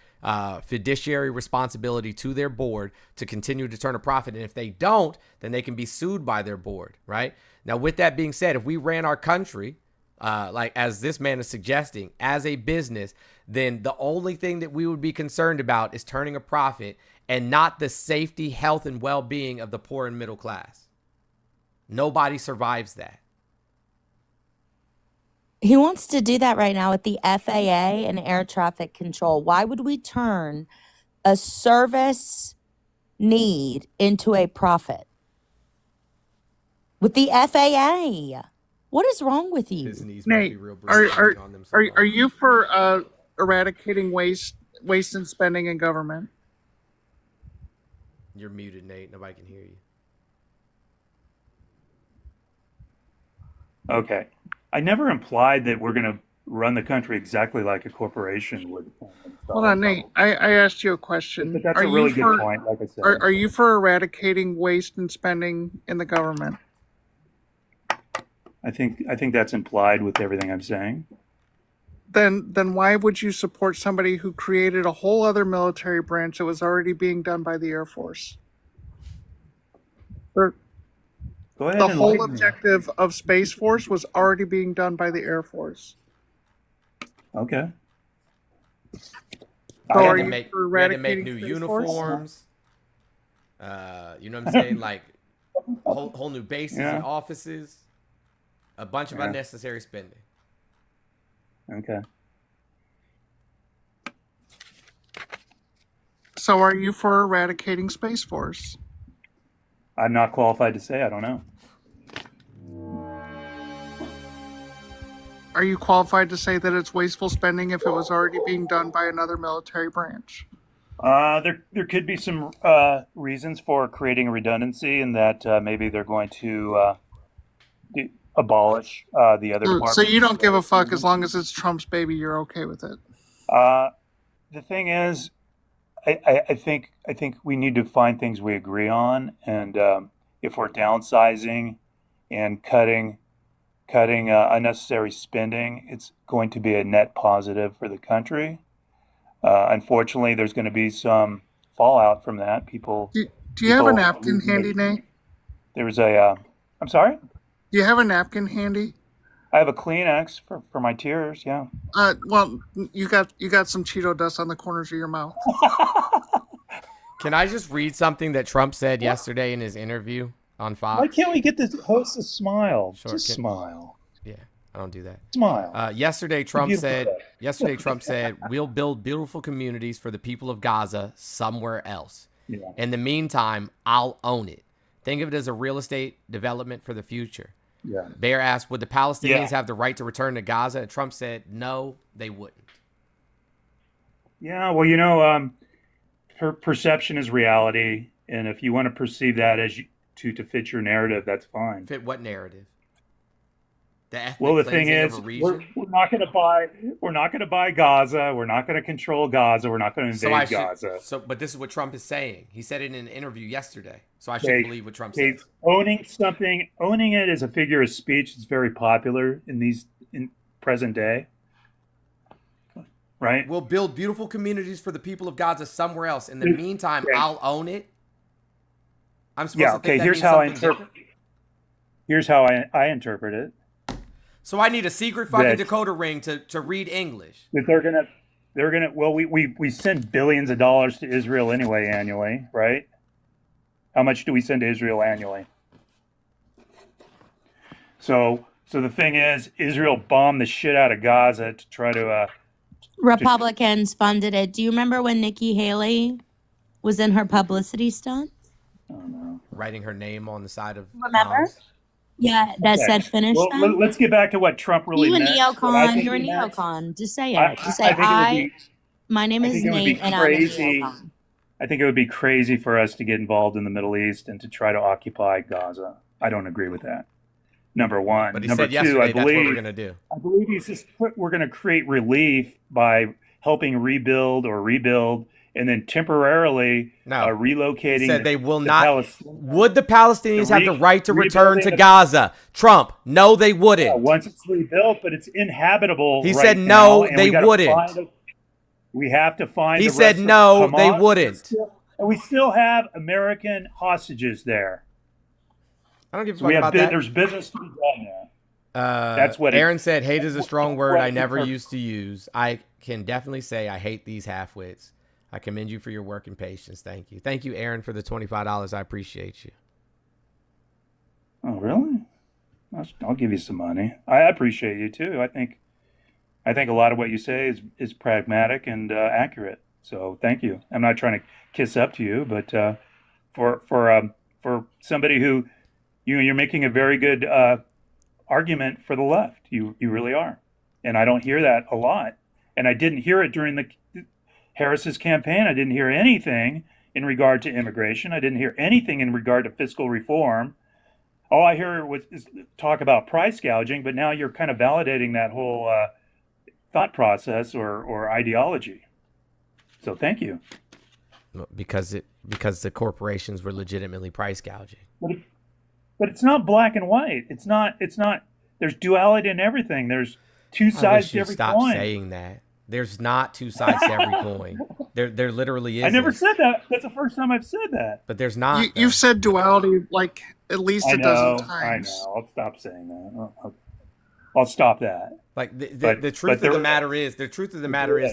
fiduciary responsibility to their board to continue to turn a profit. And if they don't, then they can be sued by their board, right? Now, with that being said, if we ran our country, like as this man is suggesting, as a business, then the only thing that we would be concerned about is turning a profit and not the safety, health, and well-being of the poor and middle class. Nobody survives that. He wants to do that right now with the FAA and air traffic control. Why would we turn a service need into a profit? With the FAA. What is wrong with you? Nate, are you for eradicating waste and spending in government? You're muted, Nate. Nobody can hear you. Okay. I never implied that we're going to run the country exactly like a corporation would. Hold on, Nate. I asked you a question. But that's a really good point, like I said. Are you for eradicating waste and spending in the government? I think that's implied with everything I'm saying. Then why would you support somebody who created a whole other military branch that was already being done by the Air Force? Go ahead. The whole objective of Space Force was already being done by the Air Force. Okay. We had to make new uniforms. You know what I'm saying? Like whole new bases and offices. A bunch of unnecessary spending. Okay. So are you for eradicating Space Force? I'm not qualified to say. I don't know. Are you qualified to say that it's wasteful spending if it was already being done by another military branch? There could be some reasons for creating a redundancy in that maybe they're going to abolish the other departments. So you don't give a fuck as long as it's Trump's baby, you're okay with it? The thing is, I think we need to find things we agree on, and if we're downsizing and cutting unnecessary spending, it's going to be a net positive for the country. Unfortunately, there's going to be some fallout from that. Do you have a napkin handy, Nate? There was I'm sorry? Do you have a napkin handy? I have a Kleenex for my tears, yeah. Well, you got some Cheeto dust on the corners of your mouth. Can I just read something that Trump said yesterday in his interview on Fox? Why can't we get the host to smile? Sure, just smile. Yeah, I don't do that. Smile. Yesterday, Trump said, we'll build beautiful communities for the people of Gaza somewhere else. Yeah. In the meantime, I'll own it. Think of it as a real estate development for the future. Yeah. Bear asked, would the Palestinians have the right to return to Gaza? And Trump said, no, they wouldn't. Yeah, well, perception is reality. And if you want to perceive that as to fit your narrative, that's fine. Fit what narrative? The thing is, we're not going to buy Gaza. We're not going to control Gaza. We're not going to invade Gaza. But this is what Trump is saying. He said it in an interview yesterday. So I should believe what Trump says. Owning it as a figure of speech is very popular in present day. Right? We'll build beautiful communities for the people of Gaza somewhere else. In the meantime, I'll own it. I'm supposed to think that here's means how I something interpret. Here's how I interpret it. So I need a secret fucking decoder ring to read English. That they're gonna. Well, we send billions of dollars to Israel anyway annually, right? How much do we send to Israel annually? So the thing is, Israel bombed the shit out of Gaza to try to. Republicans funded it. Do you remember when Nikki Haley was in her publicity stunt? Oh no! Writing her name on the side of. Remember? Bombs. Yeah, that said finish them. Let's get back to what Trump really meant. You're a neocon. Just say it. Just say, my name is Nate, and I'm a neocon. I think it would be crazy for us to get involved in the Middle East and to try to occupy Gaza. I don't agree with that. Number one. But he Number said two, yesterday I believe that's what we're going to do. I believe we're going to create relief by helping rebuild, and then temporarily relocating. He said they will not. Would the Palestinians have the right to return to Gaza? Trump, no, they wouldn't. Yeah, once it's rebuilt, but it's inhabitable. He said no, they wouldn't. We have to find. He said no, they wouldn't. And we still have American hostages there. I don't give a fuck about that. There's business to be done there. That's what Aaron said. Hate is a strong word I never used to use. I can definitely say I hate these half-wits. I commend you for your work and patience. Thank you. Thank you, Aaron, for the $25. I appreciate you. Oh, really? I'll give you some money. I appreciate you too. I think a lot of what you say is pragmatic and accurate. So thank you. I'm not trying to kiss up to you, but for somebody who you're making a very good argument for the left. You really are, and I don't hear that a lot. And I didn't hear it during the Harris's campaign. I didn't hear anything in regard to immigration. I didn't hear anything in regard to fiscal reform. All I hear is talk about price gouging, but now you're kind of validating that whole thought process or ideology. So thank you. Because the corporations were legitimately price gouging. But it's not black and white. It's not. There's duality in everything. There's two sides to every coin. Stop saying that. There's not two sides to every coin. There literally is. I never said that. That's the first time I've said that. But there's not. You've said duality like at least a dozen times. I know. I'll stop saying that. I'll stop that. Like the truth of the matter is,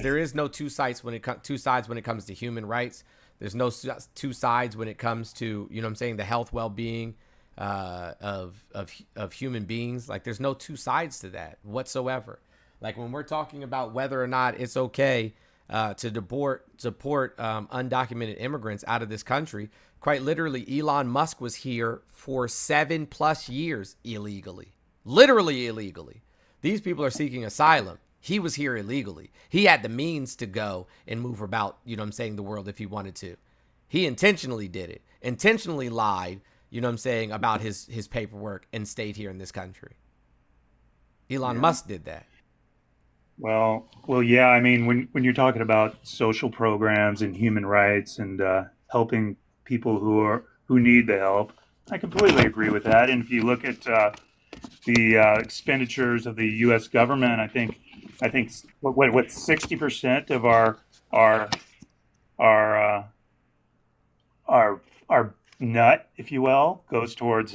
there is no two sides when it comes to human rights. There's no two sides when it comes to, you know what I'm saying, the health, well-being of human beings. Like there's no two sides to that whatsoever. Like when we're talking about whether or not it's okay to support undocumented immigrants out of this country, quite literally, Elon Musk was here for 7+ years illegally, literally illegally. These people are seeking asylum. He was here illegally. He had the means to go and move about, you know what I'm saying, the world if he wanted to. He intentionally did it, intentionally lied, you know what I'm saying, about his paperwork and stayed here in this country. Elon Musk did that. Well, yeah. I mean, when you're talking about social programs and human rights and helping people who need the help, I completely agree with that. And if you look at the expenditures of the U.S. government, I think what 60% of our nut, if you will, goes towards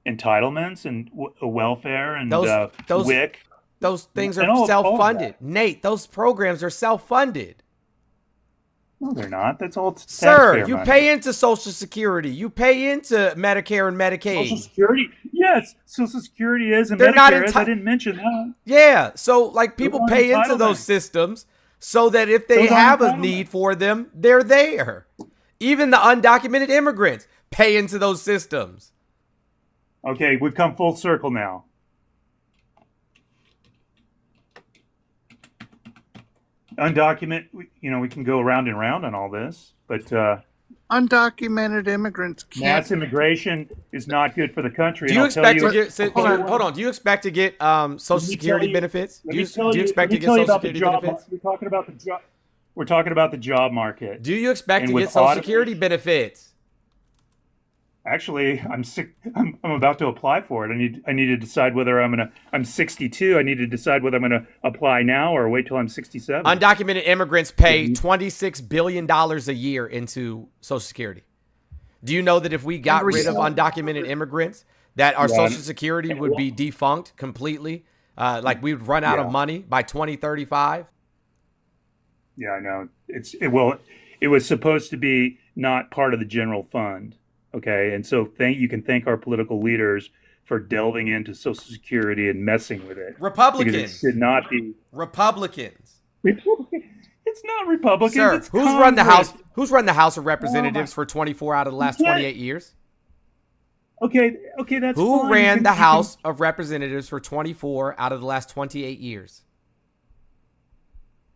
entitlements and welfare and WIC. Those things are self-funded. Nate, those programs are self-funded. No, they're not. That's all Sir, you money. Pay into Social Security. You pay into Medicare and Medicaid. Social Security? Yes. Social Security is and Medicare is. I didn't mention that. Yeah. So, like, people pay into those systems so that if they have a need for them, they're there. Even the undocumented immigrants pay into those systems. Okay, we've come full circle now. Undocumented, we can go round and round on all this, but undocumented immigrants can't. Mass immigration is not good for the country. Do you expect to get? Hold on. Do you expect to get Social Security benefits? Do you expect to get Social Security benefits? We're talking about the job. We're talking about the job market. Do you expect to get Social Security benefits? Actually, I'm sick. I'm about to apply for it. I need to decide whether I'm 62. I need to decide whether I'm gonna apply now or wait till I'm 67. Undocumented immigrants pay $26 billion a year into Social Security. Do you know that if we got rid of undocumented immigrants, that our Social Security would be defunct completely? Like we would run out of money by 2035. Yeah, I know. It was supposed to be not part of the general fund. Okay, and so you can thank our political leaders for delving into Social Security and messing with it. Republicans. Because it should not be. Republicans. It's not Republicans. Sir, it's who's run the House? Who's run the House of Representatives for 24 out of the last 28 years? Okay, that's Who fine. ran the House of Representatives for 24 out of the last 28 years?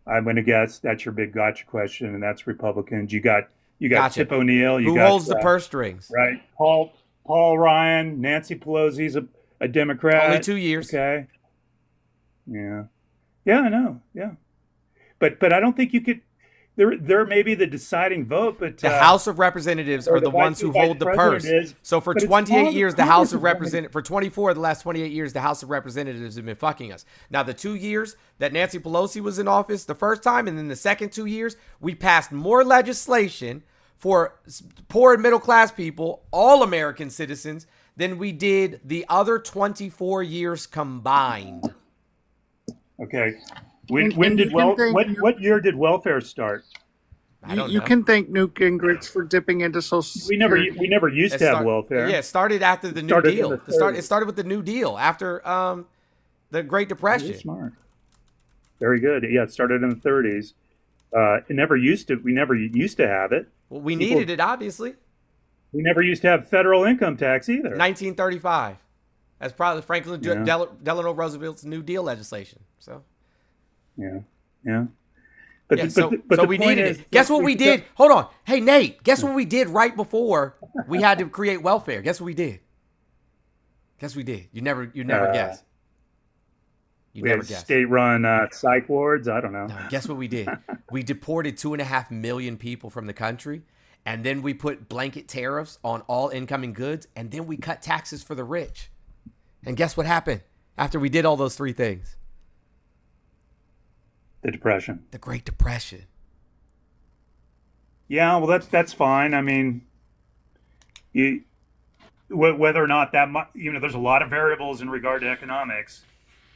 I'm going to guess that's your big gotcha question, and that's Republicans. You got Gotcha. Tip O'Neill. Who holds the purse strings? Right. Paul Ryan. Nancy Pelosi's a Democrat. Only 2 years. Okay. Yeah. Yeah, I know. Yeah. But I don't think you could. There may be the deciding vote, but the House of Representatives are the ones who hold the purse. So for 28 years, the House of Representatives, for 24 of the last 28 years, the House of Representatives have been fucking us. Now, the 2 years that Nancy Pelosi was in office the first time, and then the second 2 years, we passed more legislation for poor and middle class people, all American citizens, than we did the other 24 years combined. Okay. What year did welfare start? You can thank Newt Gingrich for dipping into Social We Security. never used to have welfare. Yeah, it started after the New Deal. It started with the New Deal after the Great Depression. You're smart. Very good. Yeah, it started in the 30s. It never used to. We never used to have it. Well, we needed it, obviously. We never used to have federal income tax either. 1935. That's probably Franklin Delano Roosevelt's New Deal legislation. So. Yeah. But we needed it. Guess what we did? Hold on. Hey, Nate, guess what we did right before we had to create welfare? Guess what we did? You never guess. We had state-run psych wards. I don't know. No, guess what we did? We deported 2.5 million people from the country, and then we put blanket tariffs on all incoming goods, and then we cut taxes for the rich. And guess what happened after we did all those three things? The Depression. The Great Depression. Yeah, well, that's fine. I mean, whether or not that much, there's a lot of variables in regard to economics.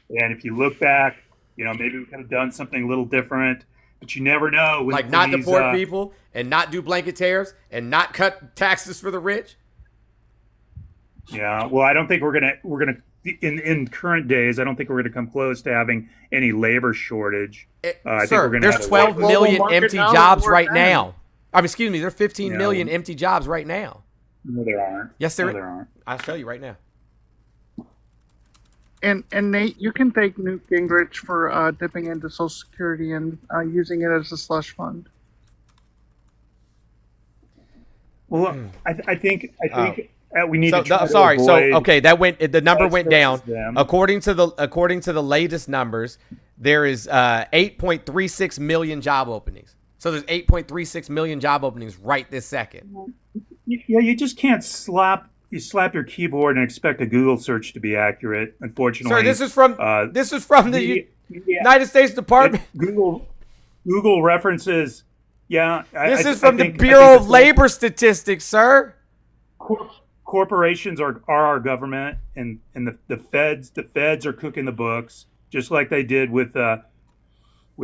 And if you look back, maybe we could have done something a little different, but you never know. Like not deport people and not do blanket tariffs and not cut taxes for the rich. Yeah, well, I don't think we're gonna in current days. I don't think we're gonna come close to having any labor shortage. Sir, there's 12 million empty jobs right now. Excuse me, there's 15 million empty jobs right now. No, there aren't. Yes, there aren't. I'll tell you right now. And Nate, you can thank Newt Gingrich for dipping into Social Security and using it as a slush fund. Well, I think we need to. The number went down. According to the latest numbers, there is 8.36 million job openings. So there's 8.36 million job openings right this second. Yeah, you just can't slap your keyboard and expect a Google search to be accurate. Unfortunately, sir, this is from the United States Department. Google references. Yeah, this is from the Bureau of Labor Statistics, sir. Corporations are our government, and the feds are cooking the books, just like they did with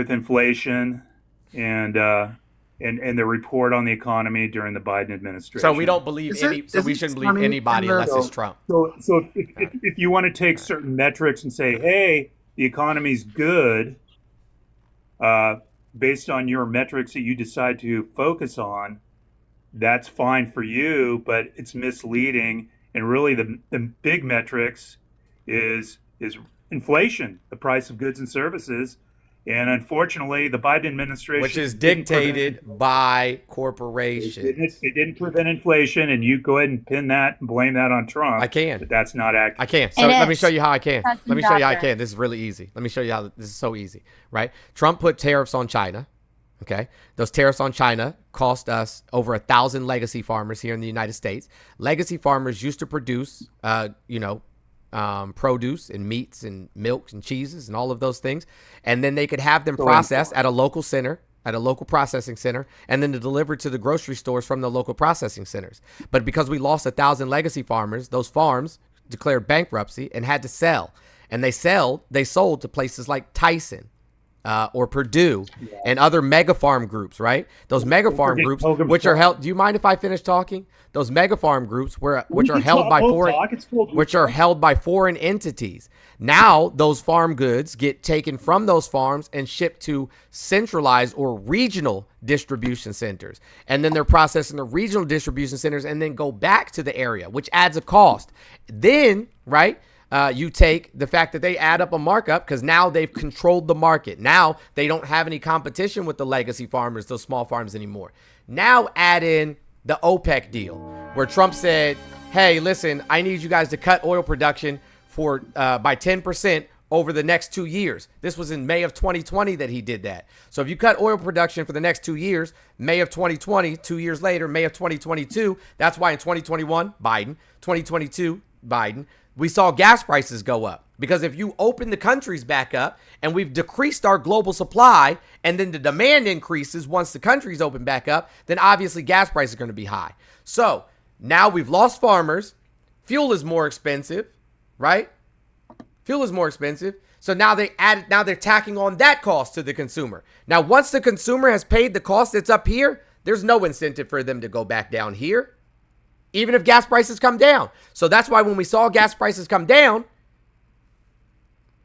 inflation and the report on the economy during the Biden administration. So we don't believe we shouldn't believe anybody unless it's Trump. So if you want to take certain metrics and say, hey, the economy's good, based on your metrics that you decide to focus on, that's fine for you, but it's misleading. And really the big metrics is inflation, the price of goods and services. And unfortunately, the Biden administration, which is dictated by corporations, it didn't prevent inflation, and you go ahead and pin that and blame that on Trump. I can, but that's not accurate. I can. So let me show you how I can. Let me show you how I can. This is really easy. Let me show you how this is so easy. Right? Trump put tariffs on China. Okay, those tariffs on China cost us over 1,000 legacy farmers here in the United States. Legacy farmers used to produce, produce and meats and milks and cheeses and all of those things. And then they could have them processed at a local center, at a local processing center, and then delivered to the grocery stores from the local processing centers. But because we lost 1,000 legacy farmers, those farms declared bankruptcy and had to sell. And they sold to places like Tyson, or Purdue and other mega farm groups, right? Those mega farm groups, which are held. Do you mind if I finish talking? Those mega farm groups, which are held by foreign entities. Now those farm goods get taken from those farms and shipped to centralized or regional distribution centers, and then they're processed in the regional distribution centers and then go back to the area, which adds a cost. Then, right? You take the fact that they add up a markup because now they've controlled the market. Now they don't have any competition with the legacy farmers, those small farms anymore. Now add in the OPEC deal where Trump said, hey, listen, I need you guys to cut oil production by 10% over the next 2 years. This was in May of 2020 that he did that. So if you cut oil production for the next 2 years, May of 2020, 2 years later, May of 2022, that's why in 2021, Biden, 2022, Biden, we saw gas prices go up. Because if you open the countries back up and we've decreased our global supply and then the demand increases once the countries open back up, then obviously gas prices are going to be high. So now we've lost farmers. Fuel is more expensive, right? Fuel is more expensive. So now they're tacking on that cost to the consumer. Now, once the consumer has paid the cost that's up here, there's no incentive for them to go back down here, even if gas prices come down. So that's why when we saw gas prices come down,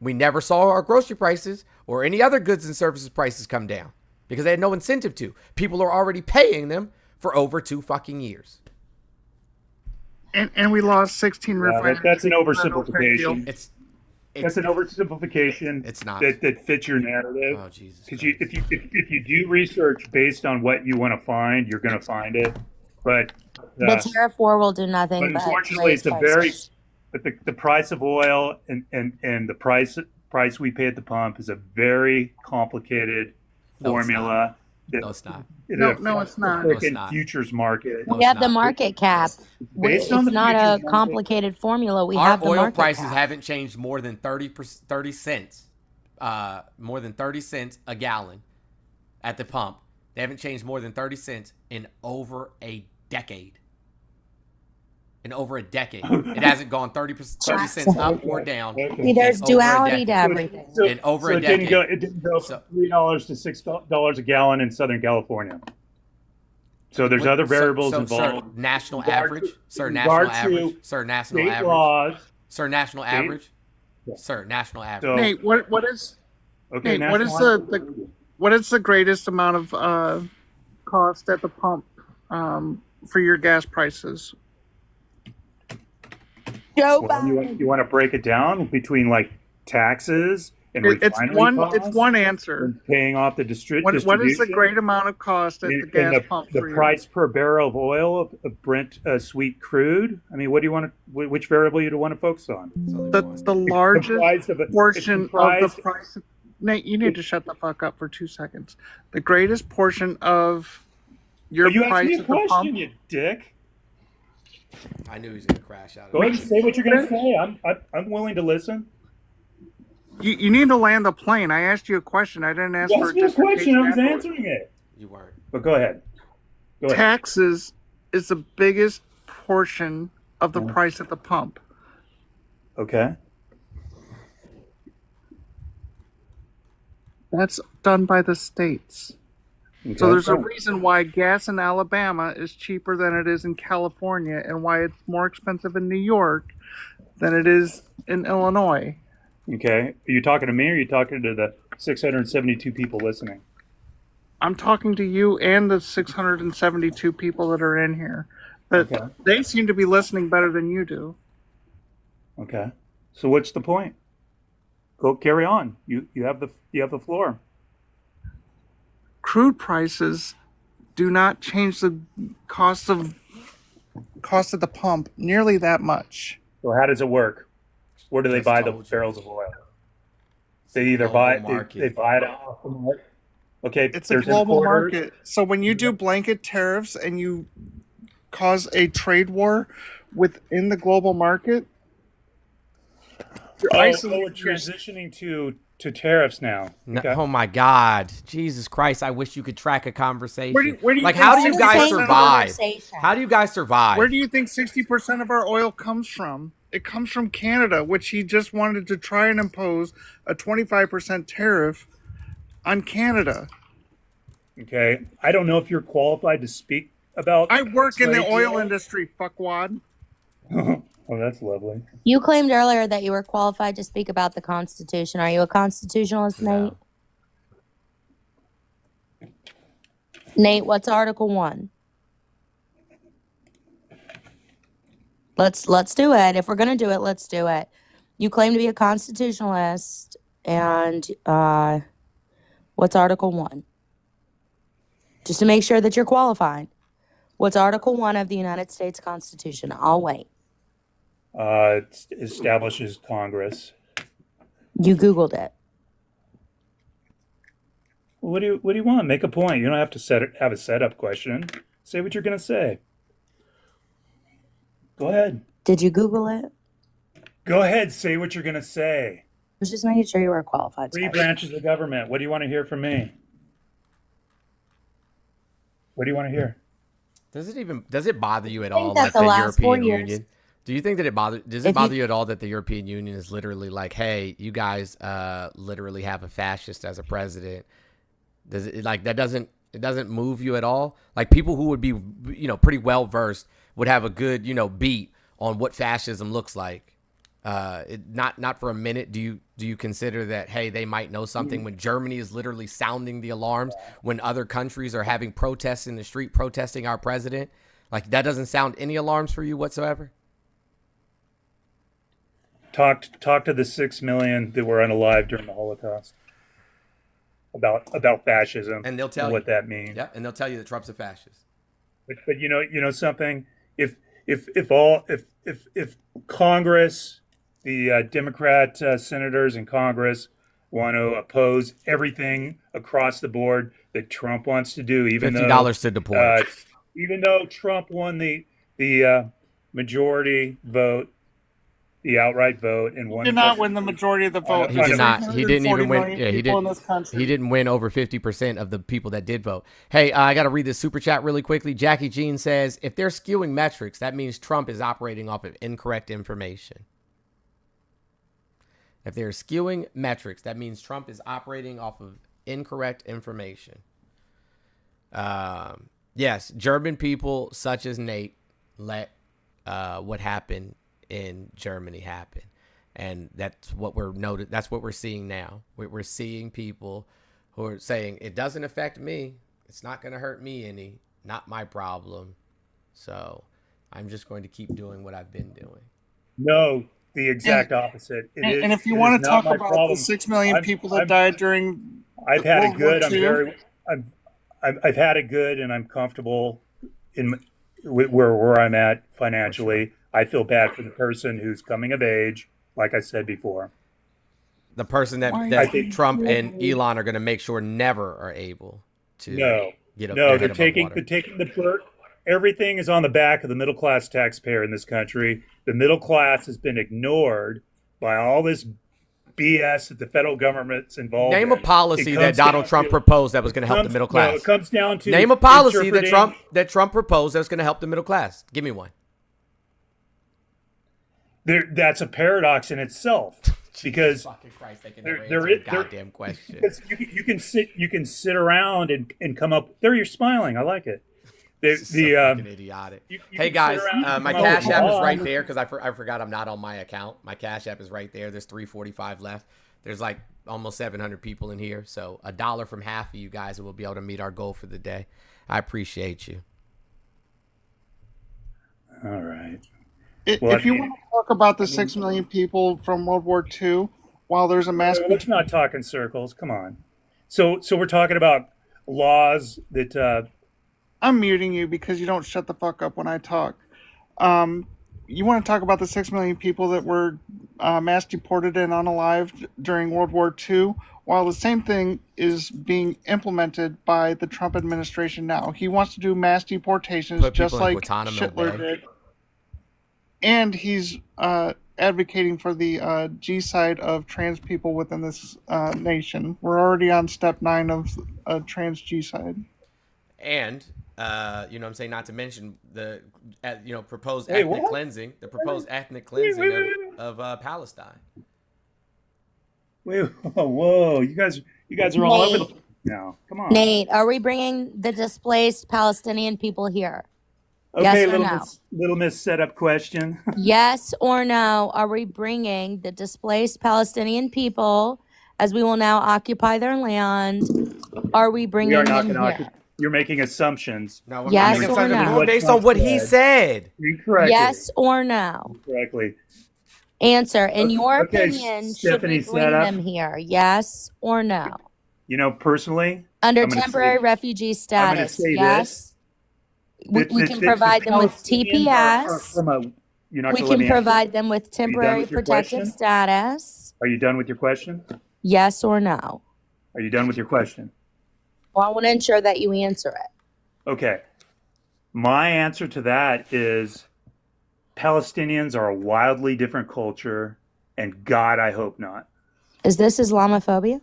we never saw our grocery prices or any other goods and services prices come down because they had no incentive to. People are already paying them for over 2 fucking years. And we lost 16 refineries. That's an oversimplification. That's an oversimplification. It's not. That fits your narrative. Oh, Jesus. Because if you do research based on what you want to find, you're going to find it. But the tariff war will do nothing. But unfortunately, it's the price of oil and the price we pay at the pump is a very complicated formula. No, it's not. No, it's not. Futures market. We have the market cap. It's not a complicated formula. We have the market cap. Our oil prices haven't changed more than 30 cents, more than 30 cents a gallon at the pump. They haven't changed more than 30 cents in over a decade. It hasn't gone 30 cents up or down. See, there's duality to everything. In over a decade. It didn't go from $3 to $6 a gallon in Southern California. So there's other variables involved. Sir, national average. Sir, national average. Sir, national average. Sir, national average. Sir, national average. Nate, what is the greatest amount of cost at the pump for your gas prices? Joe Biden. You want to break it down between like taxes and refinery costs? It's one answer. And paying off the distribution. What is the great amount of cost at the gas pump? The price per barrel of oil of Brent sweet crude. I mean, what do you want to? Which variable you want to focus on? The largest portion of the price. Nate, you need to shut the fuck up for 2 seconds. The greatest portion of your price at the pump. You dick. I knew he was going to crash out. Go ahead and say what you're going to say. I'm willing to listen. You need to land the plane. I asked you a question. I didn't ask for a question. I was answering it. You weren't. But go ahead. Taxes is the biggest portion of the price at the pump. Okay. That's done by the states. Okay. So there's a reason why gas in Alabama is cheaper than it is in California and why it's more expensive in New York than it is in Illinois. Okay. Are you talking to me or are you talking to the 672 people listening? I'm talking to you and the 672 people that are in here. But they seem to be listening better than you do. Okay. So what's the point? Go carry on. You have the floor. Crude prices do not change the cost of the pump nearly that much. So how does it work? Where do they buy the barrels of oil? They either buy it off the market. Okay, it's a global market. So when you do blanket tariffs and you cause a trade war within the global market, we're transitioning to tariffs now. Okay. Oh my God, Jesus Christ! I wish you could track a conversation. Where do you how do you guys survive? How do you guys survive? Where do you think 60% of our oil comes from? It comes from Canada, which he just wanted to try and impose a 25% tariff on Canada. Okay, I don't know if you're qualified to speak about. I work in the oil industry, fuckwad. Oh, that's lovely. You claimed earlier that you were qualified to speak about the Constitution. Are you a constitutionalist, Nate? Nate, what's Article 1? Let's do it. If we're gonna do it, let's do it. You claim to be a constitutionalist, and what's Article 1? Just to make sure that you're qualified. What's Article 1 of the United States Constitution? I'll wait. It establishes Congress. You Googled it. What do you want? Make a point. You don't have to have a setup question. Say what you're going to say. Go ahead. Did you Google it? Go ahead. Say what you're going to say. I was just making sure you were qualified. 3 branches of government. What do you want to hear from me? What do you want to hear? Does it bother you at all that that the last 4 European years, Union? Do you think that does it bother you at all that the European Union is literally like, hey, you guys literally have a fascist as a president? Does it like that doesn't move you at all? Like people who would be, pretty well versed would have a good, beat on what fascism looks like. Not for a minute. Do you consider that, hey, they might know something when Germany is literally sounding the alarms, when other countries are having protests in the street protesting our president? Like that doesn't sound any alarms for you whatsoever? Talk to the 6 million that were unalive during the Holocaust about fascism, and they'll tell what you that means. Yeah, and they'll tell you that Trump's a fascist. But you know something. If Congress, the Democrat senators in Congress want to oppose everything across the board that Trump wants to do, even $50 to deport. Even though Trump won the majority vote, the outright vote, and won. He did not win the majority of the vote. He did not. He didn't even win. Yeah, he didn't win over 50% of the people that did vote. Hey, I got to read this super chat really quickly. Jackie Jean says, if they're skewing metrics, that means Trump is operating off of incorrect information. If they're skewing metrics, that means Trump is operating off of incorrect information. Yes, German people such as Nate let what happened in Germany happen, and that's what we're seeing now. We're seeing people who are saying it doesn't affect me, it's not going to hurt me any, not my problem, so I'm just going to keep doing what I've been doing. No, the exact opposite. And if you want to talk about the 6 million people that died during I've had it good. I've had it good, and I'm comfortable where I'm at financially. I feel bad for the person who's coming of age, like I said before. The person that I think Trump and Elon are going to make sure never are able to get up. No, they're taking the burden. Everything is on the back of the middle class taxpayer in this country. The middle class has been ignored by all this BS that the federal government's involved in. Name a policy that Donald Trump proposed that was going to help the middle class. No, it comes down to name a policy that Trump proposed that was going to help the middle class. Give me one. That's a paradox in itself, because fucking Christ, they can never answer a goddamn question. Because you can sit around and come up. There, you're smiling. I like it. Fucking idiotic. Hey guys, my Cash App is right there because I forgot I'm not on my account. My Cash App is right there. There's 345 left. There's like almost 700 people in here, so $1 from half of you guys will be able to meet our goal for the day. I appreciate you. All right. If you want to talk about the 6 million people from World War II, while there's a mass... Let's not talk in circles. Come on. So we're talking about laws that... I'm muting you because you don't shut the fuck up when I talk. You want to talk about the 6 million people that were mass deported and unalived during World War II, while the same thing is being implemented by the Trump administration now. He wants to do mass deportations just like Hitler did. And he's advocating for the G side of trans people within this nation. We're already on step 9 of trans G side. And, what I'm saying, not to mention the, proposed ethnic cleansing, of Palestine. Wait, whoa, you guys are all over the place now. Come on. Nate, are we bringing the displaced Palestinian people here? Okay, yes little miss setup question. Yes or no, are we bringing the displaced Palestinian people, as we will now occupy their land, are we bringing them here? You're making assumptions. No, yes or no? Based on what he said. Incorrectly. Yes or no? Incorrectly. Answer. In your opinion, should we bring them here? Yes or no? Personally, under temporary refugee status, yes. We can provide them with TPS. We can provide them with temporary protective status. Are you done with your question? Yes or no? Are you done with your question? Well, I want to ensure that you answer it. Okay. My answer to that is Palestinians are a wildly different culture, and God, I hope not. Is this Islamophobia?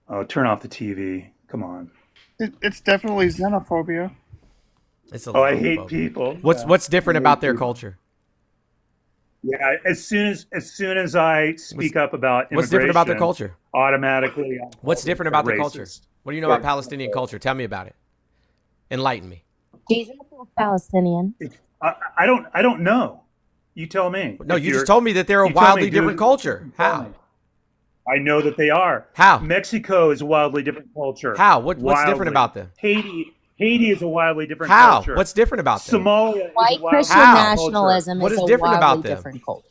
Oh, turn off the TV. Come on. It's definitely xenophobia. It's a Oh, I little hate homophobic. people. What's different I hate about their people. culture? Yeah, as soon as I speak up about immigration, What's different about their culture? Automatically, I'm What's different about their culture? racist. What do you know about Palestinian culture? Tell me about it. Enlighten me. Jesus is Palestinian. I don't know. You tell me. No, If you just you're- told me that they're a you tell me, wildly dude. different culture. You tell How? me. I know that they are. How? Mexico is a wildly different culture. How? What's different Wildly. about them? Haiti is a wildly different How? culture. What's different about them? Somalia is White a wildly Christian different nationalism What is is a different about wildly them? different culture.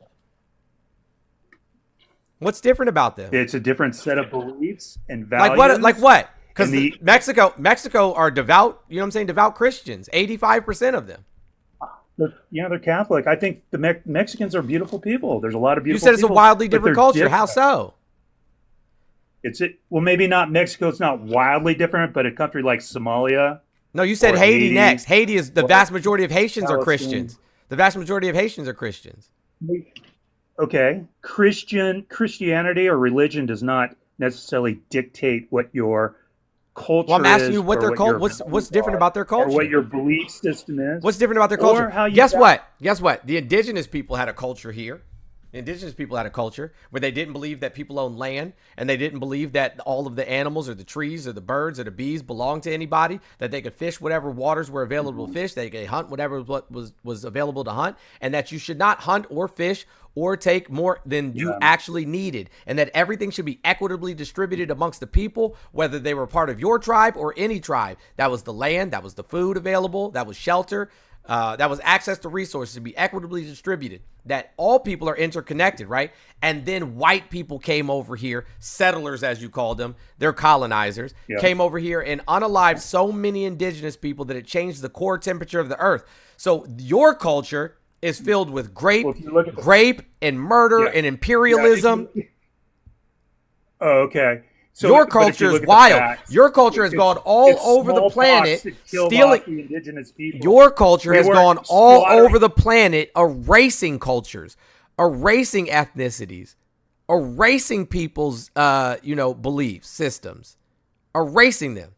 What's different about them? It's a different set of beliefs and values. Like what? Like what? Because And Mexico are devout. You know what I'm saying? Devout Christians. 85% of them. they're Catholic. I think the Mexicans are beautiful people. There's a lot of You beautiful said it's a people, wildly but different they're culture. How different. so? Well, maybe not Mexico. It's not wildly different, but a country like Somalia. No, you said or Haiti next. Haiti is the or vast majority of Haitians are Palestine. Christians. The vast majority of Haitians are Christians. Okay, Christianity or religion does not necessarily dictate what your culture Well, I'm asking is you what or their culture. your What's values different are, about their culture? or what your belief system is. What's different about their Or culture? how you Guess val- what? Guess what? The indigenous people had a culture here. The indigenous people had a culture where they didn't believe that people owned land, and they didn't believe that all of the animals or the trees or the birds or the bees belonged to anybody, that they could fish whatever waters were available to fish, they could hunt whatever was available to hunt, and that you should not hunt or fish or take more than you actually needed, and that everything should be equitably distributed amongst the people, whether they were part of your tribe or any tribe. That was the land, that was the food available, that was shelter, that was access to resources to be equitably distributed, that all people are interconnected, right? And then white people came over here, settlers as you called them, they're colonizers, came over here and unalived so many indigenous people that it changed the core temperature of the earth. So your culture is filled with grape and murder and imperialism. Okay. So, your but if you culture look is at the wild. facts, Your culture has gone all it's over the smallpox planet, that killed stealing. off the indigenous people. Your culture They has weren't gone all slaughtering- over the planet, erasing cultures, erasing ethnicities, erasing people's, beliefs systems, erasing them.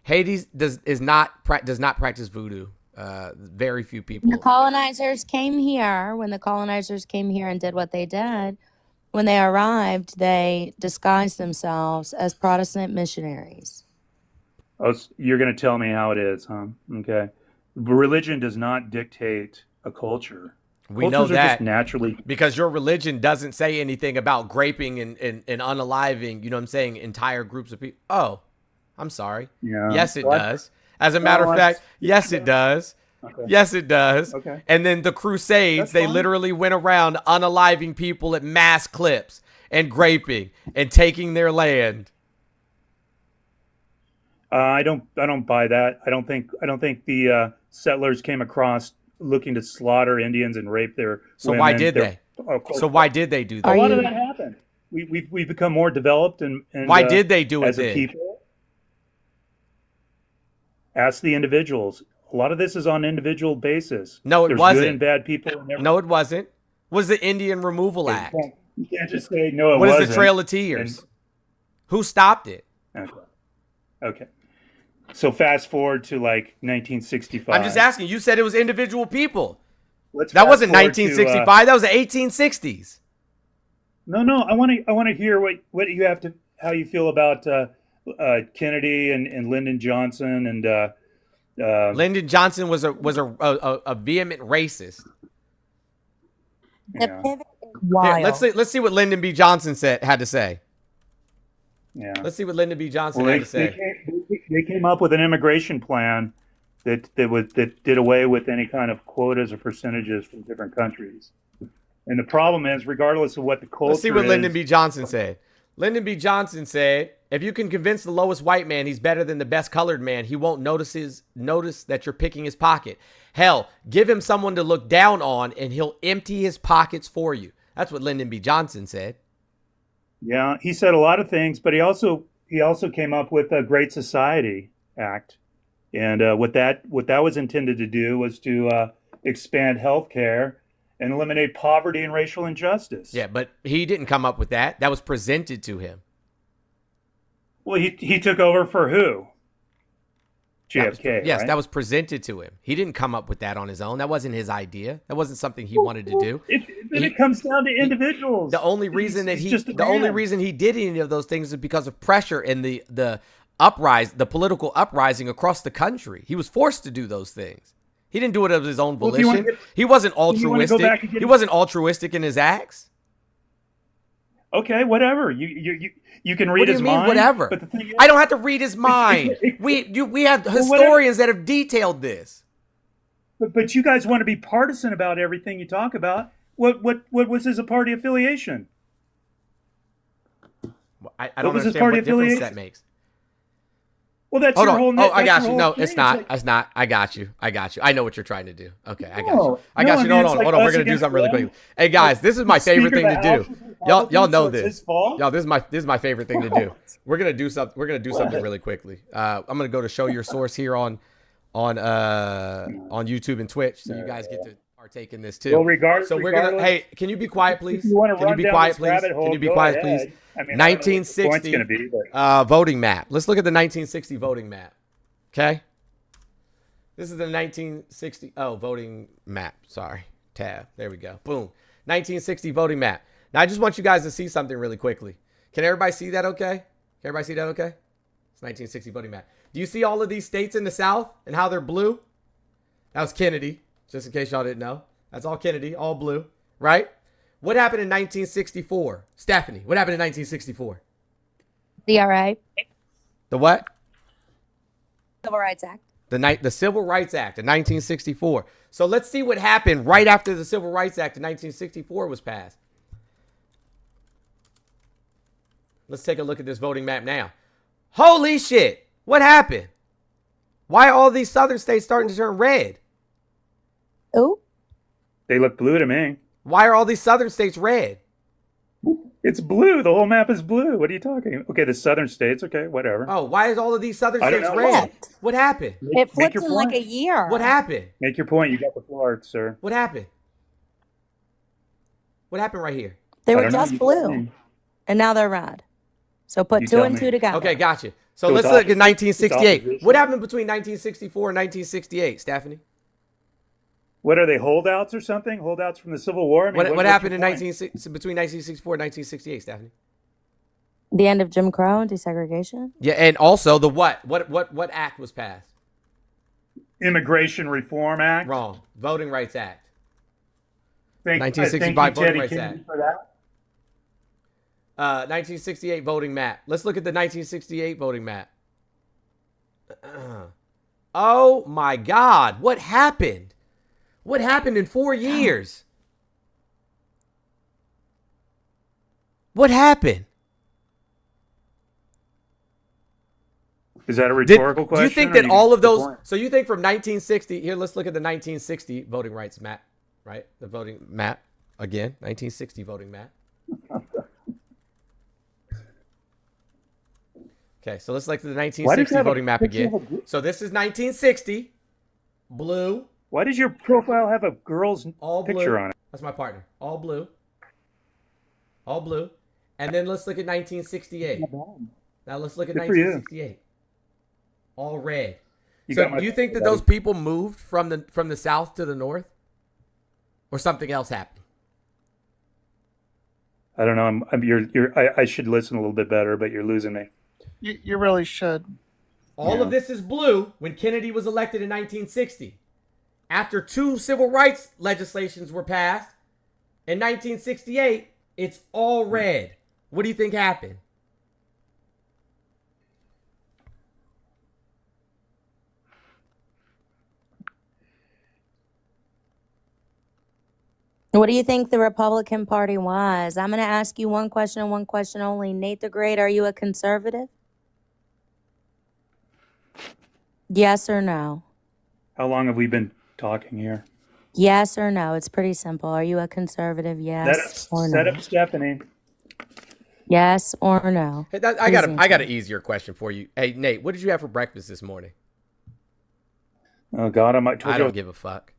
Haiti does not practice voodoo. Very few people. When the colonizers came here and did what they did, when they arrived, they disguised themselves as Protestant missionaries. Oh, you're going to tell me how it is, huh? Okay. Religion does not dictate a culture. We Cultures know are that just naturally because your religion doesn't say anything about graping and unaliving, you know what I'm saying, entire groups of people. Oh, I'm sorry. Yeah. Yes, it What? does. As a matter of fact, yes, it does. Okay. Yes, it does. Okay. And then the Crusades, they literally went around unaliving people at mass clips and graping and taking their land. I don't buy that. I don't think the settlers came across looking to slaughter Indians and rape their So women. why did they? So why did they do that? A lot of that happened. We've become more developed and why did they do it as a then? people? Ask the individuals. A lot of this is on individual basis. No, it There's wasn't. good and bad people. No, it wasn't. Was the Indian Removal Act? You can't just say no. It What wasn't. is the Trail of Tears? Who stopped it? Okay. So fast forward to like 1965. I'm just asking. You said it was individual people. Let's That fast wasn't forward to, 1965. That was the 1860s. No. I want to hear what you have to, how you feel about Kennedy and Lyndon Johnson and. Lyndon Johnson was a vehement racist. The pivot is Here, wild. let's see what Lyndon B. Johnson had to say. Yeah. Let's see what Lyndon B. Johnson Well, had to say. they came up with an immigration plan that did away with any kind of quotas or percentages from different countries. And the problem is, regardless of what the culture Let's see what is, Lyndon B. Johnson said. Lyndon B. Johnson said, if you can convince the lowest white man he's better than the best colored man, he won't notice that you're picking his pocket. Hell, give him someone to look down on and he'll empty his pockets for you. That's what Lyndon B. Johnson said. Yeah, he said a lot of things, but he also came up with a Great Society Act, and what that was intended to do was to expand healthcare and eliminate poverty and racial injustice. Yeah, but he didn't come up with that. That was presented to him. Well, he took over for who? JFK, yes, right? that was presented to him. He didn't come up with that on his own. That wasn't his idea. That wasn't something he wanted to do. It comes down to individuals. The only reason he did any of those things is because of pressure and the political uprising across the country. He was forced to do those things. He didn't do it of his own volition. He wasn't altruistic. He wasn't altruistic in his acts. Okay, whatever. You can read his mind. Whatever. But the thing is, I don't have to read his mind. We have historians that have detailed this. But you guys want to be partisan about everything you talk about. What was his party affiliation? I don't understand what difference that makes. Well, that's your whole. I got you. No, it's not. It's not. I got you. I know what you're trying to do. Okay, I got you. I got you. Hold on. We're gonna do something really quick. Hey guys, this is my favorite thing to do. Y'all know this. Y'all, this is my favorite thing to do. We're gonna do something really quickly. I'm gonna go to show your source here on YouTube and Twitch, so you guys get to partake in this too. Well, regardless. So we're gonna. Hey, can you be quiet, please? If you want to can you be quiet, please? Can you be quiet, please? 1960 voting map. Let's look at the 1960 voting map. Okay. This is the 1960 voting map. Sorry, tab. There we go. Boom. 1960 voting map. Now I just want you guys to see something really quickly. Can everybody see that? Okay. Can everybody see that? Okay. It's 1960 voting map. Do you see all of these states in the South and how they're blue? That was Kennedy. Just in case y'all didn't know. That's all Kennedy, all blue, right? What happened in 1964? Stephanie, what happened in 1964? The RA. The what? Civil Rights Act. The Civil Rights Act of 1964. So let's see what happened right after the Civil Rights Act of 1964 was passed. Let's take a look at this voting map now. Holy shit. What happened? Why are all these southern states starting to turn red? Oh. They look blue to me. Why are all these southern states red? It's blue. The whole map is blue. What are you talking? Okay, the southern states. Okay, whatever. Oh, why is all of these southern states red? What happened? It flipped in like a year. What happened? Make your point. You got the floor, sir. What happened? What happened right here? They were just blue, and now they're red. So put two and two together. Okay, gotcha. So let's look at 1968. What happened between 1964 and 1968, Stephanie? What are they, holdouts or something? Holdouts from the Civil War? I mean, what happened in between 1964 and 1968, Stephanie? The end of Jim Crow and desegregation. Yeah, and also the what? What act was passed? Immigration Reform Act. Wrong. Voting Rights Act. 1965 Voting Rights Act. For that. 1968 voting map. Let's look at the 1968 voting map. Oh my God! What happened? What happened in 4 years? What happened? Is that a rhetorical question? Do you think that all of those... So you think from 1960... Here, let's look at the 1960 voting rights map, right? The voting map. Again, 1960 voting map. Okay, so let's look at the 1960 voting map again. So this is 1960. Blue. Why does your profile have a girl's picture on it? That's my partner. All blue. All blue. And then let's look at 1968. Now let's look at 1968. All red. So do you think that those people moved from the south to the north? Or something else happened? I don't know. I should listen a little bit better, but you're losing me. You really should. All of this is blue when Kennedy was elected in 1960. After 2 civil rights legislations were passed, in 1968, it's all red. What do you think happened? What do you think the Republican Party was? I'm going to ask you one question and one question only. Nate the Great, are you a conservative? Yes or no? How long have we been talking here? Yes or no? It's pretty simple. Are you a conservative? Yes or no? Set up Stephanie. Yes or no? Hey, I got an easier question for you. Hey, Nate, what did you have for breakfast this morning? Oh, God, I don't give a fuck.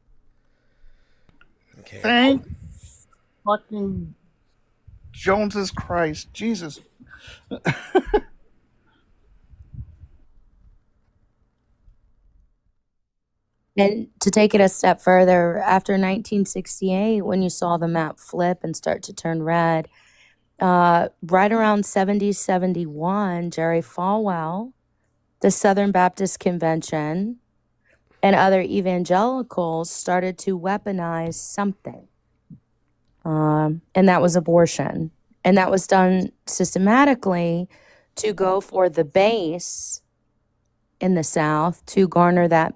Okay. Thank fucking Jones's Christ. Jesus. And to take it a step further, after 1968, when you saw the map flip and start to turn red, right around 71, Jerry Falwell, the Southern Baptist Convention, and other evangelicals started to weaponize something. And that was abortion. And that was done systematically to go for the base in the South to garner that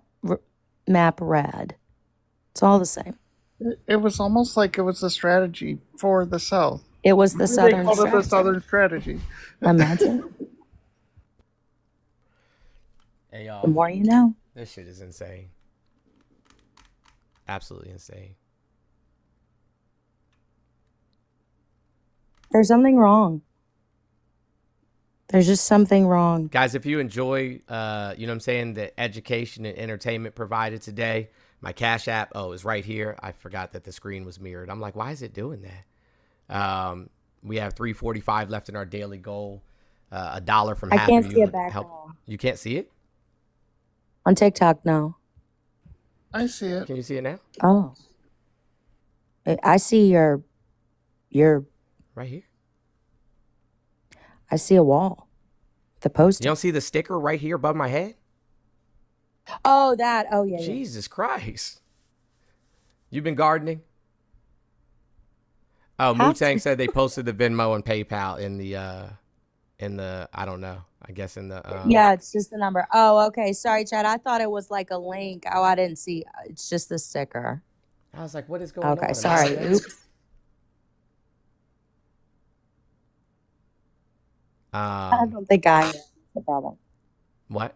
map red. It's all the same. It was almost like it was a strategy for the South. It was the Southern They called it the strategy. Southern strategy. Imagine. Hey, y'all. The more you know. This shit is insane. Absolutely insane. There's something wrong. There's just something wrong. Guys, if you enjoy, you know what I'm saying, the education and entertainment provided today, my Cash App, is right here. I forgot that the screen was mirrored. I'm like, why is it doing that? We have $3.45 left in our daily goal. $1 from half I can't of see you it back help. home. You can't see it? On TikTok, no. I see it. Can you see it now? Oh. I see your right here. I see a wall. The poster. You don't see the sticker right here above my head? Oh, that. Oh, yeah. Jesus Christ. You've been gardening? Oh, Wu-Tang said they posted the Venmo and PayPal in the I don't know. I guess in the yeah, it's just the number. Oh, okay. Sorry, Chad. I thought it was like a link. Oh, I didn't see. It's just the sticker. I was like, what is going on? Okay, sorry. Oops. I don't think I am the problem. What?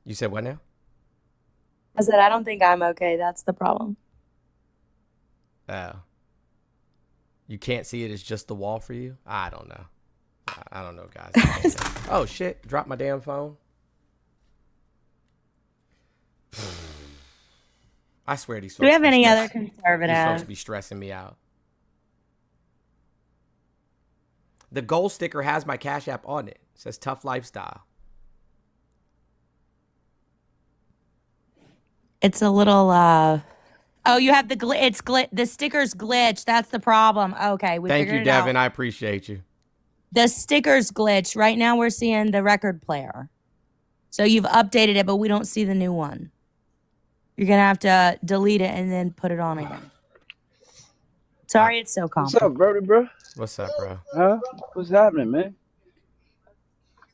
You said what now? I said I don't think I'm okay. That's the problem. Oh. You can't see it. It's just the wall for you? I don't know. I don't know, guys. Oh, shit. Dropped my damn phone. I swear these folks. Do we have any other These folks conservatives? be stressing me out. The gold sticker has my Cash App on it. It says Tough Lifestyle. It's a little oh, you have the the sticker's glitch. That's the problem. Okay, we Thank figured you, it Devin. out. I appreciate you. The sticker's glitch. Right now we're seeing the record player. So you've updated it, but we don't see the new one. You're going to have to delete it and then put it on again. Sorry, it's so complicated. What's up, Brody, bro? What's up, bro? Huh? What's happening, man?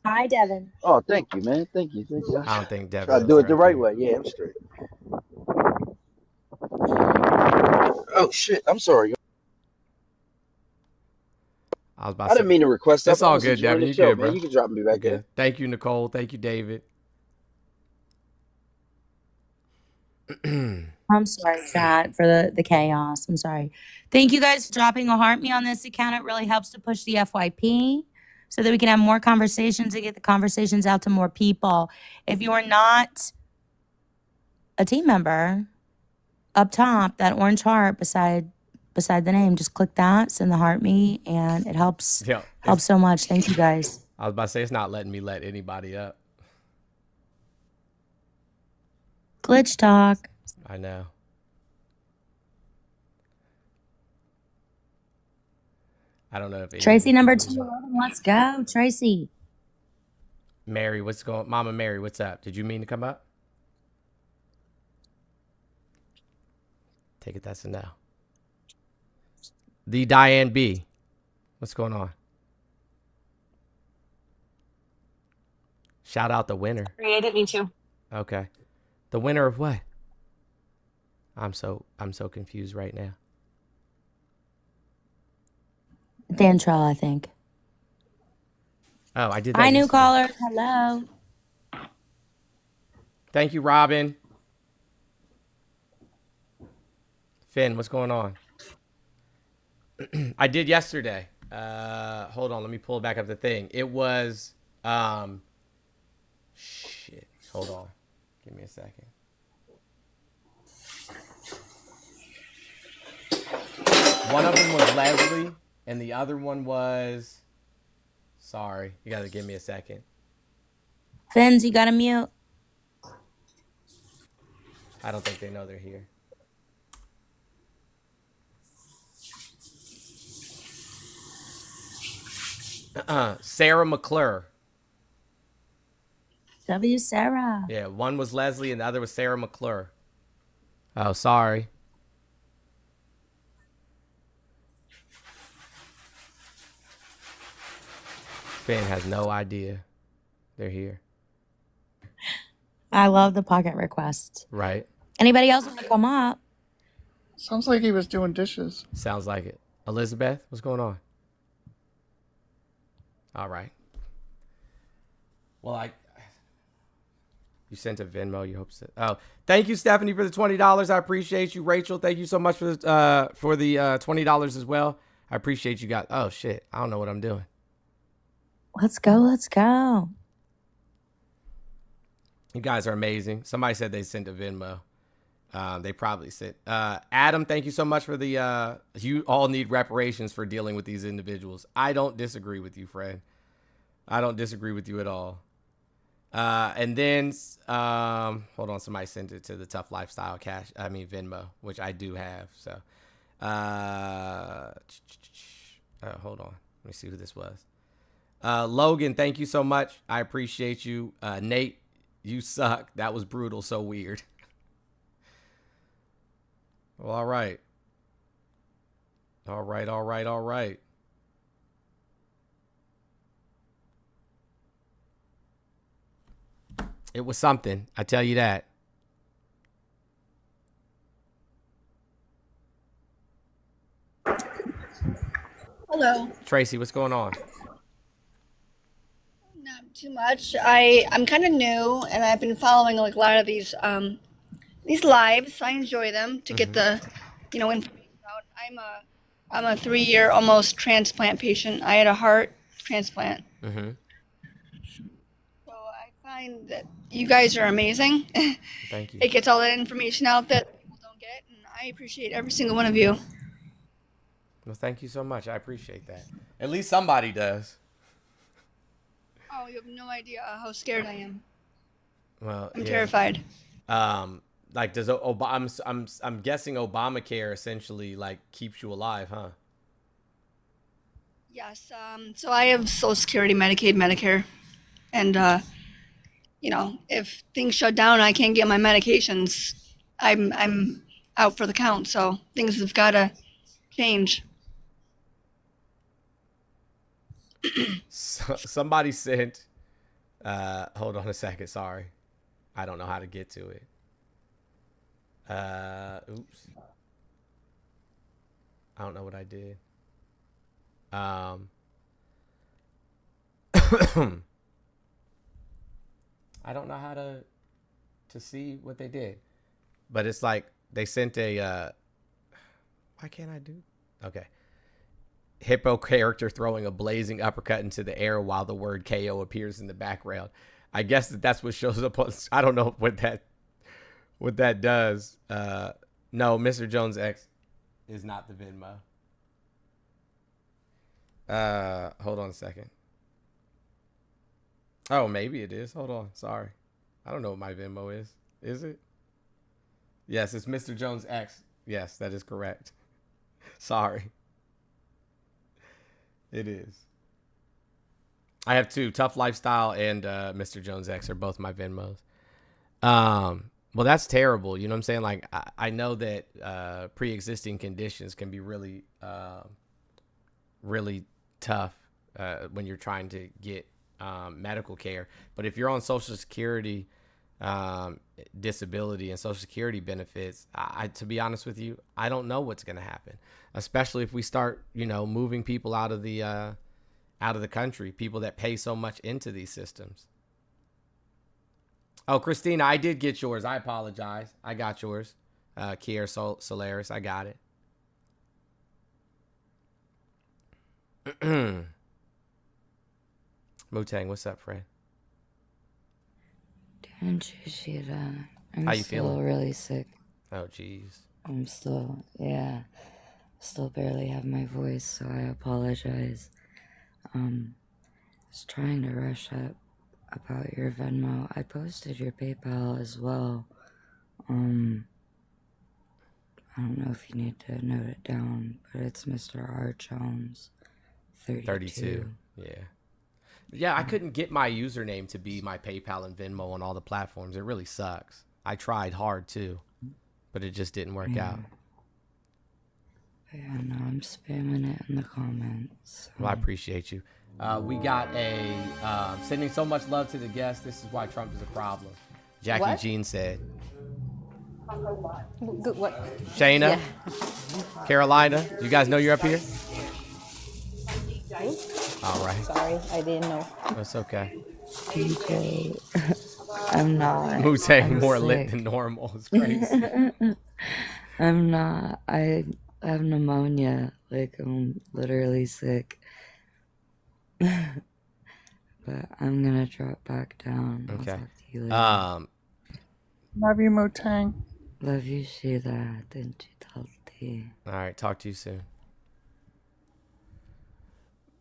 Hi, Devin. Oh, thank you, man. Thank you. I don't think Devin. Try to do it the right way. Yeah, I'm straight. Oh shit! I'm sorry. I didn't mean to request that. That's all good, Devin. You good, bro? You can drop me back in. Thank you, Nicole. Thank you, David. I'm sorry, chat, for the chaos. I'm sorry. Thank you guys for dropping a heart me on this account. It really helps to push the FYP so that we can have more conversations and get the conversations out to more people. If you are not a team member, up top, that orange heart beside the name, just click that, send the heart me, and it helps so much. Thank you guys. I was about to say, it's not letting me let anybody up. Glitch talk. I know. I don't know if Tracy number 2. Let's go, Tracy. Mary, what's going? Mama Mary, what's up? Did you mean to come up? Take it. That's a no. The Diane B. What's going on? Shout out the winner. Created me too. Okay. The winner of what? I'm so confused right now. Dantrell, I think. Oh, I did that. Hi, new yesterday. caller. Hello. Thank you, Robin. Finn, what's going on? I did yesterday. Hold on, let me pull back up the thing. It was shit. Hold on. Give me a second. One of them was Leslie, and the other one was... Sorry, you gotta give me a second. Fins, you gotta mute. I don't think they know they're here. Sarah McClure. W. Sarah. Yeah, one was Leslie and the other was Sarah McClure. Oh, sorry. Finn has no idea they're here. I love the pocket request. Right. Anybody else want to come up? Sounds like he was doing dishes. Sounds like it. Elizabeth, what's going on? All right. Well, you sent a Venmo. You hope so. Oh, thank you, Stephanie, for the $20. I appreciate you. Rachel, thank you so much for the $20 as well. I appreciate you guys. Oh shit, I don't know what I'm doing. Let's go. Let's go. You guys are amazing. Somebody said they sent a Venmo. They probably sent. Adam, thank you so much for the. You all need reparations for dealing with these individuals. I don't disagree with you, Fred. I don't disagree with you at all. And then, hold on, somebody sent it to the Tough Lifestyle Venmo, which I do have. So, hold on. Let me see who this was. Logan, thank you so much. I appreciate you. Nate, you suck. That was brutal. So weird. Well, all right. All right. It was something. I tell you that. Hello. Tracy, what's going on? Not too much. I'm kind of new, and I've been following like a lot of these lives. I enjoy them to get the, information out. I'm a 3-year almost transplant patient. I had a heart transplant. Mm-hmm. So I find that you guys are amazing. Thank you. It gets all that information out that people don't get, and I appreciate every single one of you. Well, thank you so much. I appreciate that. At least somebody does. Oh, you have no idea how scared I am. Well, I'm terrified. Like, does I'm guessing Obamacare essentially like keeps you alive, huh? Yes. So I have Social Security, Medicaid, Medicare, and if things shut down, I can't get my medications. I'm out for the count. So things have got to change. Somebody sent. Hold on a second. Sorry, I don't know how to get to it. Oops. I don't know what I did. I don't know how to see what they did, but it's like they sent a. Why can't I do? Okay. Hippo character throwing a blazing uppercut into the air while the word KO appears in the background. I guess that's what shows up on. I don't know what that does. No, Mr. JonesX is not the Venmo. Hold on a second. Oh, maybe it is. Hold on. Sorry. I don't know what my Venmo is. Is it? Yes, it's Mr. JonesX. Yes, that is correct. Sorry. It is. I have two. Tough Lifestyle and Mr. JonesX are both my Venmos. Well, that's terrible. You know what I'm saying? Like, I know that pre-existing conditions can be really, really tough when you're trying to get medical care. But if you're on Social Security disability and Social Security benefits, to be honest with you, I don't know what's going to happen, especially if we start, moving people out of the country, people that pay so much into these systems. Oh, Christina, I did get yours. I apologize. I got yours. Kier Solaris, I got it. Mutang, what's up, friend? Doing shit. I'm How you still feeling? really sick. Oh, jeez. I'm still barely have my voice, so I apologize. Was trying to rush up about your Venmo. I posted your PayPal as well I don't know if you need to note it down, but it's Mr. R. Jones 32. Yeah, I couldn't get my username to be my PayPal and Venmo on all the platforms. It really sucks. I tried hard too, but it just didn't work out. Yeah, no, I'm spamming it in the comments. Well, I appreciate you. We got a sending so much love to the guests. This is why Trump is a problem. Jackie What? Jean said. Good, what? Shayna, Carolina, you guys know you're up here? All right. Sorry, I didn't know. That's okay. DJ, I'm not. Who's saying I'm more sick. lit than normal? It's crazy. I'm not. I have pneumonia. Like, I'm literally sick. But I'm gonna drop back down. I'll Okay. talk to you later. Love you, Motang. Love you, Sheila. Didn't you tell T? All right, talk to you soon.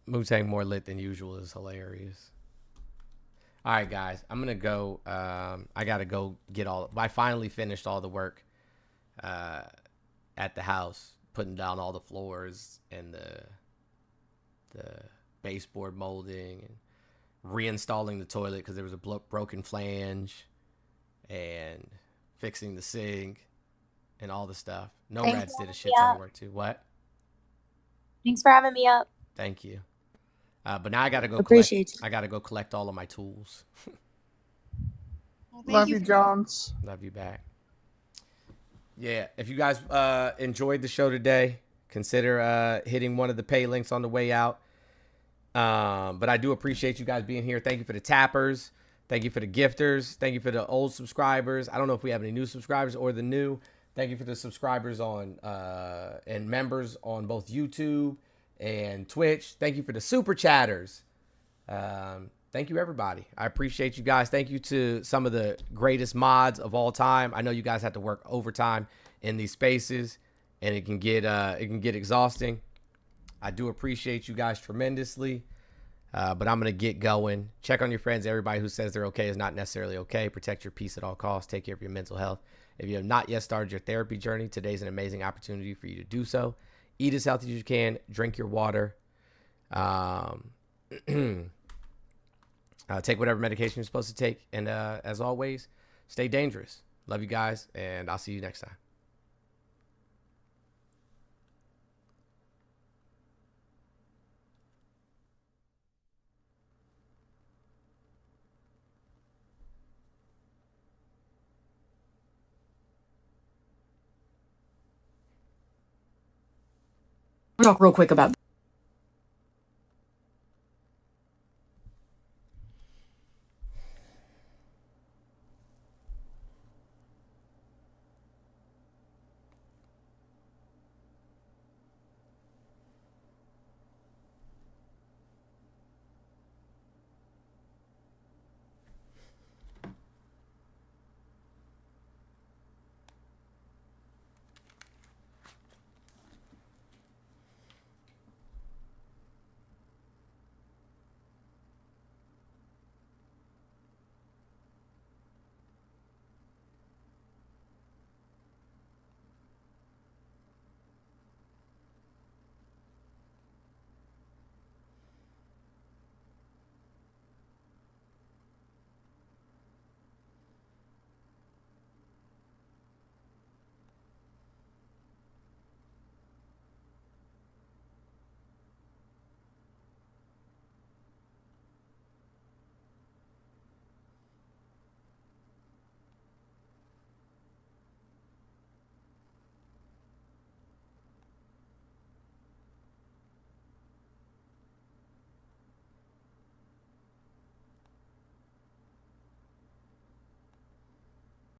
Wu-Tang more lit than usual is hilarious. All right, guys, I'm gonna go. I gotta go get I finally finished all the work at the house, putting down all the floors and the baseboard molding and reinstalling the toilet because there was a broken flange, and fixing the sink and all the stuff. Nomads did a shit ton of work too. What? Thanks for having me up. Thank you. But now I gotta go. I gotta go collect all of my tools. Love you, Jones. Love you back. Yeah, if you guys enjoyed the show today, consider hitting one of the pay links on the way out. But I do appreciate you guys being here. Thank you for the tappers. Thank you for the gifters. Thank you for the old subscribers. I don't know if we have any new subscribers or the new. Thank you for the subscribers on and members on both YouTube and Twitch. Thank you for the super chatters. Thank you, everybody. I appreciate you guys. Thank you to some of the greatest mods of all time. I know you guys have to work overtime in these spaces, and it can get exhausting. I do appreciate you guys tremendously. But I'm going to get going. Check on your friends. Everybody who says they're okay is not necessarily okay. Protect your peace at all costs. Take care of your mental health. If you have not yet started your therapy journey, today's an amazing opportunity for you to do so. Eat as healthy as you can. Drink your water. Take whatever medication you're supposed to take. And as always, stay dangerous. Love you guys, and I'll see you next time. Talk real quick about